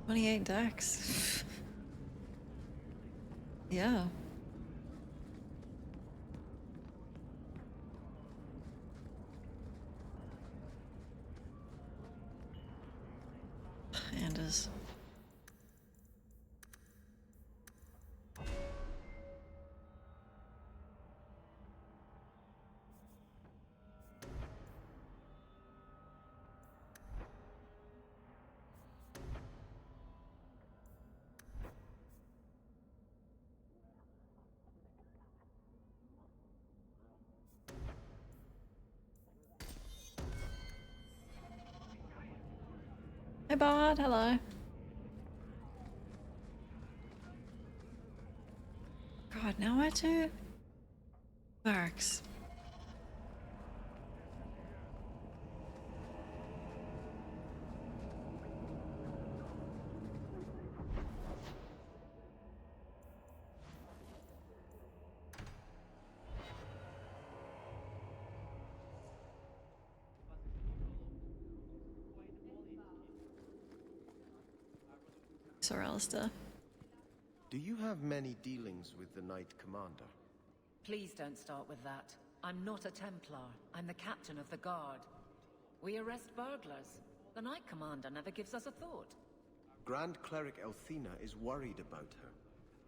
$28 decks. Yeah. Anders. Hey Bard, hello. God, now where to? Barracks. Sir Alistair. Do you have many dealings with the Knight Commander? Please don't start with that. I'm not a Templar. I'm the captain of the guard. We arrest burglars. The Knight Commander never gives us a thought. Grand Cleric Elthina is worried about her.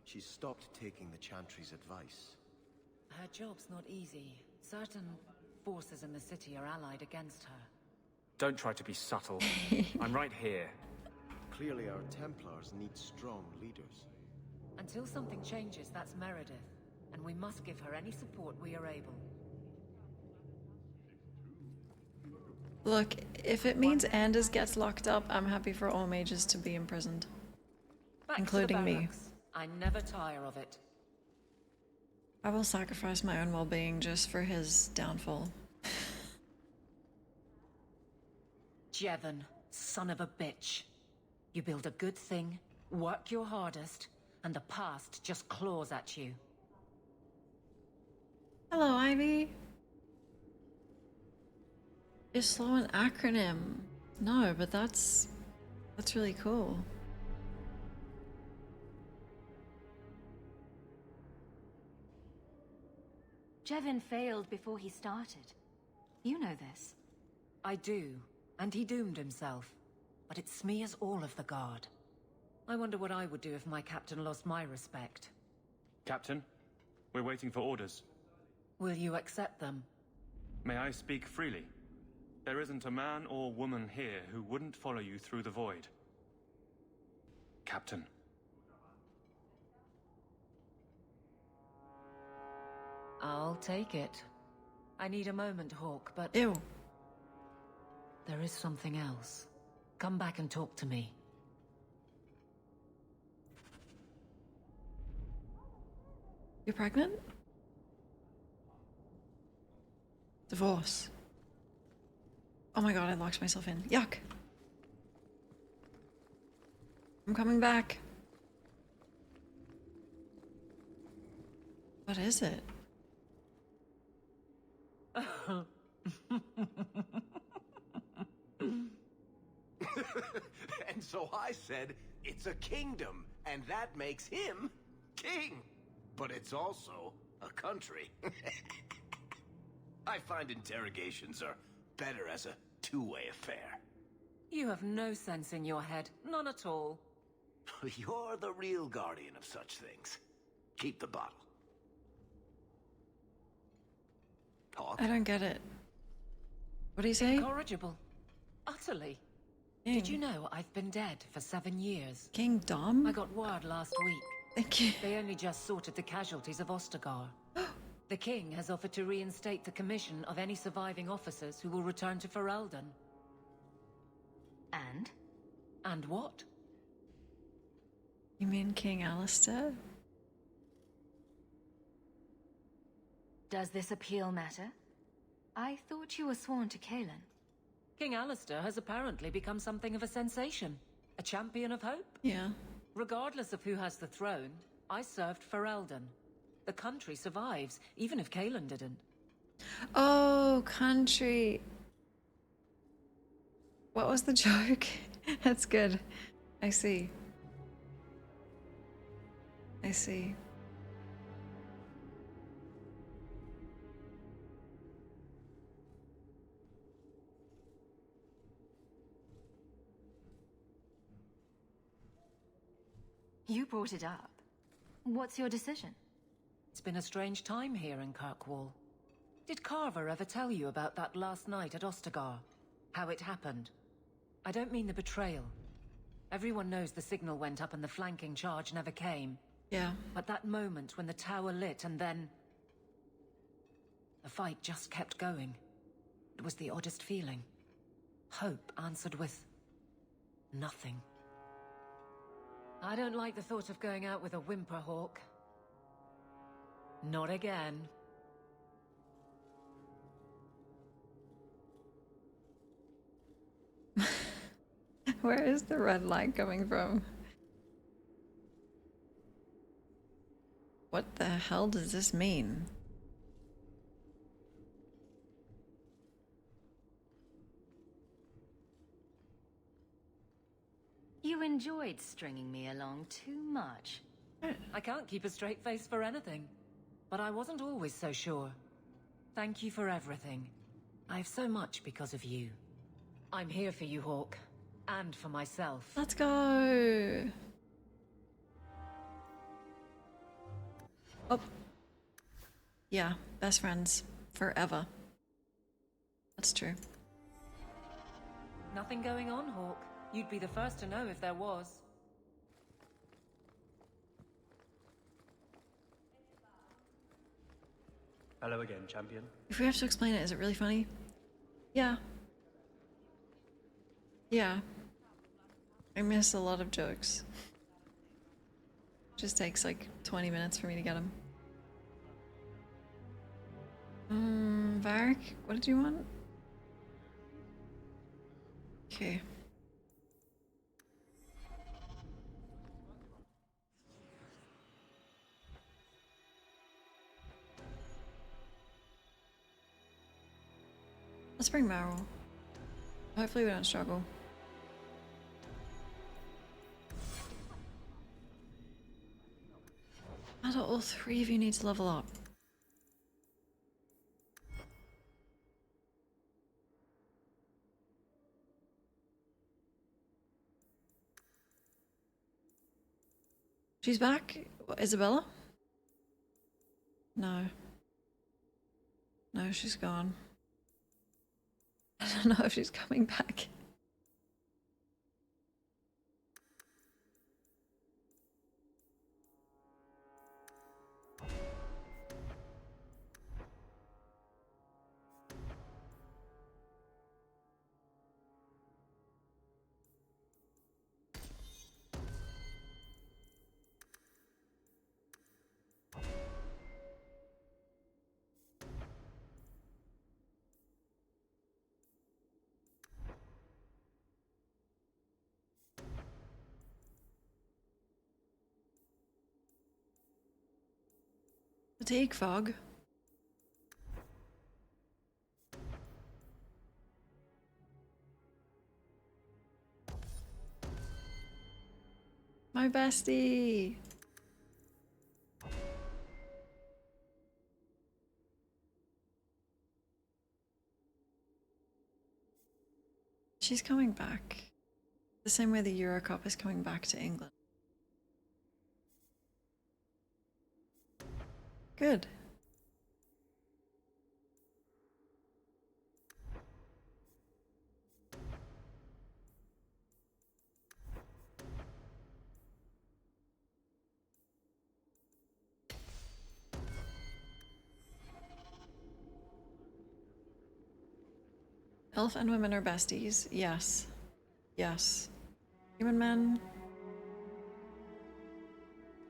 She's stopped taking the Chantry's advice. Her job's not easy. Certain forces in the city are allied against her. Don't try to be subtle. I'm right here. Clearly our Templars need strong leaders. Until something changes, that's Meredith. And we must give her any support we are able. Look, if it means Anders gets locked up, I'm happy for all mages to be imprisoned. Back including to the me. barracks. I never tire of it. I will sacrifice my own well-being just for his downfall. Jevon, son of a bitch. You build a good thing, work your hardest, and the past just claws at you. Hello, Ivy. Is slow an acronym? No, but that's really cool. Jevon failed before he started. You know this. I do, and he doomed himself. But it smears all of the guard. I wonder what I would do if my captain lost my respect. Captain, we're waiting for orders. Will you accept them? May I speak freely? There isn't a man or woman here who wouldn't follow you through the void. Captain. I'll take it. I need a moment, Hawke, but... Ew. There is something else. Come back and talk to me. You're pregnant? Divorce. Oh my god, I locked myself in. Yuck. I'm coming back. What is it? And so I said, it's a kingdom, and that makes him king. But it's also a country. I find interrogations are better as a two-way affair. You have no sense in your head. None at all. You're the real guardian of such things. Keep the bottle. Talk. I don't get it. What do you say? Incorrigible. Utterly. Did you know I've been dead for 7 years? King Dom? I got word last week. Thank you. They only just sorted the casualties of Ostagar. The king has offered to reinstate the commission of any surviving officers who will return to Ferelden. And? And what? You mean King Alistair? Does this appeal matter? I thought you were sworn to Cailan. King Alistair has apparently become something of a sensation. A champion of hope? Yeah. Regardless of who has the throne, I served Ferelden. The country survives, even if Cailan didn't. Oh, country. What was the joke? That's good. I see. I see. You brought it up. What's your decision? It's been a strange time here in Kirkwall. Did Carver ever tell you about that last night at Ostagar? How it happened? I don't mean the betrayal. Everyone knows the signal went up and the flanking charge never came. Yeah. But that moment when the tower lit and then... the fight just kept going. It was the oddest feeling. Hope answered with... Nothing. I don't like the thought of going out with a whimper, Hawk. Not again. Where is the red light coming from? What the hell does this mean? You enjoyed stringing me along too much. I can't keep a straight face for anything. But I wasn't always so sure. Thank you for everything. I've so much because of you. I'm here for you, Hawk. And for myself. Let's go! Oh. Yeah, best friends. Forever. That's true. Nothing going on, Hawk. You'd be the first to know if there was. Hello again, champion. If we have to explain it, is it really funny? Yeah. Yeah. I miss a lot of jokes. Just takes like 20 minutes for me to get them. Varric, what did you want? Okay. Let's bring Meryl. Hopefully we don't struggle. How do all three of you need to level up? She's back? What, Isabella? No. No, she's gone. I don't know if she's coming back. Fatigue fog. My bestie. She's coming back. The same way the Eurocup is coming back to England. Good. Elf and women are besties. Yes. Yes. Human men.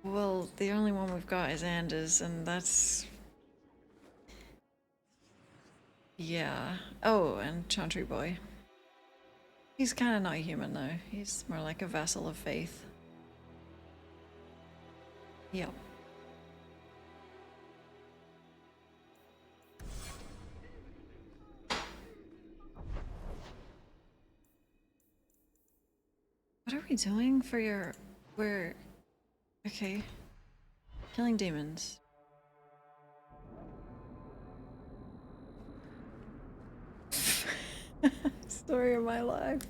Well, the only one we've got is Anders, and that's... Yeah. Oh, and Chantry Boy. He's kind of not human, though. He's more like a vessel of faith. Yep. What are we doing for your... We're... Okay. Killing demons. Story of my life.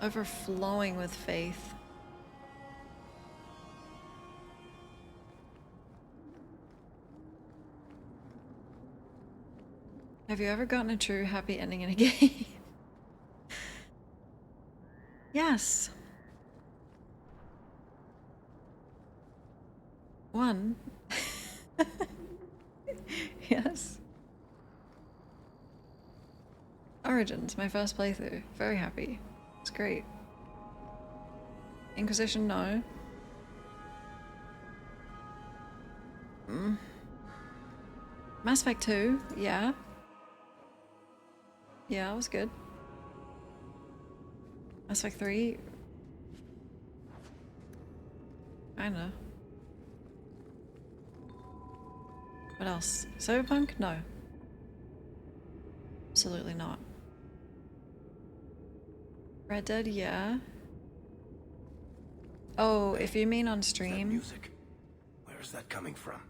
Overflowing with faith. Have you ever gotten a true happy ending in a game? Yes. One. Yes. Origins, my first playthrough. Very happy. It's great. Inquisition, no. Mass Effect 2, yeah. Yeah, it was good. Mass Effect 3. Kinda. What else? Cyberpunk? No. Absolutely not. Red Dead, yeah. Oh, if you mean on stream. Music. Where is that coming from?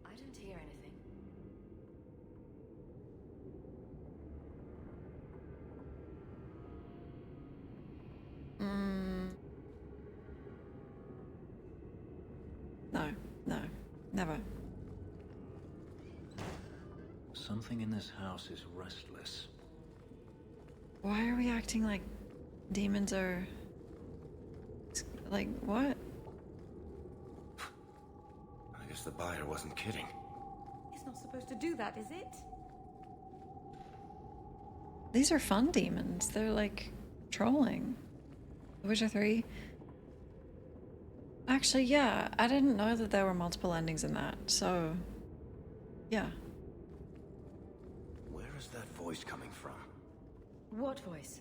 I don't hear anything. No, no, never. Something in this house is restless. Why are we acting like demons are... Like, what? I guess the buyer wasn't kidding. It's not supposed to do that, is it? These are fun demons. They're like trolling. The Witcher 3. Actually, yeah, I didn't know that there were multiple endings in that, so yeah. Where is that voice coming from? What voice?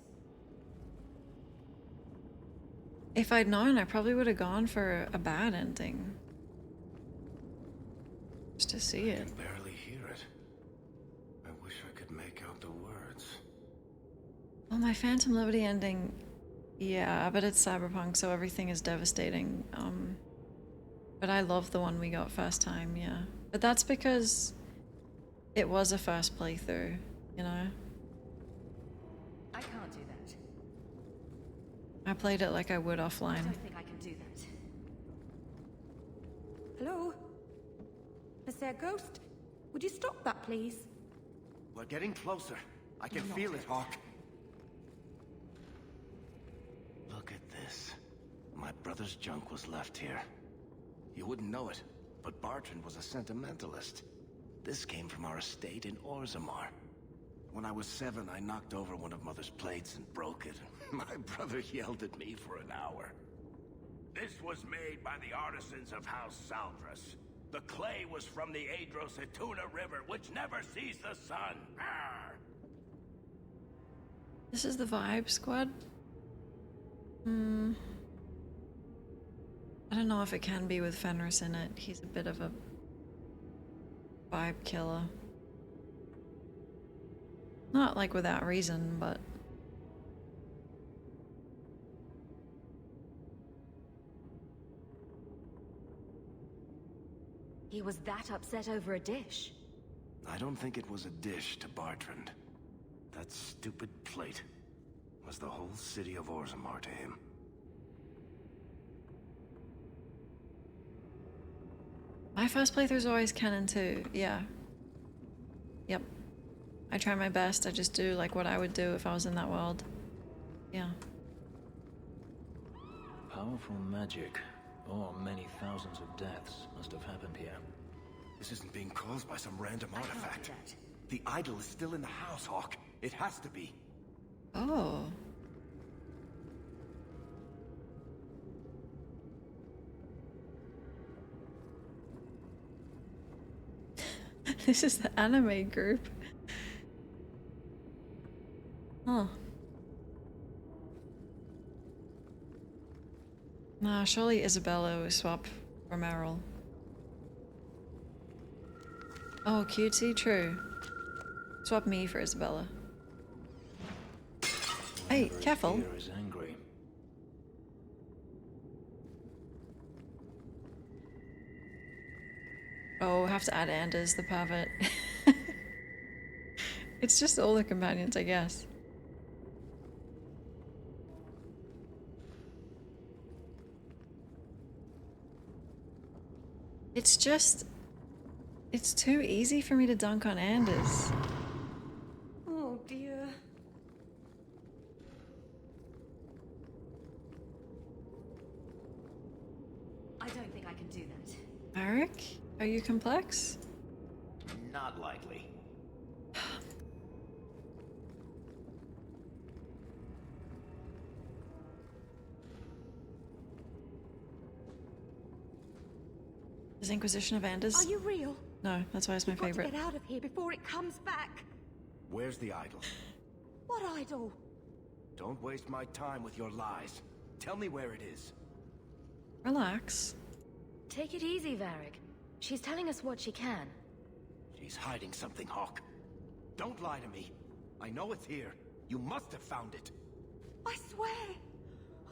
If I'd known, I probably would have gone for a bad ending. Just to see it. I can barely hear it. I wish I could make out the words. Well, my Phantom Liberty ending, yeah, but it's Cyberpunk, so everything is devastating. But I love the one we got first time, yeah. But that's because it was a first playthrough, you know? I can't do that. I played it like I would I offline. don't think I can do that. Hello? Is there a ghost? Would you stop that, please? We're getting closer. I can feel it, Hawk. Look at this. My brother's junk was left here. You wouldn't know it, but Bartrand was a sentimentalist. This came from our estate in Orzammar. When I was 7, I knocked over one of Mother's plates and broke it. My brother yelled at me for an hour. This was made by the artisans of House Saldras. The clay was from the Adro-Setuna River, which never sees the sun. Arr! This is the Vibe Squad? I don't know if it can be with Fenris in it. He's a bit of a vibe killer. Not like without reason, but... He was that upset over a dish. I don't think it was a dish to Bartrand. That stupid plate was the whole city of Orzammar to him. My first playthrough's always canon too, yeah. Yep. I try my best, I just do like what I would do if I was in that world. Yeah. Powerful magic, or many thousands of deaths must have happened here. This isn't being caused by some random artifact. The idol is still in the house, Hawk. It has to be. Oh. This is the anime group. Huh. Nah, surely Isabella will swap for Meryl. Oh, cutesy, true. Swap me for Isabella. Hey, careful. Here is angry. Oh, have to add Anders, the pervert. It's just all the companions, I guess. It's just... It's too easy for me to dunk on Anders. complex? Not likely. Is Inquisition of Anders? Are you real? No, that's why it's my You've got favorite. to get out of here before it comes back. Where's the idol? What idol? Don't waste my time with your lies. Tell me where it is. Relax. Take it easy, Varric. She's telling us what she can. She's hiding something, Hawk. Don't lie to me. I know it's here. You must have found it. I swear.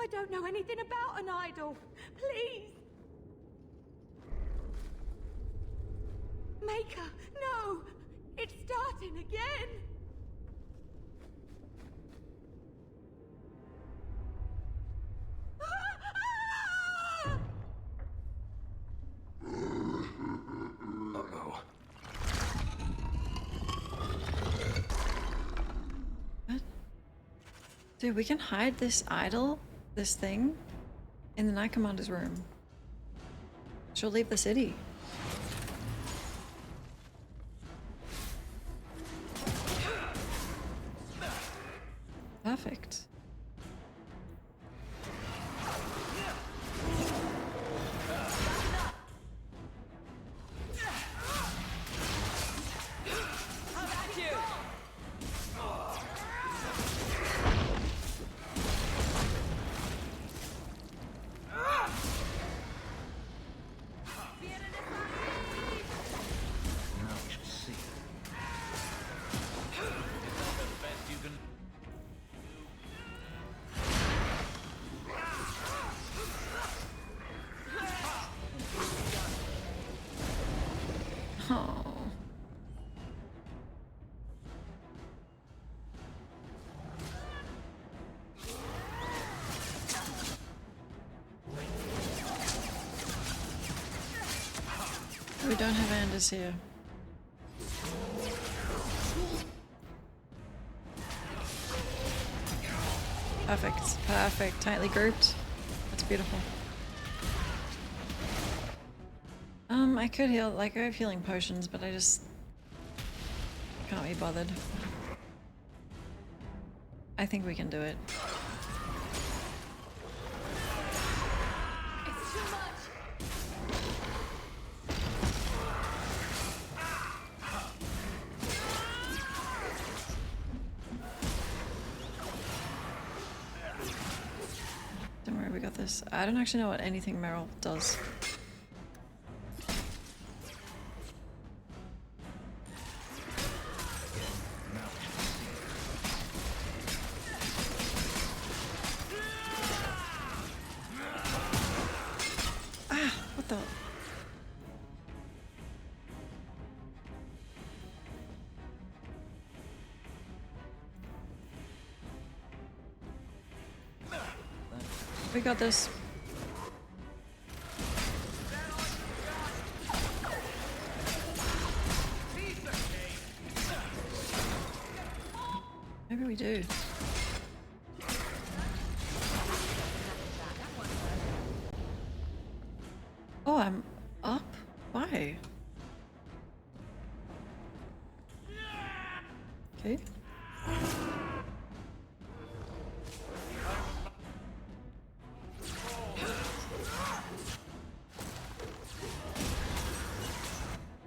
I don't know anything about an idol. Please. Maker, no! It's starting again! Uh-oh. What? Dude, we can hide this idol, this thing, in the Knight Commander's room. She'll leave the city. Perfect. Oh. We don't have Anders here. Perfect. Perfect. Tightly grouped. That's beautiful. I could heal, like I have healing potions, but I just can't be bothered. I think we can do it. It's too much! Don't worry, we got this. I don't actually know what anything Merrill does. We got this. Maybe we do. Oh, I'm up? Why? Okay.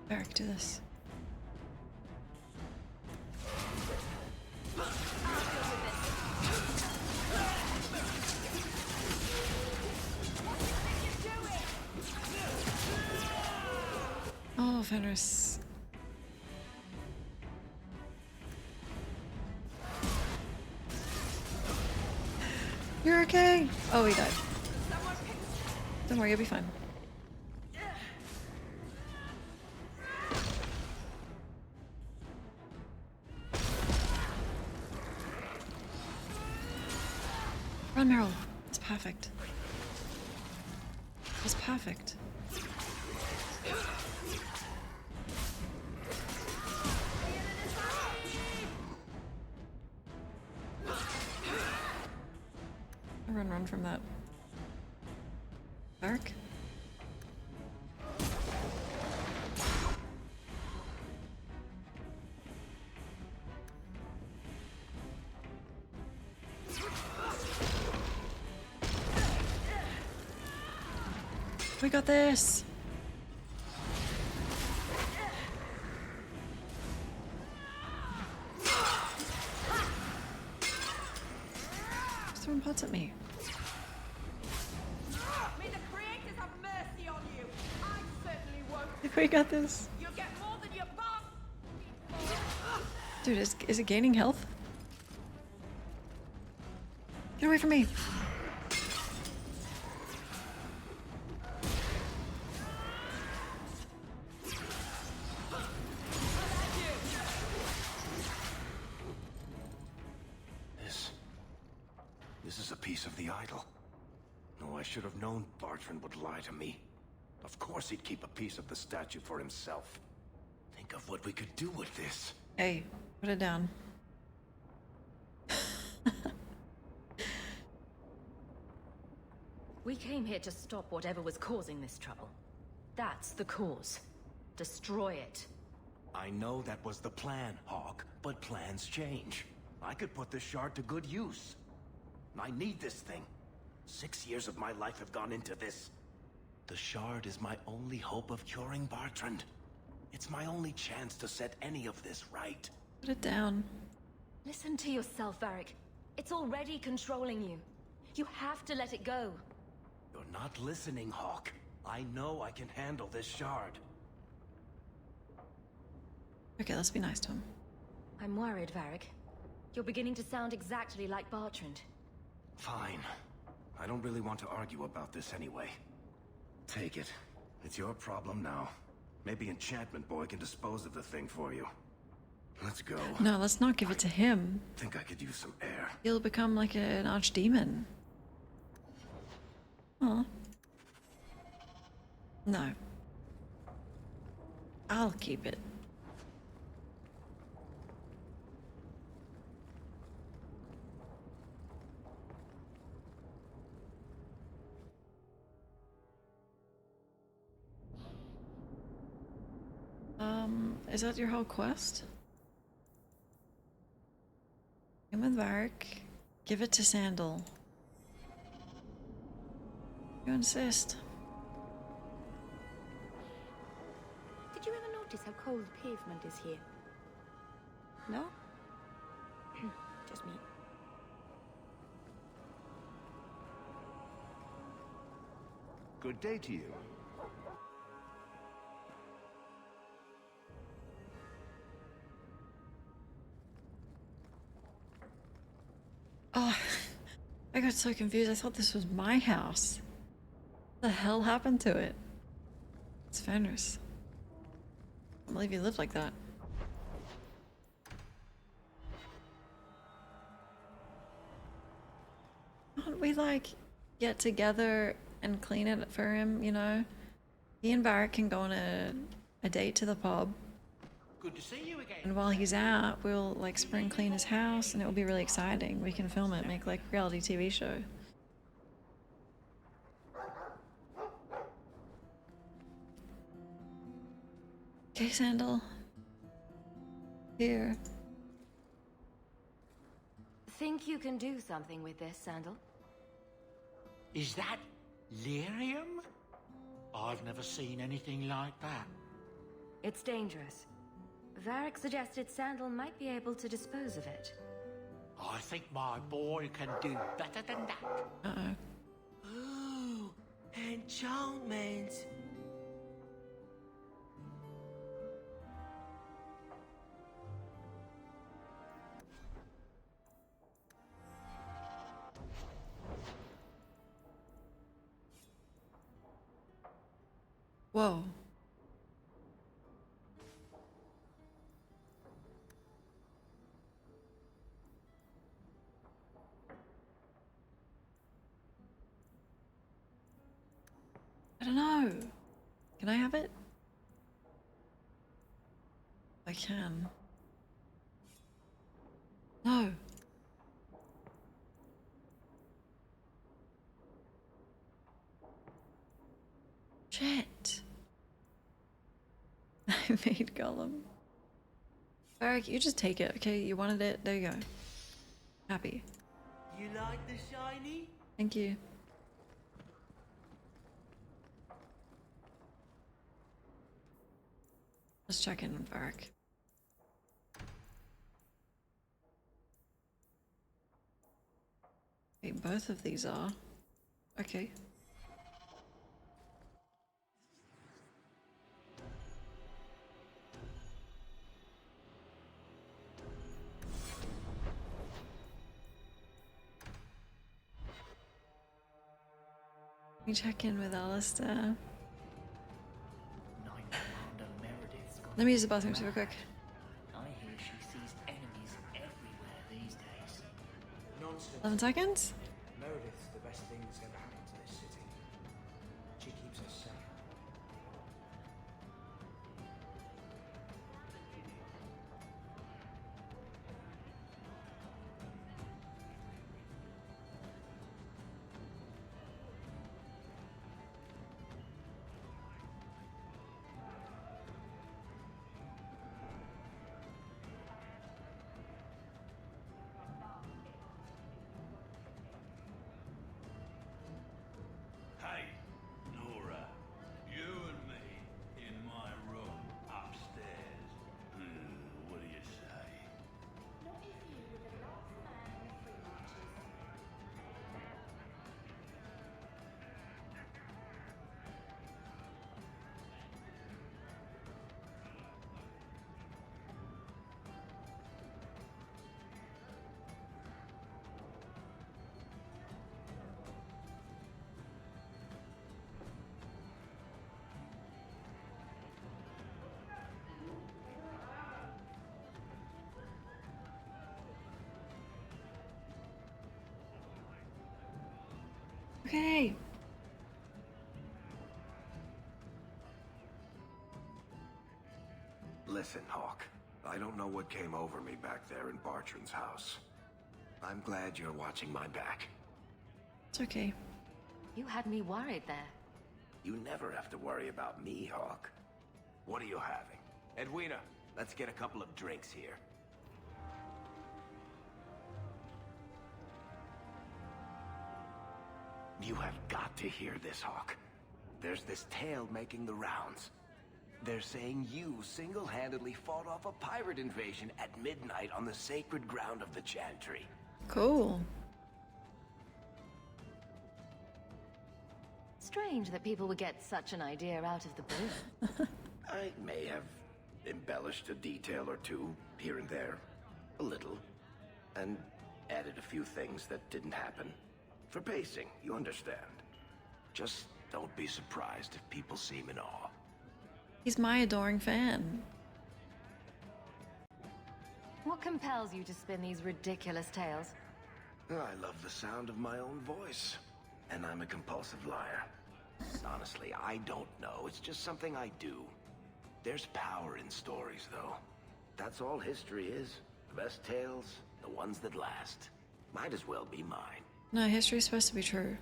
Varric, do this. Oh, Fenris. You're okay. Oh, he died. Don't worry, you'll be fine. Run, Meryl. It's perfect. It's perfect. Run from that. Bark. We got this. Just throwing pots at me. May the creators have mercy on you. I certainly won't. We got this. You'll get more than your boss. Dude, is it gaining health? Get away from me. This is a piece of the idol. No, I should have known Bartrand would lie to me. Of course he'd keep a piece of the statue for himself. Think of what we could do with this. Hey, put it down. We came here to stop whatever was causing this trouble. That's the cause. Destroy it. I know that was the plan, Hawk, but plans change. I could put this shard to good use. I need this thing. 6 years of my life have gone into this. The shard is my only hope of curing Bartrand. It's my only chance to set any of this right. Put it down. Listen to yourself, Varric. It's already controlling you. You have to let it go. You're not listening, Hawk. I know I can handle this shard. Okay, let's be nice to him. I'm worried, Varric. You're beginning to sound exactly like Bartrand. Fine. I don't really want to argue about this anyway. Take it. It's your problem now. Maybe Enchantment Boy can dispose of the thing for you. Let's go. No, let's not give it to him. Think I could use some air. He'll become like an archdemon. Huh. No. I'll keep it. Is that your whole quest? Come with Varric. Give it to Sandal. You insist. Did you ever notice how cold the pavement is here? No? Just me. Good day to you. Oh, I got so confused. I thought this was my house. What the hell happened to it? It's Fenris. I can't believe you lived like that. Can't we, like, get together and clean it for him, you know? He and Varric can go on a date to the pub. Good to see you again. And while he's out, we'll, like, spring clean his house, and it will be really exciting. We can film it, make, like, a reality TV show. Okay, Sandal. Here. Think you can do something with this, Sandal? Is that lyrium? I've never seen anything like that. It's dangerous. Varric suggested Sandal might be able to dispose of it. I think my boy can do better than that. Uh-oh. Ooh, enchantment. Whoa. I don't know. Can I have it? I can. No. Shit. I made Gollum. Varric, you just take it, okay? You wanted it. There you go. Happy. You like the shiny? Thank you. Let's check in with Varric. Okay, both of these are. Okay. Let me check in with Alistair. Let me use the bathroom super quick. I hear she sees enemies everywhere these days. Nonsense. 11 seconds? Meredith's the best thing that's ever happened to this city. She keeps us safe. Hey, Nora, you and me in my room upstairs. What do you say? Not if you were the last man with free lunches. Okay. Listen, Hawk. I don't know what came over me back there in Bartran's house. I'm glad you're watching my back. It's okay. You had me worried there. You never have to worry about me, Hawk. What are you having? Edwina, let's get a couple of drinks here. You have got to hear this, Hawk. There's this tale making the rounds. They're saying you single-handedly fought off a pirate invasion at midnight on the sacred ground of the Chantry. Cool. Strange that people would get such an idea out of the blue. I may have embellished a detail or two here and there. A little. And added a few things that didn't happen. For pacing, you understand. Just don't be surprised if people seem in awe. He's my adoring fan. What compels you to spin these ridiculous tales? I love the sound of my own voice. And I'm a compulsive liar. Honestly, I don't know. It's just something I do. There's power in stories, though. That's all history is. The best tales, the ones that last. Might as well be mine. No, history's supposed to be true.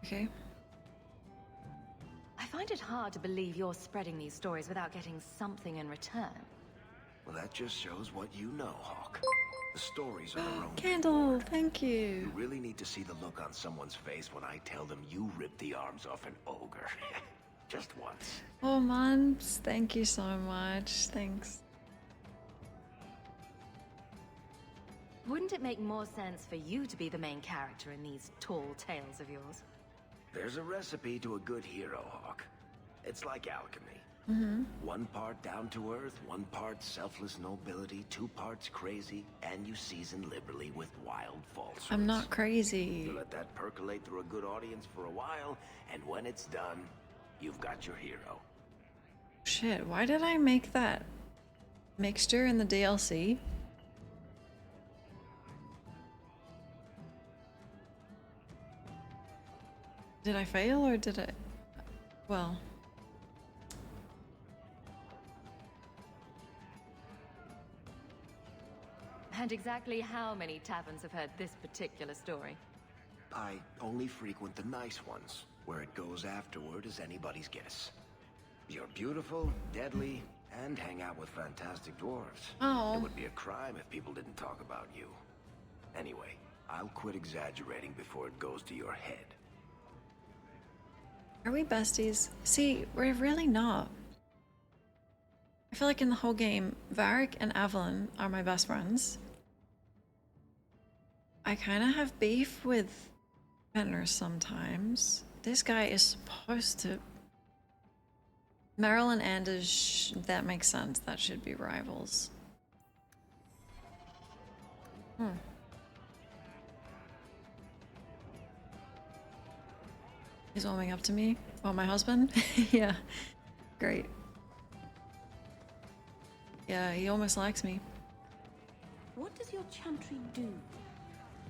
Okay. I find it hard to believe you're spreading these stories without getting something in return. Well, that just shows what you know, Hawk. The stories are their own. Candle, thank you. You really need to see the look on someone's face when I tell them you ripped the arms off an ogre. Just once. Oh, Mons, thank you so much. Thanks. Wouldn't it make more sense for you to be the main character in these tall tales of yours? There's a recipe to a good hero, Hawk. It's like alchemy. Mm-hmm. One part down to earth, one part selfless nobility, 2 parts crazy, and you season liberally with wild falsehoods. I'm not crazy. You let that percolate through a good audience for a while, and when it's done, you've got your hero. Shit, why did I make that mixture in the DLC? Did I fail or did I... Well... And exactly how many taverns have heard this particular story? I only frequent the nice ones. Where it goes afterward is anybody's guess. You're beautiful, deadly, and hang out with fantastic dwarves. Oh. It would be a crime if people didn't talk about you. Anyway, I'll quit exaggerating before it goes to your head. Are we besties? See, we're really not. I feel like in the whole game, Varric and Evelyn are my best friends. I kind of have beef with Fenrir sometimes. This guy is supposed to... Meryl and Anders, that makes sense. That should be rivals. He's warming up to me. Oh, my husband? Yeah. Great. Yeah, he almost likes me. What does your chantry do?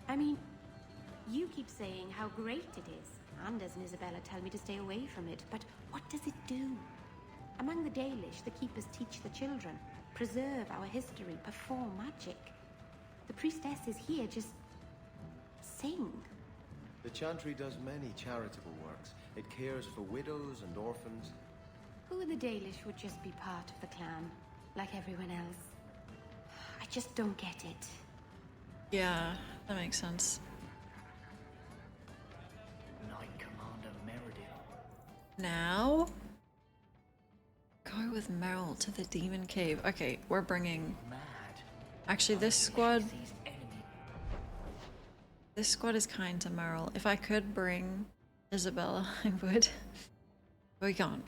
I mean, you keep saying how great it is. Anders and Isabella tell me to stay away from it, but what does it do? Among the Dalish, the keepers teach the children, preserve our history, perform magic. The priestesses here just sing. The Chantry does many charitable works. It cares for widows and orphans. Who in the Dalish would just be part of the clan, like everyone else? I just don't get it. Yeah, that makes sense. Knight Commander Meredith. Now? Go with Meryl to the Demon Cave. Okay, we're bringing... Actually, this squad... This squad is kind to Meryl. If I could bring Isabella, I would. But we can't.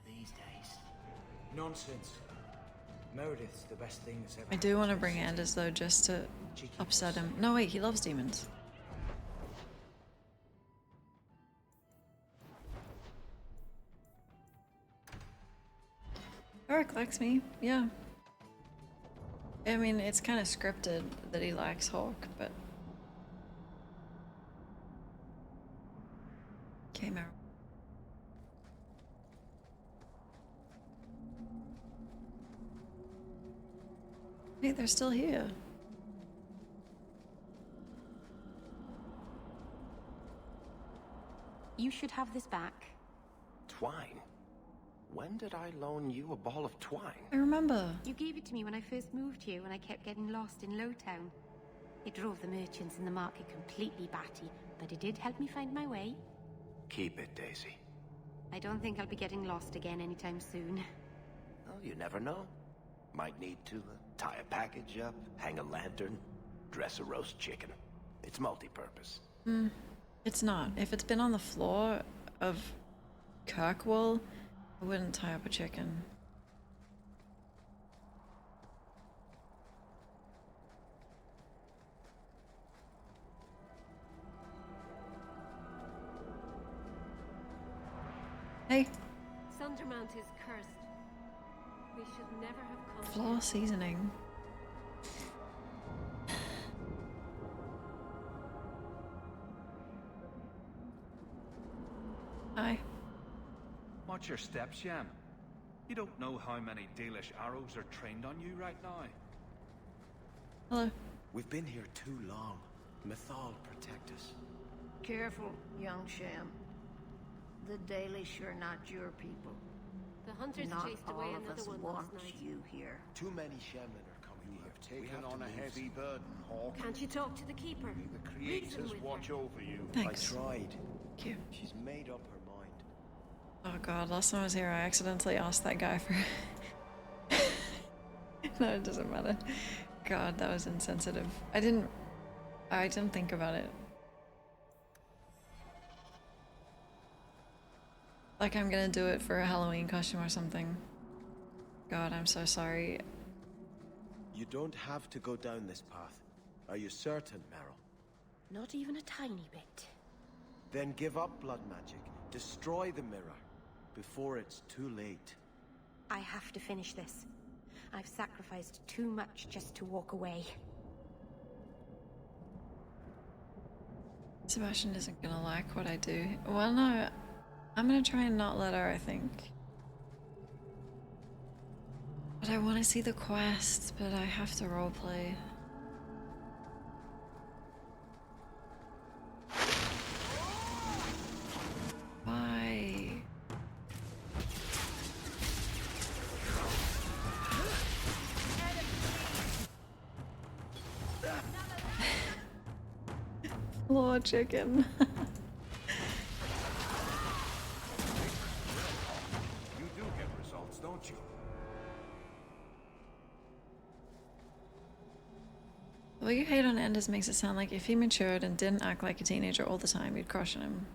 These days. Nonsense. Meredith's the best thing that's ever I do want to bring Anders though, just to upset him. No, wait, he loves demons. Eric likes me, yeah. I mean, it's kind of scripted that he likes Hawk, but... Okay, Meryl. Hey, they're still here. You should have this back. Twine? When did I loan you a ball of twine? I remember. You gave it to me when I first moved here, when I kept getting lost in Lowtown. It drove the merchants in the market completely batty, but it did help me find my way. Keep it, Daisy. I don't think I'll be getting lost again anytime soon. Well, you never know. Might need to tie a package up, hang a lantern, dress a roast chicken. It's multi-purpose. It's not. If it's been on the floor of Kirkwall, I wouldn't tie up a chicken. Hey. Sundermount is cursed. We should never have come. Floor seasoning. Hi. Watch your steps, Yam. You don't know how many Dalish arrows are trained on you right now. Hello. We've been here too long. Mythal, protect us. Careful, young Sham. The Dalish are not your people. The hunters Not chased all away of another us one want last night. you here. Too many shaman are coming here. Taken on a heavy burden, Hawk. Can't you talk to the keeper? The Reason creators with watch her. over you. Thanks. I tried. Thank you. She's made up her mind. Oh god, last time I was here I accidentally asked that guy for... No, it doesn't matter. God, that was insensitive. I didn't think about it. Like I'm gonna do it for a Halloween costume or something. God, I'm so sorry. You don't have to go down this path. Are you certain, Meryl? Not even a tiny bit. Then give up blood magic. Destroy the mirror. Before it's too late. I have to finish this. I've sacrificed too much just to walk away. Sebastian isn't gonna like what I do. Well, no. I'm gonna try and not let her, I think. But I want to see the quest, but I have to roleplay. Why? Claw chicken. You do get results, don't you? What you hate on Anders makes it sound like if he matured and didn't act like a teenager all the time, you'd crush on him.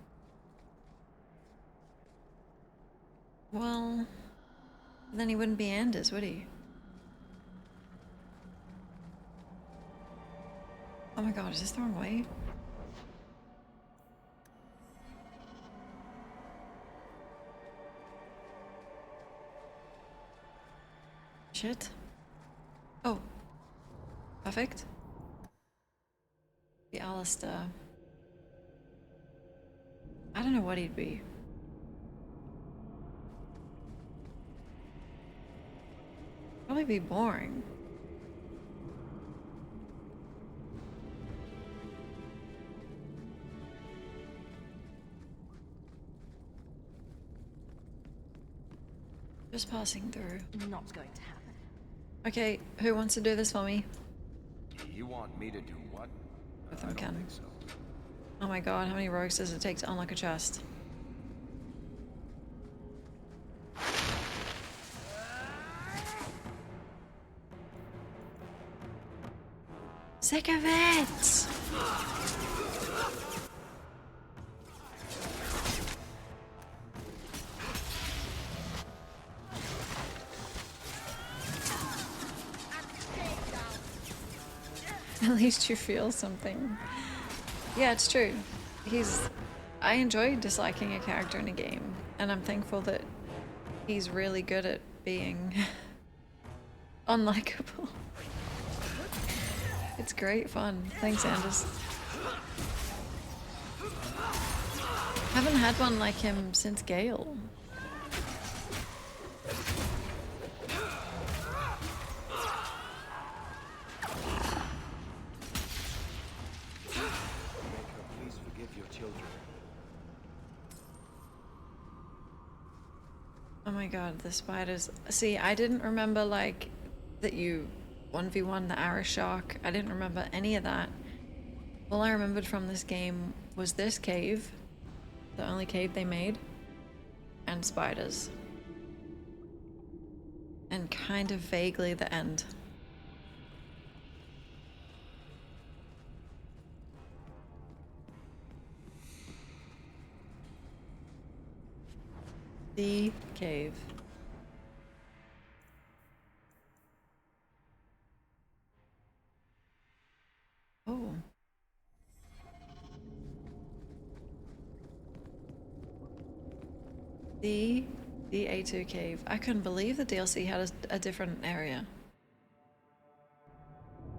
Well, then he wouldn't be Anders, would he? Oh my god, is this the wrong way? Shit. Oh. Perfect. The Alistair. I don't know what he'd be. Probably be boring. Just passing through. Not going to happen. Okay, who wants to do this for me? You want me to do what? Both of them can. So. Oh my god, how many rogues does it take to unlock a chest? Sick of it! At least you feel something. Yeah, it's true. I enjoy disliking a character in a game, and I'm thankful that he's really good at being unlikable. It's great fun. Thanks, Anders. Haven't had one like him since Gale. Oh my god, the spiders. See, I didn't remember, like, that you 1v1 the Arashock. I didn't remember any of that. All I remembered from this game was this cave, the only cave they made, and spiders. And kind of vaguely the end. The cave. Oh. The A2 cave. I couldn't believe the DLC had a different area.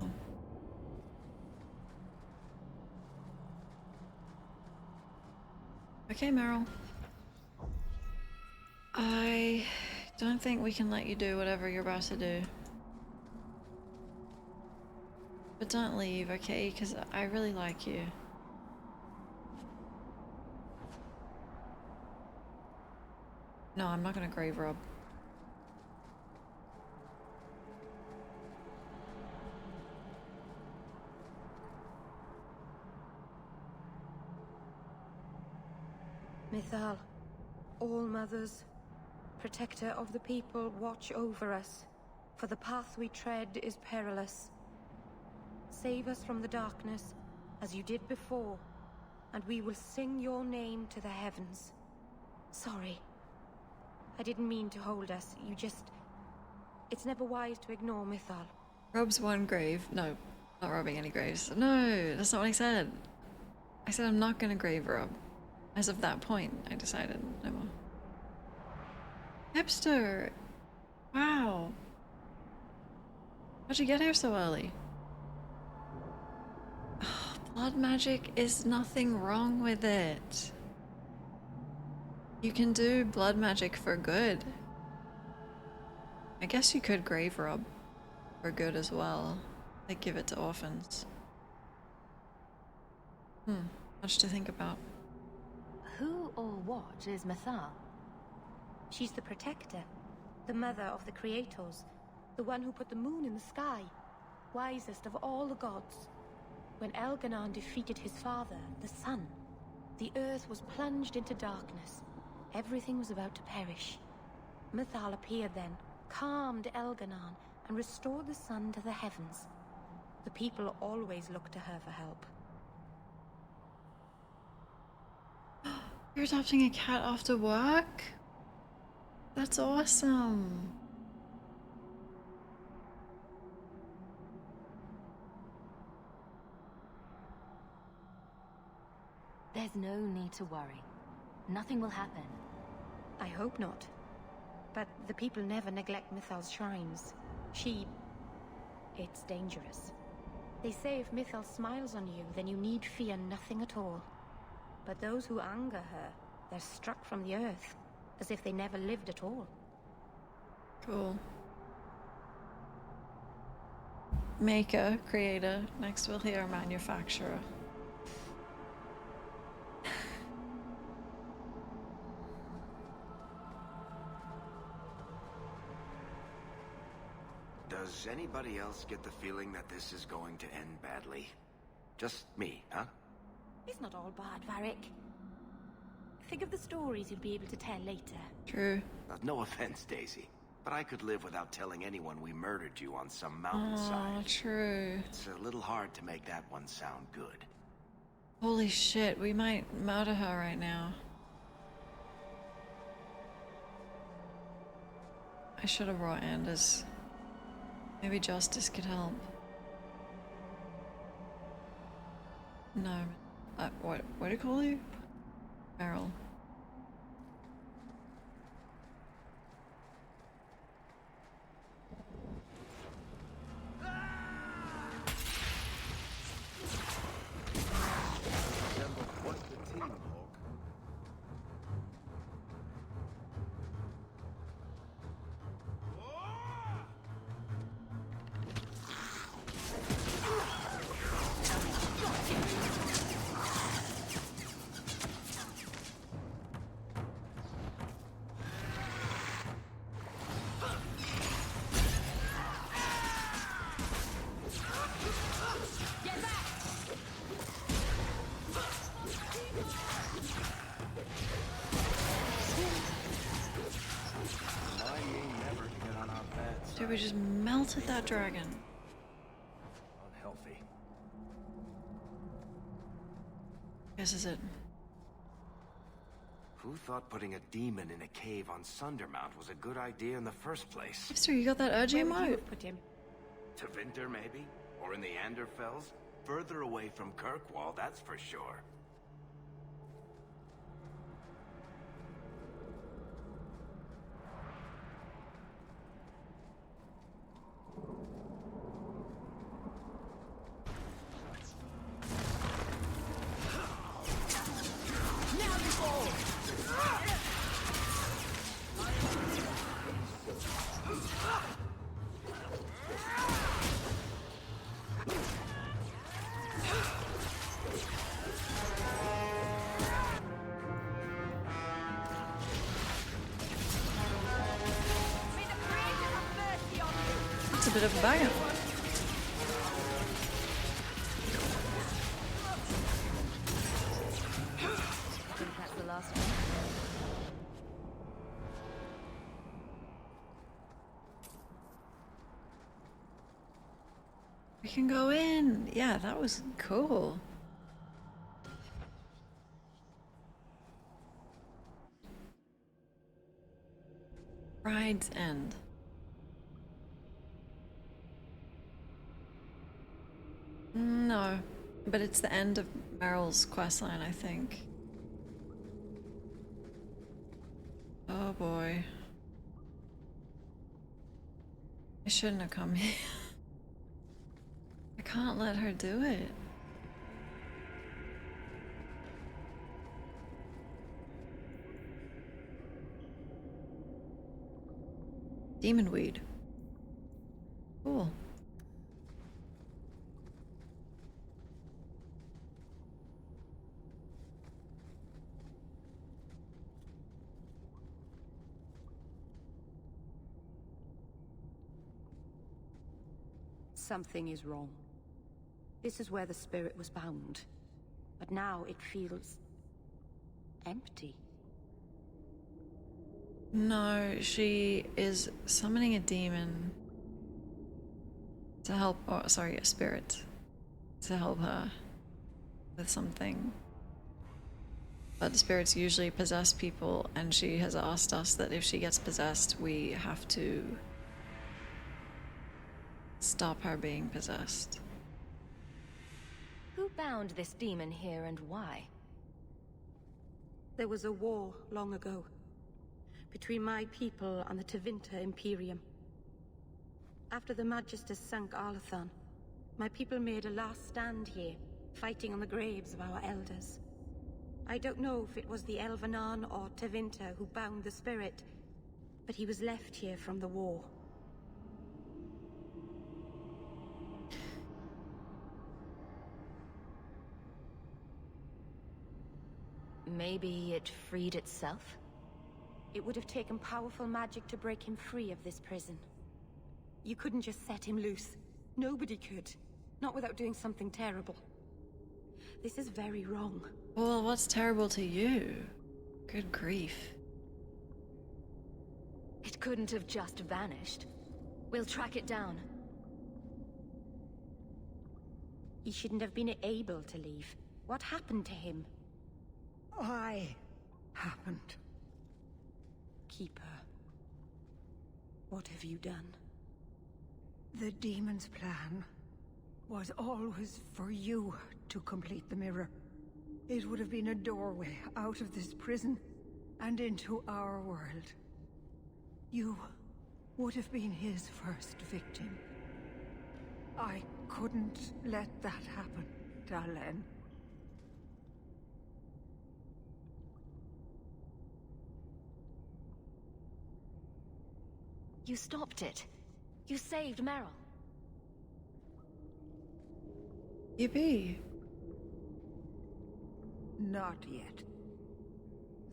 Oh. Okay, Meryl. I don't think we can let you do whatever you're about to do. But don't leave, okay? Because I really like you. No, I'm not gonna grave rob. Mythal, all mothers, protector of the people, watch over us, for the path we tread is perilous. Save us from the darkness, as you did before, and we will sing your name to the heavens. Sorry. I didn't mean to hold us, you just... It's never wise to ignore Mythal. Rob's one grave. No, not robbing any graves. No, that's not what I said. I said I'm not gonna grave rob. As of that point, I decided no more. Hipster! Wow. How'd you get here so early? Oh, blood magic is nothing wrong with it. You can do blood magic for good. I guess you could grave rob for good as well. They give it to orphans. Much to think about. Who or what is Mythal? She's the protector, the mother of the creators, the one who put the moon in the sky, wisest of all the gods. When Elganon defeated his father, the sun, the earth was plunged into darkness. Everything was about to perish. Mythal appeared then, calmed Elganon, and restored the sun to the heavens. The people always looked to her for help. You're adopting a cat after work? That's awesome. There's no need to worry. Nothing will happen. I hope not. But the people never neglect Mythal's shrines. It's dangerous. They say if Mythal smiles on you, then you need fear nothing at all. But those who anger her, they're struck from the earth, as if they never lived at all. Cool. Maker, creator. Next we'll hear manufacturer. Does anybody else get the feeling that this is going to end badly? Just me, huh? It's not all bad, Varric. Think of the stories you'll be able to tell later. True. No offense, Daisy, but I could live without telling anyone we murdered you on some mountainside. Oh, true. It's a little hard to make that one sound good. Holy shit, we might murder her right now. I should have brought Anders. Maybe Justice could help. No. What do you call you? Meryl. What's the team, Hawk? Dude, we just melted that dragon. Unhealthy. This is it. Who thought putting a demon in a cave on Sundermount was a good idea in the first place? Mister, you got that urgent emote? Put him. To Winter, maybe? Or in the Anderfells? Further away from Kirkwall, that's for sure. It's a bit of a banger. I think that's the last one. We can go in. Yeah, that was cool. Bride's End. No, but it's the end of Meryl's questline, I think. Oh boy. I shouldn't have come here. I can't let her do it. Demon weed. Cool. Something is wrong. This is where the spirit was bound. But now it feels... empty. No, she is summoning a demon to help, or sorry, a spirit to help her with something. But spirits usually possess people, and she has asked us that if she gets possessed, we have to stop her being possessed. Who bound this demon here and why? There was a war long ago between my people and the Tevinter Imperium. After the Magisters sank Arlathan, my people made a last stand here, fighting on the graves of our elders. I don't know if it was the Elvenar or Tevinter who bound the spirit, but he was left here from the war. Maybe it freed itself? It would have taken powerful magic to break him free of this prison. You couldn't just set him loose. Nobody could. Not without doing something terrible. This is very wrong. Well, what's terrible to you? Good grief. It couldn't have just vanished. We'll track it down. He shouldn't have been able to leave. What happened to him? I happened. Keeper. What have you done? The demon's plan was always for you to complete the mirror. It would have been a doorway out of this prison and into our world. You would have been his first victim. I couldn't let that happen, Dalen. You stopped it. You saved Meryl. Yippee. Not yet.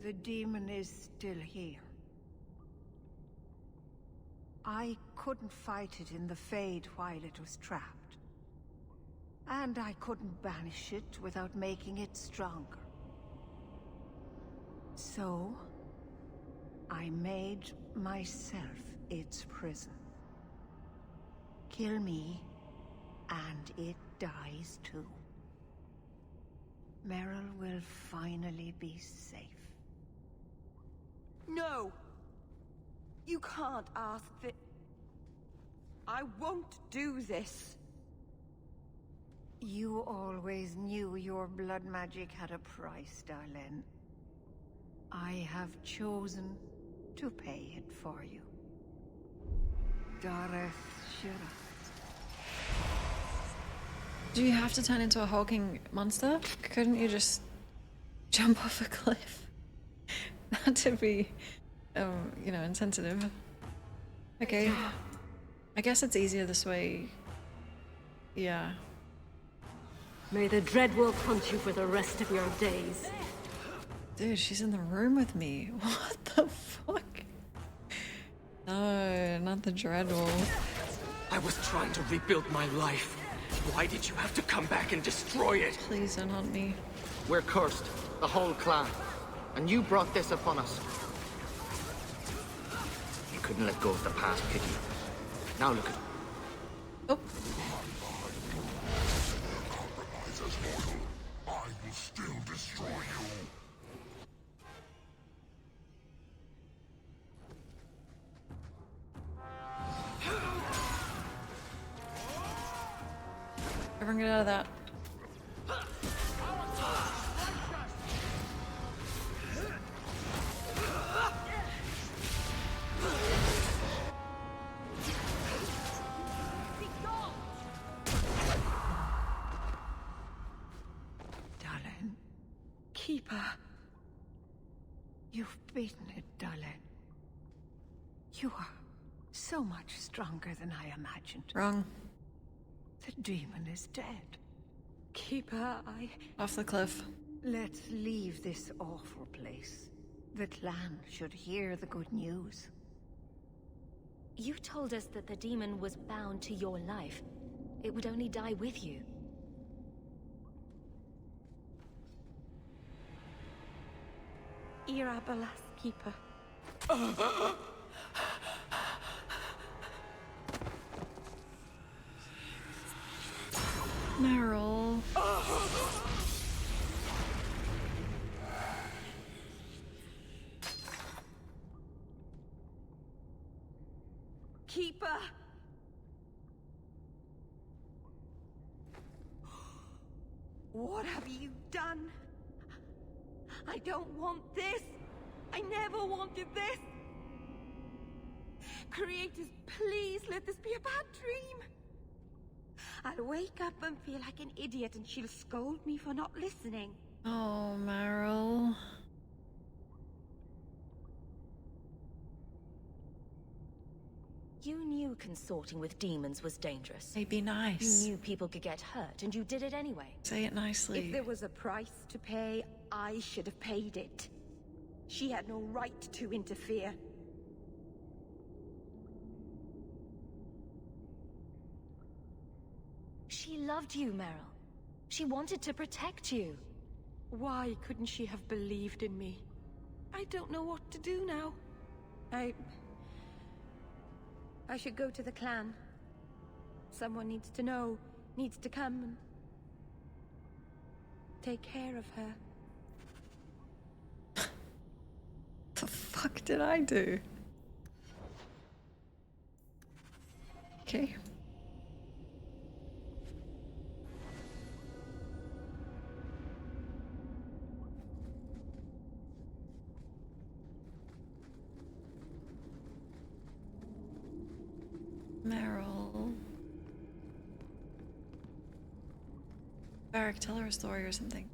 The demon is still here. I couldn't fight it in the Fade while it was trapped. And I couldn't banish it without making it stronger. So, I made myself its prison. Kill me, and it dies too. Meryl will finally be safe. No! You can't ask that. I won't do this. You always knew your blood magic had a price, Dalen. I have chosen to pay it for you. Dareth Shira. Do you have to turn into a hulking monster? Couldn't you just jump off a cliff? That'd be, you know, insensitive. Okay. I guess it's easier this way. Yeah. May the Dreadwolf hunt you for the rest of your days. Dude, she's in the room with me. What the fuck? No, not the Dreadwolf. I was trying to rebuild my life. Why did you have to come back and destroy it? Please don't hunt me. We're cursed, the whole clan. And you brought this upon us. You couldn't let go of the past, Piggy. Now look at... Oh. I will still destroy you. Everyone get out of that. Dalen. Keeper. You've beaten it, Dalen. You are so much stronger than I imagined. Wrong. The demon is dead. Keeper, Off the cliff. Let's leave this awful place. The clan should hear the good news. You told us that the demon was bound to your life. It would only die with you. Irabalas Keeper. Meryl. Keeper! What have you done? I don't want this. I never wanted this. Creators, please let this be a bad dream. I'll wake up and feel like an idiot and she'll scold me for not listening. Oh, Meryl. You knew consorting with demons was dangerous. Hey, be nice. You knew people could get hurt, and you did it anyway. Say it nicely. If there was a price to pay, I should have paid it. She had no right to interfere. She loved you, Meryl. She wanted to protect you. Why couldn't she have believed in me? I don't know what to do now. I should go to the clan. Someone needs to know, needs to come and take care of her. The fuck did I do? Okay. Meryl. Varric, tell her a story or something.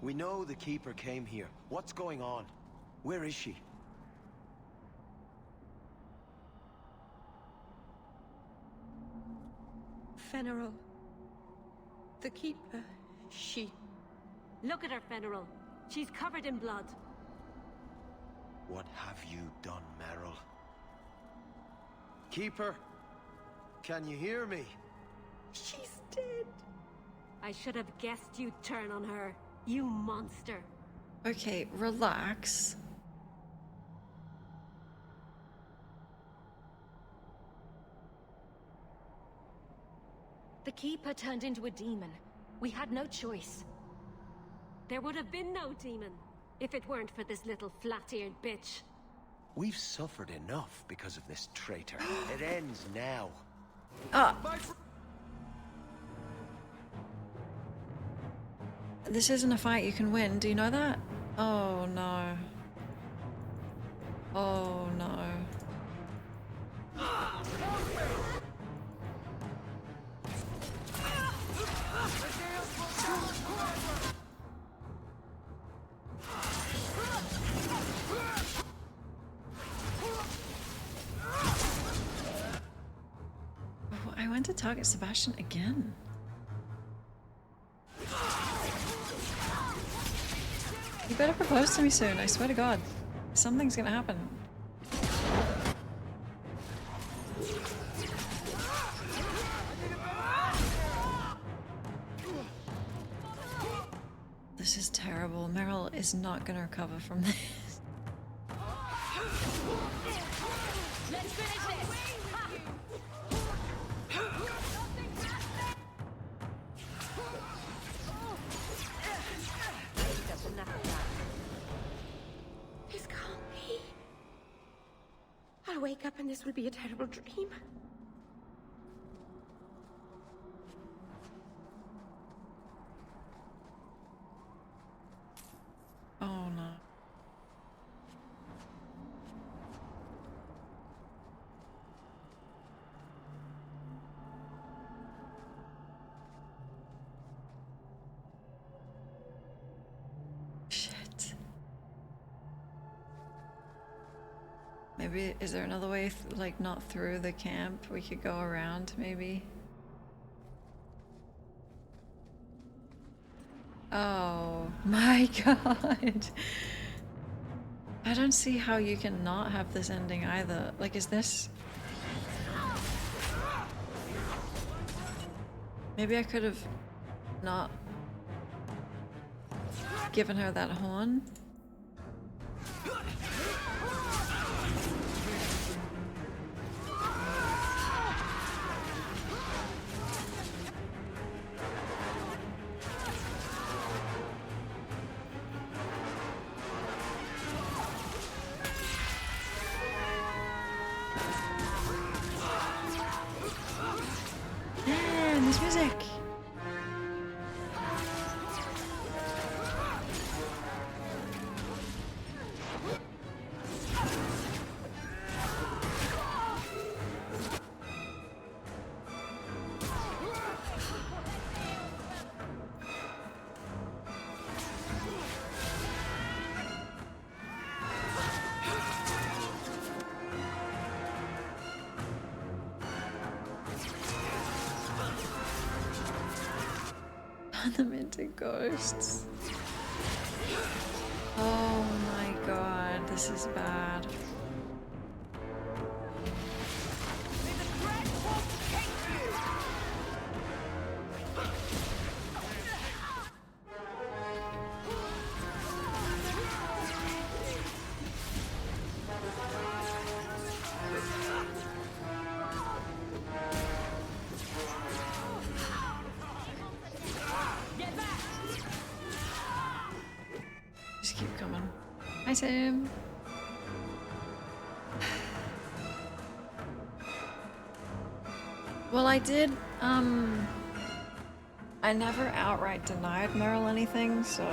We know the Keeper came here. What's going on? Where is she? Fenrir. The Keeper. She... Look at her, Fenrir. She's covered in blood. What have you done, Meryl? Keeper? Can you hear me? She's dead. I should have guessed you'd turn on her. You monster. Okay, relax. The Keeper turned into a demon. We had no choice. There would have been no demon if it weren't for this little flat-eared bitch. We've suffered enough because of this traitor. It ends now. This isn't a fight you can win, do you know that? Oh no. Oh no. Oh, I went to target Sebastian again. You better propose to me soon, I swear to God. Something's gonna happen. This is terrible. Meryl is not gonna recover from this. Let's finish this! This can't be. I'll wake up and this will be a terrible dream. Oh no. Shit. Maybe, is there another way, like not through the camp? We could go around, maybe? Oh my God. I don't see how you can not have this ending either. Like, is this... Maybe I could have not given her that horn. Man, this music. Ornamented ghosts. Oh my god, this is bad. Just keep coming. Hi, Tim. Well, I did, I never outright denied Meryl anything, so...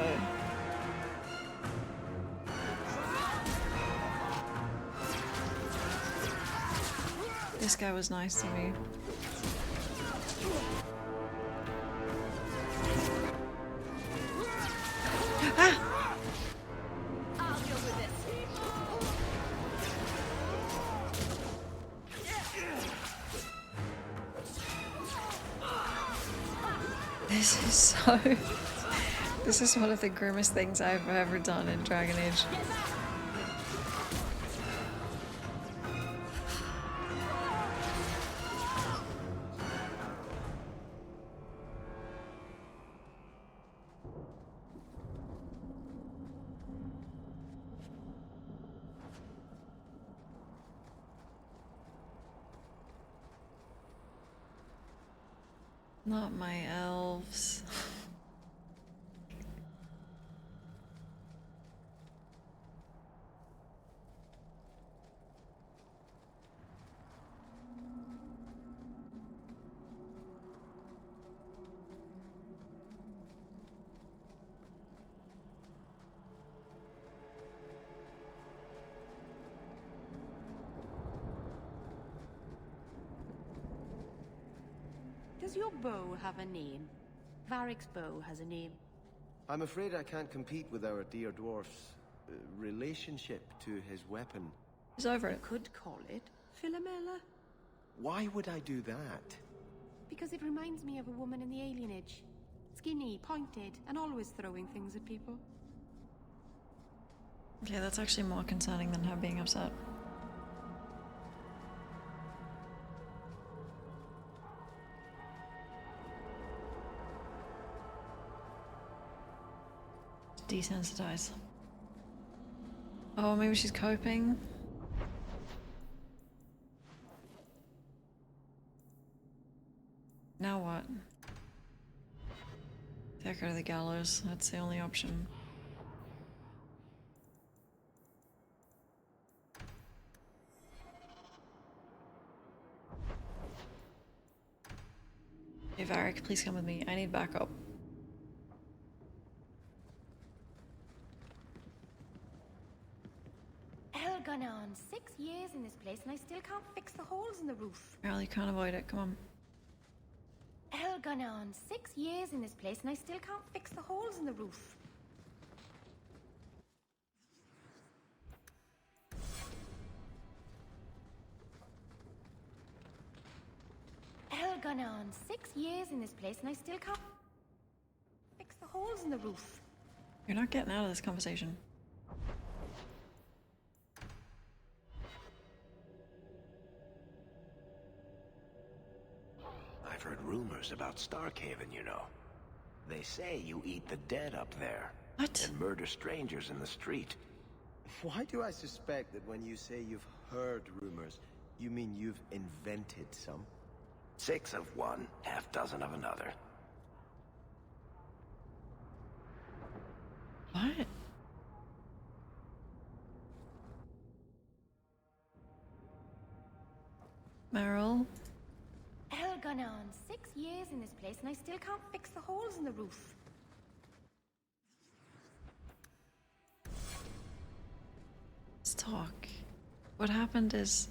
This guy was nice to me. Ah! This is so... This is one of the grimmest things I've ever done in Dragon Age. Not my elves. Does your bow have a name? Varric's bow has a name. I'm afraid I can't compete with our dear dwarf's relationship to his weapon. He's over it. You could call it Philomela. Why would I do that? Because it reminds me of a woman in the alienage. Skinny, pointed, and always throwing things at people. Okay, that's actually more concerning than her being upset. Desensitize. Oh, maybe she's coping. Now what? Take her to the gallows. That's the only option. Hey, Varric, please come with me. I need backup. Hell, gone on 6 years in this place and I still can't fix the holes in the roof. Meryl, you can't avoid it. Come on. Hell, gone on 6 years in this place and I still can't fix the holes in the roof. Hell, gone on 6 years in this place and I still can't fix the holes in the roof. You're not getting out of this conversation. I've heard rumors about Starkhaven, you know. They say you eat the dead up there. What? And murder strangers in the street. Why do I suspect that when you say you've heard rumors, you mean you've invented some? 6 of one, half dozen of another. What? Meryl? Hell gone on 6 years in this place and I still can't fix the holes in the roof. Let's talk. What happened is...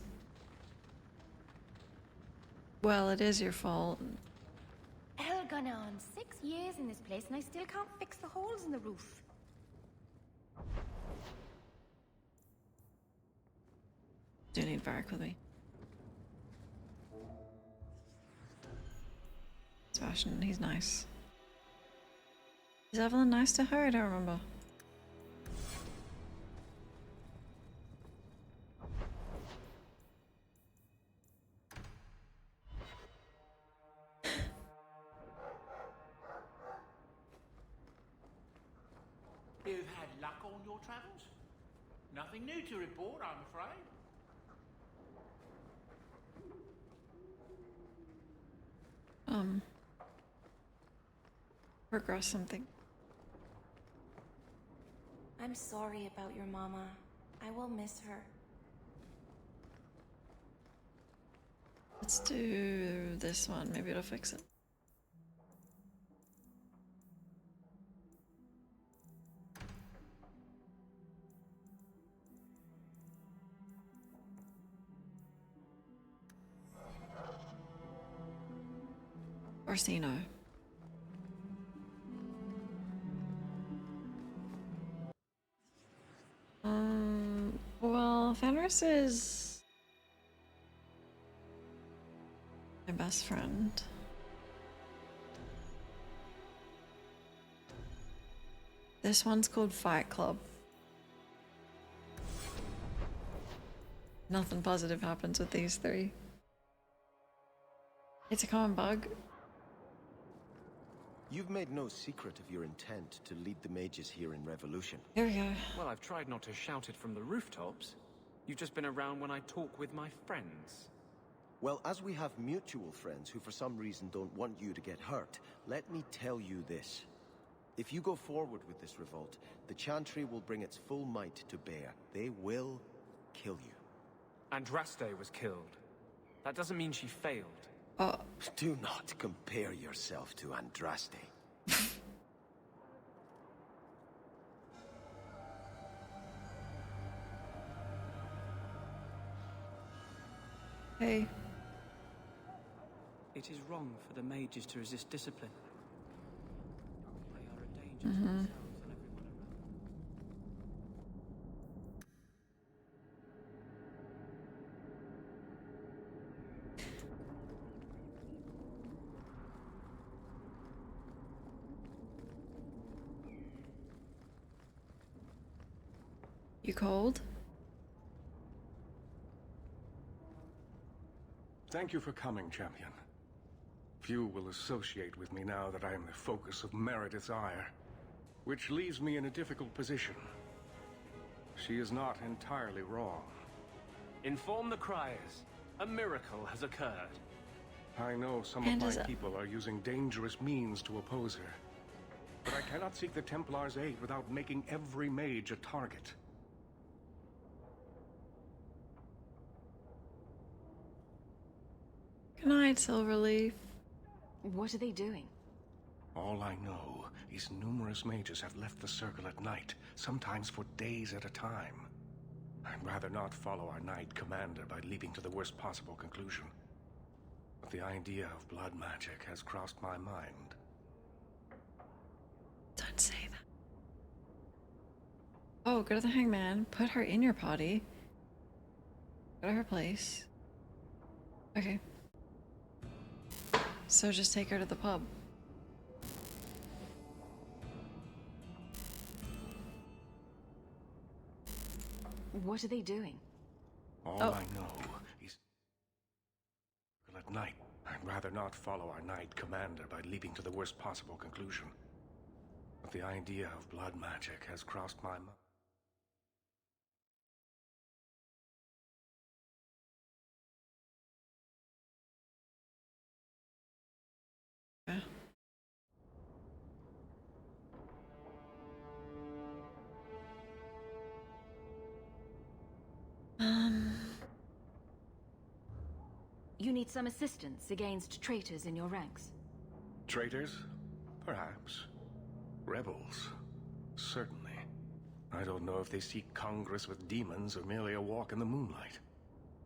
Well, it is your fault. Hell gone on 6 years in this place and I still can't fix the holes in the roof. Do need Varric with me. Sebastian, he's nice. Is Evelyn nice to her? I don't remember. You've had luck on your travels? Nothing new to report, I'm afraid. Progress something. I'm sorry about your mama. I will miss her. Let's do this one. Maybe it'll fix it. Orsino. Well, Fenris is my best friend. This one's called Fight Club. Nothing positive happens with these three. It's a common bug. You've made no secret of your intent to lead the mages here in Revolution. Here we go. Well, I've tried not to shout it from the rooftops. You've just been around when I talk with my friends. Well, as we have mutual friends who for some reason don't want you to get hurt, let me tell you this. If you go forward with this revolt, the Chantry will bring its full might to bear. They will kill you. Andraste was killed. That doesn't mean she failed. Do not compare yourself to Andraste. Hey. It is wrong for the mages to resist discipline. They are a danger to Mm-hmm. themselves and everyone around. You cold? Thank you for coming, champion. Few will associate with me now that I am the focus of Meredith's ire, which leaves me in a difficult position. She is not entirely wrong. Inform the criers. A miracle has occurred. I know some of my people are using dangerous means to oppose her. But I cannot seek the Templar's aid without making every mage a target. Good night, Silverleaf. What are they doing? All I know is numerous mages have left the circle at night, sometimes for days at a time. I'd rather not follow our Knight Commander by leaping to the worst possible conclusion. But the idea of blood magic has crossed my mind. Don't say that. Oh, go to the hangman. Put her in your potty. Go to her place. Okay. So just take her to the pub. What are they doing? All I know is at night, I'd rather not follow our Knight Commander by leaping to the worst possible conclusion. But the idea of blood magic has crossed my mind. Yeah. You need some assistance against traitors in your ranks. Traitors? Perhaps. Rebels? Certainly. I don't know if they seek congress with demons or merely a walk in the moonlight.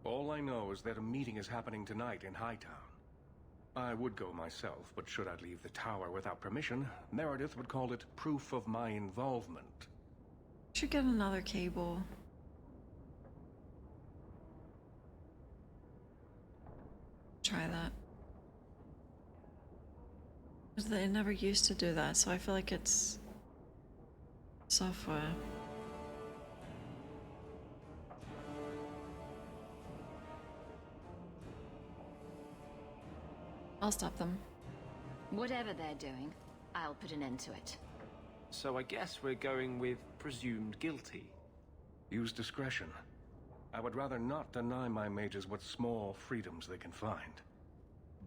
All I know is that a meeting is happening tonight in Hightown. I would go myself, but should I leave the tower without permission, Meredith would call it proof of my involvement. Should get another cable. Try that. Because they never used to do that, so I feel like it's software. I'll stop them. Whatever they're doing, I'll put an end to it. So I guess we're going with presumed guilty. Use discretion. I would rather not deny my mages what small freedoms they can find.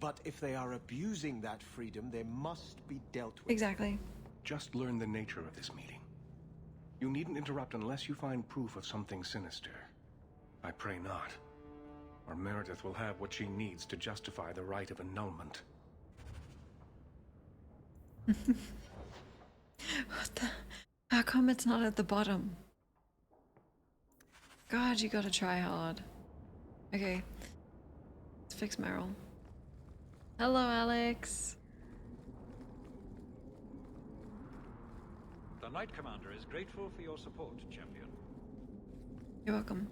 But if they are abusing that freedom, they must be dealt with. Exactly. Just learn the nature of this meeting. You needn't interrupt unless you find proof of something sinister. I pray not. Or Meredith will have what she needs to justify the right of annulment. What the? How come it's not at the bottom? God, you gotta try hard. Okay. Let's fix Meryl. Hello, Alex. The Knight Commander is grateful for your support, champion. You're welcome.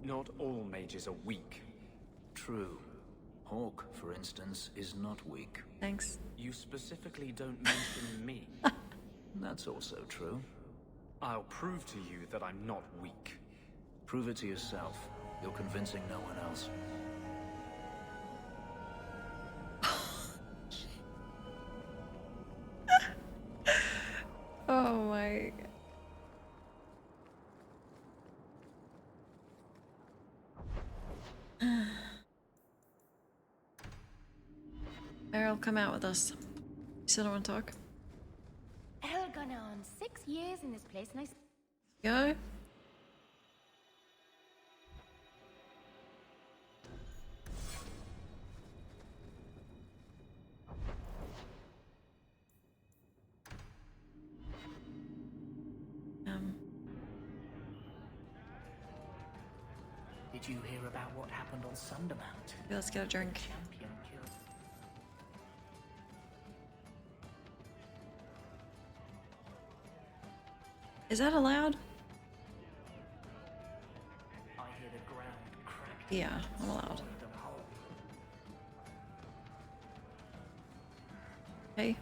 Not all mages are weak. True. Hawk, for instance, is not weak. Thanks. You specifically don't mention me. That's also true. I'll prove to you that I'm not weak. Prove it to yourself. You're convincing no one else. Oh my... Meryl, come out with us. You still don't want to talk? Elganon, 6 years in this place and I... Go. Did you hear about what happened on Sundermount? Yeah, let's get a drink. Champion killed. Is that allowed? I hear the ground cracked. Yeah, I'm allowed. Hey.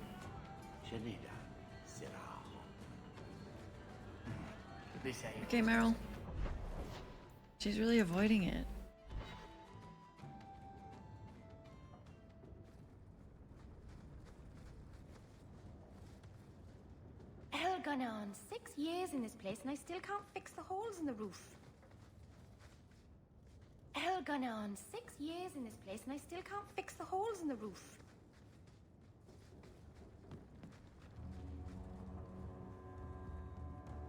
Okay, Meryl. She's really avoiding it. Elganon, 6 years in this place and I still can't fix the holes in the roof. Elganon, 6 years in this place and I still can't fix the holes in the roof.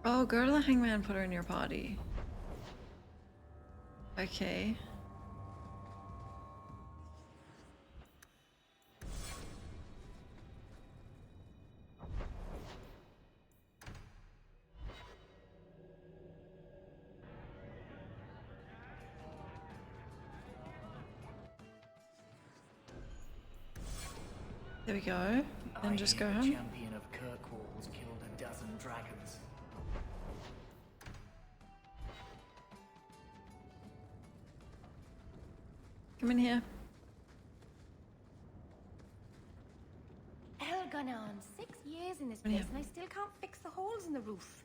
Oh, go to the hangman, put her in your party. Okay. There we go. Then just go home. The champion of Kirkwall's killed a dozen dragons. Come in here. Elganon, 6 years in this place and I still can't fix the holes in the roof.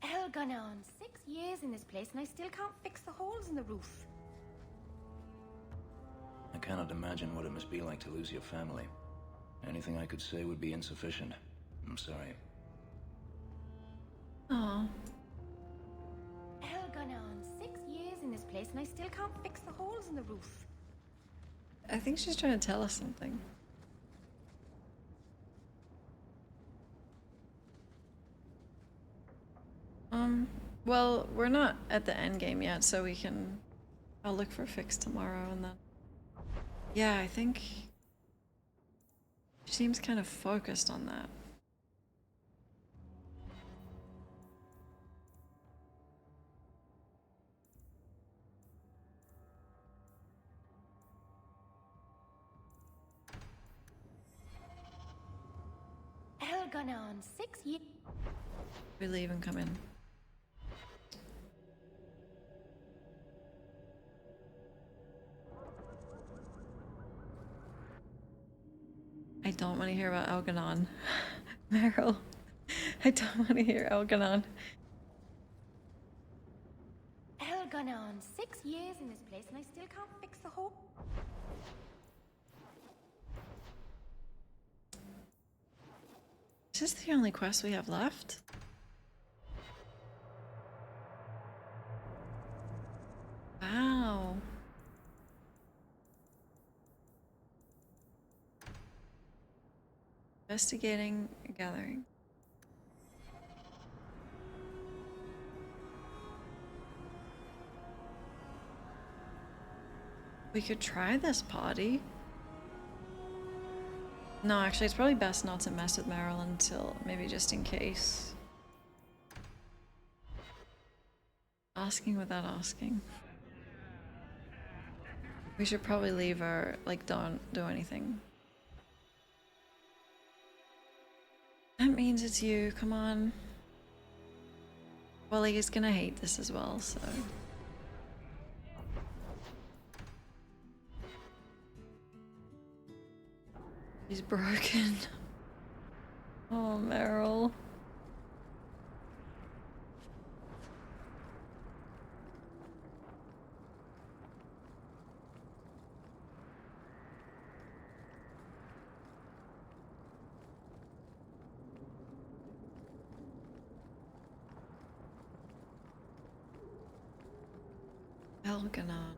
Elganon. Gone on 6 years in this place and I still can't fix the holes in the roof. I cannot imagine what it must be like to lose your family. Anything I could say would be insufficient. I'm sorry. Oh. Hell, gone on 6 years in this place and I still can't fix the holes in the roof. I think she's trying to tell us something. Well, we're not at the end game yet, so I'll look for a fix tomorrow and then. Yeah, I think she seems kind of focused on that. Hell, gone on 6 years. We leave and come in. I don't want to hear about Elganon. Meryl. I don't want to hear Elganon. Hell, gone on 6 years in this place and I still can't fix the hole. Is this the only quest we have left? Wow. Investigating, gathering. We could try this party. No, actually, it's probably best not to mess with Meryl until maybe just in case. Asking without asking. We should probably leave her, like, don't do anything. That means it's you, come on. Well, he's gonna hate this as well, so. He's broken. Oh, Meryl. Elganon.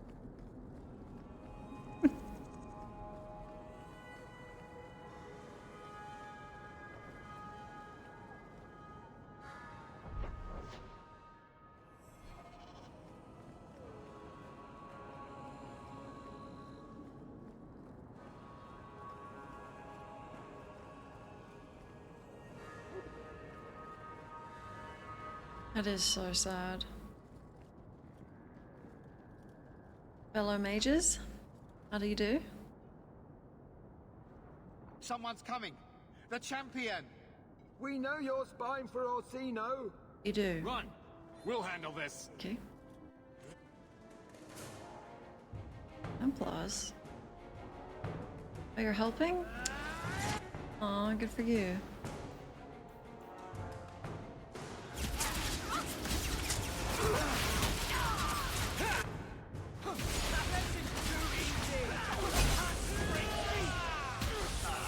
That is so sad. Fellow mages, how do you do? Someone's coming. The champion. We know you're spying for Orsino. You do. Run. We'll handle this. Okay. Templars. Oh, you're helping? Aw, good for you.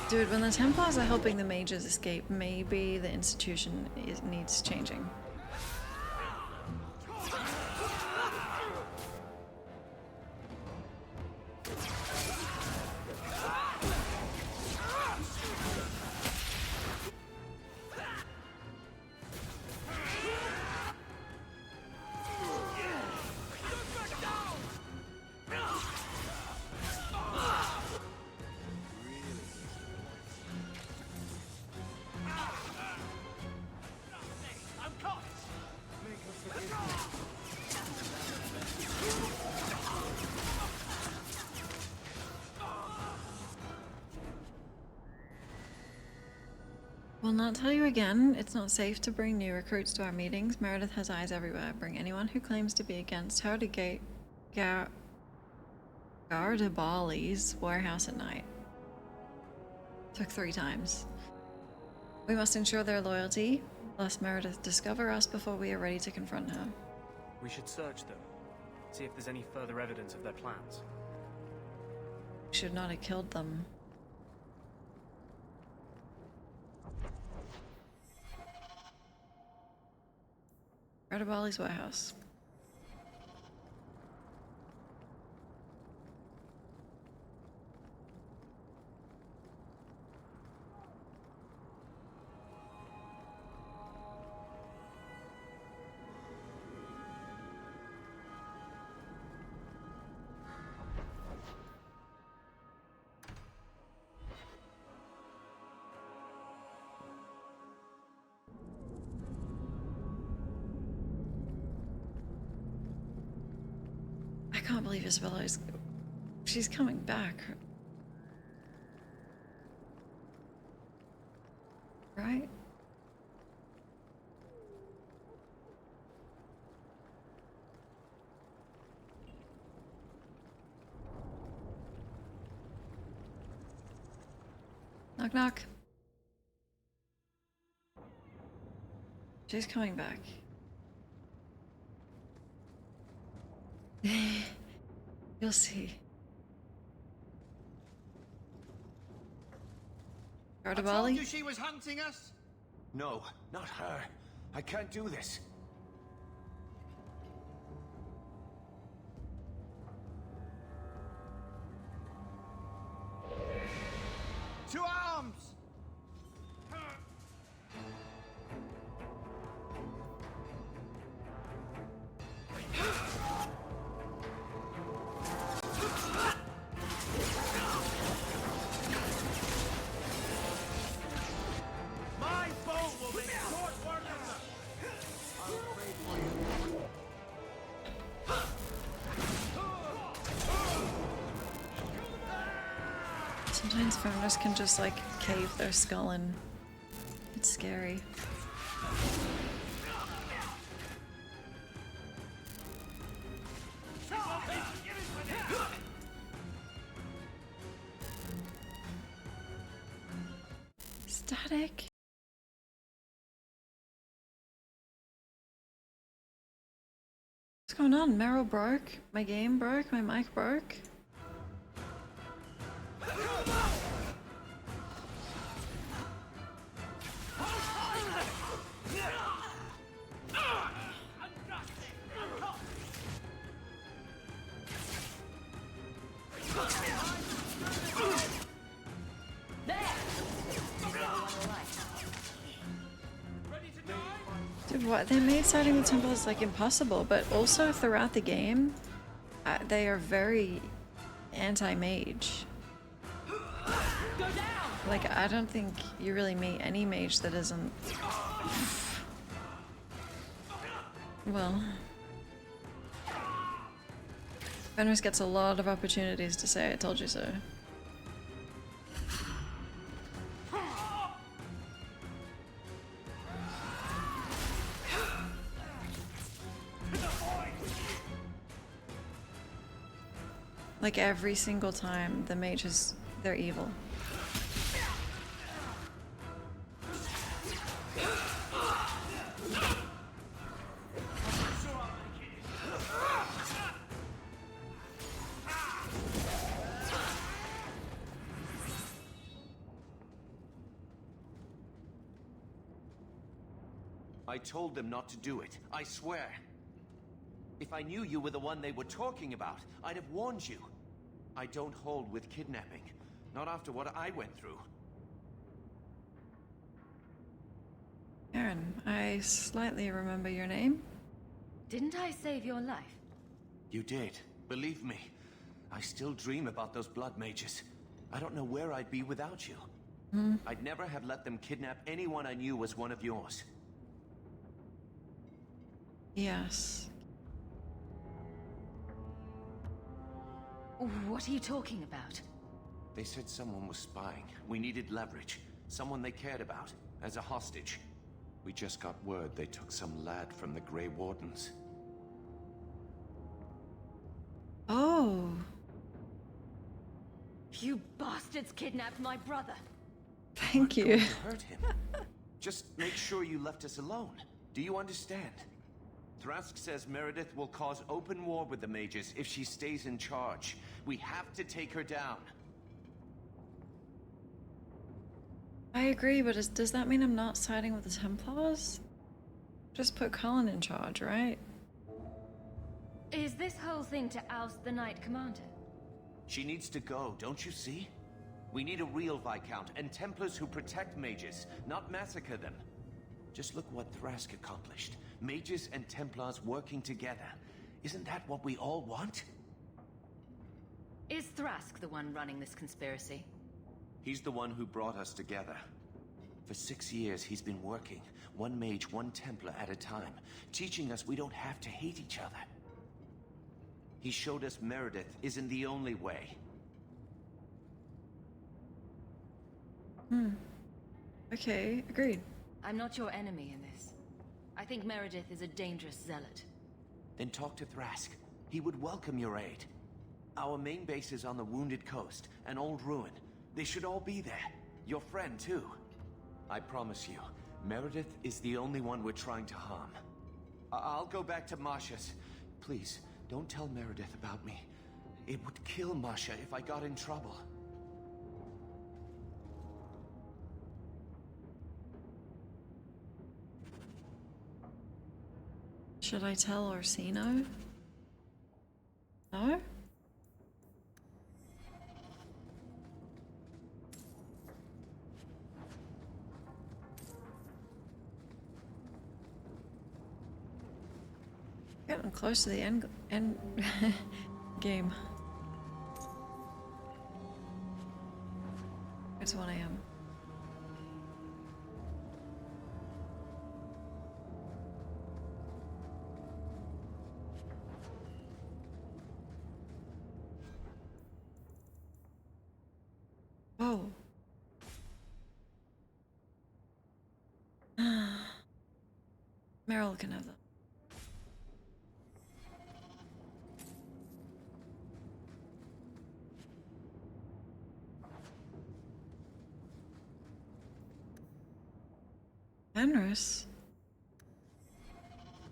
Dude, when the Templars are helping the mages escape, maybe the institution needs changing. Will not tell you again, it's not safe to bring new recruits to our meetings. Meredith has eyes everywhere. Bring anyone who claims to be against her to Gardabali's warehouse at night. Took 3 times. We must ensure their loyalty. Last Meredith, discover us before we are ready to confront her. We should search them, see if there's any further evidence of their plans. We should not have killed them. Radabali's warehouse. I can't believe Isabella is... She's coming back. Right? Knock knock. She's coming back. You'll see. I told you she was hunting us? No, not her. I can't do this. To arms! My bow will be short work of them. I'll pray for you. Sometimes feminists can just like cave their skull in. It's scary. Static. What's going on? Meryl broke. My game broke. My mic broke. Dude, what? They made starting the temples like impossible, but also throughout the game, they are very anti-mage. Like, I don't think you really meet any mage that isn't... Well... Fenris gets a lot of opportunities to say, I told you so. Like every single time, the mages, they're evil. I told them not to do it, I swear. If I knew you were the one they were talking about, I'd have warned you. I don't hold with kidnapping. Not after what I went through. Aaron, I slightly remember your name. Didn't I save your life? You did. Believe me. I still dream about those blood mages. I don't know where I'd be without you. I'd never have let them kidnap anyone I knew was one of yours. Yes. What are you talking about? They said someone was spying. We needed leverage. Someone they cared about. As a hostage. We just got word they took some lad from the Grey Wardens. Oh. You bastards kidnapped my brother. Thank you. Hurt him. Just make sure you left us alone. Do you understand? Thrask says Meredith will cause open war with the mages if she stays in charge. We have to take her down. I agree, but does that mean I'm not siding with the Templars? Just put Colin in charge, right? Is this whole thing to oust the Knight Commander? She needs to go, don't you see? We need a real Viscount and Templars who protect mages, not massacre them. Just look what Thrask accomplished. Mages and Templars working together. Isn't that what we all want? Is Thrask the one running this conspiracy? He's the one who brought us together. For 6 years, he's been working, one mage, one Templar at a time, teaching us we don't have to hate each other. He showed us Meredith isn't the only way. Okay, agreed. I'm not your enemy in this. I think Meredith is a dangerous zealot. Then talk to Thrask. He would welcome your aid. Our main base is on the Wounded Coast, an old ruin. They should all be there. Your friend, too. I promise you, Meredith is the only one we're trying to harm. I'll go back to Masha's. Please, don't tell Meredith about me. It would kill Masha if I got in trouble. Should I tell Orsino? No? Getting close to the end game. It's 1 AM. Whoa. Meryl can have that. Fenris?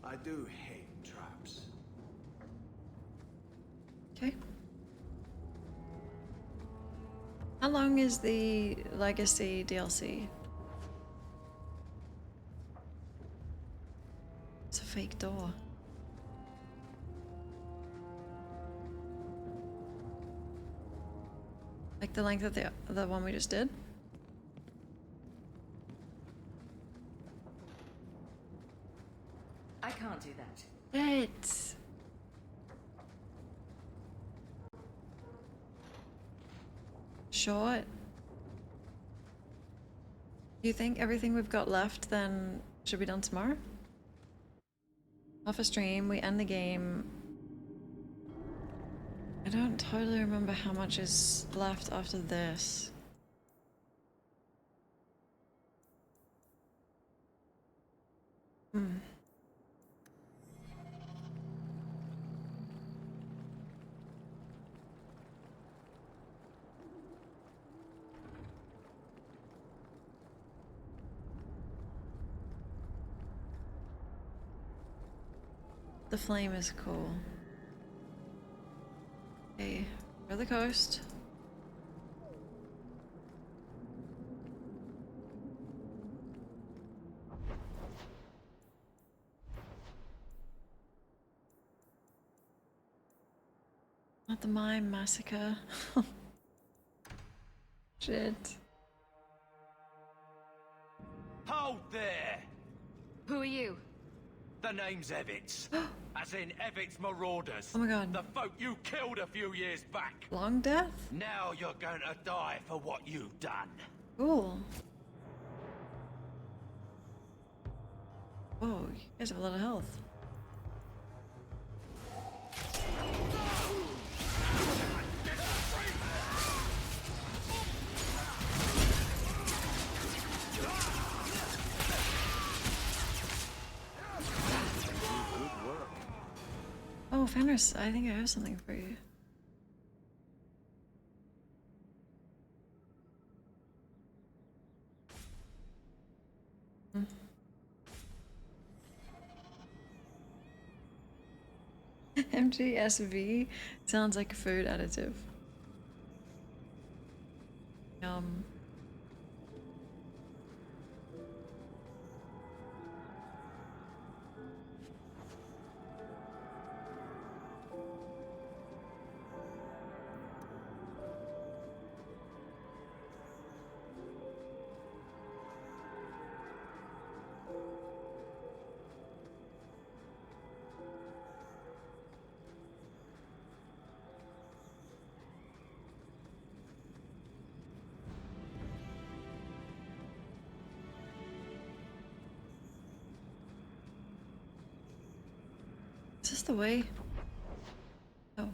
I do hate traps. Okay. How long is the Legacy DLC? It's a fake door. Like the length of the one we just did? I can't do that. It's short. Do you think everything we've got left then should be done tomorrow? Off a stream, we end the game. I don't totally remember how much is left after this. The flame is cool. Okay, for the coast. Not the mime massacre. Shit. Hold there! Who are you? The name's Evitz. As in Evitz Marauders. Oh my god. The folk you killed a few years back. Long death? Now you're going to die for what you've done. Cool. Whoa, you guys have a lot of health. Oh, Fenris, I think I have something for you. MGSV sounds like a food additive. Is this the way? Oh.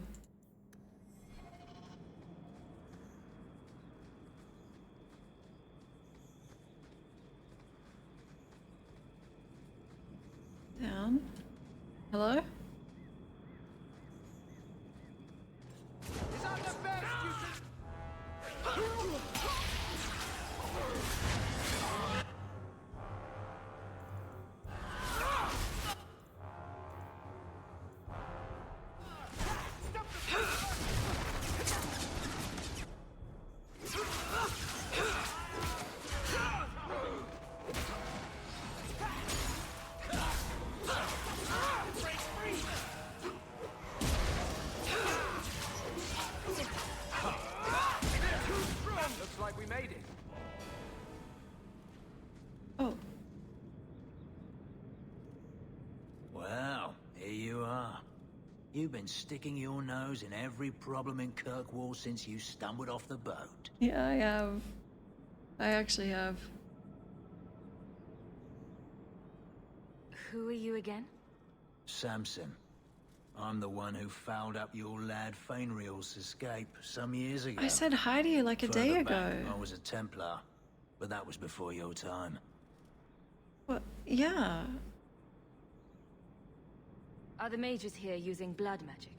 Down. Hello? Looks like we made it. Oh. Well, here you are. You've been sticking your nose in every problem in Kirkwall since you stumbled off the boat. Yeah, I have. I actually have. Who are you again? Samson. I'm the one who fouled up your lad Fainriel's escape some years ago. I said hi to you like a day Further ago. back, I was a Templar, but that was before your time. What? Yeah. Are the mages here using blood magic?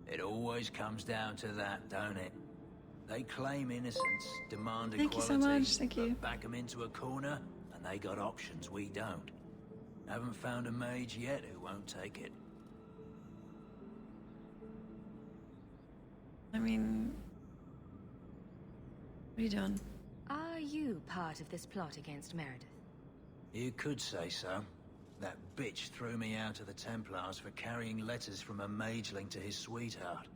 It always comes down to that, don't it? They claim innocence, demand Thank you equality, so much, thank you. but back them into a corner, and they got options we don't. Haven't found a mage yet who won't take it. I mean, what are you doing? Are you part of this plot against Meredith? You could say so. That bitch threw me out of the Templars for carrying letters from a mageling to his sweetheart.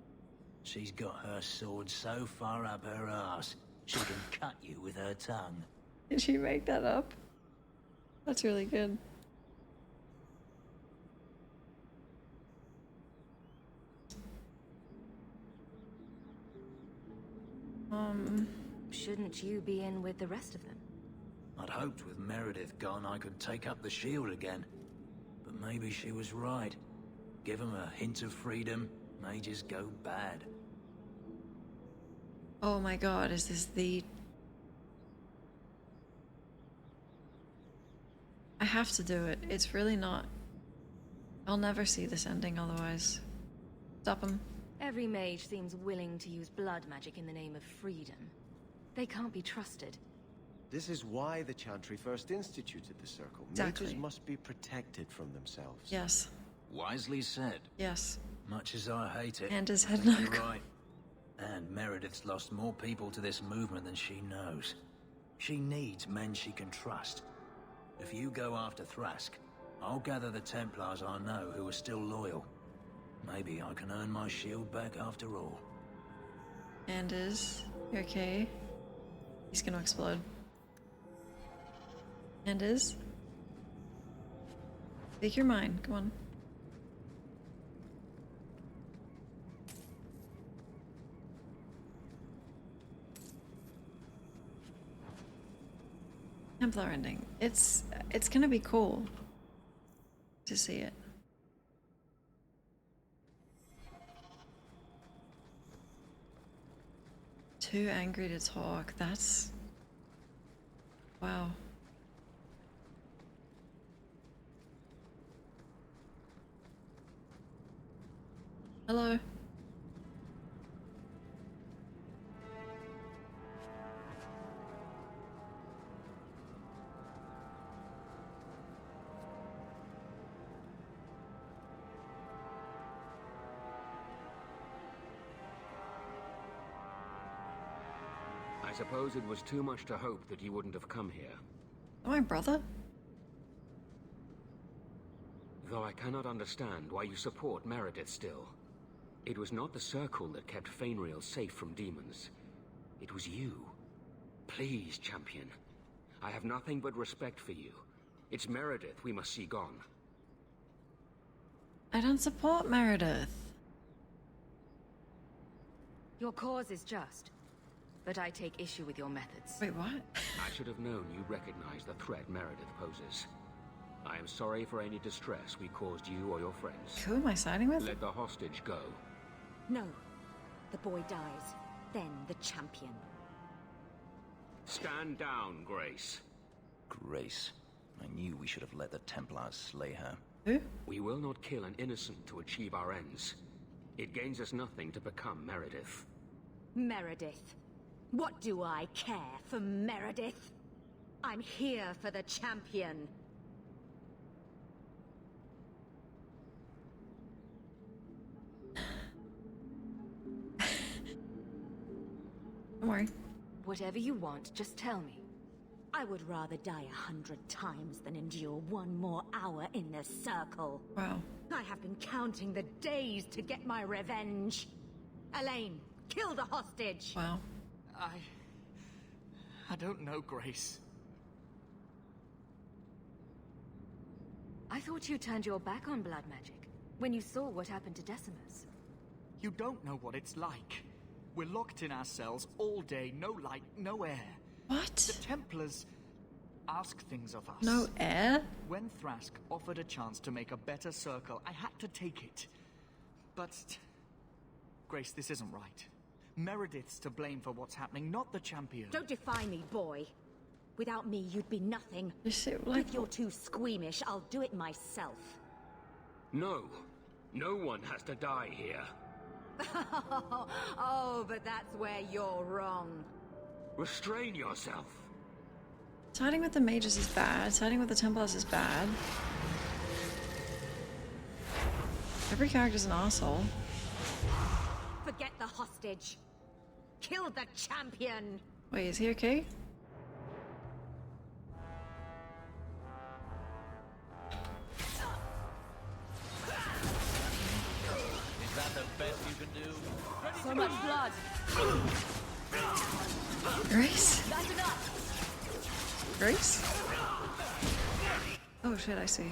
She's got her sword so far up her ass, she can cut you with her tongue. Did she make that up? That's really good. Shouldn't you be in with the rest of them? I'd hoped with Meredith gone I could take up the shield again. But maybe she was right. Give them a hint of freedom, mages go bad. Oh my god, is this the... I have to do it. It's really not... I'll never see this ending otherwise. Stop him. Every mage seems willing to use blood magic in the name of freedom. They can't be trusted. This is why the Chantry first instituted the Circle. Exactly. Mages must be protected from themselves. Yes. Wisely said. Yes. Much as I hate it. And his I head think knuckle. you're right. And Meredith's lost more people to this movement than she knows. She needs men she can trust. If you go after Thrask, I'll gather the Templars I know who are still loyal. Maybe I can earn my shield back after all. Anders, you okay? He's gonna explode. Anders? Speak your mind, come on. Templar ending. It's gonna be cool to see it. Too angry to talk. That's... wow. Hello. suppose it was too much to hope that you wouldn't have come here. My brother? Though I cannot understand why you support Meredith still. It was not the Circle that kept Fainriel safe from demons. It was you. Please, champion. I have nothing but respect for you. It's Meredith we must see gone. I don't support Meredith. Your cause is just, but I take issue with your methods. Wait, what? I should have known you recognize the threat Meredith poses. I am sorry for any distress we caused you or your friends. Who am I siding with? Let the hostage go. No. The boy dies. Then the champion. Stand down, Grace. Grace. I knew we should have let the Templars slay her. Who? We will not kill an innocent to achieve our ends. It gains us nothing to become Meredith. Meredith. What do I care for Meredith? I'm here for the champion. Don't worry. Whatever you want, just tell me. I would rather die 100 times than endure one more hour in the Circle. Wow. I have been counting the days to get my revenge. Elaine, kill the hostage! Wow. I don't know, Grace. I thought you turned your back on blood magic when you saw what happened to Decimus. You don't know what it's like. We're locked in our cells all day, no light, no air. What? The Templars ask things of us. No air? When Thrask offered a chance to make a better Circle, I had to take it. But... Grace, this isn't right. Meredith's to blame for what's happening, not the champion. Don't defy me, boy. Without me, you'd be nothing. Like... If you're too squeamish, I'll do it myself. No. No one has to die here. Oh, but that's where you're wrong. Restrain yourself. Siding with the mages is bad. Siding with the Templars is bad. Every character's an asshole. Forget the hostage. Kill the champion. Wait, is he okay? Is that the best you can do? So much blood. Grace? That's enough. Grace? Oh shit, I see.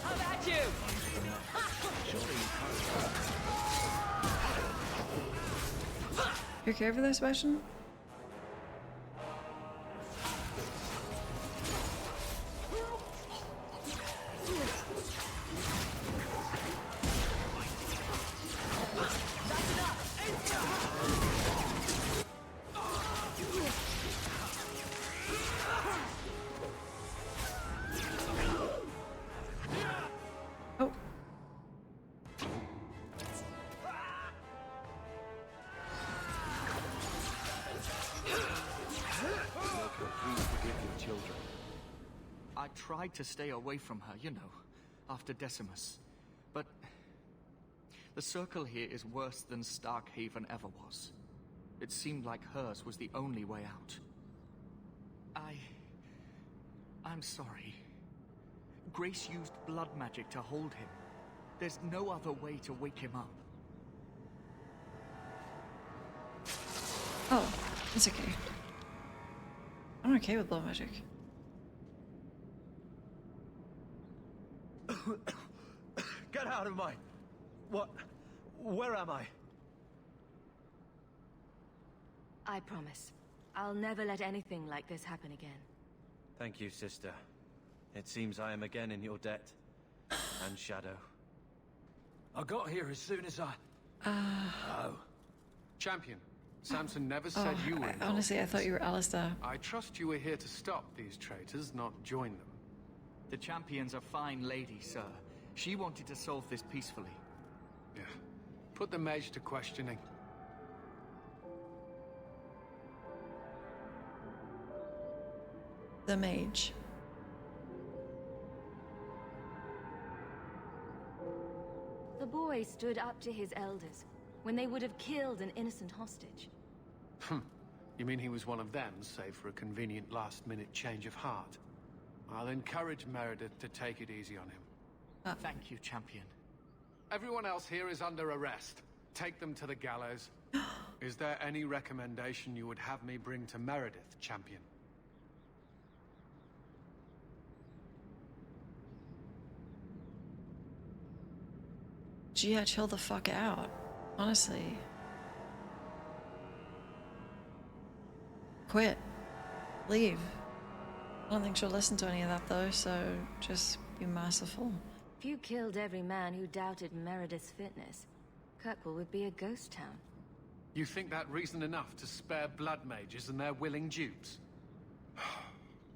How about you? You okay for this, Sebastian? I tried to stay away from her, you know, after Decimus. But the Circle here is worse than Starkhaven ever was. It seemed like hers was the only way out. I'm sorry. Grace used blood magic to hold him. There's no other way to wake him up. Oh, it's okay. I'm okay with blood magic. Get out of my... What? Where am I? I promise. I'll never let anything like this happen again. Thank you, sister. It seems I am again in your debt. And Shadow. I got here as soon as I... Oh. Champion, Samson never said you were involved. Honestly, I thought you were Alistair. I trust you were here to stop these traitors, not join them. The Champion's a fine lady, sir. She wanted to solve this peacefully. Yeah. Put the mage to questioning. the mage. The boy stood up to his elders when they would have killed an innocent hostage. You mean he was one of them, save for a convenient last-minute change of heart? I'll encourage Meredith to take it easy on him. Thank you, Champion. Everyone else here is under arrest. Take them to the gallows. Is there any recommendation you would have me bring to Meredith, Champion? Gia, chill the fuck out. Honestly. Quit. Leave. I don't think she'll listen to any of that though, so just be merciful. If you killed every man who doubted Meredith's fitness, Kirkwall would be a ghost town. You think that reason enough to spare blood mages and their willing dupes?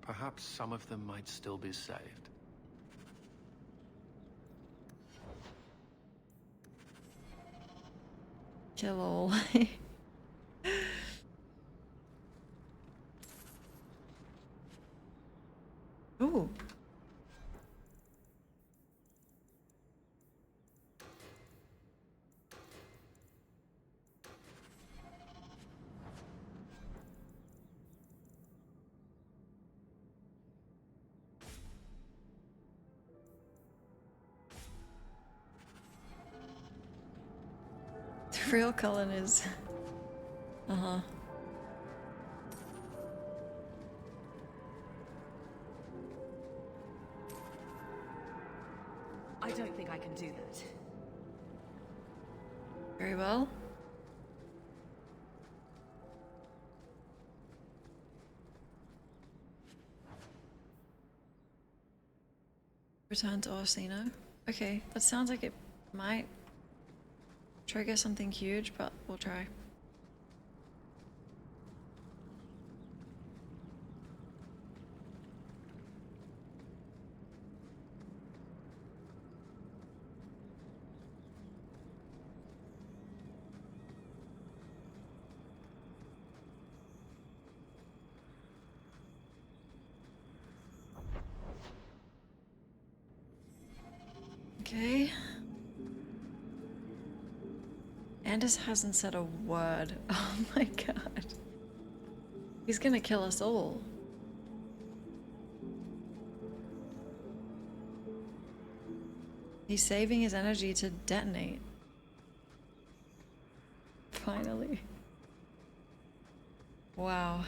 Perhaps some of them might still be saved. Kill all. Ooh. The real Cullen is... Uh-huh. I don't think I can do that. Very well. Return to Orsino. Okay, that sounds like it might trigger something huge, but we'll try. Okay. Anders hasn't said a word. Oh my god. He's gonna kill us all. He's saving his energy to detonate. Finally. Wow.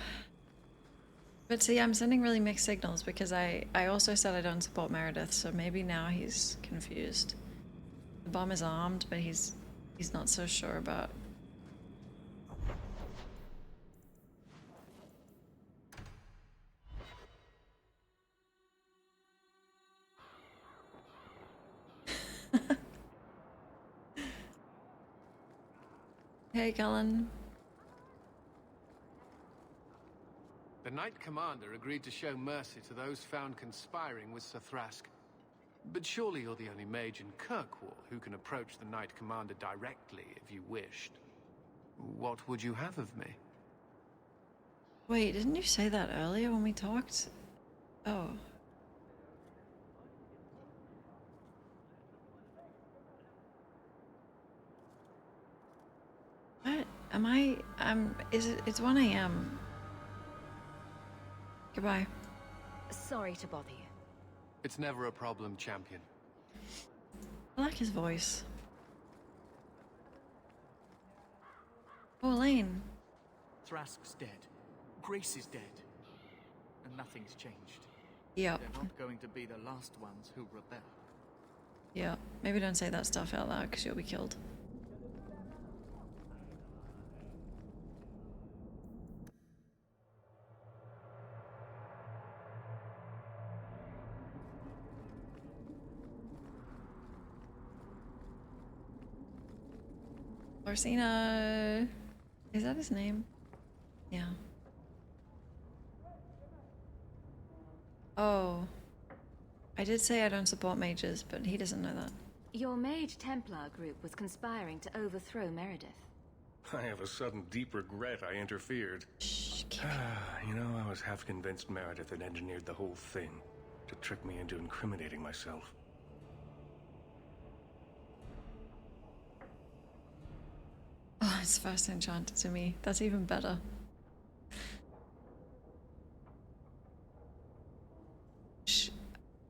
But see, I'm sending really mixed signals because I also said I don't support Meredith, so maybe now he's confused. The bomb is armed, but he's not so sure about. Hey, Cullen. The Knight Commander agreed to show mercy to those found conspiring with Sir Thrask. But surely you're the only mage in Kirkwall who can approach the Knight Commander directly if you wished. What would you have of me? Wait, didn't you say that earlier when we talked? Oh. What? Am I... It's 1 AM. Goodbye. Sorry to bother you. It's never a problem, Champion. I like his voice. Oh, Elaine. Thrask's dead. Grace is dead. And nothing's changed. Yep. They're not going to be the last ones who rebel. Yeah, maybe don't say that stuff out loud because you'll be killed. Orsino. Is that his name? Yeah. Oh. I did say I don't support mages, but he doesn't know that. Your Mage Templar group was conspiring to overthrow Meredith. I have a sudden deep regret I interfered. Shh, You know, I was half convinced Meredith had engineered the whole thing to trick me into incriminating myself. Oh, it's first enchanted to me. That's even better.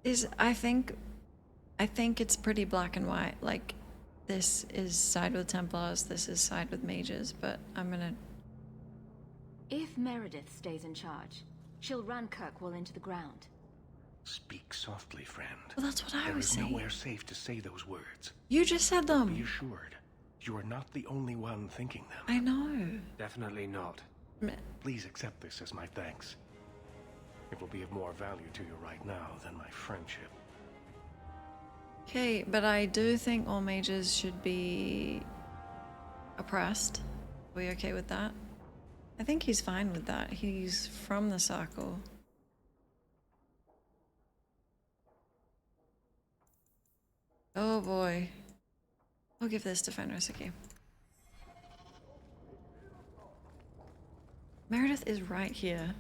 I think it's pretty black and white. Like, this is side with Templars, this is side with mages, but I'm gonna... If Meredith stays in charge, she'll run Kirkwall into the ground. Speak softly, friend. Well, that's what I was saying. There is nowhere safe to say those words. You just said them. Be assured, you are not the only one thinking them. I know. Definitely not. Please accept this as my thanks. It will be of more value to you right now than my friendship. Okay, but I do think all mages should be oppressed. Are we okay with that? I think he's fine with that. He's from the circle. Oh boy. I'll give this to Fenris, okay. Meredith is right here.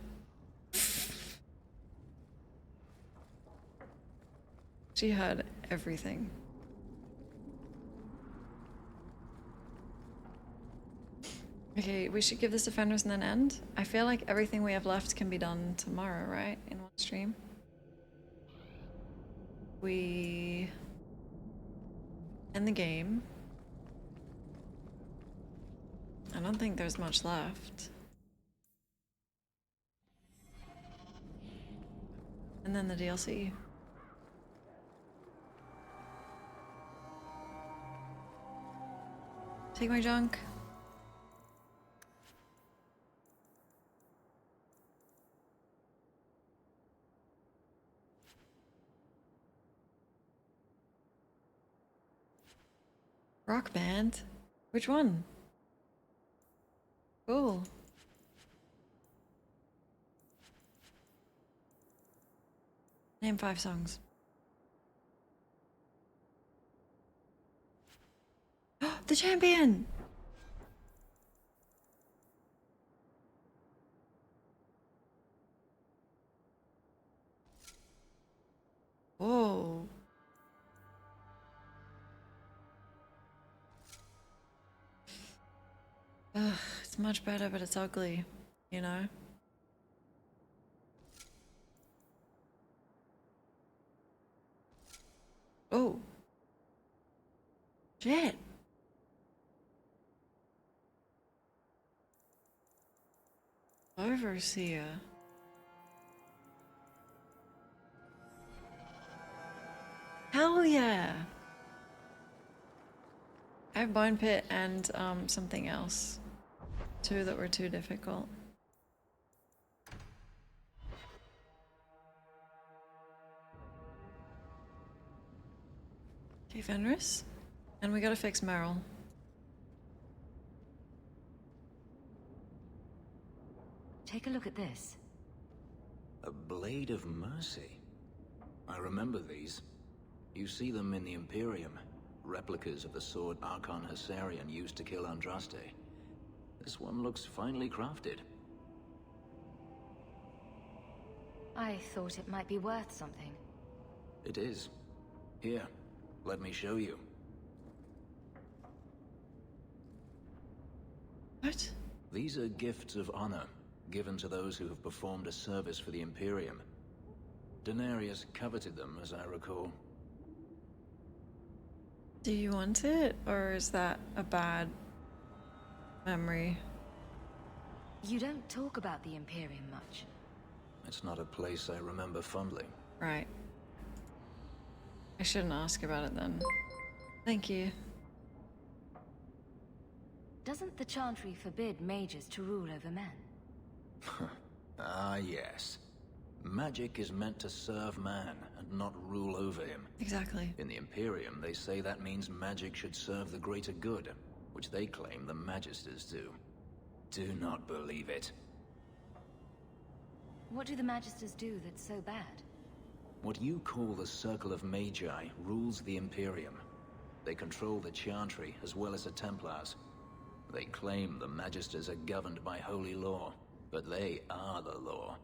She heard everything. Okay, we should give this to Fenris and then end. I feel like everything we have left can be done tomorrow, right? In one stream. We end the game. I don't think there's much left. And then the DLC. Take my junk. Rock band? Which one? Cool. Name 5 songs. The champion! Whoa. Ugh, it's much better, but it's ugly, you know? Oh. Shit. Overseer. Hell yeah! I have Bone Pit and something else. 2 that were too difficult. Okay, Fenris. And we gotta fix Meryl. Take a look at this. A Blade of Mercy. I remember these. You see them in the Imperium. Replicas of the sword Archon Hessarian used to kill Andraste. This one looks finely crafted. I thought it might be worth something. It is. Here, let me show you. What? These are gifts of honor, given to those who have performed a service for the Imperium. Denarius coveted them, as I recall. Do you want it, or is that a bad memory? You don't talk about the Imperium much. It's not a place I remember fondly. Right. I shouldn't ask about it then. Thank you. Doesn't the Chantry forbid mages to rule over men? Ah, yes. Magic is meant to serve man and not rule over him. Exactly. In the Imperium, they say that means magic should serve the greater good, which they claim the Magisters do. Do not believe it. What do the Magisters do that's so bad? What you call the Circle of Magi rules the Imperium. They control the Chantry as well as the Templars. They claim the Magisters are governed by holy law, But they are the law.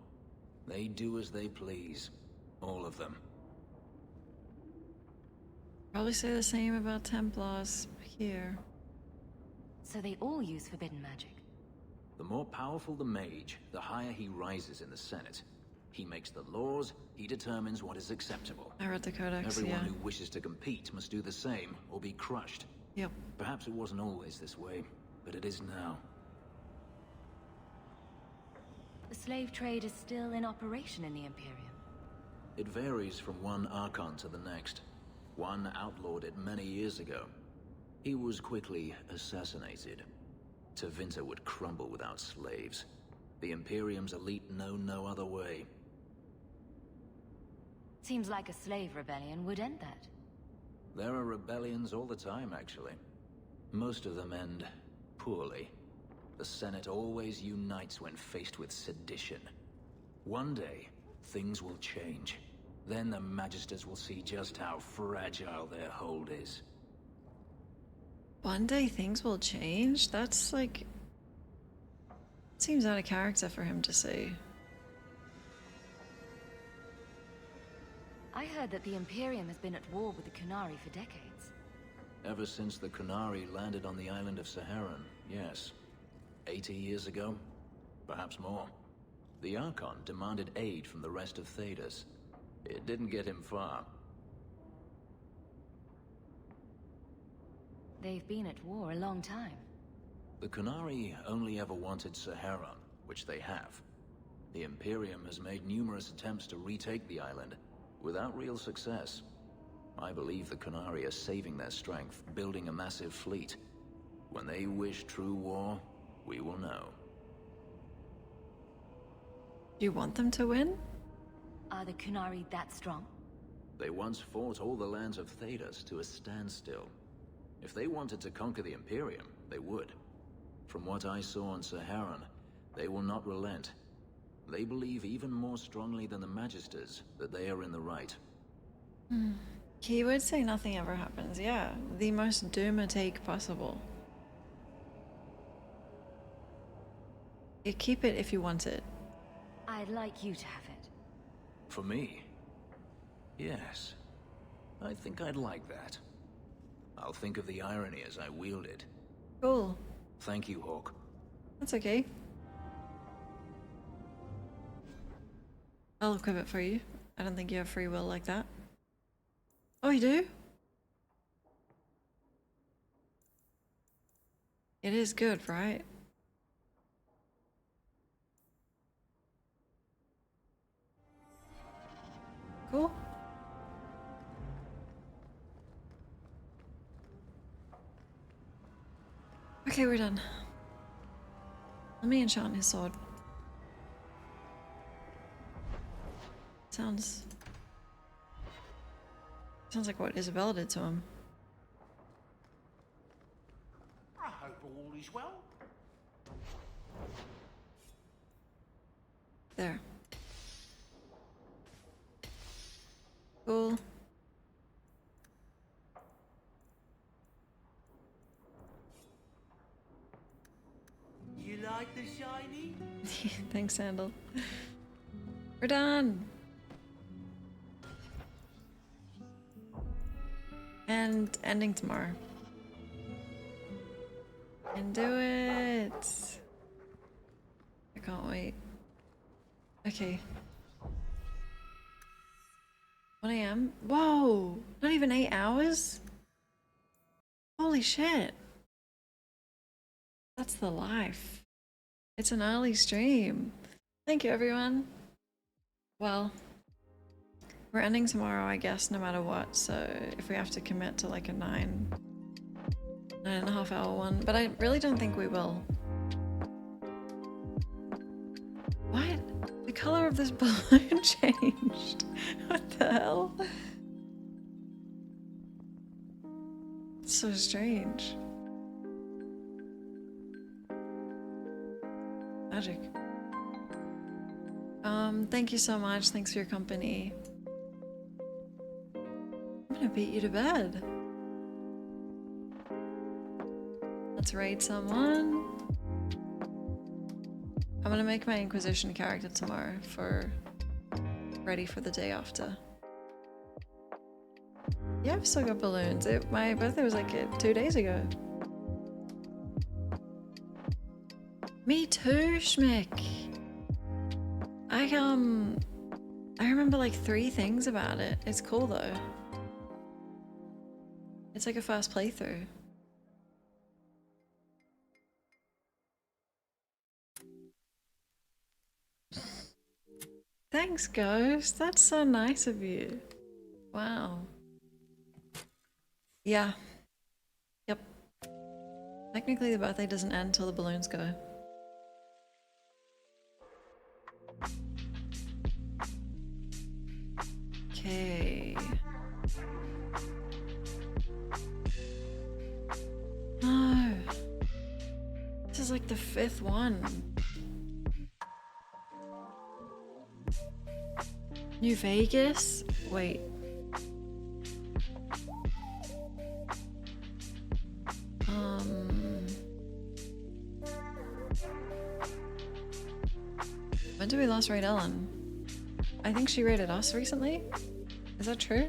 They do as they please. All of them. Probably say the same about Templars here. So they all use forbidden magic? The more powerful the mage, the higher he rises in the Senate. He makes the laws, he determines what is acceptable. I read the Codex, Everyone yeah. who wishes to compete must do the same, or be crushed. Yep. Perhaps it wasn't always this way, but it is now. The slave trade is still in operation in the Imperium. It varies from one Archon to the next. One outlawed it many years ago. He was quickly assassinated. Tevinter would crumble without slaves. The Imperium's elite know no other way. Seems like a slave rebellion would end that. There are rebellions all the time, actually. Most of them end poorly. The Senate always unites when faced with sedition. One day, things will change. Then the Magisters will see just how fragile their hold is. One day things will change? That's like... seems out of character for him to say. I heard that the Imperium has been at war with the Qunari for decades. Ever since the Qunari landed on the island of Saharan, yes. 80 years ago? Perhaps more. The Archon demanded aid from the rest of Thedas. It didn't get him far. They've been at war a long time. The Qunari only ever wanted Saharan, which they have. The Imperium has made numerous attempts to retake the island, without real success. I believe the Qunari are saving their strength, building a massive fleet. When they wish true war, we will know. Do you want them to win? Are the Qunari that strong? They once fought all the lands of Thedas to a standstill. If they wanted to conquer the Imperium, they would. From what I saw on Saharan, they will not relent. They believe even more strongly than the Magisters that they are in the right. He would say nothing ever happens. Yeah, the most doomer take possible. You keep it if you want it. I'd like you to have it. For me? Yes. I think I'd like that. I'll think of the irony as I wield it. Cool. Thank you, Hawk. That's okay. I'll equip it for you. I don't think you have free will like that. Oh, you do? It is good, right? Cool. Okay, we're done. Let me enchant his sword. Sounds like what Isabella did to him. I hope all is well. There. Cool. You like the shiny? Thanks, Sandal. We're done. And ending tomorrow. Can do it. I can't wait. Okay. 1 AM? Whoa! Not even 8 hours? Holy shit. That's the life. It's an early stream. Thank you, everyone. Well, we're ending tomorrow, I guess, no matter what. So if we have to commit to like a 9.5 hour one, but I really don't think we will. What? The color of this balloon changed. What the hell? It's so strange. Magic. Thank you so much. Thanks for your company. I'm gonna beat you to bed. Let's raid someone. I'm gonna make my Inquisition character tomorrow for ready for the day after. Yeah, I've still got balloons. My birthday was like 2 days ago. Me too, Schmick. I remember like 3 things about it. It's cool though. It's like a fast playthrough. Thanks, Ghost. That's so nice of you. Wow. Yeah. Yep. Technically the birthday doesn't end until the balloons go. Okay. No. This is like the 5th one. New Vegas? Wait. When did we last raid Ellen? I think she raided us recently? Is that true?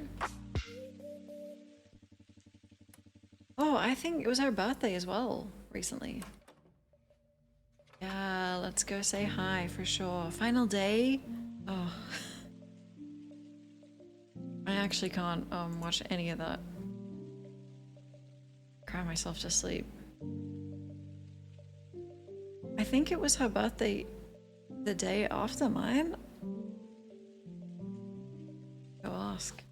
Oh, I think it was her birthday as well recently. Yeah, let's go say hi for sure. Final day? Oh. I actually can't watch any of that. Cry myself to sleep. I think it was her birthday the day after mine. Go ask.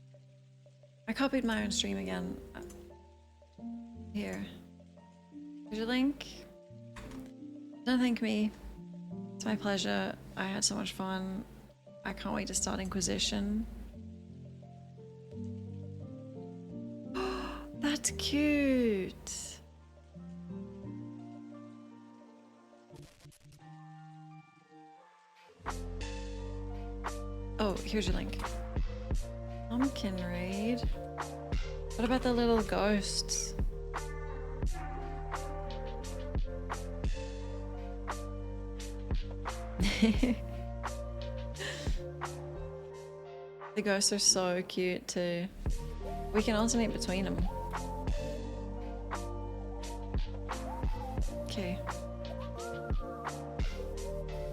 I copied my own stream again. Here. Here's your link. Don't thank me. It's my pleasure. I had so much fun. I can't wait to start Inquisition. That's cute. Oh, here's your link. Pumpkin raid. What about the little ghosts? The ghosts are so cute too. We can alternate between them. Okay.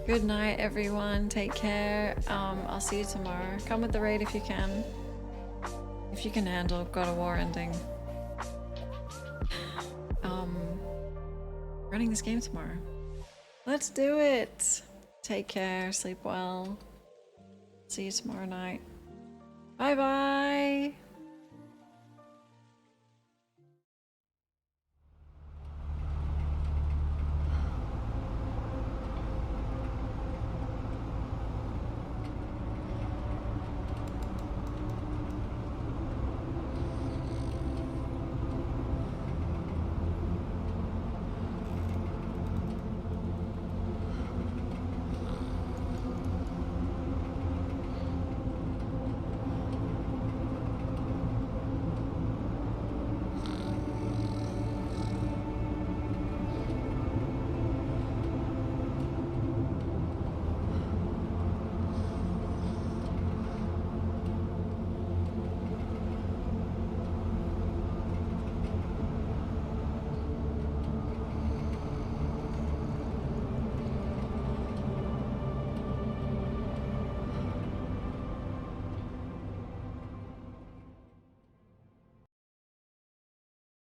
Good night, everyone. Take care. I'll see you tomorrow. Come with the raid if you can. If you can handle God of War ending. Running this game tomorrow. Let's do it. Take care. Sleep well. See you tomorrow night. Bye bye.